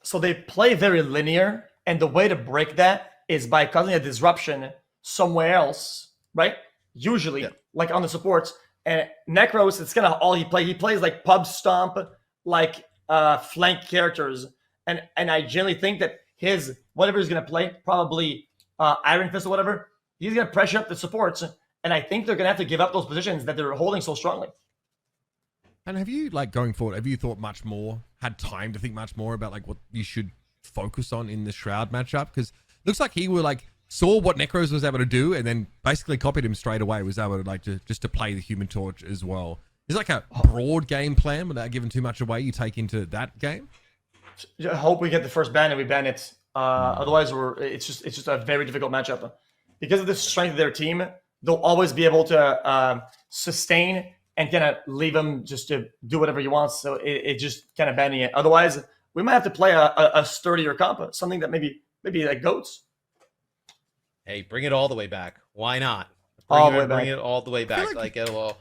So they play very linear, and the way to break that is by causing a disruption somewhere else, right? Usually, like on the supports. And Necros, it's kind of all he plays. He plays like pub stomp, like flank characters. And I generally think that his whatever he's gonna play, probably Iron Fist or whatever, he's gonna pressure up the supports. And I think they're gonna have to give up those positions that they're holding so strongly. And have you, like, going forward, have you thought much more, had time to think much more about like what you should focus on in the Shroud matchup? Because it looks like he were like saw what Necros was able to do and then basically copied him straight away. Was able to like just to play the Human Torch as well. Is like a broad game plan without giving too much away you take into that game? I hope we get the first ban and we ban it. Otherwise, it's just a very difficult matchup. Because of the strength of their team, they'll always be able to sustain and kind of leave him just to do whatever he wants. So it just kind of banning it. Otherwise, we might have to play a sturdier comp, something that maybe like goats. Hey, bring it all the way back. Why not? Bring it all the way back. Like a little.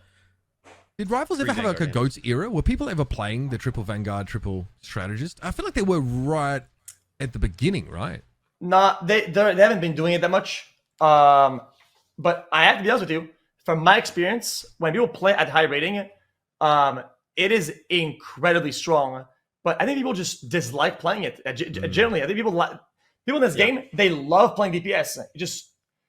Did Rivals ever have like a GOATS era? Were people ever playing the triple Vanguard, triple strategist? I feel like they were right at the beginning, right? They haven't been doing it that much. But I have to be honest with you, from my experience, when people play at high rating, it is incredibly strong. But I think people just dislike playing it. Generally, I think people in this game, they love playing DPS.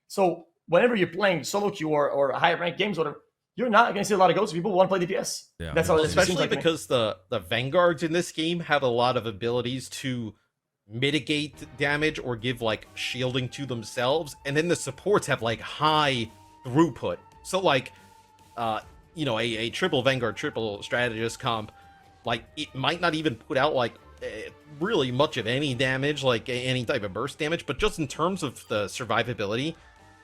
So whenever you're playing solo queue or high ranked games, whatever, you're not going to see a lot of GOATs. People want to play DPS. Yeah, that's how it especially like because the Vanguards in this game have a lot of abilities to mitigate damage or give like shielding to themselves, and then the supports have like high throughput. So like, a triple Vanguard, triple strategist comp, like it might not even put out like really much of any damage, like any type of burst damage, but just in terms of the survivability,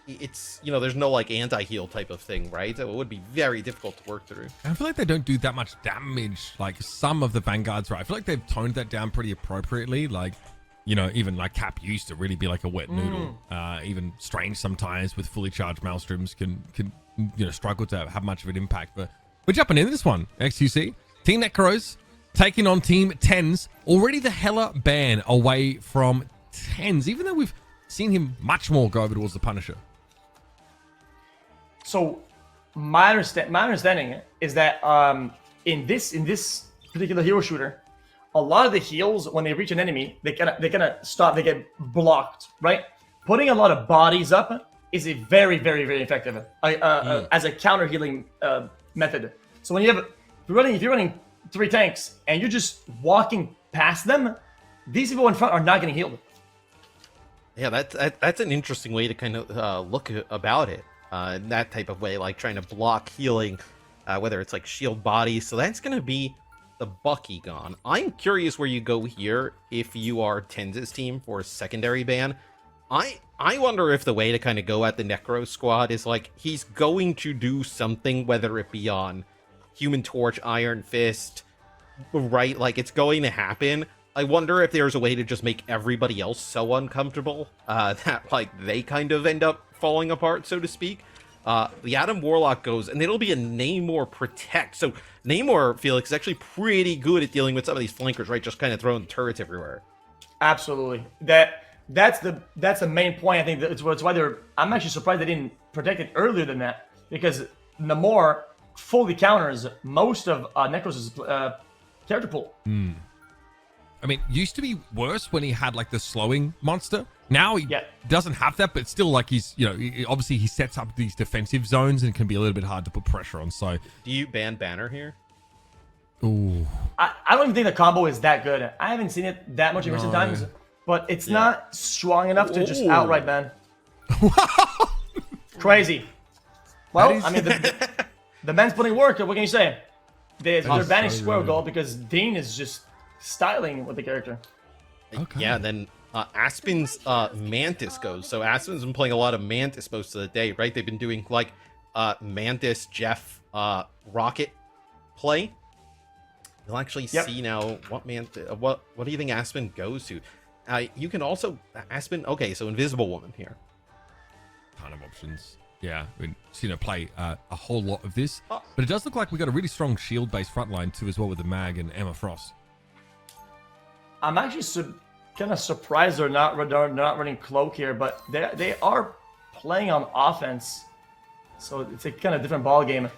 it's, there's no like anti-heal type of thing, right? It would be very difficult to work through. I feel like they don't do that much damage like some of the Vanguards, right? I feel like they've toned that down pretty appropriately. Like, even like Cap used to really be like a wet noodle. Even Strange sometimes with fully charged Maelstroms can struggle to have much of an impact. But we're jumping into this one, xQc. Team Necros taking on Team 10s. Already the Hela ban away from 10s, even though we've seen him much more go over towards the Punisher. So my understanding is that in this particular hero shooter, a lot of the heals, when they reach an enemy, they kind of stop. They get blocked, right? Putting a lot of bodies up is a very, very, very effective as a counter healing method. So when if you're running 3 tanks and you're just walking past them, these people in front are not getting healed. Yeah, that's an interesting way to kind of look about it. In that type of way, like trying to block healing, whether it's like shield bodies. So that's going to be the Buckygon. I'm curious where you go here if you are Tenz's team for a secondary ban. I wonder if the way to kind of go at the Necro squad is like he's going to do something, whether it be on Human Torch, Iron Fist, right? Like it's going to happen. I wonder if there's a way to just make everybody else so uncomfortable that like they kind of end up falling apart, so to speak. The Adam Warlock goes, and it'll be a Namor Protect. So Namor, Felix, is actually pretty good at dealing with some of these flankers, right? Just kind of throwing turrets everywhere. Absolutely. That's the main point. I think it's why I'm actually surprised they didn't protect it earlier than that, because Namor fully counters most of Necros' character pool. I mean, used to be worse when he had like the slowing monster. Now he doesn't have that, but still, like he's, obviously he sets up these defensive zones and can be a little bit hard to put pressure on. So, Do you ban Banner here? ooh, I don't even think the combo is that good. I haven't seen it that much in recent times, but it's not strong enough to just outright ban. Crazy. Well, I mean, the man's putting work. What can you say? They're banning Square Gold because Dean is just styling with the character. Okay. Yeah, then Aspen's Mantis goes. So Aspen's been playing a lot of Mantis most of the day, right? They've been doing like Mantis, Jeff, Rocket play. You'll actually see now what do you think Aspen goes to? You can also Aspen. Okay, so Invisible Woman here. Ton of options. Yeah, we've seen her play a whole lot of this, but it does look like we got a really strong shield-based frontline too, as well with the Mag and Emma Frost. I'm actually kind of surprised they're not running Cloak here, but they are playing on offense, so it's a kind of different ball game.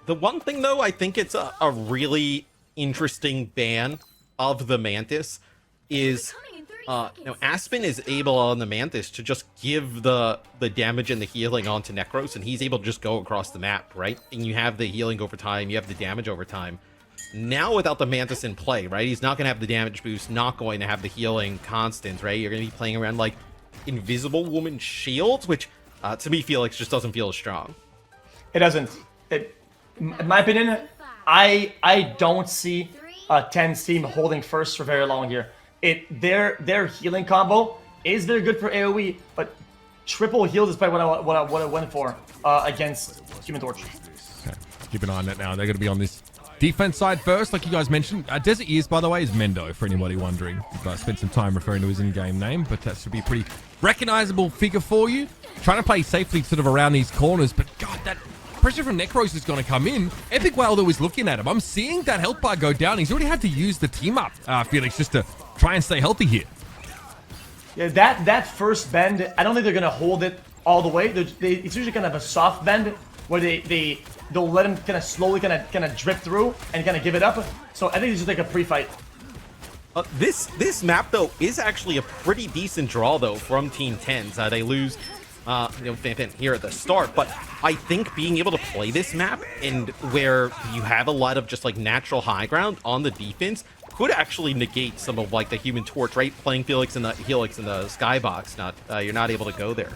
The one thing though, I think it's a really interesting ban of the Mantis is Aspen is able on the Mantis to just give the damage and the healing onto Necros, and he's able to just go across the map, right? And you have the healing over time, you have the damage over time. Now without the Mantis in play, right? He's not going to have the damage boost, not going to have the healing constant, right? You're going to be playing around like Invisible Woman shields, which to me Felix just doesn't feel as strong. It doesn't. In my opinion, I don't see a 10's team holding first for very long here. Their healing combo is very good for AoE, but triple heals is probably what I went for against Human Torch. Okay, keep an eye on that now. They're going to be on this defense side first, like you guys mentioned. Desert Ears, by the way, is Mendo, for anybody wondering. I spent some time referring to his in-game name, but that should be a pretty recognizable figure for you. Trying to play safely sort of around these corners, but God, that pressure from Necros is going to come in. Epic Whale, though, is looking at him. I'm seeing that health bar go down. He's already had to use the team up, Felix, just to try and stay healthy here. Yeah, that first bend, I don't think they're going to hold it all the way. It's usually kind of a soft bend where they'll let him kind of slowly kind of drip through and kind of give it up. So I think it's just like a pre-fight. This map though is actually a pretty decent draw though from Team 10s. They lose Fanfan here at the start, but I think being able to play this map and where you have a lot of just like natural high ground on the defense could actually negate some of like the Human Torch, right? Playing Felix in the Helix in the skybox, you're not able to go there.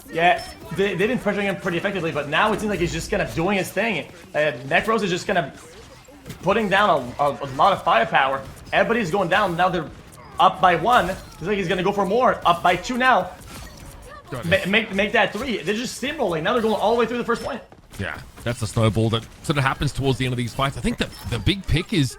Yeah, they've been pressuring him pretty effectively, but now it seems like he's just kind of doing his thing. Necros is just kind of putting down a lot of firepower. Everybody's going down. Now they're up by 1. Looks like he's going to go for more. Up by 2 now. Make that 3. They're just steamrolling. Now they're going all the way through the first point. Yeah, that's a snowball that sort of happens towards the end of these fights. I think that the big pick is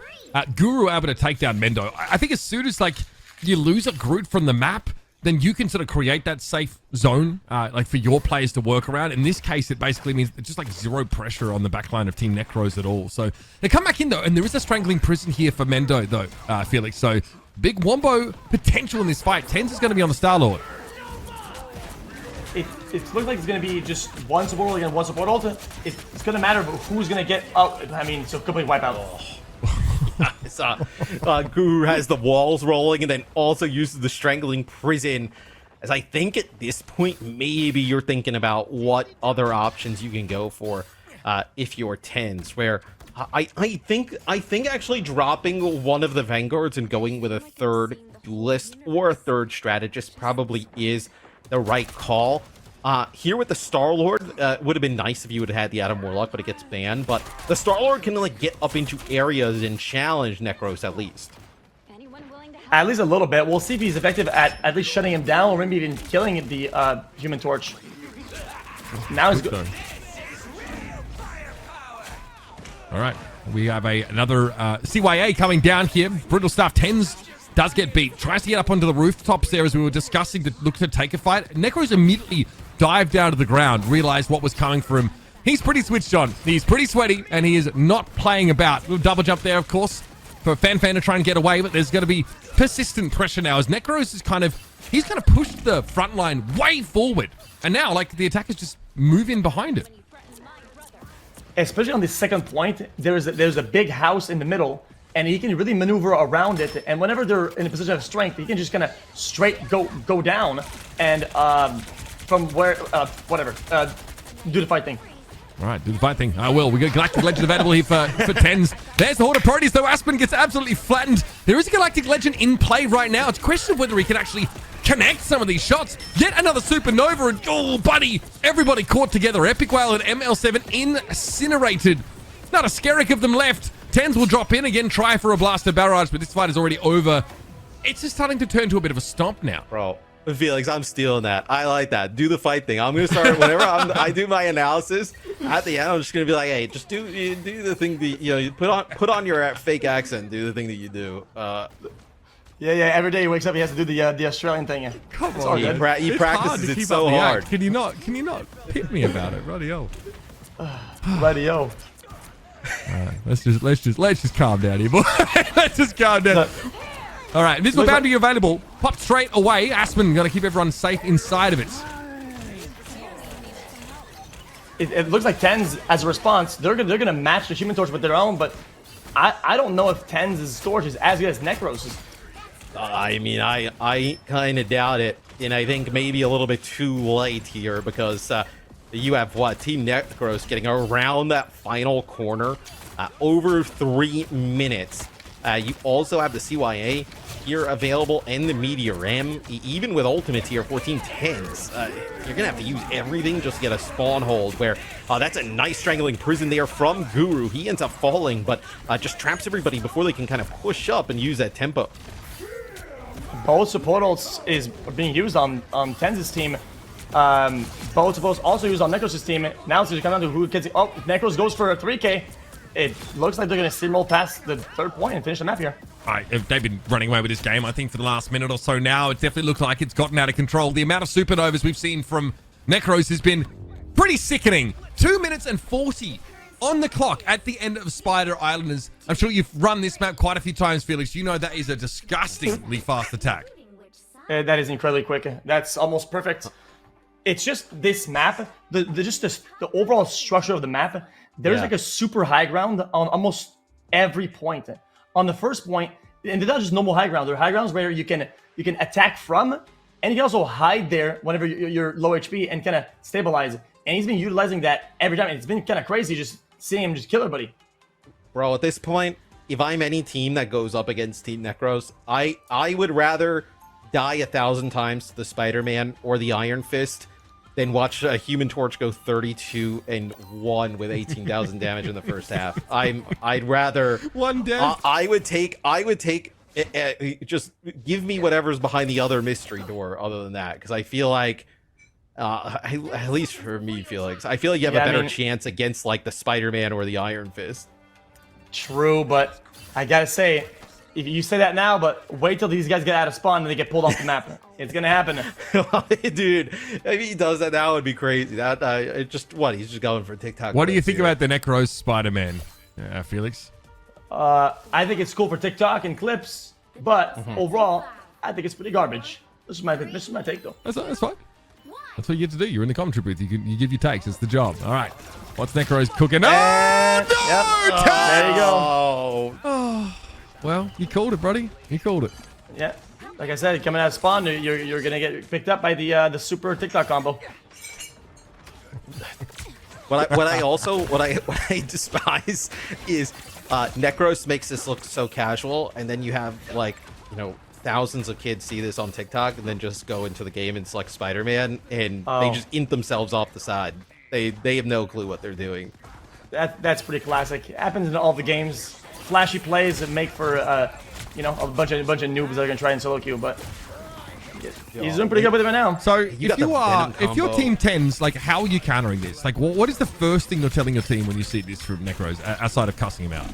Guru able to take down Mendo. I think as soon as like you lose a Groot from the map, then you can sort of create that safe zone like for your players to work around. In this case, it basically means it's just like zero pressure on the backline of Team Necros at all. So they come back in though, and there is a strangling prison here for Mendo though, Felix. So big wombo potential in this fight. Tens is going to be on the Star-Lord. It looks like it's going to be just one support ult against one support ult. It's going to matter who's going to get out. I mean, so complete wipeout. Guru has the walls rolling and then also uses the strangling prison. As I think at this point, maybe you're thinking about what other options you can go for if you're 10s, where I think actually dropping one of the Vanguards and going with a third duelist or a third strategist probably is the right call. Here with the Star-Lord, would have been nice if you would have had the Adam Warlock, but it gets banned. But the Star-Lord can like get up into areas and challenge Necros at least. At least a little bit. We'll see if he's effective at least shutting him down or maybe even killing the Human Torch. Now he's good. All right, we have another CYA coming down here. Brutal Stuff 10s does get beat. Tries to get up onto the rooftops there as we were discussing to look to take a fight. Necros immediately dived down to the ground, realized what was coming for him. He's pretty switched on. He's pretty sweaty, and he is not playing about. Little double jump there, of course, for Fanfan to try and get away, but there's going to be persistent pressure now as Necros is he's kind of pushed the front line way forward. And now, like, the attackers just move in behind it. especially on the second point, there's a big house in the middle, and he can really maneuver around it. And whenever they're in a position of strength, he can just kind of straight go down and from where whatever do the fight thing. All right, do the fight thing. I will. We got Galactic Legend available here for tens. There's the Horde of Proteus, though. Aspen gets absolutely flattened. There is a Galactic Legend in play right now. It's a question of whether he can actually connect some of these shots. Yet another Supernova, and oh, buddy, everybody caught together. Epic Whale and ML7 incinerated. Not a skerrick of them left. Tens will drop in again, try for a blaster barrage, but this fight is already over. It's just starting to turn to a bit of a stomp now. Bro, Felix, I'm stealing that. I like that. Do the fight thing. I'm gonna start whenever I do my analysis. At the end, I'm just gonna be like, hey, just do the thing that you put on your fake accent. Do the thing that you do. Yeah. Every day he wakes up, he has to do the Australian thing. Come It's on, all He, good. he practices it so up the hard. act. Can you not hit me about it? Bloody hell. Radio. Let's just calm down here, boy. Let's just calm down. All right, this will bound to be available. Pop straight away. Aspen going to keep everyone safe inside of it. It looks like Tens, as a response, they're gonna match the Human Torch with their own, but I don't know if Tens' storage is as good as Necros'. I mean, I kind of doubt it, and I think maybe a little bit too late here because you have Team Necros getting around that final corner over 3 minutes. You also have the CYA here available and the Meteor M. Even with ultimates here, 1410s, you're gonna have to use everything just to get a spawn hold. Where that's a nice strangling prison there from Guru. He ends up falling, but just traps everybody before they can kind of push up and use that tempo. Both support ults is being used on Tens' team. Both supports also used on Necros' team. Now it's going to come down to who gets it. Oh, Necros goes for a 3K. It looks like they're going to steamroll past the third point and finish the map here. All right, if they've been running away with this game, I think, for the last minute or so now. It definitely looks like it's gotten out of control. The amount of supernovas we've seen from Necros has been pretty sickening. 2 minutes and 40 on the clock at the end of Spider Islanders. I'm sure you've run this map quite a few times, Felix. You know that is a disgustingly fast attack. That is incredibly quick. That's almost perfect. It's just this map, the overall structure of the map. There's like a super high ground on almost every point. On the first point, and they're not just normal high ground. They're high grounds where you can attack from, and you can also hide there whenever you're low HP and kind of stabilize. And he's been utilizing that every time. It's been kind of crazy just seeing him just kill everybody. Bro, at this point, if I'm any team that goes up against Team Necros, I would rather die 1,000 times to the Spider-Man or the Iron Fist than watch a Human Torch go 32-1 with 18,000 damage in the first half. I'd rather one death. I would take just give me whatever's behind the other mystery door other than that, because I feel like at least for me, Felix, I feel like you have a better chance against like the Spider-Man or the Iron Fist. True, but I gotta say, if you say that now, but wait till these guys get out of spawn and they get pulled off the map. It's gonna happen. Dude, if he does that, that would be crazy. That he's just going for TikTok. What do you think about the Necros Spider-Man, Felix? I think it's cool for TikTok and clips, but overall, I think it's pretty garbage. This is my take though. That's fine. That's what you get to do. You're in the commentary booth. You give your takes. It's the job. All right. What's Necros cooking? Oh, no! There you go. Oh. Well, you called it, buddy. You called it. Yeah. Like I said, coming out of spawn, you're gonna get picked up by the super TikTok combo. What I despise is Necros makes this look so casual, and then you have thousands of kids see this on TikTok and then just go into the game and select Spider-Man, and they just int themselves off the side. They have no clue what they're doing. That's pretty classic. It happens in all the games. Flashy plays that make for a bunch of noobs that are gonna try and solo queue, but he's doing pretty good with it right now. So if you're Team 10s, like, how are you countering this? Like, what is the first thing you're telling your team when you see this from Necros, outside of cussing him out?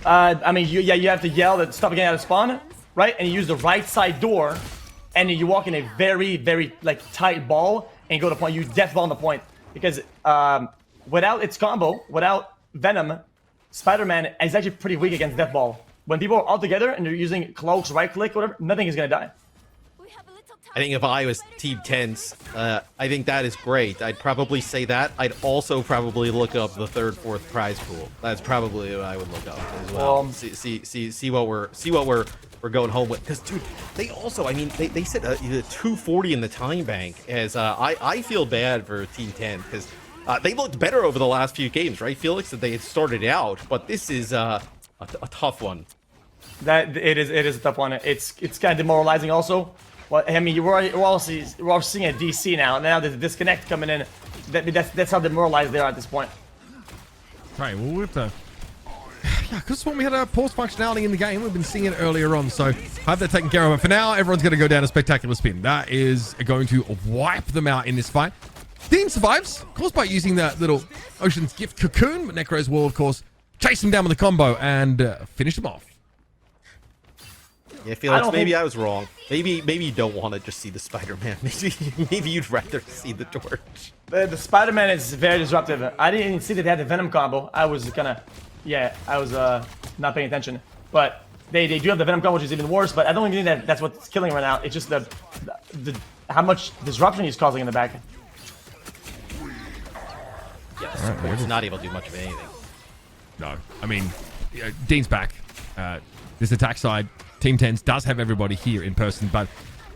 I mean, you have to yell that stop getting out of spawn, right? And you use the right side door, and you walk in a very, very tight ball and go to point. You death ball on the point because without its combo, without Venom, Spider-Man is actually pretty weak against death ball. When people are all together and they're using cloaks, right click, whatever, nothing is gonna die. We have a little I think if I was Team 10s, I think that is great. I'd probably say that. I'd also probably look up the third, fourth prize pool. That's probably what I would look up as well. See what we're going home with. Because dude, they also, I mean, they said 240 in the time bank. As I feel bad for Team 10 because they looked better over the last few games, right, Felix? That they had started out, but this is a tough one. That it is a tough one. It's kind of demoralizing also. Well, I mean, we're all seeing a DC now. Now there's a disconnect coming in. That's how demoralized they are at this point. Right, well, we have to... Yeah, because when we had a pause functionality in the game, we've been seeing it earlier on, so I have that taken care of. But for now, everyone's going to go down a spectacular spin. That is going to wipe them out in this fight. Dean survives, of course, by using that little Ocean's Gift cocoon, but Necros will, of course, chase him down with a combo and finish him off. Yeah, Felix, maybe I was wrong. Maybe you don't want to just see the Spider-Man. Maybe you'd rather see the Torch. The Spider-Man is very disruptive. I didn't even see that they had the Venom combo. I was not paying attention. But they do have the Venom combo, which is even worse. But I don't even think that's what's killing him right now. It's just the how much disruption he's causing in the back. Yeah, right, he's not able to do much of anything. No, I mean, Dean's back. This attack side, Team 10s does have everybody here in person, but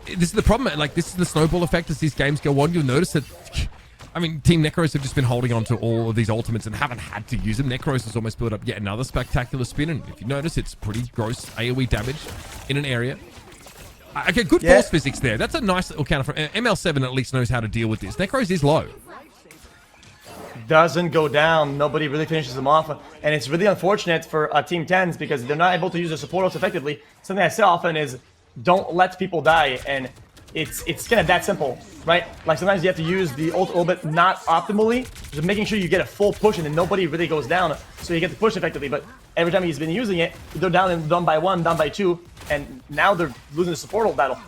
this is the problem. Like, this is the snowball effect as these games go on. You'll notice that, I mean, Team Necros have just been holding on to all of these ultimates and haven't had to use them. Necros has almost built up yet another spectacular spin, and if you notice, it's pretty gross AoE damage in an area. Okay, good force physics there. That's a nice little counter. ML7 at least knows how to deal with this. Necros is low. Doesn't go down. Nobody really finishes them off, and it's really unfortunate for Team 10s because they're not able to use their support ults effectively. Something I say often is don't let people die, and it's kind of that simple, right? Like sometimes you have to use the ult a little bit not optimally, just making sure you get a full push and then nobody really goes down, so you get the push effectively. But every time he's been using it, they're down by 1, down by 2, and now they're losing the support ult battle.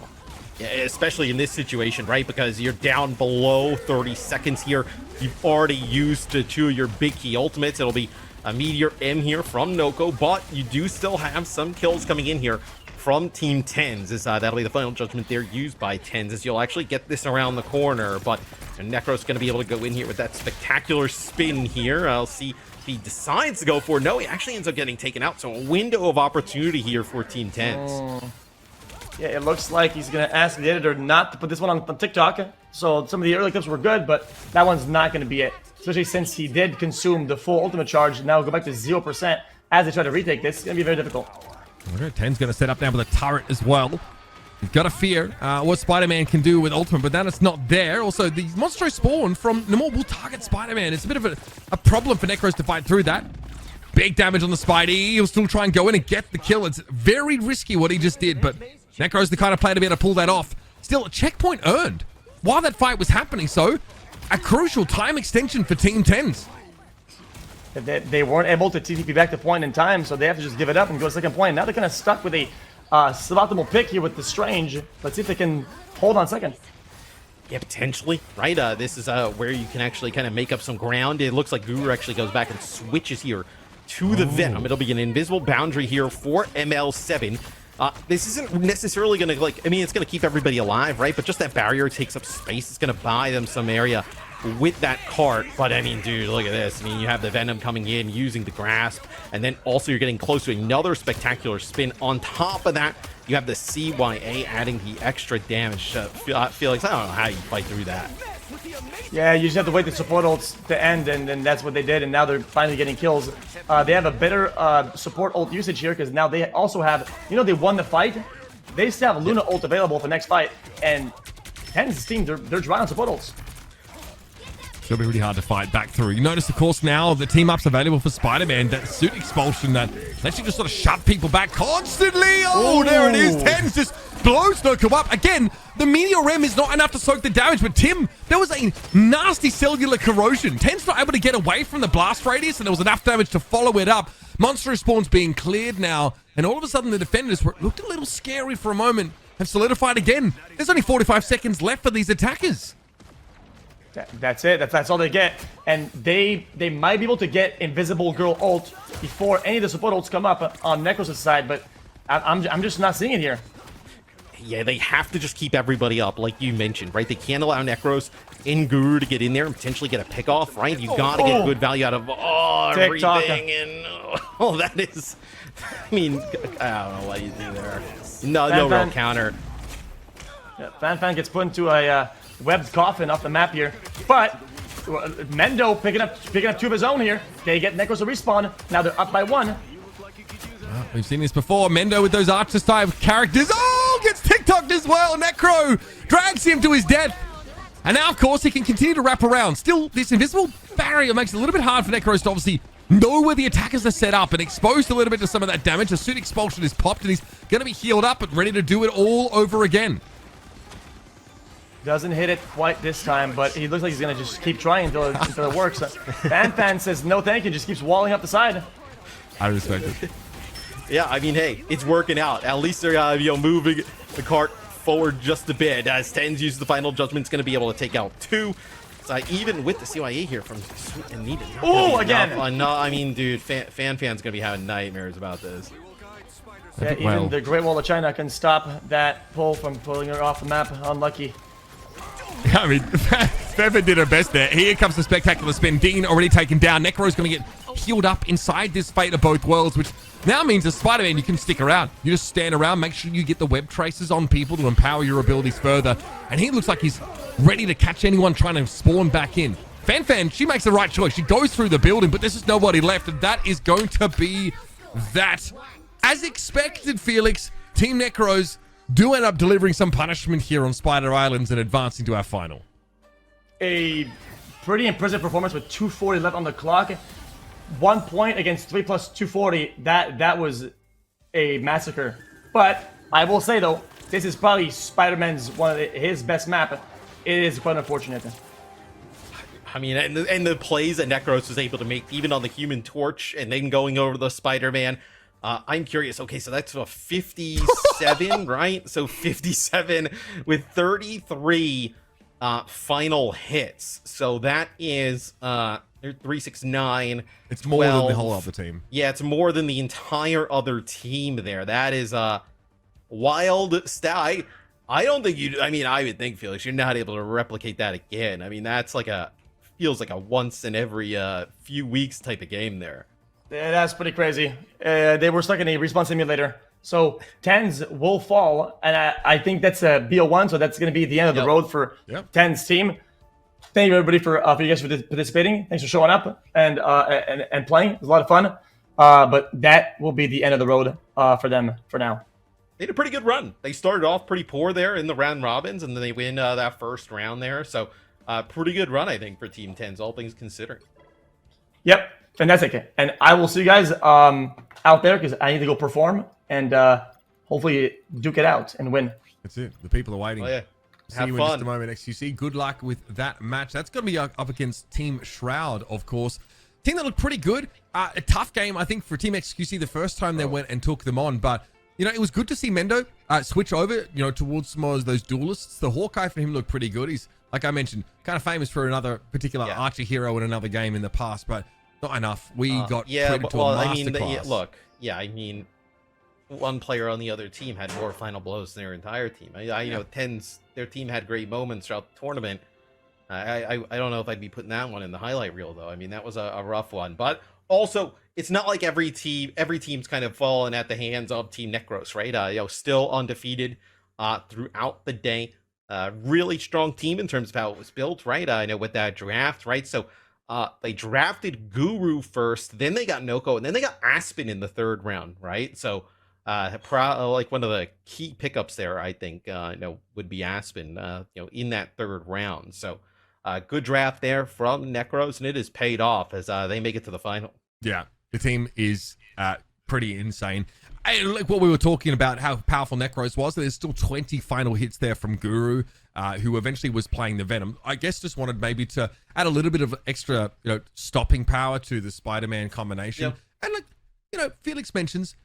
Yeah, especially in this situation, right? Because you're down below 30 seconds here. You've already used 2 of your big key ultimates. It'll be a Meteor M here from Noko, but you do still have some kills coming in here from Team 10s. That'll be the final judgment there used by 10s, as you'll actually get this around the corner. But Necros going to be able to go in here with that spectacular spin here. I'll see if he decides to go for it. No, he actually ends up getting taken out. So a window of opportunity here for Team 10s. Yeah, it looks like he's going to ask the editor not to put this one on TikTok. So some of the early clips were good, but that one's not going to be it. Especially since he did consume the full ultimate charge. Now go back to 0% as they try to retake this. It's going to be very difficult. Okay, 10's going to set up now with a turret as well. You've got to fear what Spider-Man can do with ultimate, but then it's not there. Also, the Monstro spawn from Namor will target Spider-Man. It's a bit of a problem for Necros to fight through that. Big damage on the Spidey. He'll still try and go in and get the kill. It's very risky what he just did, but Necro's the kind of player to be able to pull that off. Still, a checkpoint earned while that fight was happening, so a crucial time extension for Team 10s. They weren't able to TTP back to point in time, so they have to just give it up and go to second point. Now they're kind of stuck with a suboptimal pick here with the Strange. Let's see if they can hold on second. Yeah, potentially, right? This is where you can actually kind of make up some ground. It looks like Guru actually goes back and switches here to the Venom. It'll be an invisible boundary here for ML7. This isn't necessarily going to, like, I mean, it's going to keep everybody alive, right? But just that barrier takes up space. It's going to buy them some area with that cart. But, I mean, dude, look at this. I mean, you have the Venom coming in, using the grasp, and then also you're getting close to another spectacular spin. On top of that, you have the CYA adding the extra damage. Felix, I don't know how you fight through that. Yeah, you just have to wait the support ults to end, and then that's what they did, and now they're finally getting kills. They have a better support ult usage here, because now they also have, you know, they won the fight. They still have Luna ult available for the next fight, and 10's team, they're dry on support ults. It's going to be really hard to fight back through. You notice, of course, now the team-ups available for Spider-Man, that suit expulsion that lets you just sort of shut people back constantly. Oh, there it is. 10's just blows Noko up. Again, the Meteor Ram is not enough to soak the damage, but Tim, there was a nasty cellular corrosion. 10's not able to get away from the blast radius, and there was enough damage to follow it up. Monster spawns being cleared now, and all of a sudden the defenders were looked a little scary for a moment, have solidified again. There's only 45 seconds left for these attackers. That's it. That's all they get. And they might be able to get Invisible Girl ult before any of the support ults come up on Necros' side, but I'm just not seeing it here. Yeah, they have to just keep everybody up, like you mentioned, right? They can't allow Necros and Guru to get in there and potentially get a pick off, right? You gotta get good value out of everything, and that is, I mean, I don't know what you do there. No real counter. Yeah, Fan gets put into a webbed coffin off the map here, but Mendo picking up 2 of his own here. They get Necros to respawn. Now they're up by 1. Well, we've seen this before. Mendo with those Archer type characters. Oh, gets TikToked as well. Necro drags him to his death. And now, of course, he can continue to wrap around. Still, this invisible barrier makes it a little bit hard for Necros to obviously know where the attackers are set up and exposed a little bit to some of that damage. The suit expulsion is popped and he's going to be healed up and ready to do it all over again. Doesn't hit it quite this time, but he looks like he's going to just keep trying until it works. Fan says no thank you, just keeps walling up the side. I respect it. Yeah, I mean, hey, it's working out. At least they're moving the cart forward just a bit. As Tens uses the final judgment's going to be able to take out 2. So even with the CYA here from Sweet and Needed. Oh, again! No, I mean, dude, Fan's going to be having nightmares about this. Yeah, even the Great Wall of China can stop that pull from pulling her off the map. Unlucky. I mean, Feather did her best there. Here comes the spectacular spin. Dean already taken down. Necro's going to get healed up inside this Fate of Both Worlds, which now means as Spider-Man, you can stick around. You just stand around, make sure you get the web traces on people to empower your abilities further. And he looks like he's ready to catch anyone trying to spawn back in. Fan, she makes the right choice. She goes through the building, but there's just nobody left. And that is going to be that. As expected, Felix, Team Necros do end up delivering some punishment here on Spider Islands and advancing to our final. A pretty impressive performance with 240 left on the clock. 1 point against 3 plus 240. That was a massacre. But I will say though, this is probably Spider-Man's his best map. It is quite unfortunate. I mean, and the plays that Necros was able to make, even on the Human Torch, and then going over the Spider-Man. I'm curious. Okay, so that's a 57, right? So 57 with 33 final hits. So that is 369. It's more 12. than the whole other team. Yeah, it's more than the entire other team there. That is a wild stat. I don't think you. I mean, I would think, Felix, you're not able to replicate that again. I mean, that's like feels like a once in every few weeks type of game there. Yeah, that's pretty crazy. They were stuck in a respawn simulator. So Tens will fall, and I think that's a BO1, so that's going to be the end of the road for Tens team. Thank you everybody for you guys for participating. Thanks for showing up and playing. It was a lot of fun. But that will be the end of the road for them for now. They had a pretty good run. They started off pretty poor there in the round robins, and then they win that first round there. So pretty good run, I think, for Team Tens, all things considering. Yep. Fantastic. And I will see you guys out there because I need to go perform and hopefully duke it out and win. That's it. The people are waiting. Oh, yeah. See you in just a moment, xQc. Good luck with that match. That's going to be up against Team Shroud, of course. Team that looked pretty good. A tough game, I think, for Team xQc the first time they went and took them on. But, you know, it was good to see Mendo switch over, you know, towards some of those duelists. The Hawkeye for him looked pretty good. He's, like I mentioned, kind of famous for another particular Archer hero in another game in the past, but not enough. We got treated to a masterclass. I mean, one player on the other team had more final blows than their entire team. You know, their team had great moments throughout the tournament. I don't know if I'd be putting that one in the highlight reel though. I mean, that was a rough one. But also, it's not like every team's kind of fallen at the hands of Team Necros, right? You know, still undefeated throughout the day. Really strong team in terms of how it was built, right? I know with that draft, right? So they drafted Guru first, then they got Noko, and then they got Aspen in the third round, right? So like one of the key pickups there, I think, would be Aspen, in that third round. So good draft there from Necros, and it has paid off as they make it to the final. Yeah, the team is pretty insane. Like what we were talking about, how powerful Necros was. There's still 20 final hits there from Guru, who eventually was playing the Venom. I guess just wanted maybe to add a little bit of extra, stopping power to the Spider-Man combination. Yep. And like, Felix mentions,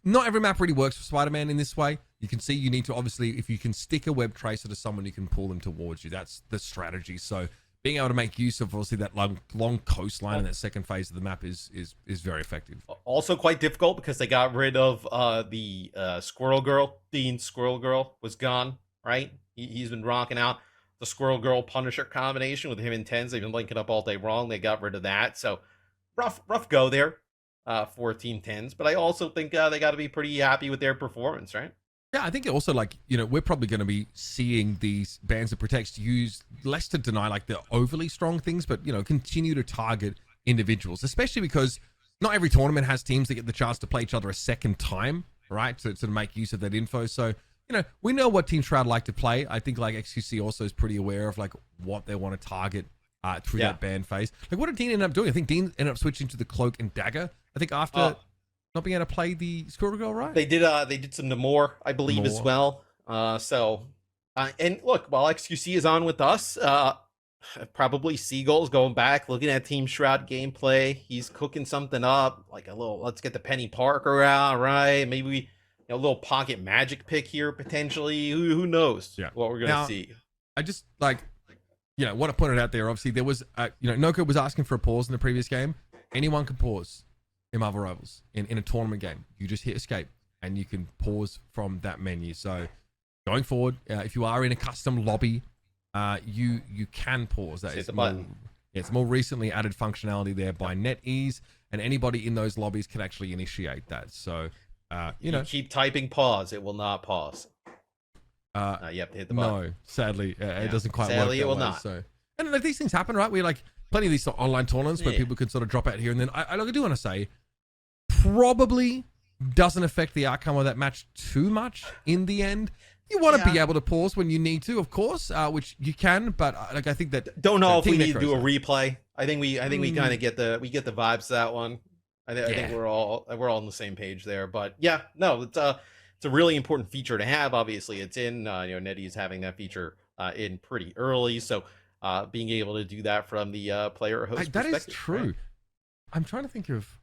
not every map really works for Spider-Man in this way. You can see you need to, obviously, if you can stick a web tracer to someone, you can pull them towards you. That's the strategy. So being able to make use of obviously that long coastline in that second phase of the map is very effective. Also quite difficult because they got rid of the Squirrel Girl. Dean Squirrel Girl was gone, right? He's been rocking out the Squirrel Girl Punisher combination with him and Tens. They've been linking up all day long. They got rid of that. So rough go there for Team Tens. But I also think they got to be pretty happy with their performance, right? Yeah, I think also, like, you know, we're probably going to be seeing these bands of protects use less to deny like the overly strong things, but, you know, continue to target individuals, especially because not every tournament has teams that get the chance to play each other a second time, right? To make use of that info. So, you know, we know what Team Shroud like to play. I think like XQC also is pretty aware of like what they want to target through that ban phase. Like, what did Dean end up doing? I think Dean ended up switching to the Cloak and Dagger. I think after not being able to play the Squirrel Girl, right? They did some Namor, I believe, as well. And look, while XQC is on with us, probably Seagull's going back, looking at Team Shroud gameplay. He's cooking something up, like a little, let's get the Penny Parker out, right? Maybe a little pocket magic pick here, potentially. Who knows what we're going to see. I just, like, you know, want to point it out there. Obviously, there was, you know, Noko was asking for a pause in the previous game. Anyone can pause in Marvel Rivals in a tournament game. You just hit escape and you can pause from that menu. So going forward, if you are in a custom lobby, you can pause. That is it's more recently added functionality there by NetEase, and anybody in those lobbies can actually initiate that. So you know, keep typing pause, it will not pause. You have to hit the button. No, sadly, it doesn't quite work. Sadly, it will way, not. So, and like these things happen, right? We like plenty of these sort of online tournaments where people can sort of drop out here and then. I do want to say, probably doesn't affect the outcome of that match too much in the end. You want to be able to pause when you need to, of course, which you can, but like I think that don't know if we need to do a replay. I think we kind of get the vibes to that one. I think we're all on the same page there. But yeah, no, it's a really important feature to have. Obviously, it's in you know, NetEase having that feature in pretty early, so being able to do that from the player or host that perspective, is true. Right? I'm trying to think of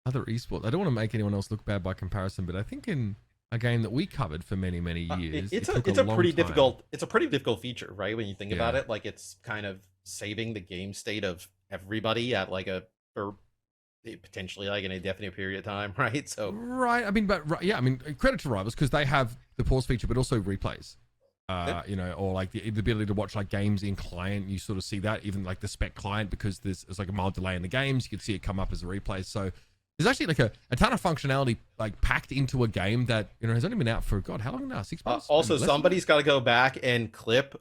other esports. I don't want to make anyone else look bad by comparison, but I think in a game that we covered for many years, it's a pretty difficult feature, right? When you think about it, like it's kind of saving the game state of everybody at like or potentially like an indefinite period of time, right? So right, I mean, but yeah, I mean, credit to Rivals because they have the pause feature, but also replays. You know, or like the ability to watch like games in client. You sort of see that even like the spec client because there's like a mild delay in the games. You can see it come up as a replay. So there's actually like a ton of functionality like packed into a game that, you know, has only been out for God, how long now? 6 months. Also, somebody's got to go back and clip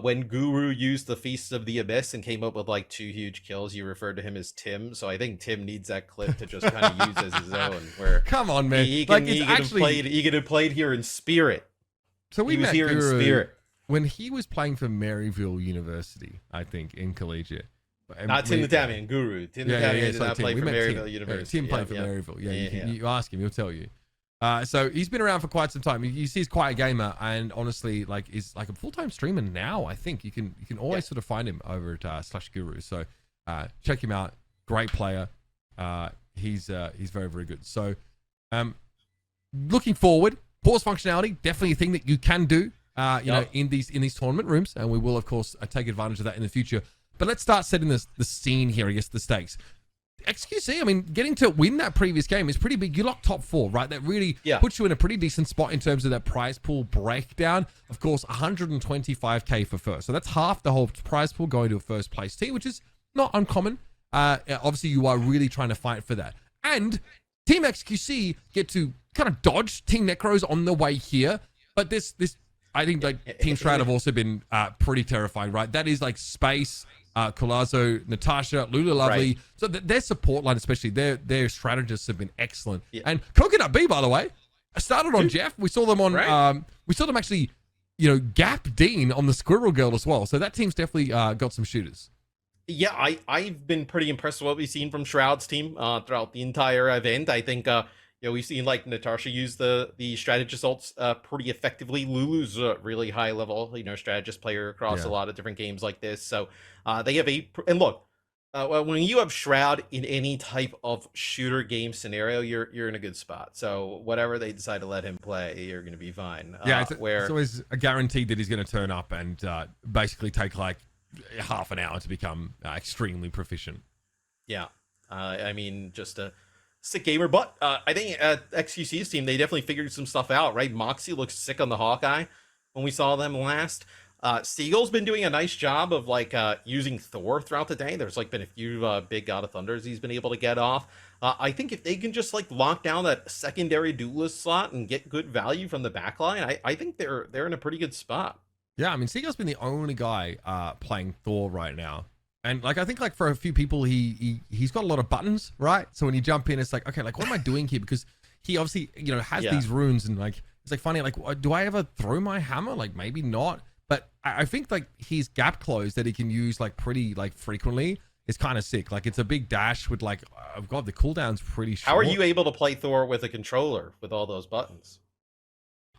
when Guru used the Feast of the Abyss and came up with like 2 huge kills. You referred to him as Tim, so I think Tim needs that clip to just kind of use as his own. Where come on, man, he could have played here in spirit. So we was met here Guru in spirit when he was playing for Maryville University, I think, in collegiate. Not Tim the Tamian, Guru. Tim the Tamian did not play for Maryville University. Tim played for Maryville. You ask him, he'll tell you. So he's been around for quite some time. You see he's quite a gamer, and honestly, like is like a full-time streamer now. I think you can always sort of find him over at /Guru. So check him out. Great player. He's very good. So looking forward, pause functionality definitely a thing that you can do. You know, in these tournament rooms, and we will of course take advantage of that in the future. But let's start setting the scene here, I guess, the stakes. XQC, I mean, getting to win that previous game is pretty big. You lock top 4, right? That really puts you in a pretty decent spot in terms of that prize pool breakdown. Of course, 125k for first. So that's half the whole prize pool going to a first place team, which is not uncommon. Obviously, you are really trying to fight for that. And Team XQC get to kind of dodge Team Necros on the way here. But this I think like Team Shroud have also been pretty terrifying, right? That is like Space, Colazo, Natasha, Lula Lovely. Right. So their support line, especially their strategists have been excellent. Yeah. And Coconut B, by the way, started on Jeff. We saw them on we saw them actually, you know, gap Dean on the Squirrel Girl as well. So that team's definitely got some shooters. Yeah, I've been pretty impressed with what we've seen from Shroud's team throughout the entire event. I think you know, we've seen like Natasha use the strategist ults pretty effectively. Lulu's a really high level, you know, strategist player across a lot of different games like this. So they have and look, when you have Shroud in any type of shooter game scenario, you're in a good spot. So whatever they decide to let him play, you're going to be fine. Yeah, it's always a guarantee that he's going to turn up and basically take like half an hour to become extremely proficient. Yeah. I mean, just a sick gamer. But I think xQc's team, they definitely figured some stuff out, right? Moxie looks sick on the Hawkeye when we saw them last. Seagull's been doing a nice job of like using Thor throughout the day. There's like been a few big God of Thunders he's been able to get off. I think if they can just like lock down that secondary duelist slot and get good value from the backline, I think they're in a pretty good spot. Yeah, I mean, Seagull's been the only guy playing Thor right now. And like I think like for a few people he's got a lot of buttons, right? So when you jump in, it's like, okay, like what am I doing here? Because he obviously, you know, has these runes and like it's like funny, like do I ever throw my hammer? Like maybe not. But I think like his gap close that he can use like pretty like frequently is kind of sick. Like it's a big dash with like I've got the cooldown's pretty short. How are you able to play Thor with a controller with all those buttons?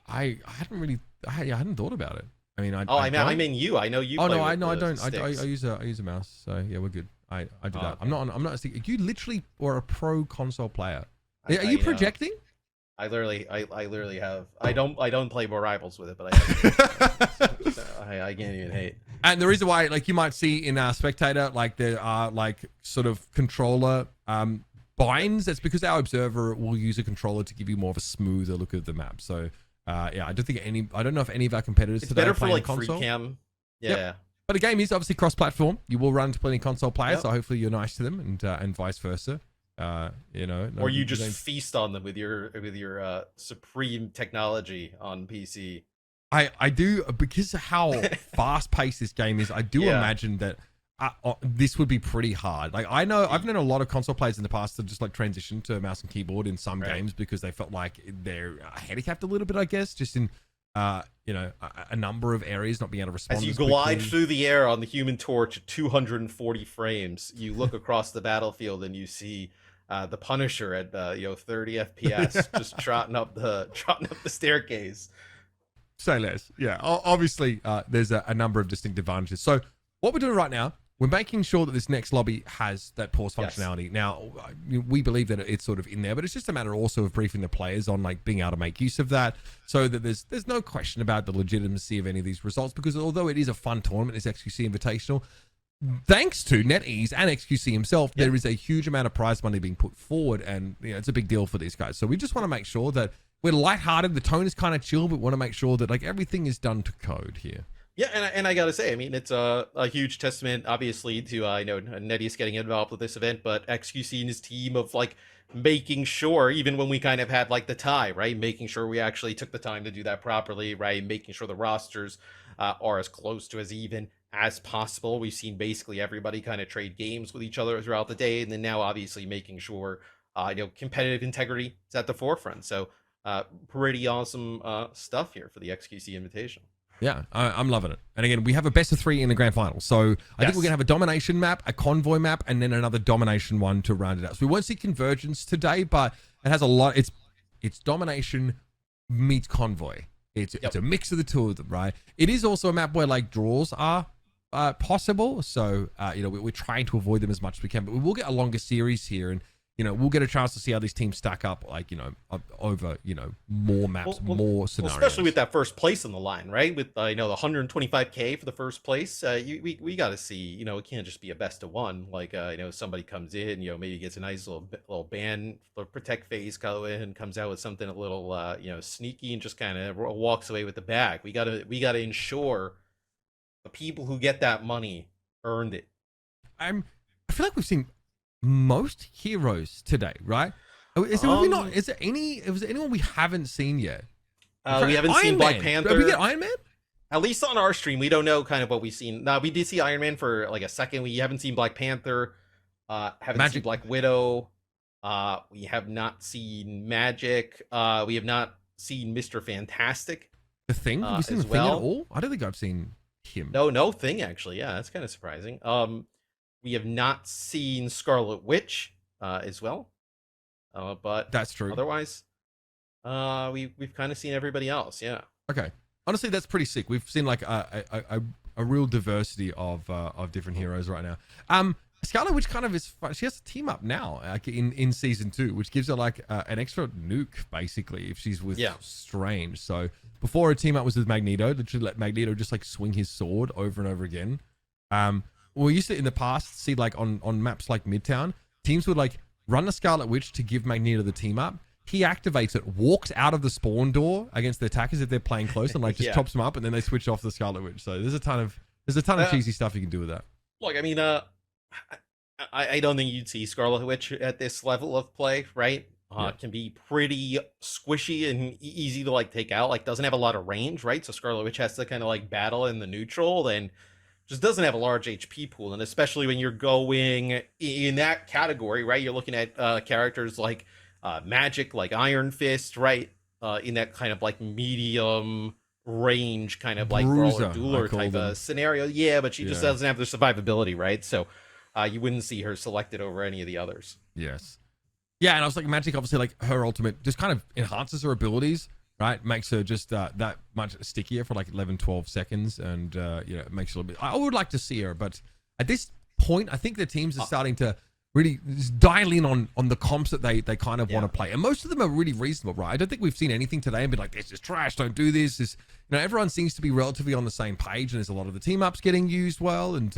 I hadn't thought about it. I mean, I mean you. I know you. Oh play no, with I know I the don't. sticks. I use a mouse. So yeah, we're good. I do that. Okay. I'm not a stick. You literally are a pro console player. Are you projecting? I literally have. I don't play more Rivals with it, but I have. So I can't even hate. And the reason why, like you might see in Spectator, like there are like sort of controller binds. That's because our observer will use a controller to give you more of a smoother look of the map. So yeah, I don't know if any of our competitors It's today better are for playing like console. free cam. Yeah. Yep. But the game is obviously cross-platform. You will run into plenty of console players, Yep. so hopefully you're nice to them and vice versa. You know, Or you just feast on them with your supreme technology on PC. I do, because of how fast-paced this game is. I do imagine that this would be pretty hard. Like I've known a lot of console players in the past that just like transition to mouse and keyboard in some games because they felt like they're handicapped a little bit, I guess, just in you know, a number of areas not being able to respond. As you glide through the air on the Human Torch at 240 frames, you look across the battlefield and you see the Punisher at 30 FPS just trotting up the staircase. Say less. Yeah, obviously there's a number of distinct advantages. So what we're doing right now, we're making sure that this next lobby has that pause functionality. Now, we believe that it's sort of in there, but it's just a matter also of briefing the players on like being able to make use of that, so that there's no question about the legitimacy of any of these results. Because although it is a fun tournament, it's xQc Invitational, thanks to NetEase and xQc himself, there is a huge amount of prize money being put forward, and you know, it's a big deal for these guys. So we just want to make sure that we're lighthearted. The tone is kind of chill, but we want to make sure that like everything is done to code here. Yeah, and I gotta say, I mean, it's a huge testament, obviously, to I know NetEase getting involved with this event, but xQc and his team of like making sure, even when we kind of had like the tie, right, making sure we actually took the time to do that properly, right, making sure the rosters are as close to as even as possible. We've seen basically everybody kind of trade games with each other throughout the day, and then now obviously making sure competitive integrity is at the forefront. So pretty awesome stuff here for the xQc Invitational. Yeah, I'm loving it. And again, we have a best of 3 in the grand final. So I think we're going to have a domination map, a convoy map, and then another domination one to round it out. So we won't see convergence today, but it has a lot. It's domination meets convoy. It's a mix of the two of them, right? It is also a map where like draws are possible. So, we're trying to avoid them as much as we can, but we will get a longer series here, and we'll get a chance to see how these teams stack up, like, over, more maps, more scenarios. Well, especially with that first place on the line, right? With, the 125K for the first place, we got to see, it can't just be a best of one. Like, somebody comes in, maybe gets a nice little ban for protect phase color and comes out with something a little, sneaky and just kind of walks away with the bag. We got to ensure the people who get that money earned it. I feel like we've seen most heroes today, right? Is there anyone we haven't seen yet? We haven't seen Black Panther. Did we get Iron Man? At least on our stream, we don't know kind of what we've seen. Now, we did see Iron Man for like a second. We haven't seen Black Panther. Haven't seen Black Widow. We have not seen Magic. We have not seen Mr. Fantastic. The Thing? Have we seen the Thing at all? I don't think I've seen him. No Thing, actually. Yeah, that's kind of surprising. We have not seen Scarlet Witch as well. But that's true. Otherwise, we've kind of seen everybody else. Yeah. Okay. Honestly, that's pretty sick. We've seen like a real diversity of different heroes right now. Scarlet Witch kind of is fun. She has to team up now, like in season 2, which gives her like an extra nuke basically if she's with Strange. So before her team up was with Magneto, literally let Magneto just like swing his sword over and over again. We used to in the past see like on maps like Midtown, teams would like run the Scarlet Witch to give Magneto the team up. He activates it, walks out of the spawn door against the attackers if they're playing close, and like just chops them up, and then they switch off the Scarlet Witch. So there's a ton of cheesy stuff you can do with that. Look, I mean, I don't think you'd see Scarlet Witch at this level of play, right? It can be pretty squishy and easy to like take out. Like doesn't have a lot of range, right? So Scarlet Witch has to kind of like battle in the neutral, and just doesn't have a large HP pool. And especially when you're going in that category, right? You're looking at characters like Magic, like Iron Fist, right? In that kind of like medium range kind of like brawler dueler type of scenario. Yeah, but she just doesn't have the survivability, right? So you wouldn't see her selected over any of the others. Yes. Yeah, and I was like, Magic, obviously, like her ultimate just kind of enhances her abilities, right? Makes her just that much stickier for like 11, 12 seconds, and it makes her a little bit. I would like to see her, but at this point, I think the teams are starting to really just dial in on the comps that they kind of want to play, and most of them are really reasonable, right? I don't think we've seen anything today and be like, this is trash, don't do this. Everyone seems to be relatively on the same page, and there's a lot of the team ups getting used well, and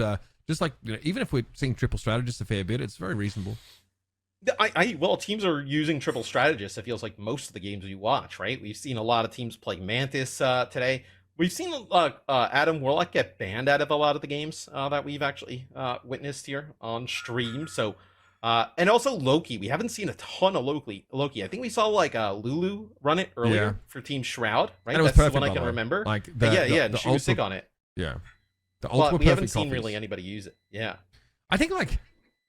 just like even if we're seeing triple strategists a fair bit, it's very reasonable. Well, teams are using triple strategists. It feels like most of the games we watch, right? We've seen a lot of teams play Mantis today. We've seen Adam Warlock get banned out of a lot of the games that we've actually witnessed here on stream. So, and also Loki. We haven't seen a ton of Loki. I think we saw like Lulu run it earlier for Team Shroud, right? And it was That's perfect, the one I can remember. Like and she was sick on it. Yeah, But we haven't seen really anybody use it. Yeah, I think like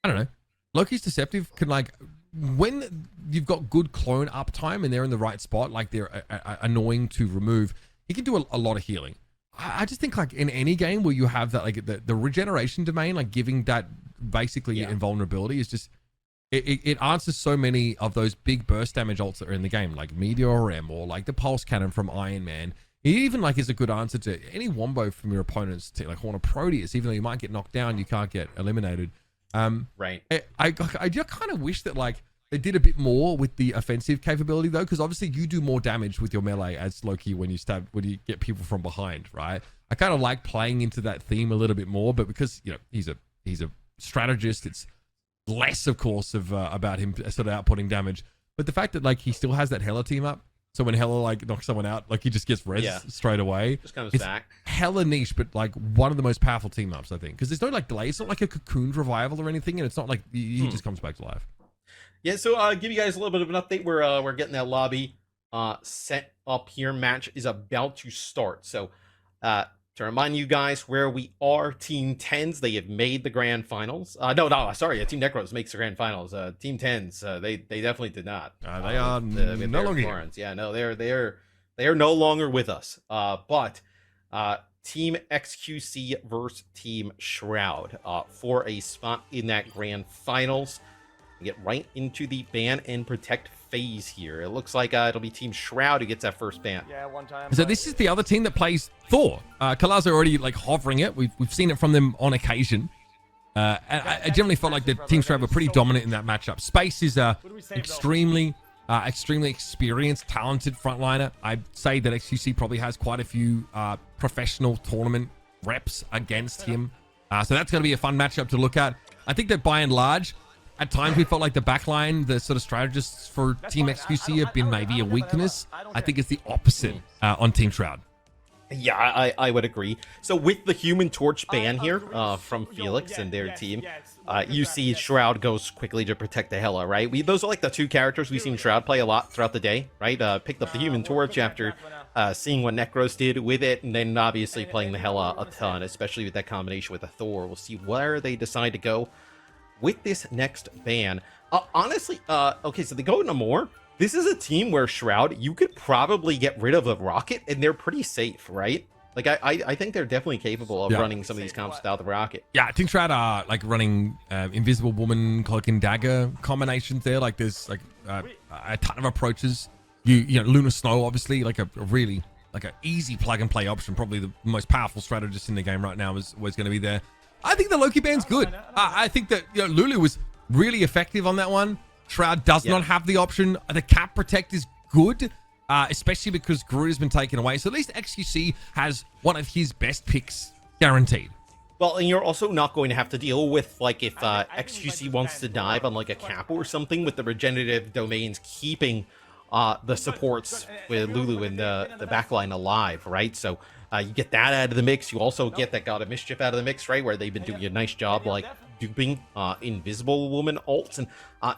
I don't know. Loki's Deceptive can like when you've got good clone uptime and they're in the right spot, like they're annoying to remove. He can do a lot of healing. I just think like in any game where you have that like the regeneration domain, like giving that basically invulnerability is just it answers so many of those big burst damage ults that are in the game, like Meteor M or like the Pulse Cannon from Iron Man. It even like is a good answer to any wombo from your opponent's team, like Horn of Proteus. Even though you might get knocked down, you can't get eliminated. Right. I just kind of wish that like they did a bit more with the offensive capability though, because obviously you do more damage with your melee as Loki when you get people from behind, right? I kind of like playing into that theme a little bit more, but because he's a strategist, it's less, of course, of about him sort of outputting damage. But the fact that like he still has that Hela team up, so when Hela like knocks someone out, like he just gets res straight away. Just comes it's back. Hella niche, but like one of the most powerful team ups, I think, because there's no like delay. It's not like a Cocooned revival or anything, and it's not like he just comes back to life. Yeah, so give you guys a little bit of an update. We're getting that lobby set up here. Match is about to start. So to remind you guys where we are, Team 10s, they have made the grand finals. Sorry, Team Necros makes the grand finals. Team 10s, they definitely did not. They are no longer here. Yeah, no, they are no longer with us. But Team xQc versus Team Shroud for a spot in that grand finals. We get right into the ban and protect phase here. It looks like it'll be Team Shroud who gets that first ban. Yeah, one time. So this is the other team that plays Thor. Kalaz are already like hovering it. We've seen it from them on occasion. And I generally felt like the Team Shroud were pretty dominant in that matchup. Space is extremely experienced, talented frontliner. I'd say that xQc probably has quite a few professional tournament reps against him. So that's going to be a fun matchup to look at. I think that by and large, at times we felt like the backline, the sort of strategists for Team xQc have been maybe a weakness. I think it's the opposite on Team Shroud. Yeah, I would agree. So with the Human Torch ban here from Felix and their team, you see Shroud goes quickly to protect the Hela, right? Those are like the two characters we've seen Shroud play a lot throughout the day, right? Picked up the Human Torch after seeing what Necros did with it, and then obviously playing the Hela a ton, especially with that combination with the Thor. We'll see where they decide to go with this next ban. Honestly, okay, so they go into more. This is a team where Shroud, you could probably get rid of a rocket and they're pretty safe, right? Like I think they're definitely capable of running some of these comps without the rocket. Yeah, Team Shroud are like running Invisible Woman, Cloak and Dagger combinations there. Like there's like a ton of approaches. You know, Lunar Snow, obviously, like a really like an easy plug and play option. Probably the most powerful strategist in the game right now is going to be there. I think the Loki ban's good. I think that Lulu was really effective on that one. Shroud does not have the option. The cap protect is good, especially because Groot has been taken away. So at least xQc has one of his best picks guaranteed. Well, and you're also not going to have to deal with, like, if xQc wants to dive on, like, a Kappa or something, with the regenerative domains keeping the supports with Lulu and the backline alive, right? So you get that out of the mix. You also get that God of Mischief out of the mix, right? Where they've been doing a nice job, like, duping Invisible Woman ults. And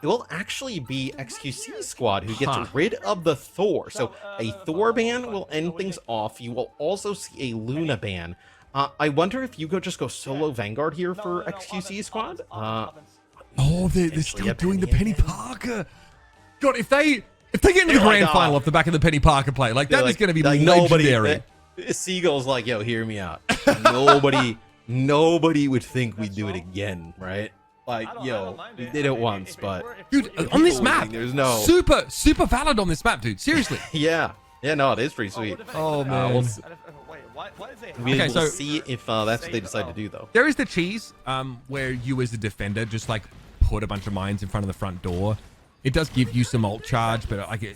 it will actually be xQc's squad who gets rid of the Thor. So a Thor ban will end things off. You will also see a Luna ban. I wonder if you just go solo Vanguard here for xQc's squad. Oh, they're still doing the Penny Parker. God, if they get into the grand final off the back of the Penny Parker play, like that is going to be like legendary. Seagull's like, yo, hear me out. Nobody would think we'd do it again, right? Like, yo, we did it once, but dude, on this map, there's no super valid on this map, dude. Seriously. yeah, no, it is pretty sweet. Oh man. We'll see if that's what they decide to do, though. There is the cheese, where you as the defender just like put a bunch of mines in front of the front door. It does give you some ult charge, but like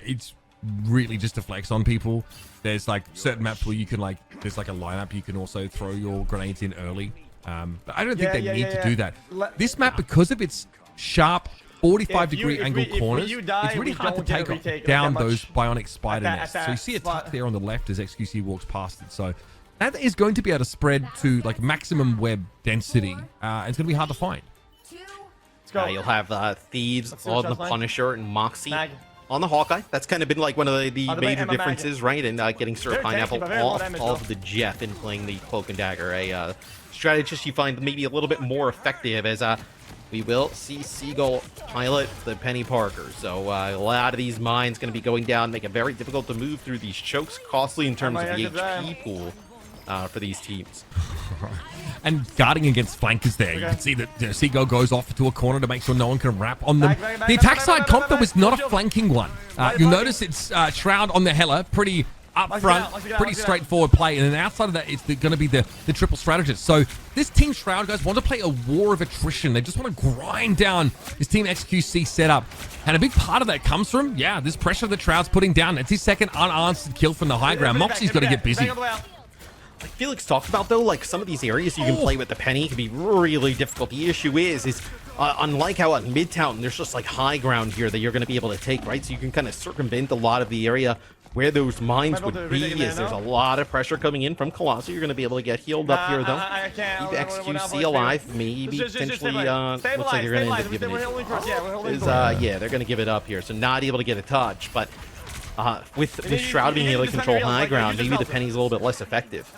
it's really just a flex on people. There's like certain maps where you can there's like a lineup you can also throw your grenades in early. But I don't think they need to do that. This map, because of its sharp 45-degree angle corners, it's really hard to take down those bionic spider nests. So you see a tuck there on the left as xQc walks past it. So that is going to be able to spread to like maximum web density. It's going to be hard to find. You'll have Thieves on the Punisher and Moxie on the Hawkeye. That's kind of been like one of the major differences, right? And getting Sir Pineapple off of the Jeff and playing the Cloak and Dagger. A strategist you find maybe a little bit more effective, as we will see Seagull pilot the Penny Parker. So a lot of these mines going to be going down, make it very difficult to move through these chokes, costly in terms of the HP pool for these teams. And guarding against flankers there. You can see that Seagull goes off to a corner to make sure no one can wrap on them. The attack side comp, though, is not a flanking one. You'll notice it's Shroud on the Hela, pretty up front, pretty straightforward play. And then outside of that, it's going to be the triple strategist. So this Team Shroud, guys, want to play a war of attrition. They just want to grind down this Team xQc setup. And a big part of that comes from, this pressure that Shroud's putting down. It's his second unanswered kill from the high ground. Moxie's got to get busy. Like Felix talked about, though, like some of these areas you can play with the Penny can be really difficult. The issue is unlike how at Midtown, there's just like high ground here that you're going to be able to take, right? So you can kind of circumvent a lot of the area where those mines would be, as there's a lot of pressure coming in from Colossus. You're going to be able to get healed up here, though. Keep xQc alive, maybe potentially, looks like they're going to end up giving it. They're going to give it up here, so not able to get a touch, but with Shroud being able to control high ground, maybe the Penny's a little bit less effective.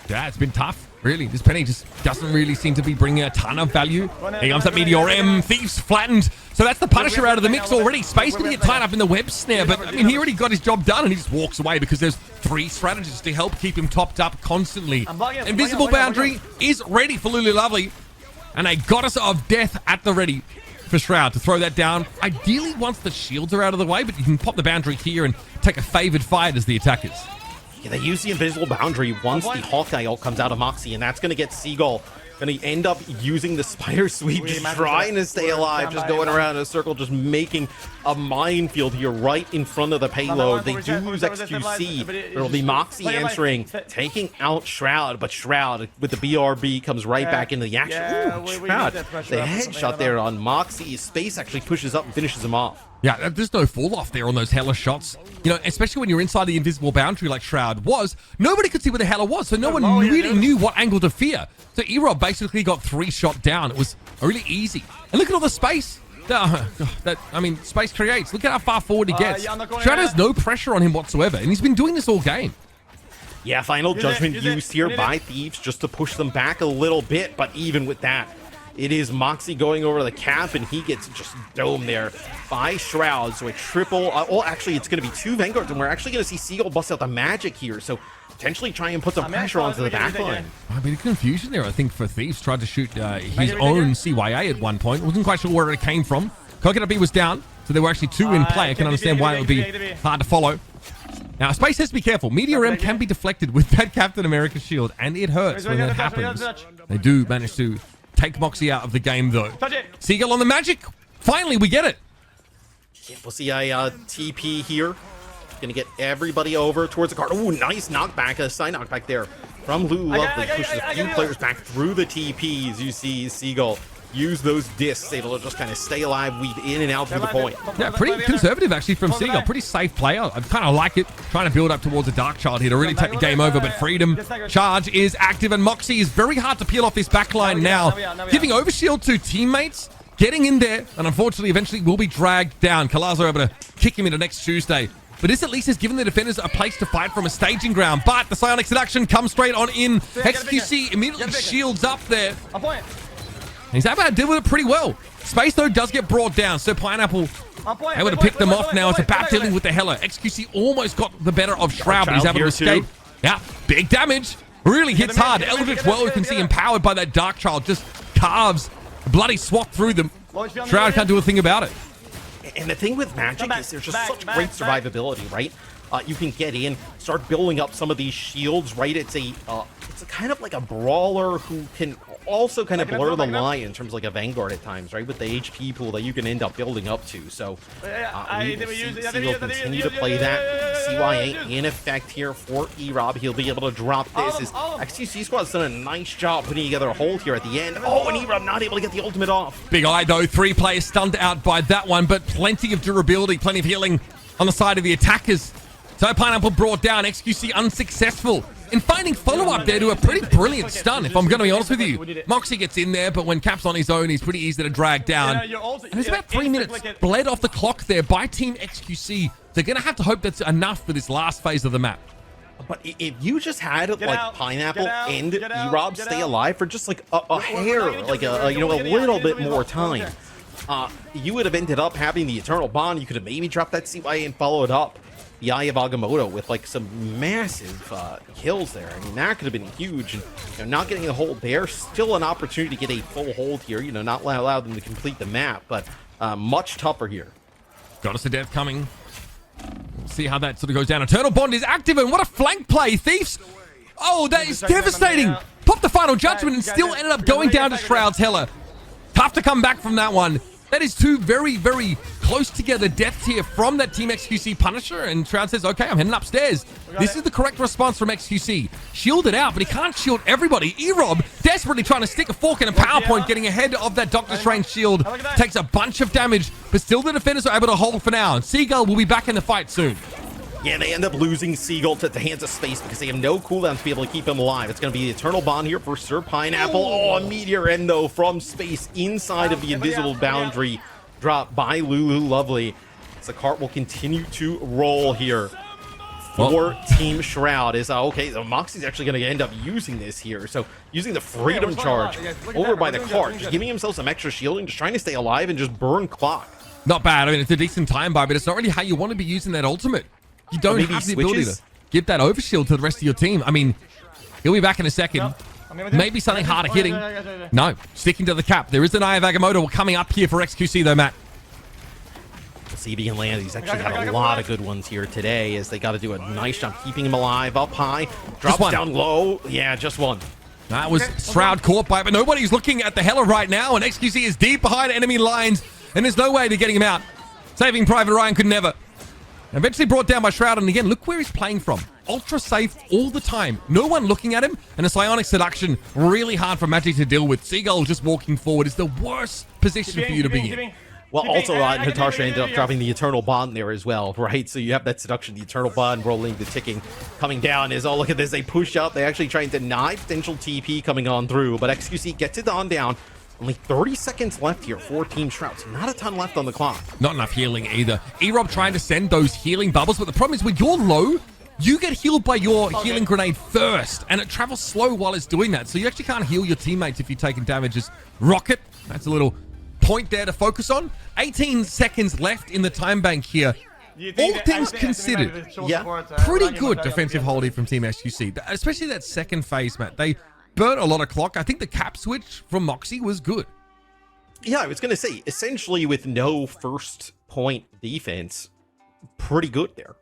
Yeah, it's been tough, really. This Penny just doesn't really seem to be bringing a ton of value. Here comes that Meteor M. Thieves flattened. So that's the Punisher out of the mix already. Space going to get tied up in the web snare, but I mean, he already got his job done and he just walks away because there's 3 strategists to help keep him topped up constantly. Invisible Boundary is ready for Lulu Lovely, and a Goddess of Death at the ready for Shroud to throw that down. Ideally, once the shields are out of the way, but you can pop the Boundary here and take a favored fight as the attackers. Yeah, they use the Invisible Boundary once the Hawkeye ult comes out of Moxie, and that's going to get Seagull going to end up using the Spider Sweep, just trying to stay alive, just going around in a circle, just making a minefield here right in front of the payload. They do use xQc. It'll be Moxie answering, taking out Shroud, but Shroud with the BRB comes right back into the action. Ooh, Shroud, the headshot there on Moxie. Space actually pushes up and finishes him off. Yeah, there's no fall off there on those Hela shots. You know, especially when you're inside the invisible boundary like Shroud was, nobody could see where the Hela was, so no one really knew what angle to fear. So Erob basically got 3 shot down. It was really easy. And look at all the space. Space creates. Look at how far forward he gets. Shroud has no pressure on him whatsoever, and he's been doing this all game. Yeah, Final Judgment used here by Thieves just to push them back a little bit, but even with that, it is Moxie going over the cap, and he gets just domed there by Shroud. So a triple, actually, it's going to be 2 Vanguards, and we're actually going to see Seagull bust out the magic here. So potentially try and put some pressure onto the backline. A bit of confusion there, I think, for Thieves. Tried to shoot his own CYA at one point. Wasn't quite sure where it came from. Coconut B was down, so there were actually 2 in play. I can understand why it would be hard to follow. Now, Space has to be careful. Meteor M can be deflected with that Captain America shield, and it hurts when that happens. They do manage to take Moxie out of the game, though. Seagull on the magic. Finally, we get it. Yeah, we'll see a TP here. Gonna get everybody over towards the card. Oh, nice knockback. A side knockback there from Lulu Lovely. Pushes a few players back through the TPs. You see Seagull use those discs, able to just kind of stay alive, weave in and out through the point. Yeah, pretty conservative actually from Seagull. Pretty safe player. I kind of like it. Trying to build up towards a Dark Child here to really take the game over, but Freedom Charge is active, and Moxie is very hard to peel off this backline now. Giving Overshield to teammates, getting in there, and unfortunately eventually will be dragged down. Kalazo able to kick him into next Tuesday. But this at least has given the defenders a place to fight from, a staging ground. But the Psionic Seduction comes straight on in. xQc immediately shields up there. He's able to deal with it pretty well. Space, though, does get brought down. So Pineapple able to pick them off now. It's about dealing with the Hella. xQc almost got the better of Shroud, but he's able to escape. Yeah, big damage. Really hits hard. Eldritch Well, you can see, empowered by that Dark Child, just carves a bloody swat through them. Shroud can't do a thing about it. And the thing with Magic is there's just such great survivability, right? You can get in, start building up some of these shields, right? It's a kind of like a brawler who can also kind of blur the line in terms of like a Vanguard at times, right? With the HP pool that you can end up building up to. So we will see Seagull continue to play that. CYA in effect here for Erob. He'll be able to drop this. His xQc squad's done a nice job putting together a hold here at the end. Oh, and Erob not able to get the ultimate off. Big Eye, though. 3 players stunned out by that one, but plenty of durability, plenty of healing on the side of the attackers. So Pineapple brought down, xQc unsuccessful in finding follow-up there to a pretty brilliant stun, if I'm going to be honest with you. Moxie gets in there, but when Cap's on his own, he's pretty easy to drag down. And there's about 3 minutes bled off the clock there by Team xQc. They're going to have to hope that's enough for this last phase of the map. But if you just had like Pineapple and Erob stay alive for just like a hair, like a little bit more time, you would have ended up having the Eternal Bond. You could have maybe dropped that CYA and followed up the Eye of Agamotto with like some massive kills there. I mean, that could have been huge. And not getting the hold there, still an opportunity to get a full hold here. Not allow them to complete the map, but much tougher here. Goddess of Death coming. We'll see how that sort of goes down. Eternal Bond is active, and what a flank play. Thieves. Oh, that is devastating. Popped the Final Judgment and still ended up going down to Shroud's Hella. Tough to come back from that one. That is 2 very, very close together deaths here from that Team xQc Punisher, and Shroud says, okay, I'm heading upstairs. This is the correct response from xQc. Shielded out, but he can't shield everybody. Erob desperately trying to stick a fork in a PowerPoint, getting ahead of that Doctor Strange shield. Takes a bunch of damage, but still the defenders are able to hold for now. Seagull will be back in the fight soon. Yeah, they end up losing Seagull to the hands of Space because they have no cooldown to be able to keep him alive. It's going to be the Eternal Bond here for Sir Pineapple. Oh, a Meteor End, though, from Space inside of the invisible boundary drop by Lulu Lovely. So the cart will continue to roll here for Team Shroud. Is okay, so Moxie's actually going to end up using this here. So using the Freedom Charge over by the cart, just giving himself some extra shielding, just trying to stay alive and just burn clock. Not bad. I mean, it's a decent time buy, but it's not really how you want to be using that ultimate. You don't have the ability to give that overshield to the rest of your team. I mean, he'll be back in a second. Maybe something harder hitting. No, sticking to the cap. There is an Eye of Agamotto coming up here for xQc, though, Matt. CD and Land, he's actually got a lot of good ones here today, as they got to do a nice job keeping him alive. Up high, drops down low. Yeah, just one. That was Shroud caught by it, but nobody's looking at the Hella right now, and xQc is deep behind enemy lines, and there's no way they're getting him out. Saving Private Ryan could never. Eventually brought down by Shroud, and again, look where he's playing from. Ultra safe all the time. No one looking at him, and a Psionic Seduction really hard for Magic to deal with. Seagull just walking forward is the worst position for you to be in. Well, also, Natasha ended up dropping the Eternal Bond there as well, right? So you have that Seduction, the Eternal Bond rolling, the ticking coming down. Is, oh, look at this. They push up. They actually try and deny potential TP coming on through, but xQc gets it on down. Only 30 seconds left here for Team Shroud. So not a ton left on the clock. Not enough healing either. Erob trying to send those healing bubbles, but the problem is when you're low, you get healed by your healing grenade first, and it travels slow while it's doing that. So you actually can't heal your teammates if you're taking damages. Rocket, that's a little point there to focus on. 18 seconds left in the time bank here. All things considered, pretty good defensive holding from Team xQc, especially that second phase, Matt. They burnt a lot of clock. I think the cap switch from Moxie was good. Yeah, I was going to say, essentially with no first point defense, pretty good there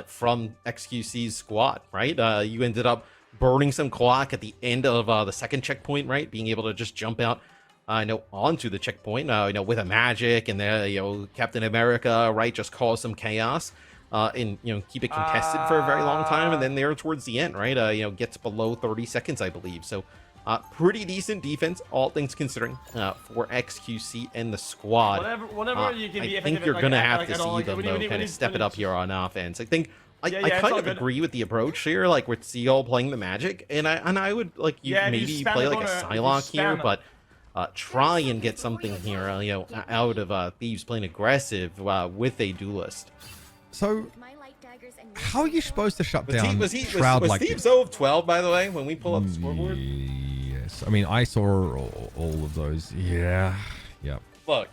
from xQc's squad, right? You ended up burning some clock at the end of the second checkpoint, right? Being able to just jump out onto the checkpoint, with a magic, and Captain America, right, just cause some chaos. and keep it contested for a very long time, and then there towards the end, right? Gets below 30 seconds, I believe. So pretty decent defense, all things considering, for xQc and the squad. Whatever you can be I think you're gonna have to see them though kind of step it up here on offense. I think I kind of agree with the approach here, like with Seagull playing the Magic, and I would like maybe play like a Psylocke here, but try and get something here, out of Thieves playing aggressive with a duelist. So, how are you supposed to shut down Was Shroud like Thieves this? 0 of 12, by the way, when we pull up the scoreboard? Yes. I mean, I saw all of those. Yeah. Yeah. Look.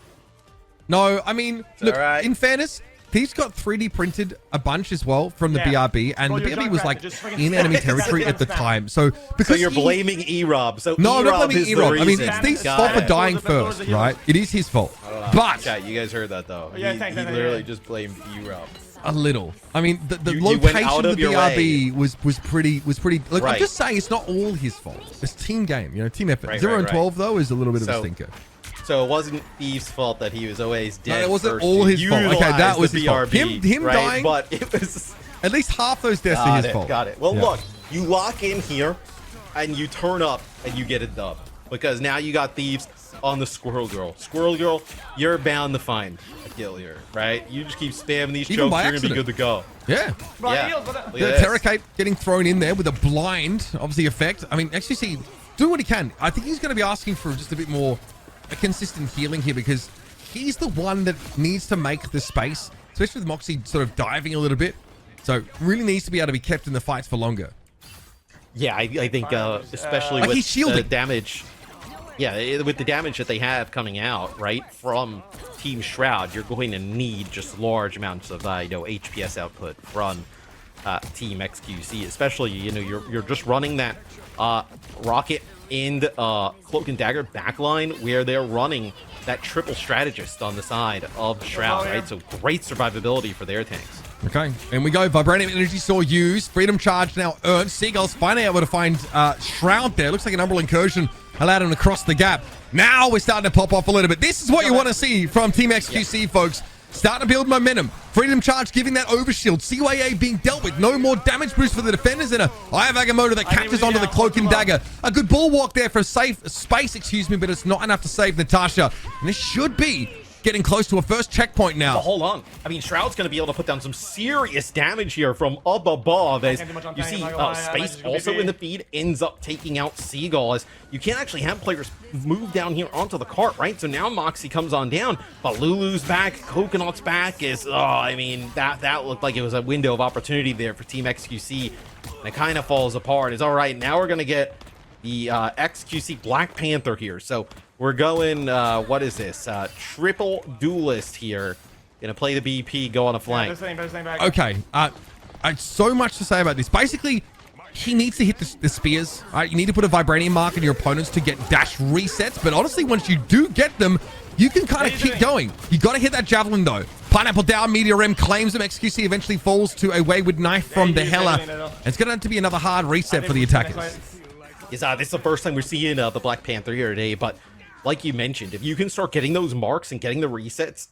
No, I mean, look, right. in fairness, Thieves got 3D printed a bunch as well from the BRB, and the BRB was like in enemy territory at the time. So because you're blaming E-Rob. So no, I'm not E-Rob blaming is the E-Rob. I mean, reason. it's Thieves' fault for dying first, right? It is his fault. But Chat, you guys heard that though. He literally just blamed E-Rob. a little. I mean, the You went location out of of the your BRB was pretty. Look, Right. I'm just saying it's not all his fault. It's team game, team effort. Right, 0 and right. 12 though is a little bit of a So- stinker. So it wasn't Thieves' fault that he was always dead. No, it wasn't first. all his You fault. Okay, utilized that was the his fault. BRB, Him right? dying- But it was. At least half those deaths are his fault. Got it. Well, Yeah. look, you lock in here, and you turn up, and you get a dub. Because now you got Thieves on the Squirrel Girl. Squirrel Girl, you're bound to find a kill here, right? You just keep spamming these Even chokes, by you're going to be accident. good to go. Yeah. Yeah. Look at The this. Terracate getting thrown in there with a blind, obviously, effect. I mean, XQC, do what he can. I think he's going to be asking for just a bit more a consistent healing here because he's the one that needs to make the space, especially with Moxie sort of diving a little bit. So really needs to be able to be kept in the fights for longer. Yeah, I think especially Like with he's shielding. the damage. Yeah, with the damage that they have coming out, right, from Team Shroud, you're going to need just large amounts of, HPS output from Team xQc, especially, you're just running that Rocket and Cloak and Dagger backline where they're running that triple strategist on the side of Shroud, right? So great survivability for their tanks. Okay, and we go. Vibranium Energy Saw used. Freedom Charge now earned. Seagull's finally able to find Shroud there. Looks like an Umbral Incursion allowed him to cross the gap. Now we're starting to pop off a little bit. This is what you want to see from Team xQc, folks. Starting to build momentum. Freedom Charge giving that overshield. CYA being dealt with. No more damage boost for the defenders. And a Eye of Agamotto that catches onto the Cloak and Dagger. A good bulwark there for a safe space, but it's not enough to save Natasha. And this should be getting close to a first checkpoint now. But hold on. I mean, Shroud's going to be able to put down some serious damage here from up above as you see Space also in the feed ends up taking out Seagull as you can't actually have players move down here onto the cart, right? So now Moxie comes on down, but Lulu's back, Coconut's back is, that looked like it was a window of opportunity there for Team xQc. And it kind of falls apart. It's all right. Now we're going to get the xQc Black Panther here. So we're going, what is this? Triple duelist here. Gonna play the BP, go on a flank. Okay, I so much to say about this. Basically, he needs to hit the spears. Right? You need to put a Vibranium mark on your opponents to get dash resets. But honestly, once you do get them, you can kind of keep going. You got to hit that Javelin, though. Pineapple down, Meteor M claims him. xQc eventually falls to a Wayward Knife from the Hella. It's going to have to be another hard reset for the attackers. This is the first time we're seeing the Black Panther here today, but like you mentioned, if you can start getting those marks and getting the resets,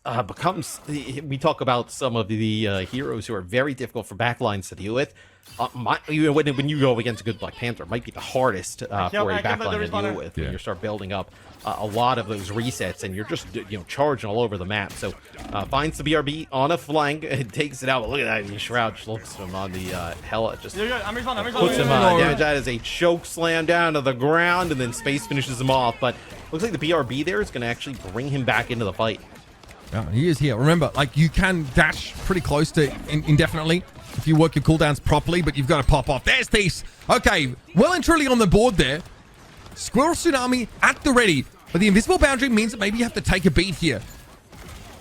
we talk about some of the heroes who are very difficult for backlines to deal with. When you go against a good Black Panther, it might be the hardest for a backline to deal with when you start building up a lot of those resets and you're just charging all over the map. So finds the BRB on a flank and takes it out. But look at that, Shroud just looks him on the Hella, just puts him damage. That is a choke slam down to the ground, and then Space finishes him off. But looks like the BRB there is going to actually bring him back into the fight. Yeah, he is here. Remember, like, you can dash pretty close to indefinitely if you work your cooldowns properly, but you've got to pop off. There's Thieves. Okay, well and truly on the board there. Squirrel Tsunami at the ready. But the invisible boundary means that maybe you have to take a beat here.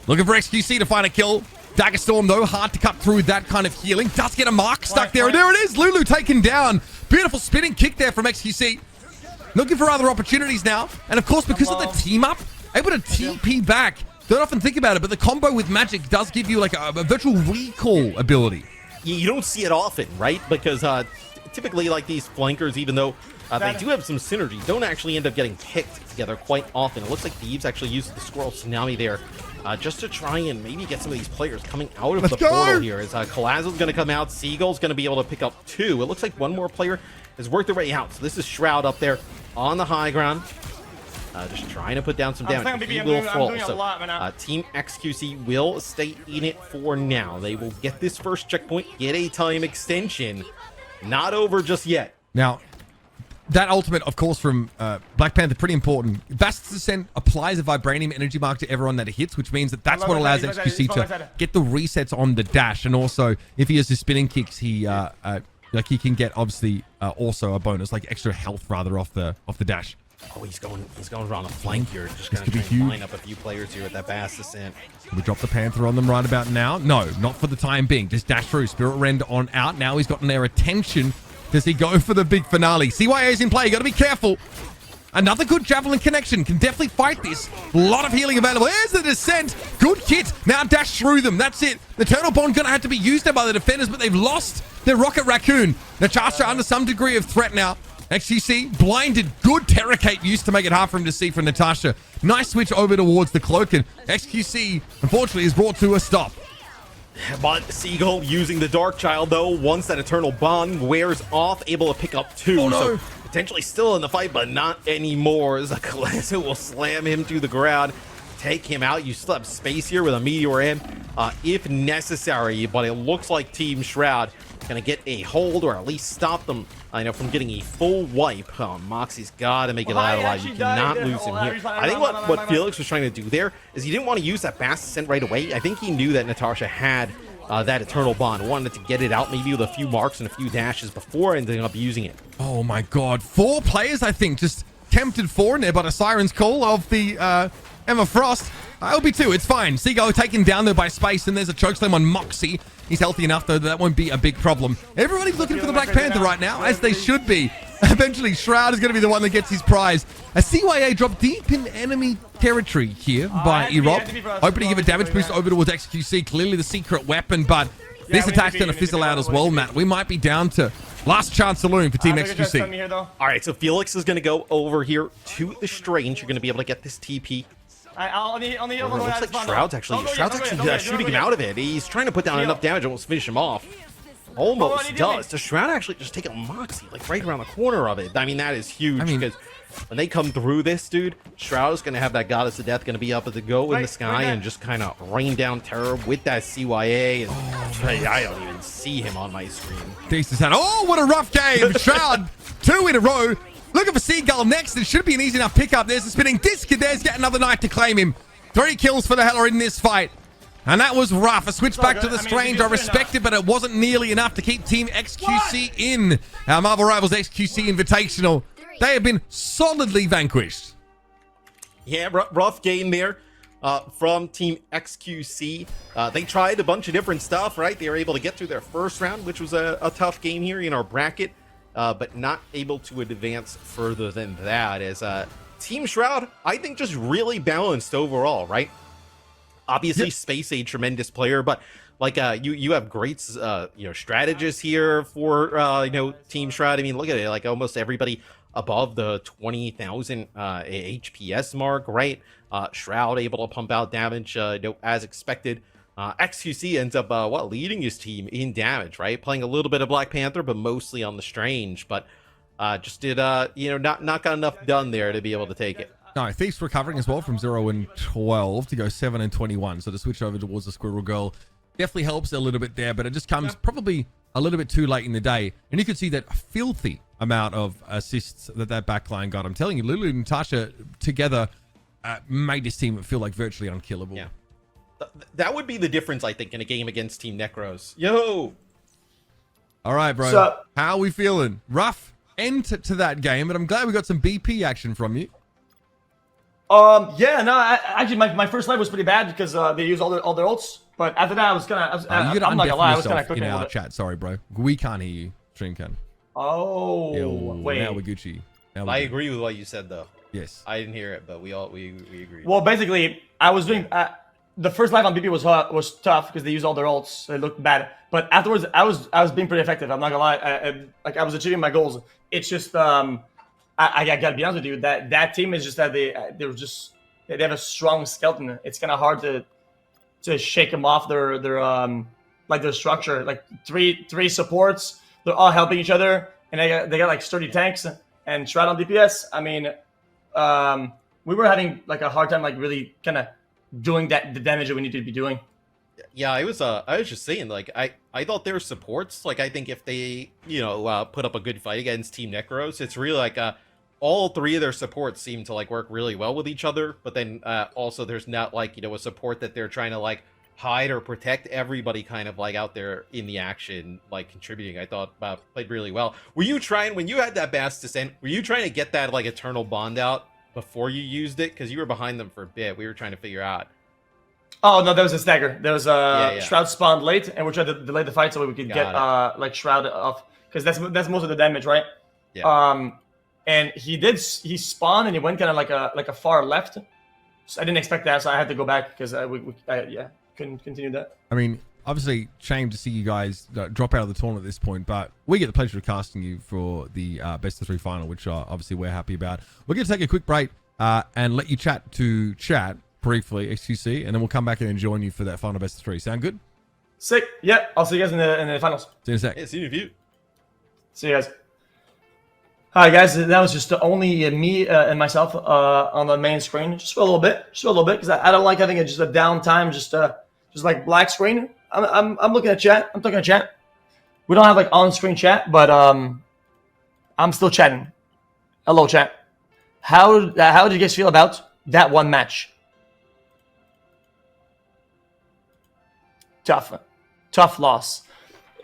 Looking for xQc to find a kill. Dagger Storm, though, hard to cut through that kind of healing. Does get a mark stuck there. And there it is. Lulu taken down. Beautiful spinning kick there from xQc. Looking for other opportunities now. And, of course, because of the team up, able to TP back. Don't often think about it, but the combo with Magic does give you like a virtual recall ability. You don't see it often, right? Because typically, like, these flankers, even though they do have some synergy, don't actually end up getting picked together quite often. It looks like Thieves actually used the Squirrel Tsunami there just to try and maybe get some of these players coming out of Let's the go! portal here. As Collazo's going to come out, Seagull's going to be able to pick up 2. It looks like one more player has worked their way out. So this is Shroud up there on the high ground. Just trying to put down some damage. But he will fall. So Team xQc will stay in it for now. They will get this first checkpoint, get a time extension. Not over just yet. Now, that ultimate, of course, from Black Panther, pretty important. Bast's Descent applies a Vibranium energy mark to everyone that it hits, which means that that's what allows xQc to get the resets on the dash. And also, if he has his spinning kicks, he he can get obviously also a bonus, like extra health rather off the dash. Oh, he's going around the flank here. Just going to try and line up a few players here with that Bast Descent. We drop the Panther on them right about now. No, not for the time being. Just dash through. Spirit Rend on out. Now he's gotten their attention. Does he go for the big finale? CYA's in play. You got to be careful. Another good Javelin connection. Can definitely fight this. A lot of healing available. There's the Descent. Good hit. Now dash through them. That's it. The Eternal Bond going to have to be used there by the defenders, but they've lost their Rocket Raccoon. Natasha under some degree of threat now. xQc blinded. Good Terra Cape used to make it hard for him to see from Natasha. Nice switch over towards the cloak, and xQc unfortunately is brought to a stop. But Seagull using the Dark Child, though, once that Eternal Bond wears off, able to pick up 2. Oh, no. So potentially still in the fight, but not anymore. As Collazo will slam him to the ground, take him out. You still have space here with a Meteor in, if necessary. But it looks like Team Shroud gonna get a hold, or at least stop them from getting a full wipe. Moxie's got to make it out alive. You cannot lose him here. I think what Felix was trying to do there is he didn't want to use that Bast Descent right away. I think he knew that Natasha had that Eternal Bond, wanted to get it out maybe with a few marks and a few dashes before ending up using it. Oh my god, 4 players I think just tempted 4 in there by the Siren's Call of the Emma Frost. It'll be 2, it's fine. Seagull taken down there by Space, and there's a chokeslam on Moxie. He's healthy enough, though, that won't be a big problem. Everybody's looking for the Black Panther right now, as they should be. Eventually, Shroud is going to be the one that gets his prize. A CYA dropped deep in enemy territory here by Erop. Hoping to give a damage boost over towards xQc. Clearly the secret weapon, but this attack's going to fizzle out as well, Matt. We might be down to last chance saloon for Team xQc. All right, so Felix is going to go over here to the Strange. You're going to be able to get this TP. It looks like Shroud's actually shooting him out of it. He's trying to put down enough damage to almost finish him off. Almost does. Does Shroud actually just take a Moxie like right around the corner of it? I mean, that is huge because when they come through this, dude, Shroud is going to have that Goddess of Death going to be up at the go in the sky and just kind of rain down terror with that CYA. And I don't even see him on my screen. Decent sound. Oh, what a rough game. Shroud, 2 in a row. Looking for Seagull next. It should be an easy enough pickup. There's the spinning disc. There's get another knight to claim him. 3 kills for the Heller in this fight. And that was rough. A switch back to the Strange. I respect it, but it wasn't nearly enough to keep Team xQc in. Our Marvel Rivals xQc Invitational. They have been solidly vanquished. Yeah, rough game there from Team xQc. They tried a bunch of different stuff, right? They were able to get through their first round, which was a tough game here in our bracket. But not able to advance further than that. As Team Shroud, I think, just really balanced overall, right? Obviously, Space a tremendous player, but like you have great strategists here for Team Shroud. I mean, look at it, like almost everybody above the 20,000 HPS mark, right? Shroud able to pump out damage as expected. xQc ends up leading his team in damage, right? Playing a little bit of Black Panther, but mostly on the Strange. But just did not got enough done there to be able to take it. No, Thief's recovering as well from 0 and 12 to go 7 and 21. So to switch over towards the Squirrel Girl definitely helps a little bit there, but it just comes probably a little bit too late in the day. And you can see that filthy amount of assists that backline got. I'm telling you, Lulu and Natasha together made this team feel like virtually unkillable. Yeah. That would be the difference, I think, in a game against Team Necros. Yo! All right, bro. So, how are we feeling? Rough end to that game, but I'm glad we got some BP action from you. Yeah, no, actually, my first life was pretty bad because they used all their ults. But after that, I'm not gonna lie, I was kind of cooking in our with it. chat. Sorry, bro. We can't hear you. Stream can. Oh, Yo, wait. Now we're Gucci. I agree with what you said, though. Yes. I didn't hear it, but we agree. Well, basically, I was doing the first life on BP was tough because they used all their ults. It looked bad, but afterwards, I was being pretty effective. I'm not gonna lie. I was achieving my goals. It's just I gotta be honest with you. That team is just that they were just they have a strong skeleton. It's kind of hard to shake them off their like their structure. Like three supports, they're all helping each other, and they got like sturdy tanks and Shroud on DPS. I mean, we were having like a hard time like really kind of doing the damage that we need to be doing. Yeah, I was just saying, like, I thought their supports, like, I think if they, put up a good fight against Team Necros, it's really like, all three of their supports seem to like work really well with each other, but then also there's not like, a support that they're trying to like hide or protect. Everybody kind of like out there in the action, like contributing. I thought played really well. Were you trying, when you had that Bass Descent, were you trying to get that like Eternal Bond out before you used it? Because you were behind them for a bit. We were trying to figure out. Oh no, there was a stagger. There was Yeah. Shroud spawned late, and we're trying to delay the fight so we could get like Shroud off, because that's most of the damage, right? Yeah. And he spawned and he went kind of like a far left. So I didn't expect that, so I had to go back because I couldn't continue that. I mean, obviously, shame to see you guys drop out of the tournament at this point, but we get the pleasure of casting you for the best of 3 final, which obviously we're happy about. We're going to take a quick break and let you chat to chat briefly, xQc, and then we'll come back in and join you for that final best of 3. Sound good? Sick. Yeah, I'll see you guys in the finals. See you in a sec. Yeah, see you in a few. See you guys. Hi guys, that was just only me and myself on the main screen, just for a little bit, because I don't like having just a downtime, just like black screen. I'm looking at chat. I'm talking to chat. We don't have like on-screen chat, but I'm still chatting. Hello, chat. How did you guys feel about that one match? Tough loss.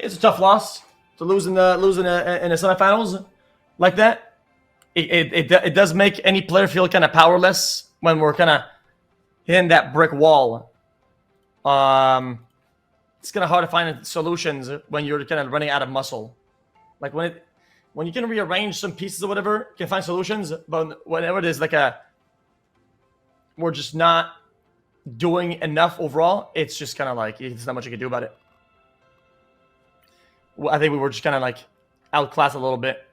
It's a tough loss to lose in the semifinals. Like that, it does make any player feel kind of powerless when we're kind of hitting that brick wall. It's kind of hard to find solutions when you're kind of running out of muscle. Like when you can rearrange some pieces or whatever, you can find solutions. But whenever there's like we're just not doing enough overall, it's just kind of like there's not much you can do about it. I think we were just kind of like outclassed a little bit.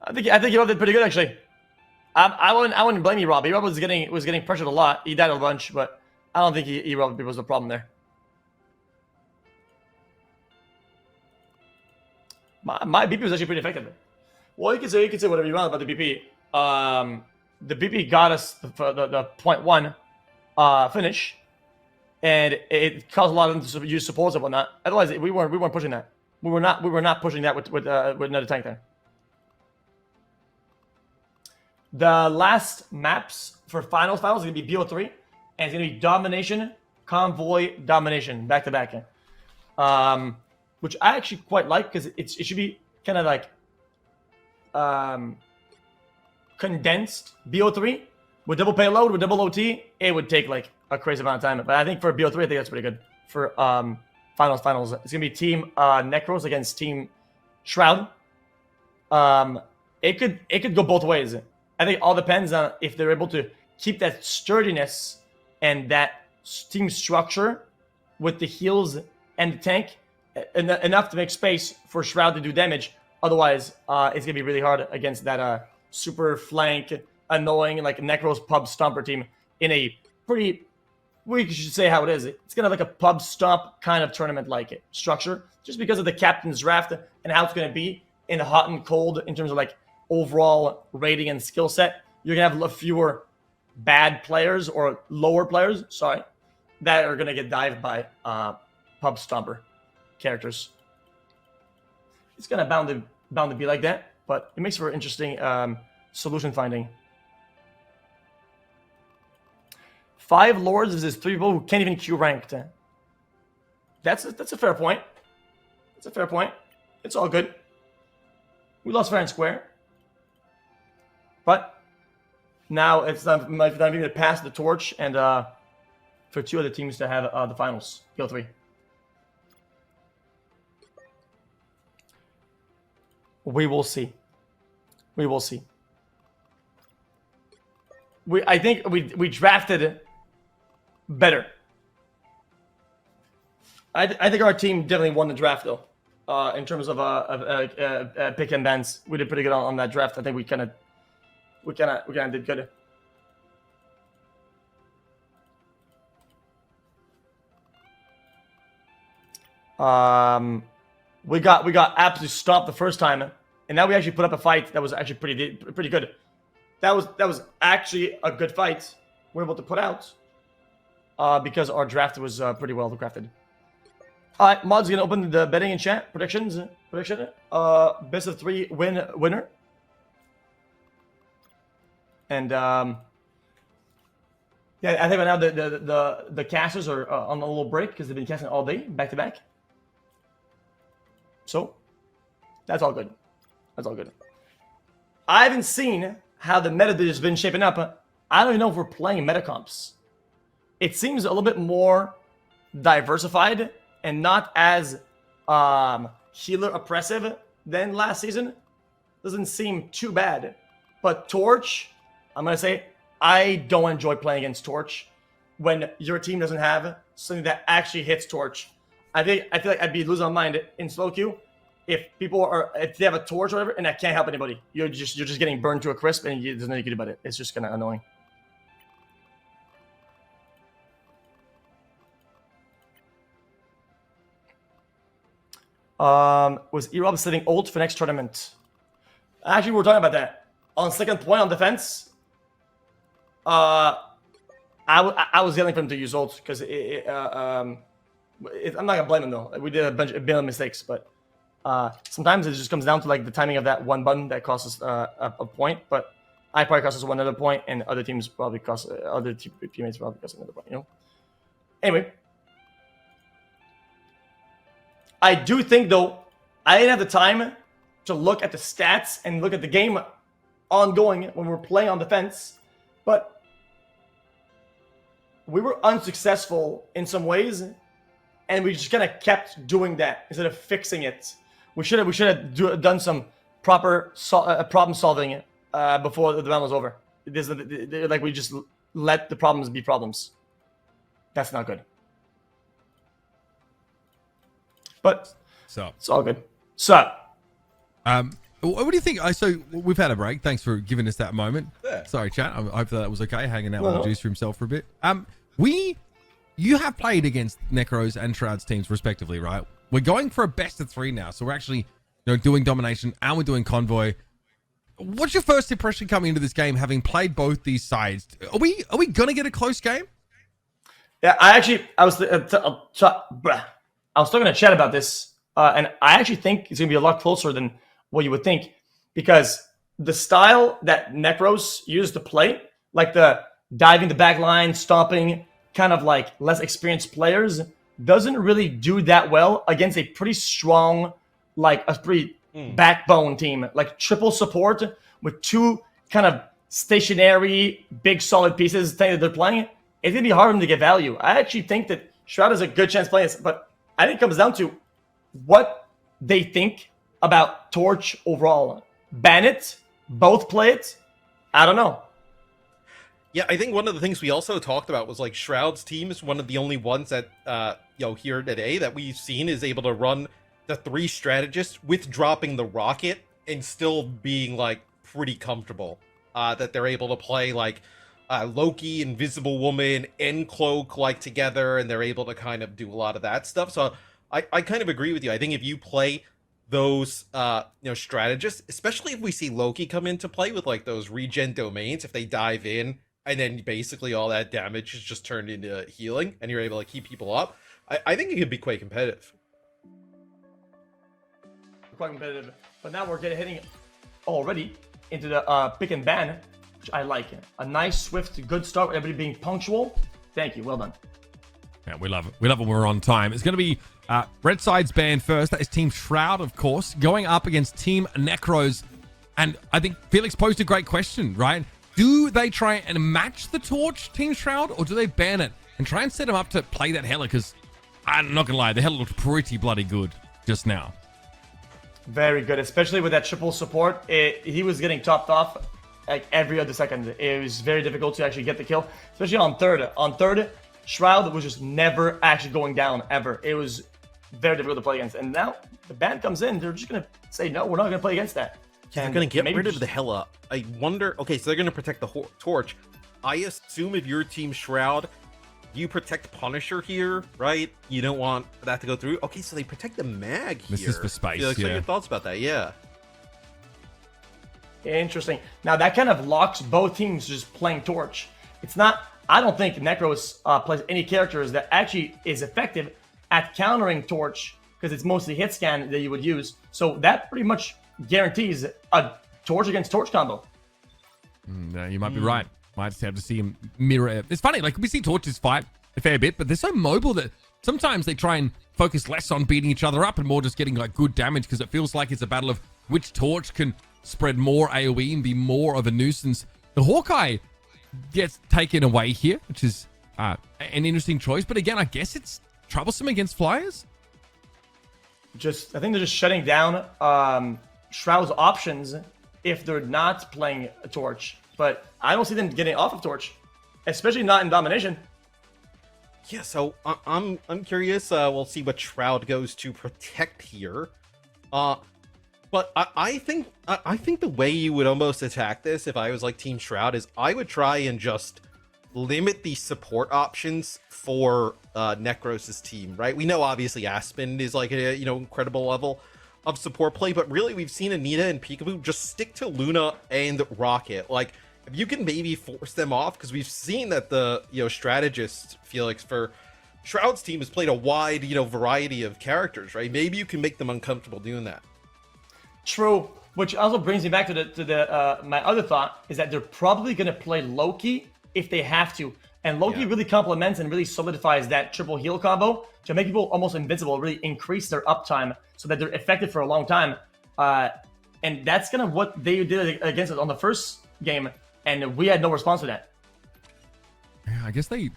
I think Erob did pretty good actually. I wouldn't blame Erob. Erob was getting pressured a lot. He died a bunch, but I don't think Erob was the problem there. My BP was actually pretty effective. Well, you can say whatever you want about the BP. The BP got us the 0.1 finish, and it caused a lot of them to use supports and whatnot. Otherwise, we weren't pushing that. We were not pushing that with another tank there. The last maps for finals is going to be BO3, and it's going to be domination, convoy, domination, back to back. Which I actually quite like because it should be kind of like condensed BO3 with double payload, with double OT. It would take like a crazy amount of time, but I think for BO3, I think that's pretty good for finals. It's going to be Team Necros against Team Shroud. It could go both ways. I think it all depends on if they're able to keep that sturdiness and that team structure with the heals and the tank enough to make space for Shroud to do damage. Otherwise, it's gonna be really hard against that super flank, annoying like Necros pub stomper team in a pretty, we should say how it is. It's kind of like a pub stomp kind of tournament like structure, just because of the captain's draft and how it's gonna be in the hot and cold in terms of like overall rating and skill set. You're gonna have fewer bad players or lower players, sorry, that are gonna get dived by pub stomper characters. It's gonna bound to be like that, but it makes for interesting solution finding. 5 lords versus 3 people who can't even Q ranked. That's a fair point. That's a fair point. It's all good. We lost fair and square. But now it's time for me to pass the torch and for 2 other teams to have the finals, BO3. We will see. We will see. I think we drafted better. I think our team definitely won the draft though. In terms of pick and bans, we did pretty good on that draft. I think we kind of did good. We got absolutely stopped the first time, and now we actually put up a fight that was actually pretty good. That was actually a good fight we're able to put out because our draft was pretty well crafted. All right, Mod's gonna open the betting and chat prediction. Best of 3 winner. And yeah, I think right now the casters are on a little break because they've been casting all day back to back. So that's all good. That's all good. I haven't seen how the meta has been shaping up. I don't even know if we're playing meta comps. It seems a little bit more diversified and not as healer oppressive than last season. Doesn't seem too bad. But Torch, I'm going to say, I don't enjoy playing against Torch when your team doesn't have something that actually hits Torch. I feel like I'd be losing my mind in slow queue if they have a torch or whatever, and I can't help anybody. You're just getting burned to a crisp, and there's nothing you can do about it. It's just kind of annoying. Was E-Rob setting ult for next tournament? Actually, we were talking about that. On second point on defense, I was yelling for him to use ult because I'm not gonna blame him though. We did a billion of mistakes, but sometimes it just comes down to like the timing of that one button that costs us a point. But I probably cost us one other point, and other teams probably cost other teammates probably cost another point. You know. Anyway, I do think though I didn't have the time to look at the stats and look at the game ongoing when we're playing on defense, but we were unsuccessful in some ways. And we just kind of kept doing that instead of fixing it. We should have done some proper problem solving before the round was over. Like we just let the problems be problems. That's not good. But So it's all good. So, what do you think? So we've had a break. Thanks for giving us that moment. Yeah. Sorry, chat. I hope that was okay. Hanging out with the juice for himself for a bit. You have played against Necros and Shroud's teams respectively, right? We're going for a best of 3 now, so we're actually doing domination and we're doing convoy. What's your first impression coming into this game, having played both these sides? Are we gonna get a close game? yeah, I was talking to Chad about this, and I actually think it's gonna be a lot closer than what you would think, because the style that Necros used to play, like the diving the back line, stomping, kind of like less experienced players, doesn't really do that well against a pretty strong, like a pretty backbone team, like triple support with 2 kind of stationary, big solid pieces that they're playing. It's gonna be hard for them to get value. I actually think that Shroud has a good chance playing this, but I think it comes down to what they think about Torch overall. Ban it, both play it. I don't know. Yeah, I think one of the things we also talked about was like Shroud's team is one of the only ones that here today that we've seen is able to run the 3 strategists with dropping the rocket and still being like pretty comfortable. That they're able to play like Loki, Invisible Woman, and Cloak like together, and they're able to kind of do a lot of that stuff. So I kind of agree with you. I think if you play those strategists, especially if we see Loki come into play with like those regen domains, if they dive in and then basically all that damage is just turned into healing and you're able to keep people up, I think it could be quite competitive. Quite competitive, but now we're hitting already into the pick and ban, which I like. A nice, swift, good start. Everybody being punctual. Thank you. Well done. Yeah, we love it. We love it when we're on time. It's going to be Red Side's ban first. That is Team Shroud, of course, going up against Team Necros. And I think Felix posed a great question, right? Do they try and match the torch, Team Shroud, or do they ban it and try and set them up to play that Hela? Because I'm not going to lie, the Hela looked pretty bloody good just now. Very good, especially with that triple support. He was getting topped off like every other second. It was very difficult to actually get the kill, especially on third. On third, Shroud was just never actually going down, ever. It was very difficult to play against. And now the ban comes in, they're just going to say, no, we're not going to play against that. Yeah, they're going to get rid of the Hela. I wonder, okay, so they're going to protect the torch. I assume if you're Team Shroud, you protect Punisher here, right? You don't want that to go through. Okay, so they protect the mag here. This is for space, Felix, what are yeah. your thoughts about that? Yeah. Interesting. Now that kind of locks both teams just playing Torch. It's not. I don't think Necros plays any characters that actually is effective at countering Torch because it's mostly hit scan that you would use. So that pretty much guarantees a Torch against Torch combo. No, you might be right. Might just have to see him mirror. It's funny, like we see Torches fight a fair bit, but they're so mobile that sometimes they try and focus less on beating each other up and more just getting like good damage because it feels like it's a battle of which Torch can spread more AoE and be more of a nuisance. The Hawkeye gets taken away here, which is an interesting choice, but again, I guess it's troublesome against Flyers. I think they're just shutting down Shroud's options if they're not playing a Torch. But I don't see them getting off of Torch, especially not in Domination. Yeah, so I'm curious. We'll see what Shroud goes to protect here. But I think the way you would almost attack this, if I was like Team Shroud, is I would try and just limit the support options for Necros' team. Right? We know obviously Aspen is like a incredible level of support play, but really we've seen Anita and Peekaboo just stick to Luna and Rocket. Like, if you can maybe force them off, because we've seen that the strategist Felix for Shroud's team has played a wide variety of characters, right? Maybe you can make them uncomfortable doing that. True, which also brings me back to the my other thought is that they're probably going to play Loki if they have to, and Loki really complements and really solidifies that triple heal combo to make people almost invincible, really increase their uptime so that they're effective for a long time, and that's kind of what they did against us on the first game. And we had no response to that. Yeah, I guess they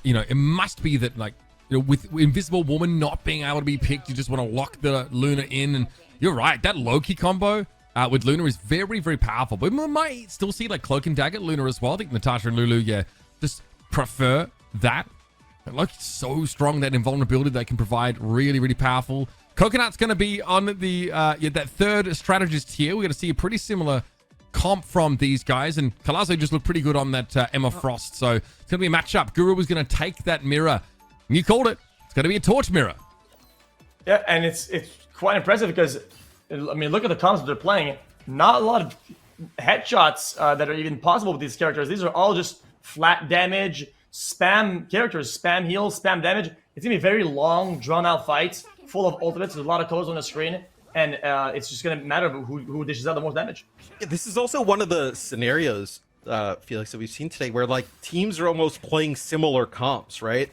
it must be that like with Invisible Woman not being able to be picked, you just want to lock the Luna in. And you're right, that Loki combo with Luna is very, very powerful. But we might still see like Cloak and Dagger Luna as well. I think Natasha and Lulu, just prefer that. Loki's so strong, that invulnerability they can provide, really, really powerful. Coconut's going to be on the that third strategist here. We're going to see a pretty similar comp from these guys, and Colazo just looked pretty good on that Emma Frost, so it's going to be a matchup. Guru was going to take that mirror. You called it. It's going to be a torch mirror. Yeah, and it's quite impressive because, I mean, look at the comps that they're playing. Not a lot of headshots that are even possible with these characters. These are all just flat damage, spam characters, spam heals, spam damage. It's going to be very long, drawn-out fights, full of ultimates. There's a lot of colors on the screen. And it's just going to matter who dishes out the most damage. Yeah, this is also one of the scenarios, Felix, that we've seen today where like teams are almost playing similar comps, right?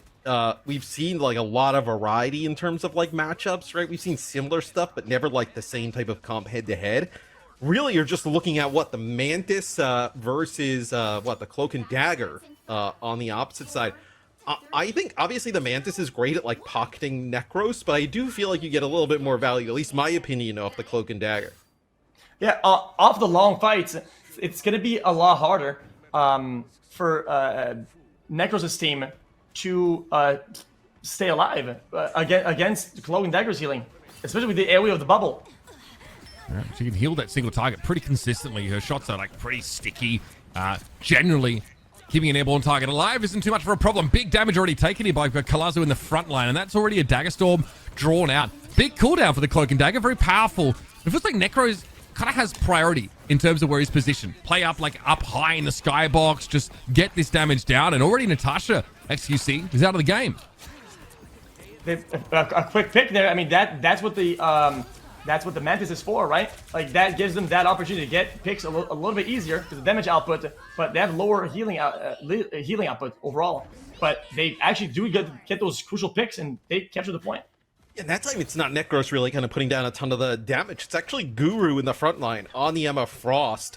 We've seen like a lot of variety in terms of like matchups, right? We've seen similar stuff, but never like the same type of comp head to head. Really, you're just looking at what the Mantis versus the Cloak and Dagger on the opposite side. I think obviously the Mantis is great at like pocketing Necros, but I do feel like you get a little bit more value, at least my opinion, off the Cloak and Dagger. Yeah, off the long fights, it's going to be a lot harder for Necros' team to stay alive against Cloak and Dagger's healing, especially with the AoE of the bubble. Yeah, she can heal that single target pretty consistently. Her shots are like pretty sticky. Generally, keeping an airborne target alive isn't too much of a problem. Big damage already taken here by Colazo in the front line, and that's already a Dagger Storm drawn out. Big cooldown for the Cloak and Dagger, very powerful. It feels like Necros kind of has priority in terms of where he's positioned. Play up high in the skybox, just get this damage down, and already Natasha, xQc, is out of the game. A quick pick there. I mean, that's what the Mantis is for, right? Like, that gives them that opportunity to get picks a little bit easier because the damage output, but they have lower healing output overall. But they actually do get those crucial picks, and they capture the point. And that time it's not Necros really kind of putting down a ton of the damage. It's actually Guru in the front line on the Emma Frost.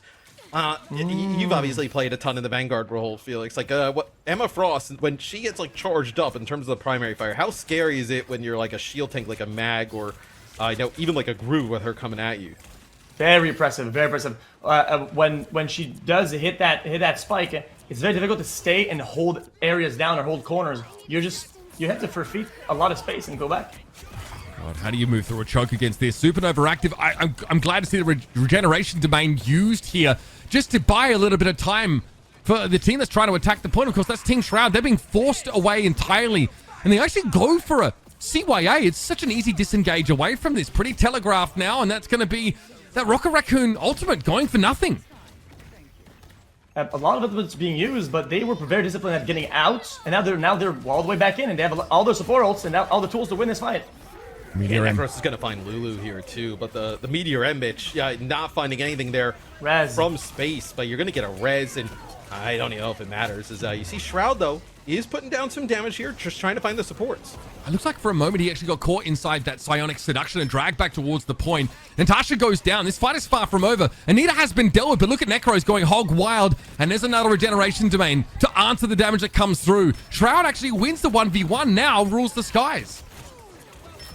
You've obviously played a ton in the Vanguard role, Felix. Like, what Emma Frost, when she gets like charged up in terms of the primary fire, how scary is it when you're like a shield tank, like a Mag, or even like a Gru with her coming at you? Very impressive, very impressive. When she does hit that spike, it's very difficult to stay and hold areas down or hold corners. You have to forfeit a lot of space and go back. God, how do you move through a choke against this? Supernova active. I'm glad to see the regeneration domain used here just to buy a little bit of time for the team that's trying to attack the point. Of course, that's Team Shroud. They're being forced away entirely, and they actually go for a CYA. It's such an easy disengage away from this. Pretty telegraphed now, and that's going to be that Rocket Raccoon ultimate going for nothing. A lot of it was being used, but they were very disciplined at getting out, and now they're all the way back in, and they have all their support ults and now all the tools to win this fight. Meteor M. Necros is going to find Lulu here too, but the Meteor M bitch, yeah, not finding anything there Res. from space, but you're going to get a res, and I don't know if it matters. As you see Shroud, though, is putting down some damage here, just trying to find the supports. It looks like for a moment he actually got caught inside that psionic seduction and dragged back towards the point. Natasha goes down. This fight is far from over. Anita has been dealt with, but look at Necros going hog wild, and there's another regeneration domain to answer the damage that comes through. Shroud actually wins the 1v1, now rules the skies.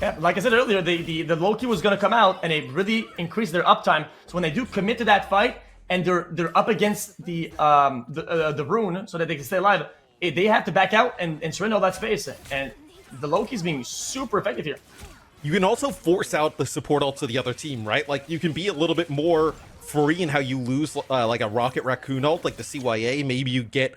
Yeah, like I said earlier, the Loki was going to come out, and they really increased their uptime. So when they do commit to that fight, and they're up against the rune so that they can stay alive, they have to back out and surrender all that space. And the Loki's being super effective here. You can also force out the support ult to the other team, right? Like, you can be a little bit more free in how you lose, like a Rocket Raccoon ult, like the CYA. Maybe you get,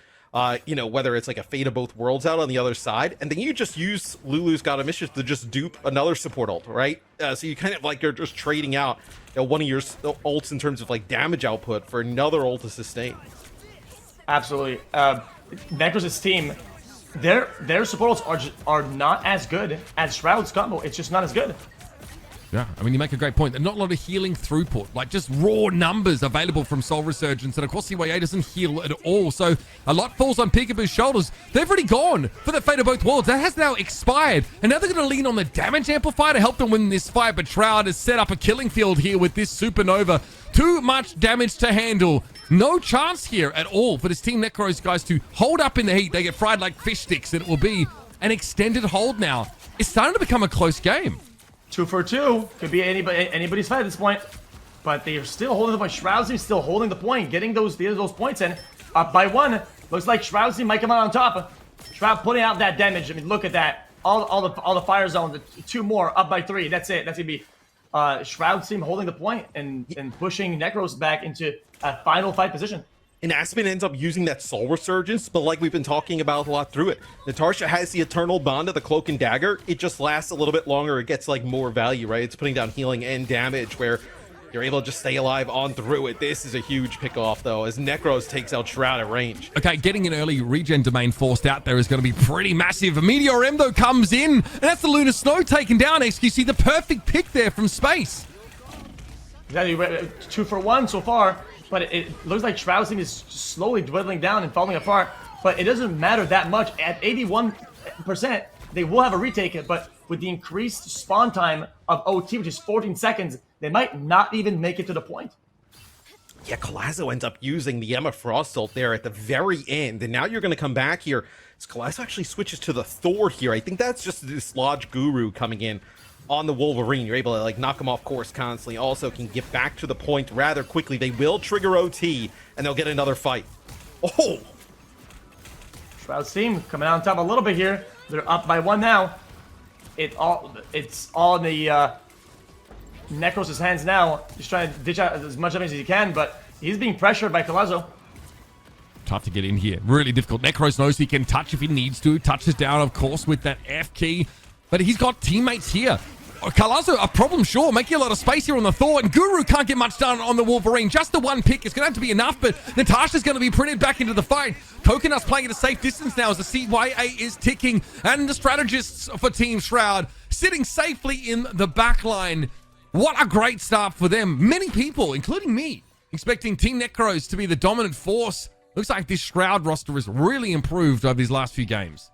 you know, whether it's like a Fate of Both Worlds out on the other side, and then you just use Lulu's God of Mischief to just dupe another support ult, right? So you kind of like, you're just trading out, you know, one of your ults in terms of like damage output for another ult to sustain. Absolutely. Necros' team, their support ults are not as good as Shroud's combo. It's just not as good. Yeah, I mean, you make a great point. There's not a lot of healing throughput, like just raw numbers available from Soul Resurgence, and of course CYA doesn't heal at all, so a lot falls on Peekaboo's shoulders. They've already gone for the Fate of Both Worlds. That has now expired, and now they're going to lean on the damage amplifier to help them win this fight, but Shroud has set up a killing field here with this Supernova. Too much damage to handle. No chance here at all for this Team Necros guys to hold up in the heat. They get fried like fish sticks, and it will be an extended hold now. It's starting to become a close game. 2 for 2. Could be anybody's fight at this point. But they are still holding the point. Shroud's team still holding the point, getting those points in. Up by 1. Looks like Shroud's team might come out on top. Shroud putting out that damage. I mean, look at that. All the fire zones. 2 more. Up by 3. That's it. That's gonna be Shroud's team holding the point and pushing Necros back into a final fight position. And Aspen ends up using that Soul Resurgence, but like we've been talking about a lot through it, Natasha has the Eternal Bond of the Cloak and Dagger. It just lasts a little bit longer. It gets like more value, right? It's putting down healing and damage where you're able to just stay alive on through it. This is a huge pick-off, though, as Necros takes out Shroud at range. Okay, getting an early regen domain forced out there is going to be pretty massive. Meteor M, though, comes in, and that's the Lunar Snow taken down. xQc, the perfect pick there from space. Exactly, 2 for 1 so far. But it looks like Shroud's team is slowly dwindling down and falling apart. But it doesn't matter that much. At 81%, they will have a retake. But with the increased spawn time of OT, which is 14 seconds, they might not even make it to the point. Yeah, Collazo ends up using the Emma Frost ult there at the very end. And now you're going to come back here. As Collazo actually switches to the Thor here. I think that's just the Dislodge Guru coming in on the Wolverine. You're able to like knock him off course constantly. Also can get back to the point rather quickly. They will trigger OT and they'll get another fight. Oh! Shroud's team coming out on top a little bit here. They're up by 1 now. It's all in the Necros' hands now. He's trying to ditch out as much damage as he can, but he's being pressured by Collazo. Tough to get in here. Really difficult. Necros knows he can touch if he needs to. Touches down, of course, with that F key. But he's got teammates here. Collazo, a problem, sure. Making a lot of space here on the Thor. And Guru can't get much done on the Wolverine. Just the one pick is going to have to be enough. But Natasha's going to be printed back into the fight. Coconut's playing at a safe distance now as the CYA is ticking. And the strategists for Team Shroud sitting safely in the back line. What a great start for them. Many people, including me, expecting Team Necros to be the dominant force. Looks like this Shroud roster has really improved over these last few games.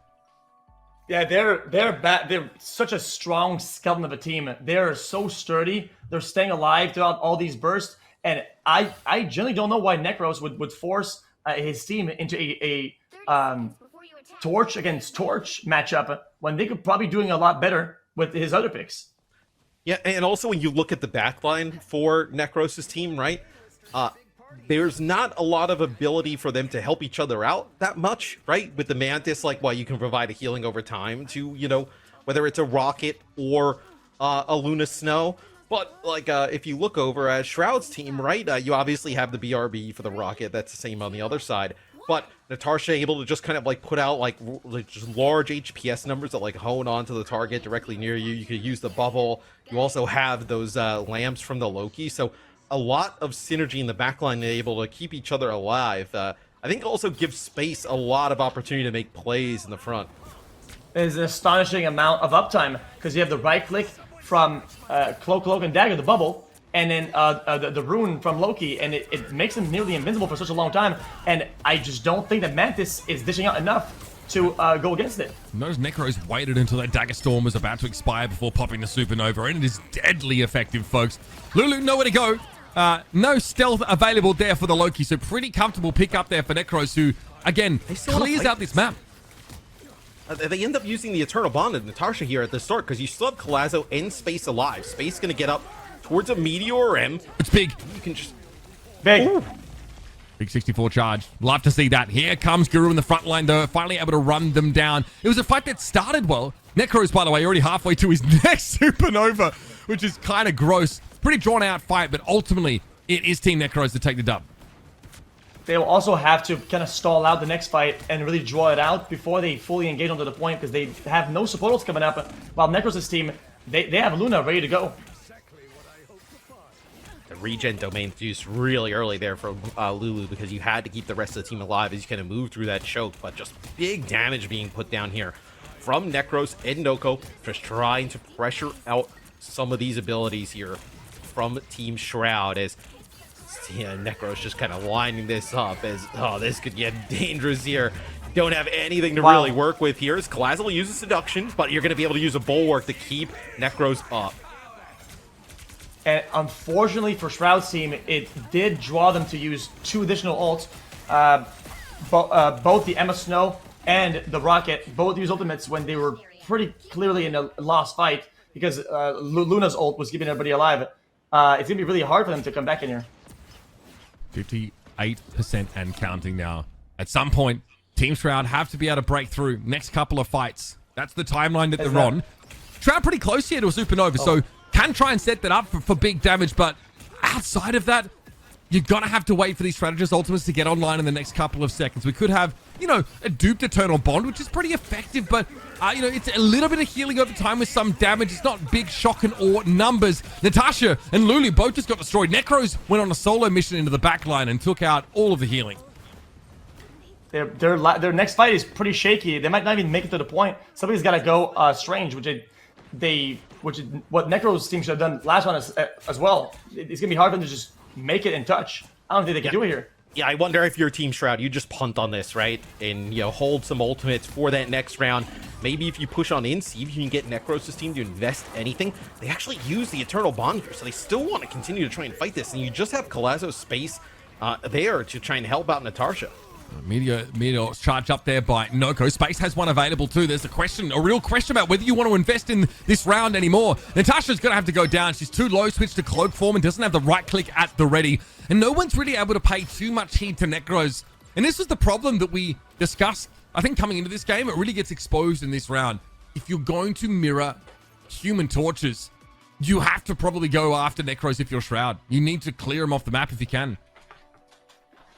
Yeah, they're such a strong skeleton of a team. They're so sturdy. They're staying alive throughout all these bursts. And I generally don't know why Necros would force his team into a Torch against Torch matchup when they could probably doing a lot better with his other picks. Yeah, and also when you look at the backline for Necros' team, right? There's not a lot of ability for them to help each other out that much, right? With the Mantis, like, well, you can provide a healing over time to, you know, whether it's a Rocket or a Luna Snow. But, like, if you look over at Shroud's team, right, you obviously have the BRB for the Rocket. That's the same on the other side. but Natasha able to just kind of like put out like just large HPS numbers that like hone onto the target directly near you. You could use the bubble. You also have those lamps from the Loki, so a lot of synergy in the backline, able to keep each other alive. I think also gives Space a lot of opportunity to make plays in the front. There's an astonishing amount of uptime because you have the right click from Cloak, and Dagger, the bubble, and then the rune from Loki, and it makes him nearly invincible for such a long time. And I just don't think that Mantis is dishing out enough to go against it. Notice Necros waited until that Dagger Storm was about to expire before popping the Supernova, and it is deadly effective, folks. Lulu, nowhere to go. No stealth available there for the Loki, so pretty comfortable pick up there for Necros, who, again, clears out this map. They end up using the Eternal Bond of Natasha here at the start because you still have Collazo and Space alive. Space going to get up towards a Meteor or M. It's big. You can just... Big. Ooh. Big 64 charge. Love to see that. Here comes Guru in the front line, though, finally able to run them down. It was a fight that started well. Necros, by the way, already halfway to his next Supernova, which is kind of gross. Pretty drawn out fight, but ultimately, it is Team Necros to take the dub. They will also have to kind of stall out the next fight and really draw it out before they fully engage onto the point because they have no support ults coming up. While Necros' team, they have Luna ready to go. The regen domain used really early there from Lulu because you had to keep the rest of the team alive as you kind of move through that choke, but just big damage being put down here from Necros and Noko, just trying to pressure out some of these abilities here from Team Shroud as Necros just kind of lining this up as, oh, this could get dangerous here. Don't have anything to really work with here as Collazo will use a seduction, but you're going to be able to use a bulwark to keep Necros up. And unfortunately for Shroud's team, it did draw them to use 2 additional ults. Both the Emma Snow and the Rocket both used ultimates when they were pretty clearly in a lost fight because Luna's ult was keeping everybody alive. It's going to be really hard for them to come back in here. 58% and counting now. At some point, Team Shroud have to be able to break through. Next couple of fights. That's the timeline that they're on. Shroud pretty close here to a Supernova, so can try and set that up for big damage, but outside of that, you're going to have to wait for these Strategist Ultimates to get online in the next couple of seconds. We could have, you know, a duped Eternal Bond, which is pretty effective, but, you know, it's a little bit of healing over time with some damage. It's not big shock and awe numbers. Natasha and Lulu both just got destroyed. Necros went on a solo mission into the backline and took out all of the healing. Their next fight is pretty shaky. They might not even make it to the point. Somebody's got to go Strange, which is what Necros team should have done last one as well. It's going to be hard for them to just make it in touch. I don't think they can do it here. Yeah, I wonder if you're Team Shroud, you just punt on this, right? And, you know, hold some ultimates for that next round. Maybe if you push on in, see if you can get Necros' team to invest anything. They actually use the Eternal Bond here, so they still want to continue to try and fight this. And you just have Collazo Space there to try and help out Natasha. Meteor charged up there by Noko. Space has one available too. There's a real question about whether you want to invest in this round anymore. Natasha's going to have to go down. She's too low, switched to Cloak form and doesn't have the right click at the ready. And no one's really able to pay too much heed to Necros. And this was the problem that we discussed, I think, coming into this game. It really gets exposed in this round. If you're going to mirror Human Torches, you have to probably go after Necros if you're Shroud. You need to clear them off the map if you can.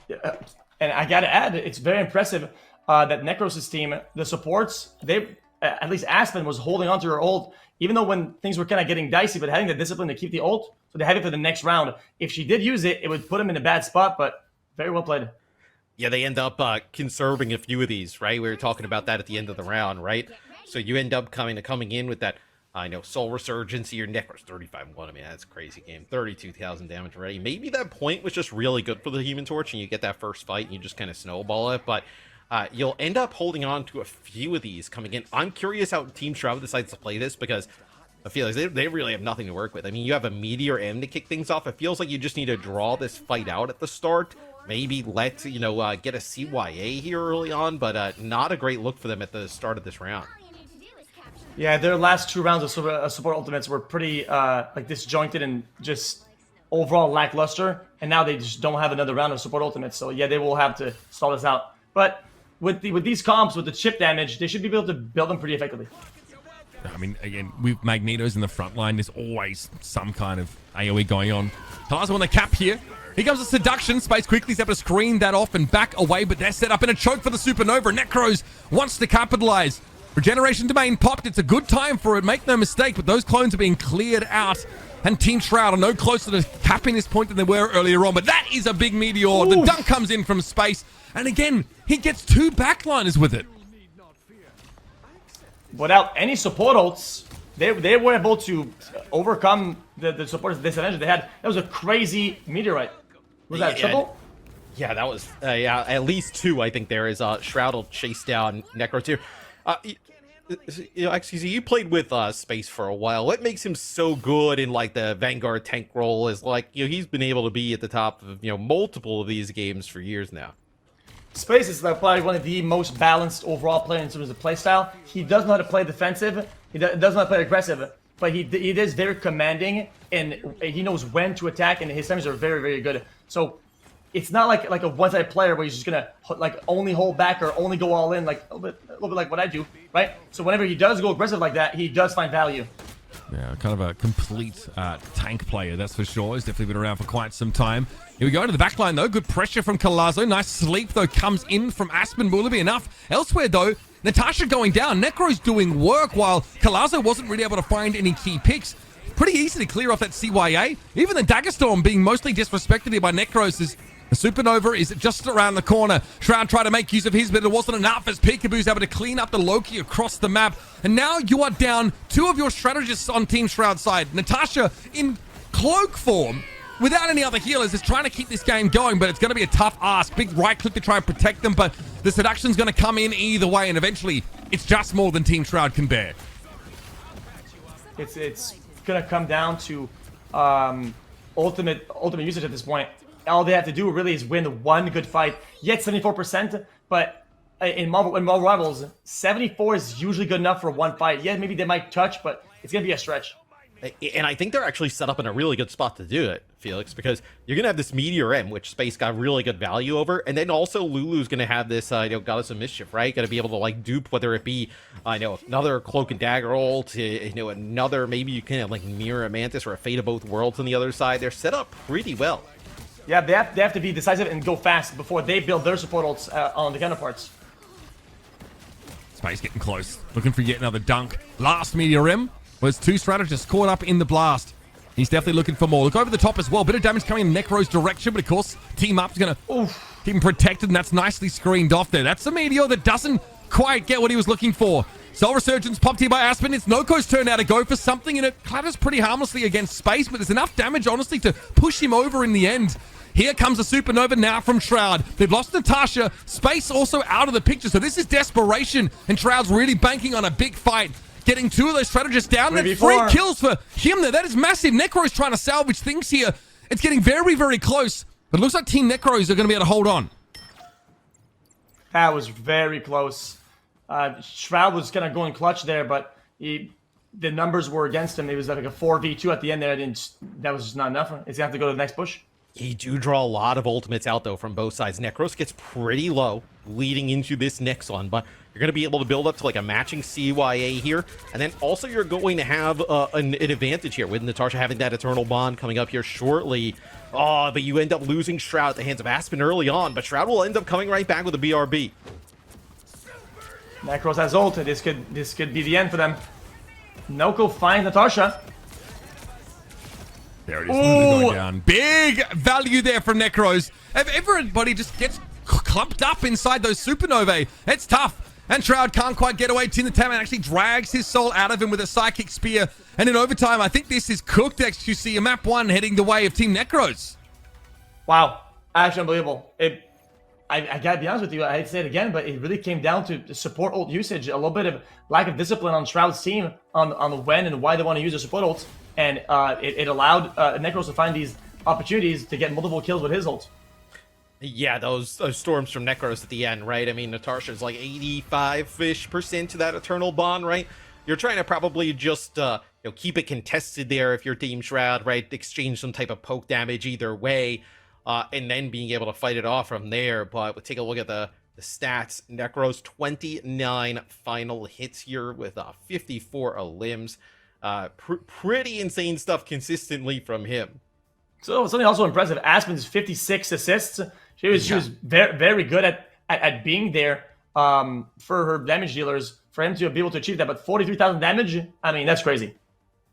Yeah. And I gotta add, it's very impressive that Necros' team, the supports, they at least Aspen was holding on to her ult, even though when things were kind of getting dicey, but having the discipline to keep the ult, so they had it for the next round. If she did use it, it would put them in a bad spot, but very well played. Yeah, they end up conserving a few of these, right? We were talking about that at the end of the round, right? So you end up coming in with that, I know, Soul Resurgence, your Necros 35-1. I mean, that's a crazy game. 32,000 damage already. Maybe that point was just really good for the Human Torch, and you get that first fight, and you just kind of snowball it. But you'll end up holding on to a few of these coming in. I'm curious how Team Shroud decides to play this, because I feel like they really have nothing to work with. I mean, you have a Meteor M to kick things off. It feels like you just need to draw this fight out at the start. Maybe get a CYA here early on, but not a great look for them at the start of this round. Yeah, their last 2 rounds of support ultimates were pretty disjointed and just overall lackluster. And now they just don't have another round of support ultimates. So yeah, they will have to stall this out. But with these comps, with the chip damage, they should be able to build them pretty effectively. I mean, again, with Magneto's in the front line, there's always some kind of AoE going on. Palazzo on the cap here. Here comes a seduction. Space quickly is able to screen that off and back away, but they're set up in a choke for the Supernova. Necros wants to capitalize. Regeneration domain popped. It's a good time for it. Make no mistake, but those clones are being cleared out. And Team Shroud are no closer to capping this point than they were earlier on. But that is a big meteor. Ooh. The dunk comes in from space. And again, he gets 2 backliners with it. Without any support ults, they were able to overcome the supporters' disadvantage they had. That was a crazy meteorite. Was that triple? Yeah, that was at least 2. I think there is. Shroud will chase down Necros here. xQc, you played with Space for a while. What makes him so good in like the Vanguard tank role is like he's been able to be at the top of multiple of these games for years now. Space is probably one of the most balanced overall players in terms of playstyle. He does know how to play defensive. He does not know how to play aggressive, but he is very commanding and he knows when to attack, and his times are very, very good. So it's not like a one-sided player where he's just gonna like only hold back or only go all in, like a little bit like what I do, right? So whenever he does go aggressive like that, he does find value. Yeah, kind of a complete tank player, that's for sure. He's definitely been around for quite some time. Here we go to the back line, though. Good pressure from Palazzo. Nice sleep, though, comes in from Aspen. Will it be enough? Elsewhere, though, Natasha going down. Necro's doing work while Palazzo wasn't really able to find any key picks. Pretty easy to clear off that CYA. Even the Dagger Storm being mostly disrespected here by Necros is... The Supernova is just around the corner. Shroud tried to make use of his, but it wasn't enough as Peekaboo's able to clean up the Loki across the map. And now you are down 2 of your strategists on Team Shroud's side. Natasha in cloak form, without any other healers, is trying to keep this game going, but it's going to be a tough ask. Big right click to try and protect them, but the seduction's going to come in either way, and eventually it's just more than Team Shroud can bear. It's going to come down to ultimate usage at this point. All they have to do really is win one good fight. Yet 74%, but in Marvel Rivals, 74 is usually good enough for one fight. Yeah, maybe they might touch, but it's going to be a stretch. And I think they're actually set up in a really good spot to do it, Felix, because you're going to have this Meteor M, which Space got really good value over, and then also Lulu's going to have this, Goddess of Mischief, right? Going to be able to, like, dupe, whether it be, another Cloak and Dagger ult, another, maybe you can have, like, Mirror Mantis or a Fate of Both Worlds on the other side. They're set up pretty well. Yeah, they have to be decisive and go fast before they build their support ults on the counterparts. Space getting close. Looking for yet another dunk. Last Meteor M was 2 strategists caught up in the blast. He's definitely looking for more. Look over the top as well. Bit of damage coming in Necro's direction, but of course, Team Up's going to keep him protected, and that's nicely screened off there. That's a Meteor that doesn't quite get what he was looking for. Soul Resurgence popped here by Aspen. It's Noko's turn now to go for something, and it clatters pretty harmlessly against Space, but there's enough damage, honestly, to push him over in the end. Here comes a Supernova now from Shroud. They've lost Natasha. Space also out of the picture, so this is desperation, and Shroud's really banking on a big fight. Getting 2 of those strategists down. That's 3 kills for him there. That is massive. Necro's trying to salvage things here. It's getting very, very close, but it looks like Team Necros are going to be able to hold on. That was very close. Shroud was kind of going clutch there, but the numbers were against him. It was like a 4v2 at the end there. That was just not enough. It's going to have to go to the next push. You do draw a lot of ultimates out, though, from both sides. Necros gets pretty low leading into this next one, but you're going to be able to build up to, like, a matching CYA here. And then also you're going to have an advantage here with Natasha having that Eternal Bond coming up here shortly. Oh, but you end up losing Shroud at the hands of Aspen early on, but Shroud will end up coming right back with a BRB. Necros has ult. This could be the end for them. Noko finds Natasha. There it is. Going down. Big value there from Necros. If everybody just gets clumped up inside those Supernovae, it's tough. And Shroud can't quite get away. Tin the Taman actually drags his soul out of him with a Psychic Spear. And in overtime, I think this is cooked, xQc. A map 1 heading the way of Team Necros. Wow. Actually unbelievable. I gotta be honest with you, I hate to say it again, but it really came down to support ult usage, a little bit of lack of discipline on Shroud's team on when and why they want to use their support ults, and it allowed Necros to find these opportunities to get multiple kills with his ult. Yeah, those storms from Necros at the end, right? I mean, Natasha's like 85-ish% to that Eternal Bond, right? You're trying to probably just keep it contested there if you're Team Shroud, right? Exchange some type of poke damage either way. And then being able to fight it off from there. But we'll take a look at the the stats. Necros 29 final hits here with 54 limbs. Pretty insane stuff consistently from him. So something also impressive. Aspen's 56 assists. She was very, very good at being there for her damage dealers, for him to be able to achieve that. But 43,000 damage, I mean, that's crazy.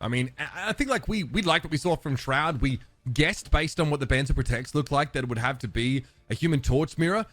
I mean, I think like we liked what we saw from Shroud. We guessed based on what the Banter Protects looked like that it would have to be a Human Torch mirror,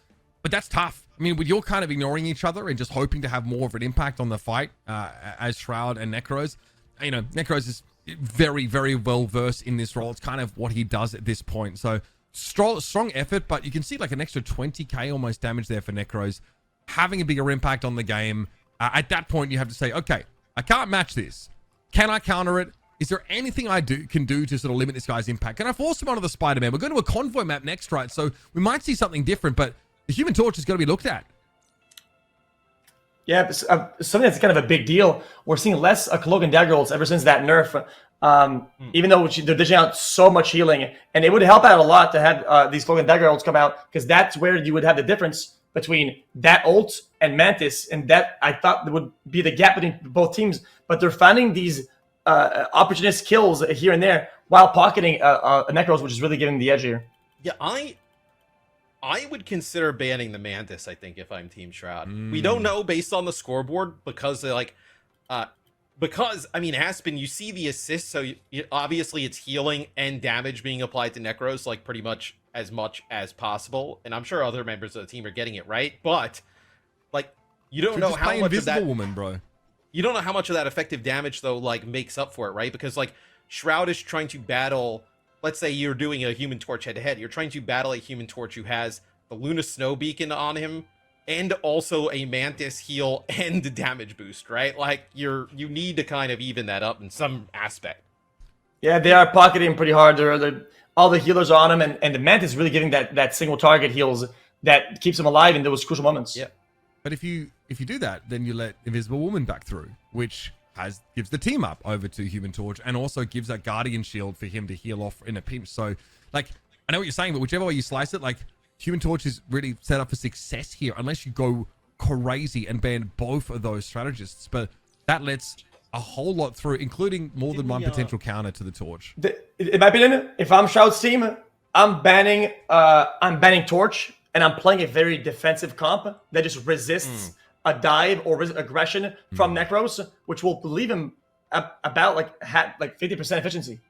but that's tough. I mean, you're kind of ignoring each other and just hoping to have more of an impact on the fight as Shroud and Necros. You know, Necros is very, very well versed in this role. It's kind of what he does at this point. So strong effort, but you can see like an extra 20k almost damage there for Necros, having a bigger impact on the game. At that point, you have to say, okay, I can't match this. Can I counter it? Is there anything I can do to sort of limit this guy's impact? Can I force him onto the Spider-Man? We're going to a convoy map next, right? So we might see something different, but the Human Torch is going to be looked at. Yeah, something that's kind of a big deal. We're seeing less Cloak and Dagger ults ever since that nerf. Even though they're dishing out so much healing, and it would help out a lot to have these Cloak and Dagger ults come out, because that's where you would have the difference between that ult and Mantis, and that I thought would be the gap between both teams. But they're finding these opportunist kills here and there while pocketing a Necros, which is really giving the edge here. Yeah, I would consider banning the Mantis, I think, if I'm Team Shroud. We don't know based on the scoreboard because they're like, because, I mean, Aspen, you see the assist, so obviously it's healing and damage being applied to Necros, like, pretty much as possible. And I'm sure other members of the team are getting it right, but, like, you don't know how much of that... Woman, bro. You don't know how much of that effective damage, though, like, makes up for it, right? Because, like, Shroud is trying to battle... Let's say you're doing a Human Torch head-to-head. You're trying to battle a Human Torch who has the Luna Snow Beacon on him, and also a Mantis heal and damage boost, right? Like, you need to kind of even that up in some aspect. Yeah, they are pocketing pretty hard. All the healers are on him, and the Mantis is really giving that single target heals that keeps him alive in those crucial moments. Yeah. But if you do that, then you let Invisible Woman back through, which gives the team up over to Human Torch, and also gives that Guardian Shield for him to heal off in a pinch. So, like, I know what you're saying, but whichever way you slice it, like, Human Torch is really set up for success here, unless you go crazy and ban both of those strategists. But that lets a whole lot through, including more than one potential counter to the Torch. In my opinion, if I'm Shroud's team, I'm banning Torch, and I'm playing a very defensive comp that just resists a dive or aggression from Necros, which will leave him about like 50% efficiency.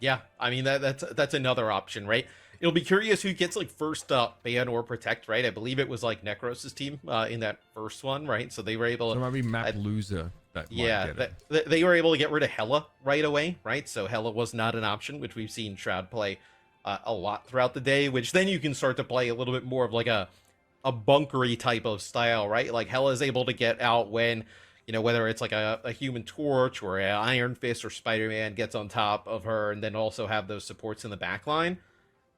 Yeah, I mean that's another option, right? It'll be curious who gets like first ban or protect, right? I believe it was like Necros' team in that first one, right? So they were able to... So maybe map loser. They were able to get rid of Hela right away, right? So Hela was not an option, which we've seen Shroud play a lot throughout the day, which then you can start to play a little bit more of like a bunkery type of style, right? Like Hela is able to get out when, you know, whether it's like a Human Torch or an Iron Fist or Spider-Man gets on top of her, and then also have those supports in the back line.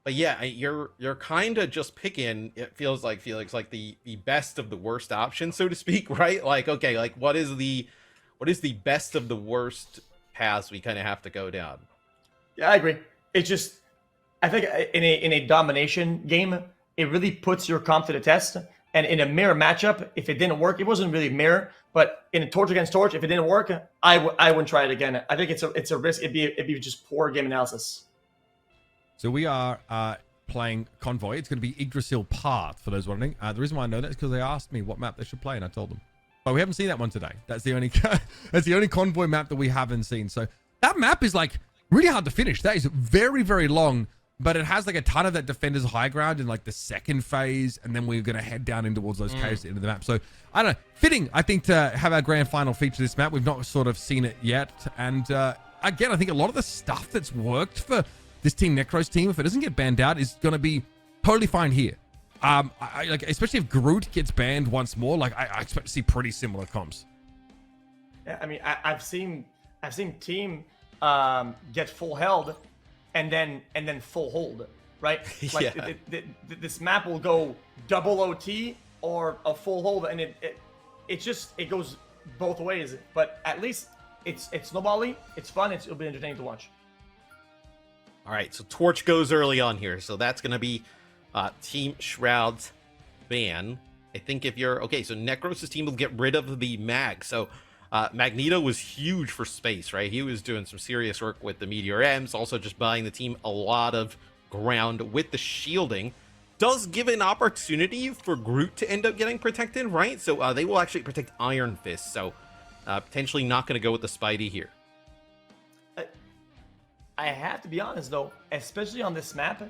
But yeah, you're kind of just picking, it feels like, Felix, like the best of the worst option, so to speak, right? Like, okay, like what is the best of the worst paths we kind of have to go down? Yeah, I agree. It's just, I think in a domination game, it really puts your comp to the test. And in a mirror matchup, if it didn't work, it wasn't really mirror, but in a Torch against Torch, if it didn't work, I wouldn't try it again. I think it's a risk. It'd be just poor game analysis. So we are playing Convoy. It's going to be Yggdrasil Path, for those wondering. The reason why I know that is because they asked me what map they should play, and I told them. But we haven't seen that one today. That's the only Convoy map that we haven't seen. So that map is like really hard to finish. That is very, very long, but it has like a ton of that defender's high ground in like the second phase, and then we're going to head down in towards those caves into the map. So I don't know, fitting, I think, to have our grand final feature this map. We've not sort of seen it yet. And again, I think a lot of the stuff that's worked for this Team Necros team, if it doesn't get banned out, is going to be totally fine here. Like, especially if Groot gets banned once more, like I expect to see pretty similar comps. Yeah, I mean, I've seen team get full held and then full hold, right? Like Yeah. This map will go double OT or a full hold, and it goes both ways. But at least it's snowbally, it's fun, it'll be entertaining to watch. All right, so Torch goes early on here, so that's going to be Team Shroud's ban. I think if you're okay, so Necros' team will get rid of the mag. So Magneto was huge for space, right? He was doing some serious work with the Meteor M's, also just buying the team a lot of ground with the shielding. Does give an opportunity for Groot to end up getting protected, right? So they will actually protect Iron Fist. So potentially not going to go with the Spidey here. I have to be honest though, especially on this map,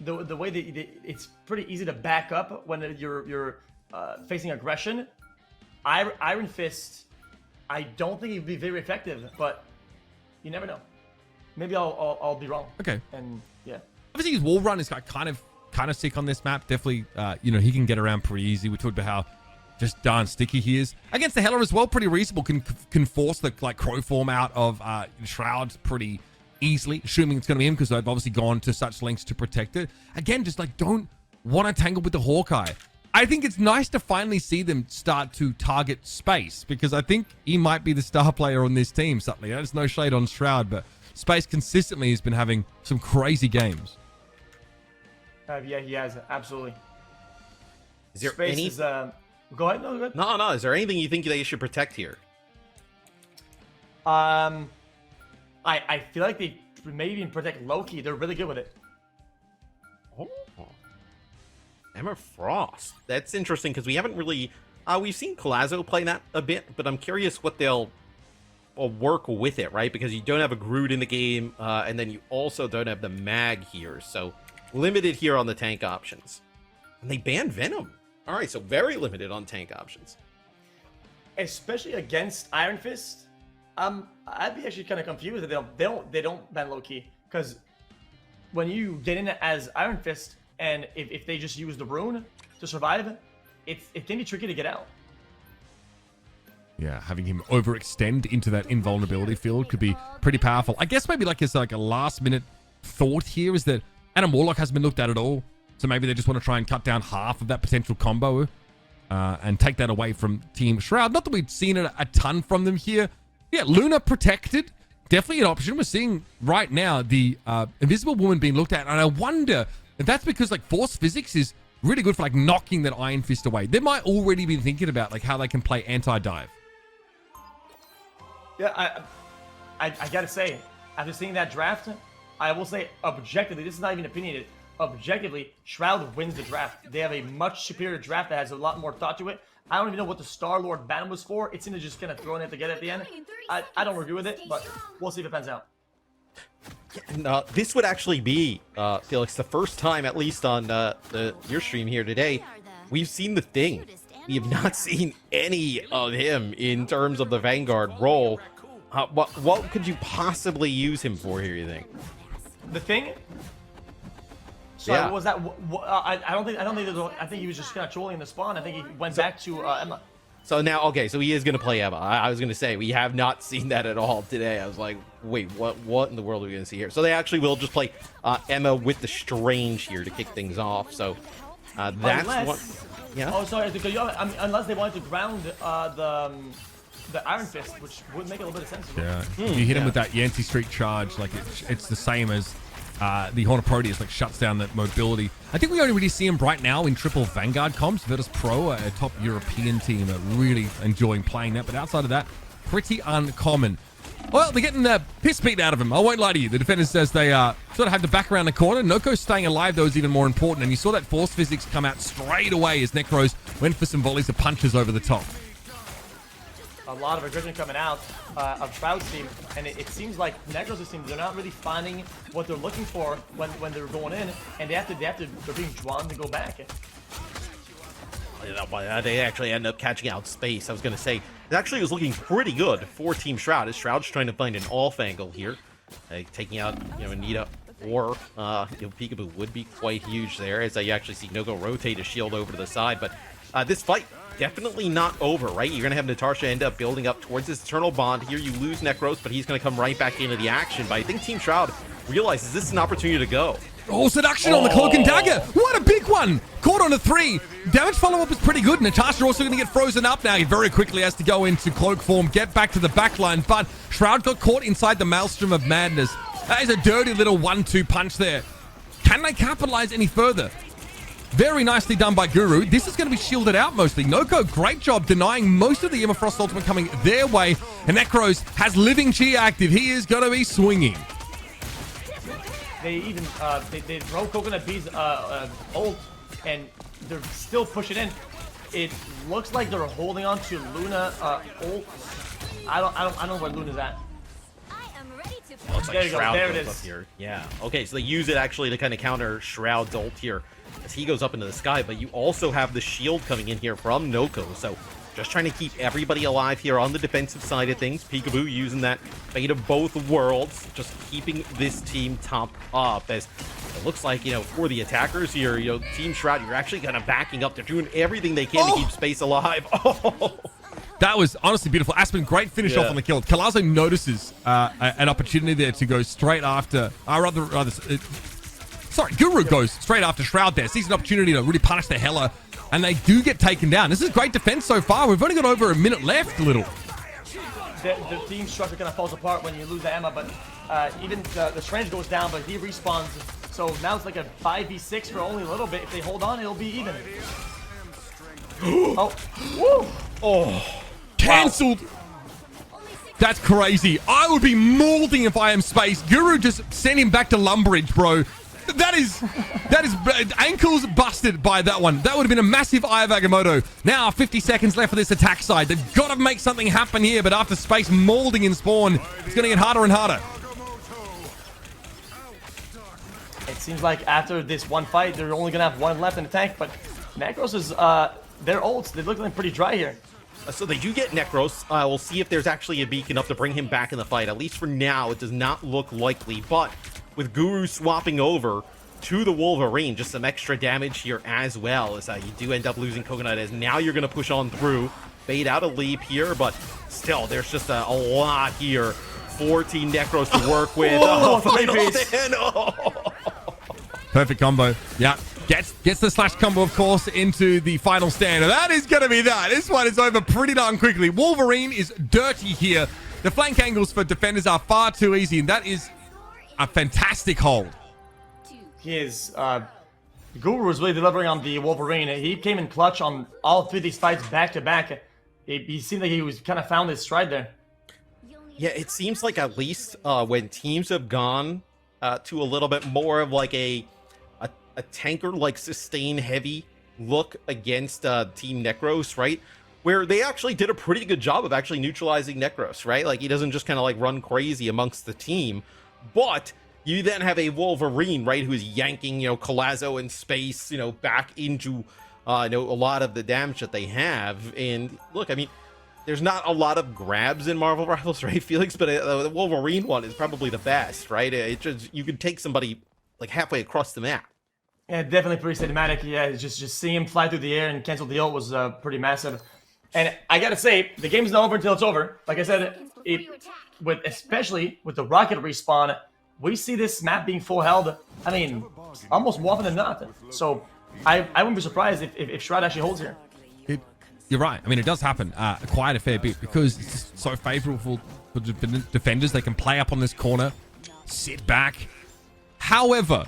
the way that it's pretty easy to back up when you're facing aggression. Iron Fist, I don't think it'd be very effective, but you never know. Maybe I'll be wrong. Okay. And yeah, obviously his wall run is kind of sick on this map. Definitely, he can get around pretty easy. We talked about how just darn sticky he is against the Heller as well. Pretty reasonable. Can force the crow form out of Shroud pretty easily, assuming it's going to be him because they've obviously gone to such lengths to protect it. Again, just don't want to tangle with the Hawkeye. I think it's nice to finally see them start to target Space because I think he might be the star player on this team. Suddenly, there's no shade on Shroud, but Space consistently has been having some crazy games. yeah, he has absolutely. Is there Space any? is, go ahead. No, go ahead. No. Is there anything you think they should protect here? I feel like they maybe even protect Loki. They're really good with it. Oh. Emma Frost. That's interesting because we haven't really... we've seen Collazo play that a bit, but I'm curious what they'll work with it, right? Because you don't have a Groot in the game, and then you also don't have the Mag here, so limited here on the tank options. And they banned Venom. All right, so very limited on tank options. Especially against Iron Fist. I'd be actually kind of confused that they don't ban Loki, because when you get in as Iron Fist and if they just use the rune to survive, it can be tricky to get out. Yeah, having him overextend into that invulnerability field could be pretty powerful. I guess maybe it's a last minute thought here is that Adam Warlock hasn't been looked at all, so maybe they just want to try and cut down half of that potential combo and take that away from Team Shroud. Not that we've seen it a ton from them here. Yeah, Luna protected. Definitely an option. We're seeing right now the Invisible Woman being looked at. And I wonder if that's because Force Physics is really good for knocking that Iron Fist away. They might already be thinking about how they can play anti-dive. Yeah, I gotta say, after seeing that draft, I will say objectively, this is not even opinionated. Objectively, Shroud wins the draft. They have a much superior draft that has a lot more thought to it. I don't even know what the Star-Lord ban was for. It seemed to just kind of throwing it together at the end. I don't agree with it, but we'll see if it pans out. Yeah, and, this would actually be, Felix, the first time, at least on your stream here today, we've seen the Thing. We have not seen any of him in terms of the Vanguard role. What could you possibly use him for here, you think? The Thing? Sorry, Yeah. what was that? I don't think I think he was just kind of trolling the spawn. I think he went back to Emma. So now, okay, so he is going to play Emma. I was going to say, we have not seen that at all today. I was like, wait, what in the world are we going to see here? So they actually will just play Emma with the Strange here to kick things off. So that's what... Yeah? Oh, sorry, because unless they wanted to ground the Iron Fist, which would make a little bit of sense. Yeah, you hit him with that Yancey Street charge, it's the same as the Horn of Proteus, shuts down that mobility. I think we only really see him right now in triple Vanguard comps. Virtus Pro, a top European team, are really enjoying playing that. But outside of that, pretty uncommon. Well, they're getting the piss beat out of him. I won't lie to you. The defenders says they sort of have to back around the corner. Noko staying alive, though, is even more important. And you saw that Force Physics come out straight away as Necros went for some volleys of punches over the top. A lot of aggression coming out of Shroud's team, and it seems like Necros' team, they're not really finding what they're looking for when they're going in, and they're being drawn to go back. They actually end up catching out Space. I was going to say, it actually was looking pretty good for Team Shroud, as Shroud's trying to find an off angle here. Taking out, Anita or Peekaboo would be quite huge there, as you actually see Noko rotate his shield over to the side. But this fight, definitely not over, right? You're going to have Natasha end up building up towards this Eternal Bond. Here you lose Necros, but he's going to come right back into the action. But I think Team Shroud realizes this is an opportunity to go. Oh, seduction on the Cloak and Dagger. What a big one. Caught on a 3. Damage follow-up is pretty good. Natasha also going to get frozen up now. He very quickly has to go into Cloak form, get back to the backline. But Shroud got caught inside the Maelstrom of Madness. That is a dirty little 1-2 punch there. Can they capitalize any further? Very nicely done by Guru. This is going to be shielded out mostly. Noko, great job denying most of the Emma Frost ultimate coming their way. And Necros has Living Chi active. He is going to be swinging. They even they throw Coconut Bee's ult, and they're still pushing in. It looks like they're holding on to Luna ult. I don't know where Luna's at. Looks There like you go, Shroud there it goes is. up here. Yeah. Okay, so they use it actually to kind of counter Shroud's ult here as he goes up into the sky, but you also have the shield coming in here from Noko, so just trying to keep everybody alive here on the defensive side of things. Peekaboo using that fate of both worlds, just keeping this team top up as it looks like, you know, for the attackers here, you know, Team Shroud, you're actually kind of backing up. They're doing everything they can to keep space alive. Oh! That was honestly beautiful. Aspen, great finish off on the kill. Kalazo notices an opportunity there to go straight after, Guru goes straight after Shroud there. Sees an opportunity to really punish the Hella, and they do get taken down. This is great defense so far. We've only got over a minute left, Little. The team structure kind of falls apart when you lose the Emma, but even the Strange goes down, but he respawns. So now it's like a 5v6 for only a little bit. If they hold on, it'll be even. Oh. Woo. Oh. Cancelled. That's crazy. I would be molding if I am Space. Guru just sent him back to Lumbridge, bro. That is ankles busted by that one. That would have been a massive Eye of Agamotto. Now 50 seconds left for this attack side. They've got to make something happen here, but after Space molding in spawn, it's going to get harder and harder. It seems like after this one fight, they're only going to have one left in the tank, but Necros is, their ults, they're looking pretty dry here. So they do get Necros. We'll see if there's actually a beacon up to bring him back in the fight. At least for now, it does not look likely. But with Guru swapping over to the Wolverine, just some extra damage here as well. As you do end up losing Coconut, as now you're going to push on through. Bait out a leap here, but still, there's just a lot here. 14 Necros to work with. Perfect combo. Yeah. Gets the slash combo, of course, into the final stand. And that is going to be that. This one is over pretty darn quickly. Wolverine is dirty here. The flank angles for defenders are far too easy, and that is a fantastic hold. He is, Guru is really delivering on the Wolverine. He came in clutch on all three of these fights back to back. He seemed like he was kind of found his stride there. Yeah, it seems like at least when teams have gone to a little bit more of like a tanker, like sustain heavy look against Team Necros, right? Where they actually did a pretty good job of actually neutralizing Necros, right? Like he doesn't just kind of like run crazy amongst the team, but you then have a Wolverine, right, who's yanking, you know, Kalazo in space, you know, back into you know, a lot of the damage that they have. And look, I mean, there's not a lot of grabs in Marvel Rivals, right, Felix? But the Wolverine one is probably the best, right? It just, you can take somebody like halfway across the map. Yeah, definitely pretty cinematic. Yeah, just seeing him fly through the air and cancel the ult was pretty massive. And I gotta say, the game's not over until it's over. Like I said, especially with the rocket respawn, we see this map being full held. I mean, almost more often than not. So I wouldn't be surprised if Shroud actually holds here. You're right. I mean, it does happen quite a fair bit because it's just so favorable for defenders. They can play up on this corner, sit back. However,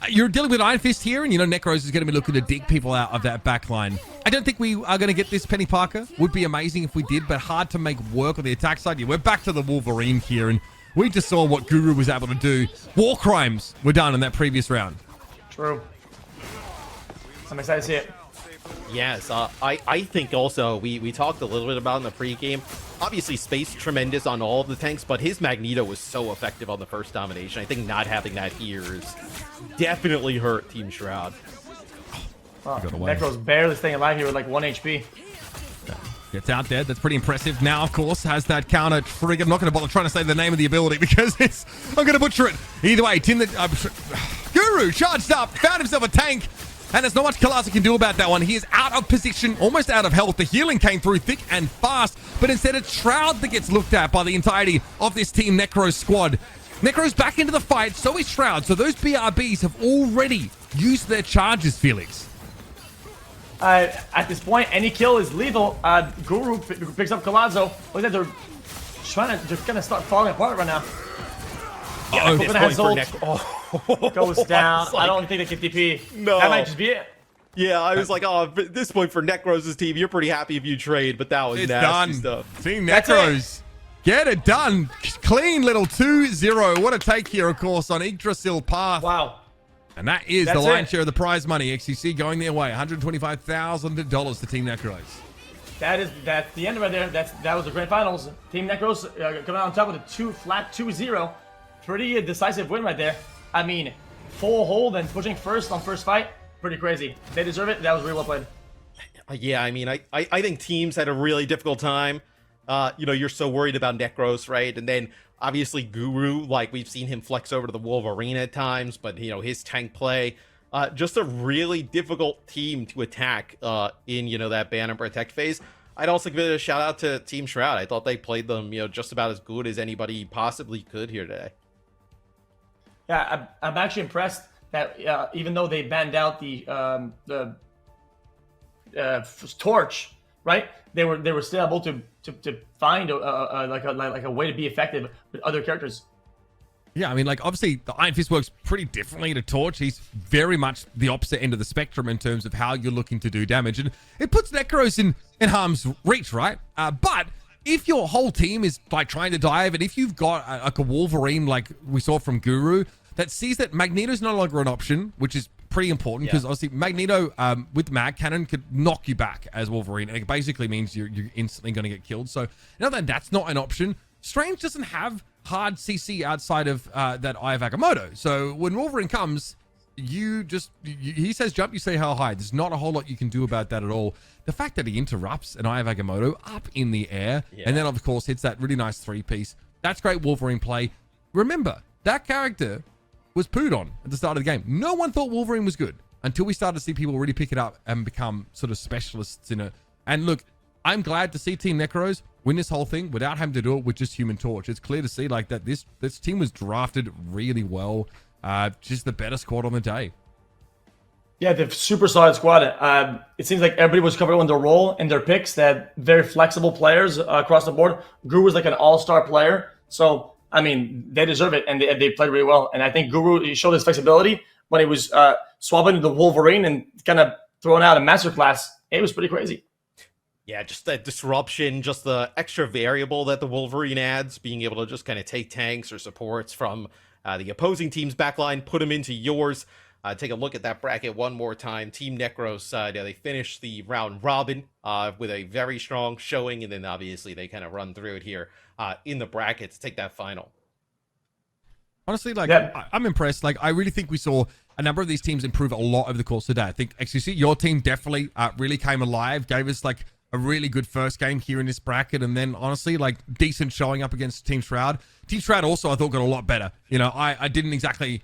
you're dealing with Iron Fist here, and you know Necros is going to be looking to dig people out of that back line. I don't think we are going to get this Penny Parker. Would be amazing if we did, but hard to make work on the attack side. Yeah, we're back to the Wolverine here, and we just saw what Guru was able to do. War crimes were done in that previous round. True. I'm excited to see it. Yes, I think also we talked a little bit about in the pregame. Obviously, Space tremendous on all of the tanks, but his Magneto was so effective on the first domination. I think not having that here is definitely hurt Team Shroud. Oh, Necro's barely staying alive here with like 1 HP. Gets out there. That's pretty impressive. Now, of course, has that counter trigger. I'm not going to bother trying to say the name of the ability because I'm going to butcher it. Either way, Guru charged up, found himself a tank. And there's not much Kalazo can do about that one. He is out of position, almost out of health. The healing came through thick and fast, but instead it's Shroud that gets looked at by the entirety of this Team Necro squad. Necro's back into the fight, so is Shroud. So those BRBs have already used their charges, Felix. At this point, any kill is lethal. Guru picks up Kalazo. Look at that, they're gonna start falling apart right now. Yeah, at Oh, this Open has point ult. for Oh, Goes down. was like, I don't think they can TP. No. That might just be it. Yeah, I was like, oh, at this point for Necros' team, you're pretty happy if you trade, but that was It's nasty done. stuff. Team That's Necros. Get it done. Clean little 2-0. What a take here, of course, on Yggdrasil Path. Wow. And that is the That's lion's it. share of the prize money. XQC going their way. $125,000 to Team Necros. That's the end right there. That was the grand finals. Team Necros coming out on top with a flat 2-0. Pretty decisive win right there. I mean, full hold and pushing first on first fight. Pretty crazy. They deserve it. That was really well played. Yeah, I mean, I think teams had a really difficult time. You're so worried about Necros, right? And then obviously Guru, like we've seen him flex over to the Wolverine at times, but his tank play, just a really difficult team to attack in that ban and protect phase. I'd also give it a shout out to Team Shroud. I thought they played them, just about as good as anybody possibly could here today. Yeah, I'm actually impressed that even though they banned out the torch, right? They were still able to find a way to be effective with other characters. Yeah, I mean, like, obviously, the Iron Fist works pretty differently to Torch. He's very much the opposite end of the spectrum in terms of how you're looking to do damage. And it puts Necros in harm's reach, right? But if your whole team is, like, trying to dive, and if you've got, like, a Wolverine, like we saw from Guru, that sees that Magneto's no longer an option, which is pretty important, because obviously Magneto, with Mag Cannon, could knock you back as Wolverine, and it basically means you're instantly going to get killed. So now that that's not an option, Strange doesn't have hard CC outside of that Eye of Agamotto. So when Wolverine comes, he says jump, you say how high. There's not a whole lot you can do about that at all. The fact that he interrupts an Eye of Agamotto up in the air, and then of course hits that really nice 3-piece, that's great Wolverine play. Remember, that character was pooed on at the start of the game. No one thought Wolverine was good until we started to see people really pick it up and become sort of specialists in it. And look, I'm glad to see Team Necros win this whole thing without having to do it with just Human Torch. It's clear to see like that this team was drafted really well. Just the better squad on the day. Yeah, the super solid squad. It seems like everybody was covered on their role and their picks. They had very flexible players across the board. Guru was like an all-star player. So, I mean, they deserve it, and they played really well. And I think Guru showed his flexibility when he was swapping to the Wolverine and kind of throwing out a masterclass. It was pretty crazy. Yeah, just that disruption, just the extra variable that the Wolverine adds, being able to just kind of take tanks or supports from the opposing team's backline, put them into yours. Take a look at that bracket one more time. Team Necros, they finished the round robin with a very strong showing, and then obviously they kind of run through it here in the bracket to take that final. Honestly, like, I'm impressed. Like, I really think we saw a number of these teams improve a lot over the course of the day. I think, XQC, your team definitely really came alive, gave us, like, a really good first game here in this bracket, and then, honestly, like, decent showing up against Team Shroud. Team Shroud also, I thought, got a lot better. I didn't exactly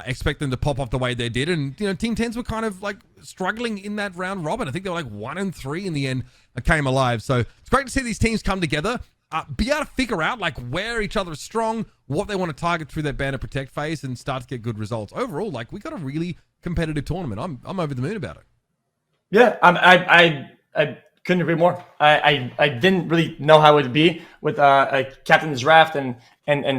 expect them to pop off the way they did, and, Team 10s were kind of, like, struggling in that round robin. I think they were, like, 1-3 in the end, came alive. So, it's great to see these teams come together. Be able to figure out like where each other is strong, what they want to target through their ban and protect phase, and start to get good results. Overall, like we got a really competitive tournament. I'm over the moon about it. Yeah, I couldn't agree more. I didn't really know how it would be with a Captain's Draft and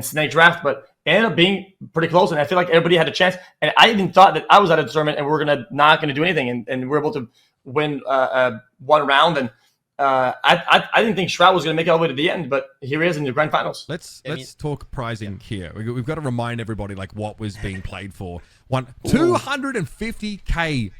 Snake Draft, but it ended up being pretty close, and I feel like everybody had a chance. And I even thought that I was at a tournament and we were not gonna do anything, and we're able to win one round. And I didn't think Shroud was going to make it all the way to the end, but here he is in the grand finals. Let's talk pricing here. We've got to remind everybody like what was being played for. $250K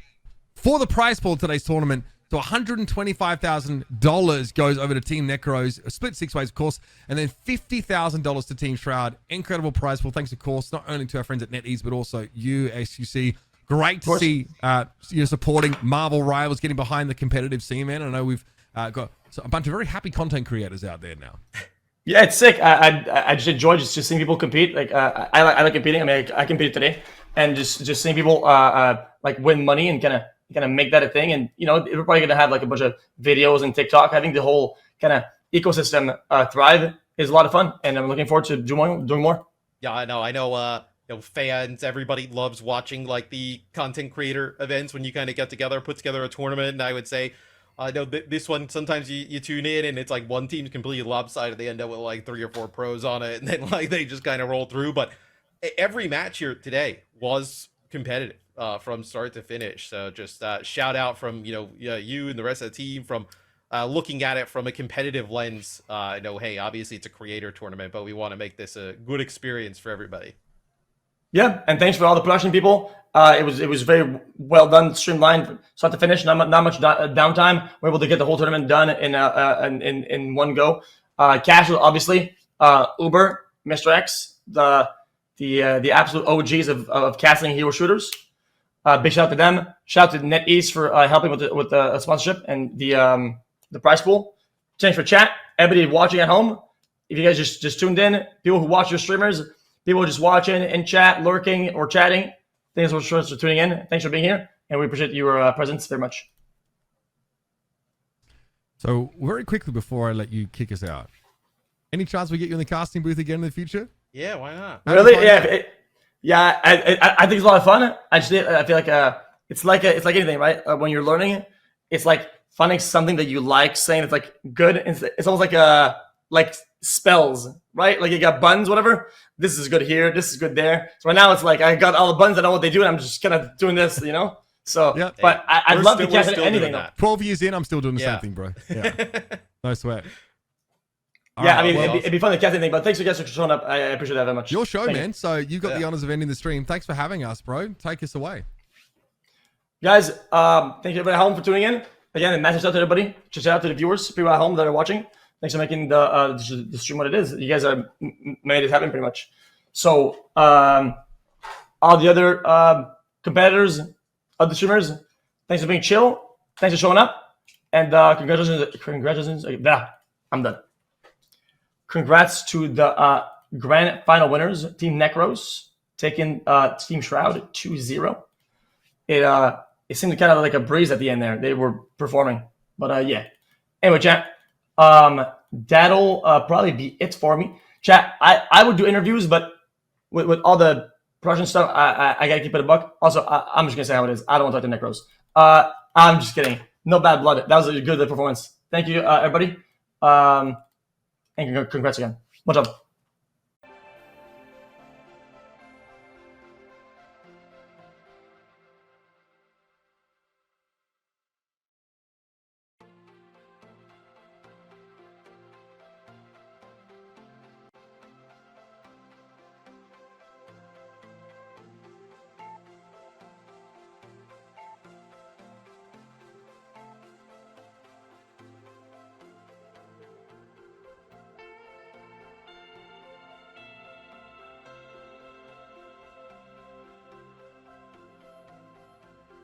for the prize pool of today's tournament. So $125,000 goes over to Team Necros, split 6 ways, of course, and then $50,000 to Team Shroud. Incredible prize pool. Thanks, of course, not only to our friends at NetEase, but also you, XQC. Great to see you're supporting Marvel Rivals, getting behind the competitive scene, man. I know we've got a bunch of very happy content creators out there now. Yeah, it's sick. I just enjoy just seeing people compete. Like I like competing. I mean, I competed today, and just seeing people like win money and kind of make that a thing. And we're probably gonna have like a bunch of videos and TikTok. I think the whole kind of ecosystem thrive is a lot of fun, and I'm looking forward to doing more. Yeah, I know. Fans, everybody loves watching like the content creator events when you kind of get together, put together a tournament. And I would say, this one, sometimes you tune in and it's like one team's completely lopsided. They end up with like 3 or 4 pros on it, and then like they just kind of roll through. But every match here today was competitive from start to finish. So just shout out from you and the rest of the team from looking at it from a competitive lens. I know, hey, obviously it's a creator tournament, but we want to make this a good experience for everybody. Yeah, and thanks for all the production people. It was very well done, streamlined, start to finish. Not much downtime. We're able to get the whole tournament done in one go. Casual, obviously. Uber, Mr. X, the absolute OGs of casting hero shooters. Big shout out to them. Shout out to NetEase for helping with the sponsorship and the prize pool. Thanks for chat. Everybody watching at home. If you guys just tuned in, people who watch your streamers, people just watching in chat, lurking, or chatting, thanks for tuning in. Thanks for being here, and we appreciate your presence very much. So, very quickly before I let you kick us out, any chance we get you in the casting booth again in the future? Yeah, why not? Really? Yeah. I think it's a lot of fun. I feel like it's like anything, right? When you're learning, it's like finding something that you like, saying it's like good. It's almost like spells, right? Like you got buns, whatever. This is good here. This is good there. So right now it's like I got all the buns. I know what they do, and I'm just kind of doing this, So, yeah. But I'd love to cast anything. 12 years in, I'm still doing the same thing, bro. Yeah, no sweat. Yeah, I mean, it'd be fun to cast anything, but thanks you guys for showing up. I appreciate that very much. Your show, Thank man. you. So you got the honors of ending the stream. Thanks for having us, bro. Take us away. Guys, thank you everybody at home for tuning in. Again, a massive shout out to everybody. Just shout out to the viewers, people at home that are watching. Thanks for making the stream what it is. You guys are made it happen pretty much. So, all the other competitors, other streamers, thanks for being chill. Thanks for showing up. And congratulations. Yeah, I'm done. Congrats to the grand final winners, Team Necros, taking Team Shroud 2-0. It seemed kind of like a breeze at the end there. They were performing. But yeah. Anyway, chat. That'll probably be it for me. Chat, I would do interviews, but with all the production stuff, I gotta keep it a buck. Also, I'm just gonna say how it is. I don't want to talk to Necros. I'm just kidding. No bad blood. That was a good performance. Thank you, everybody. And congrats again. Much love.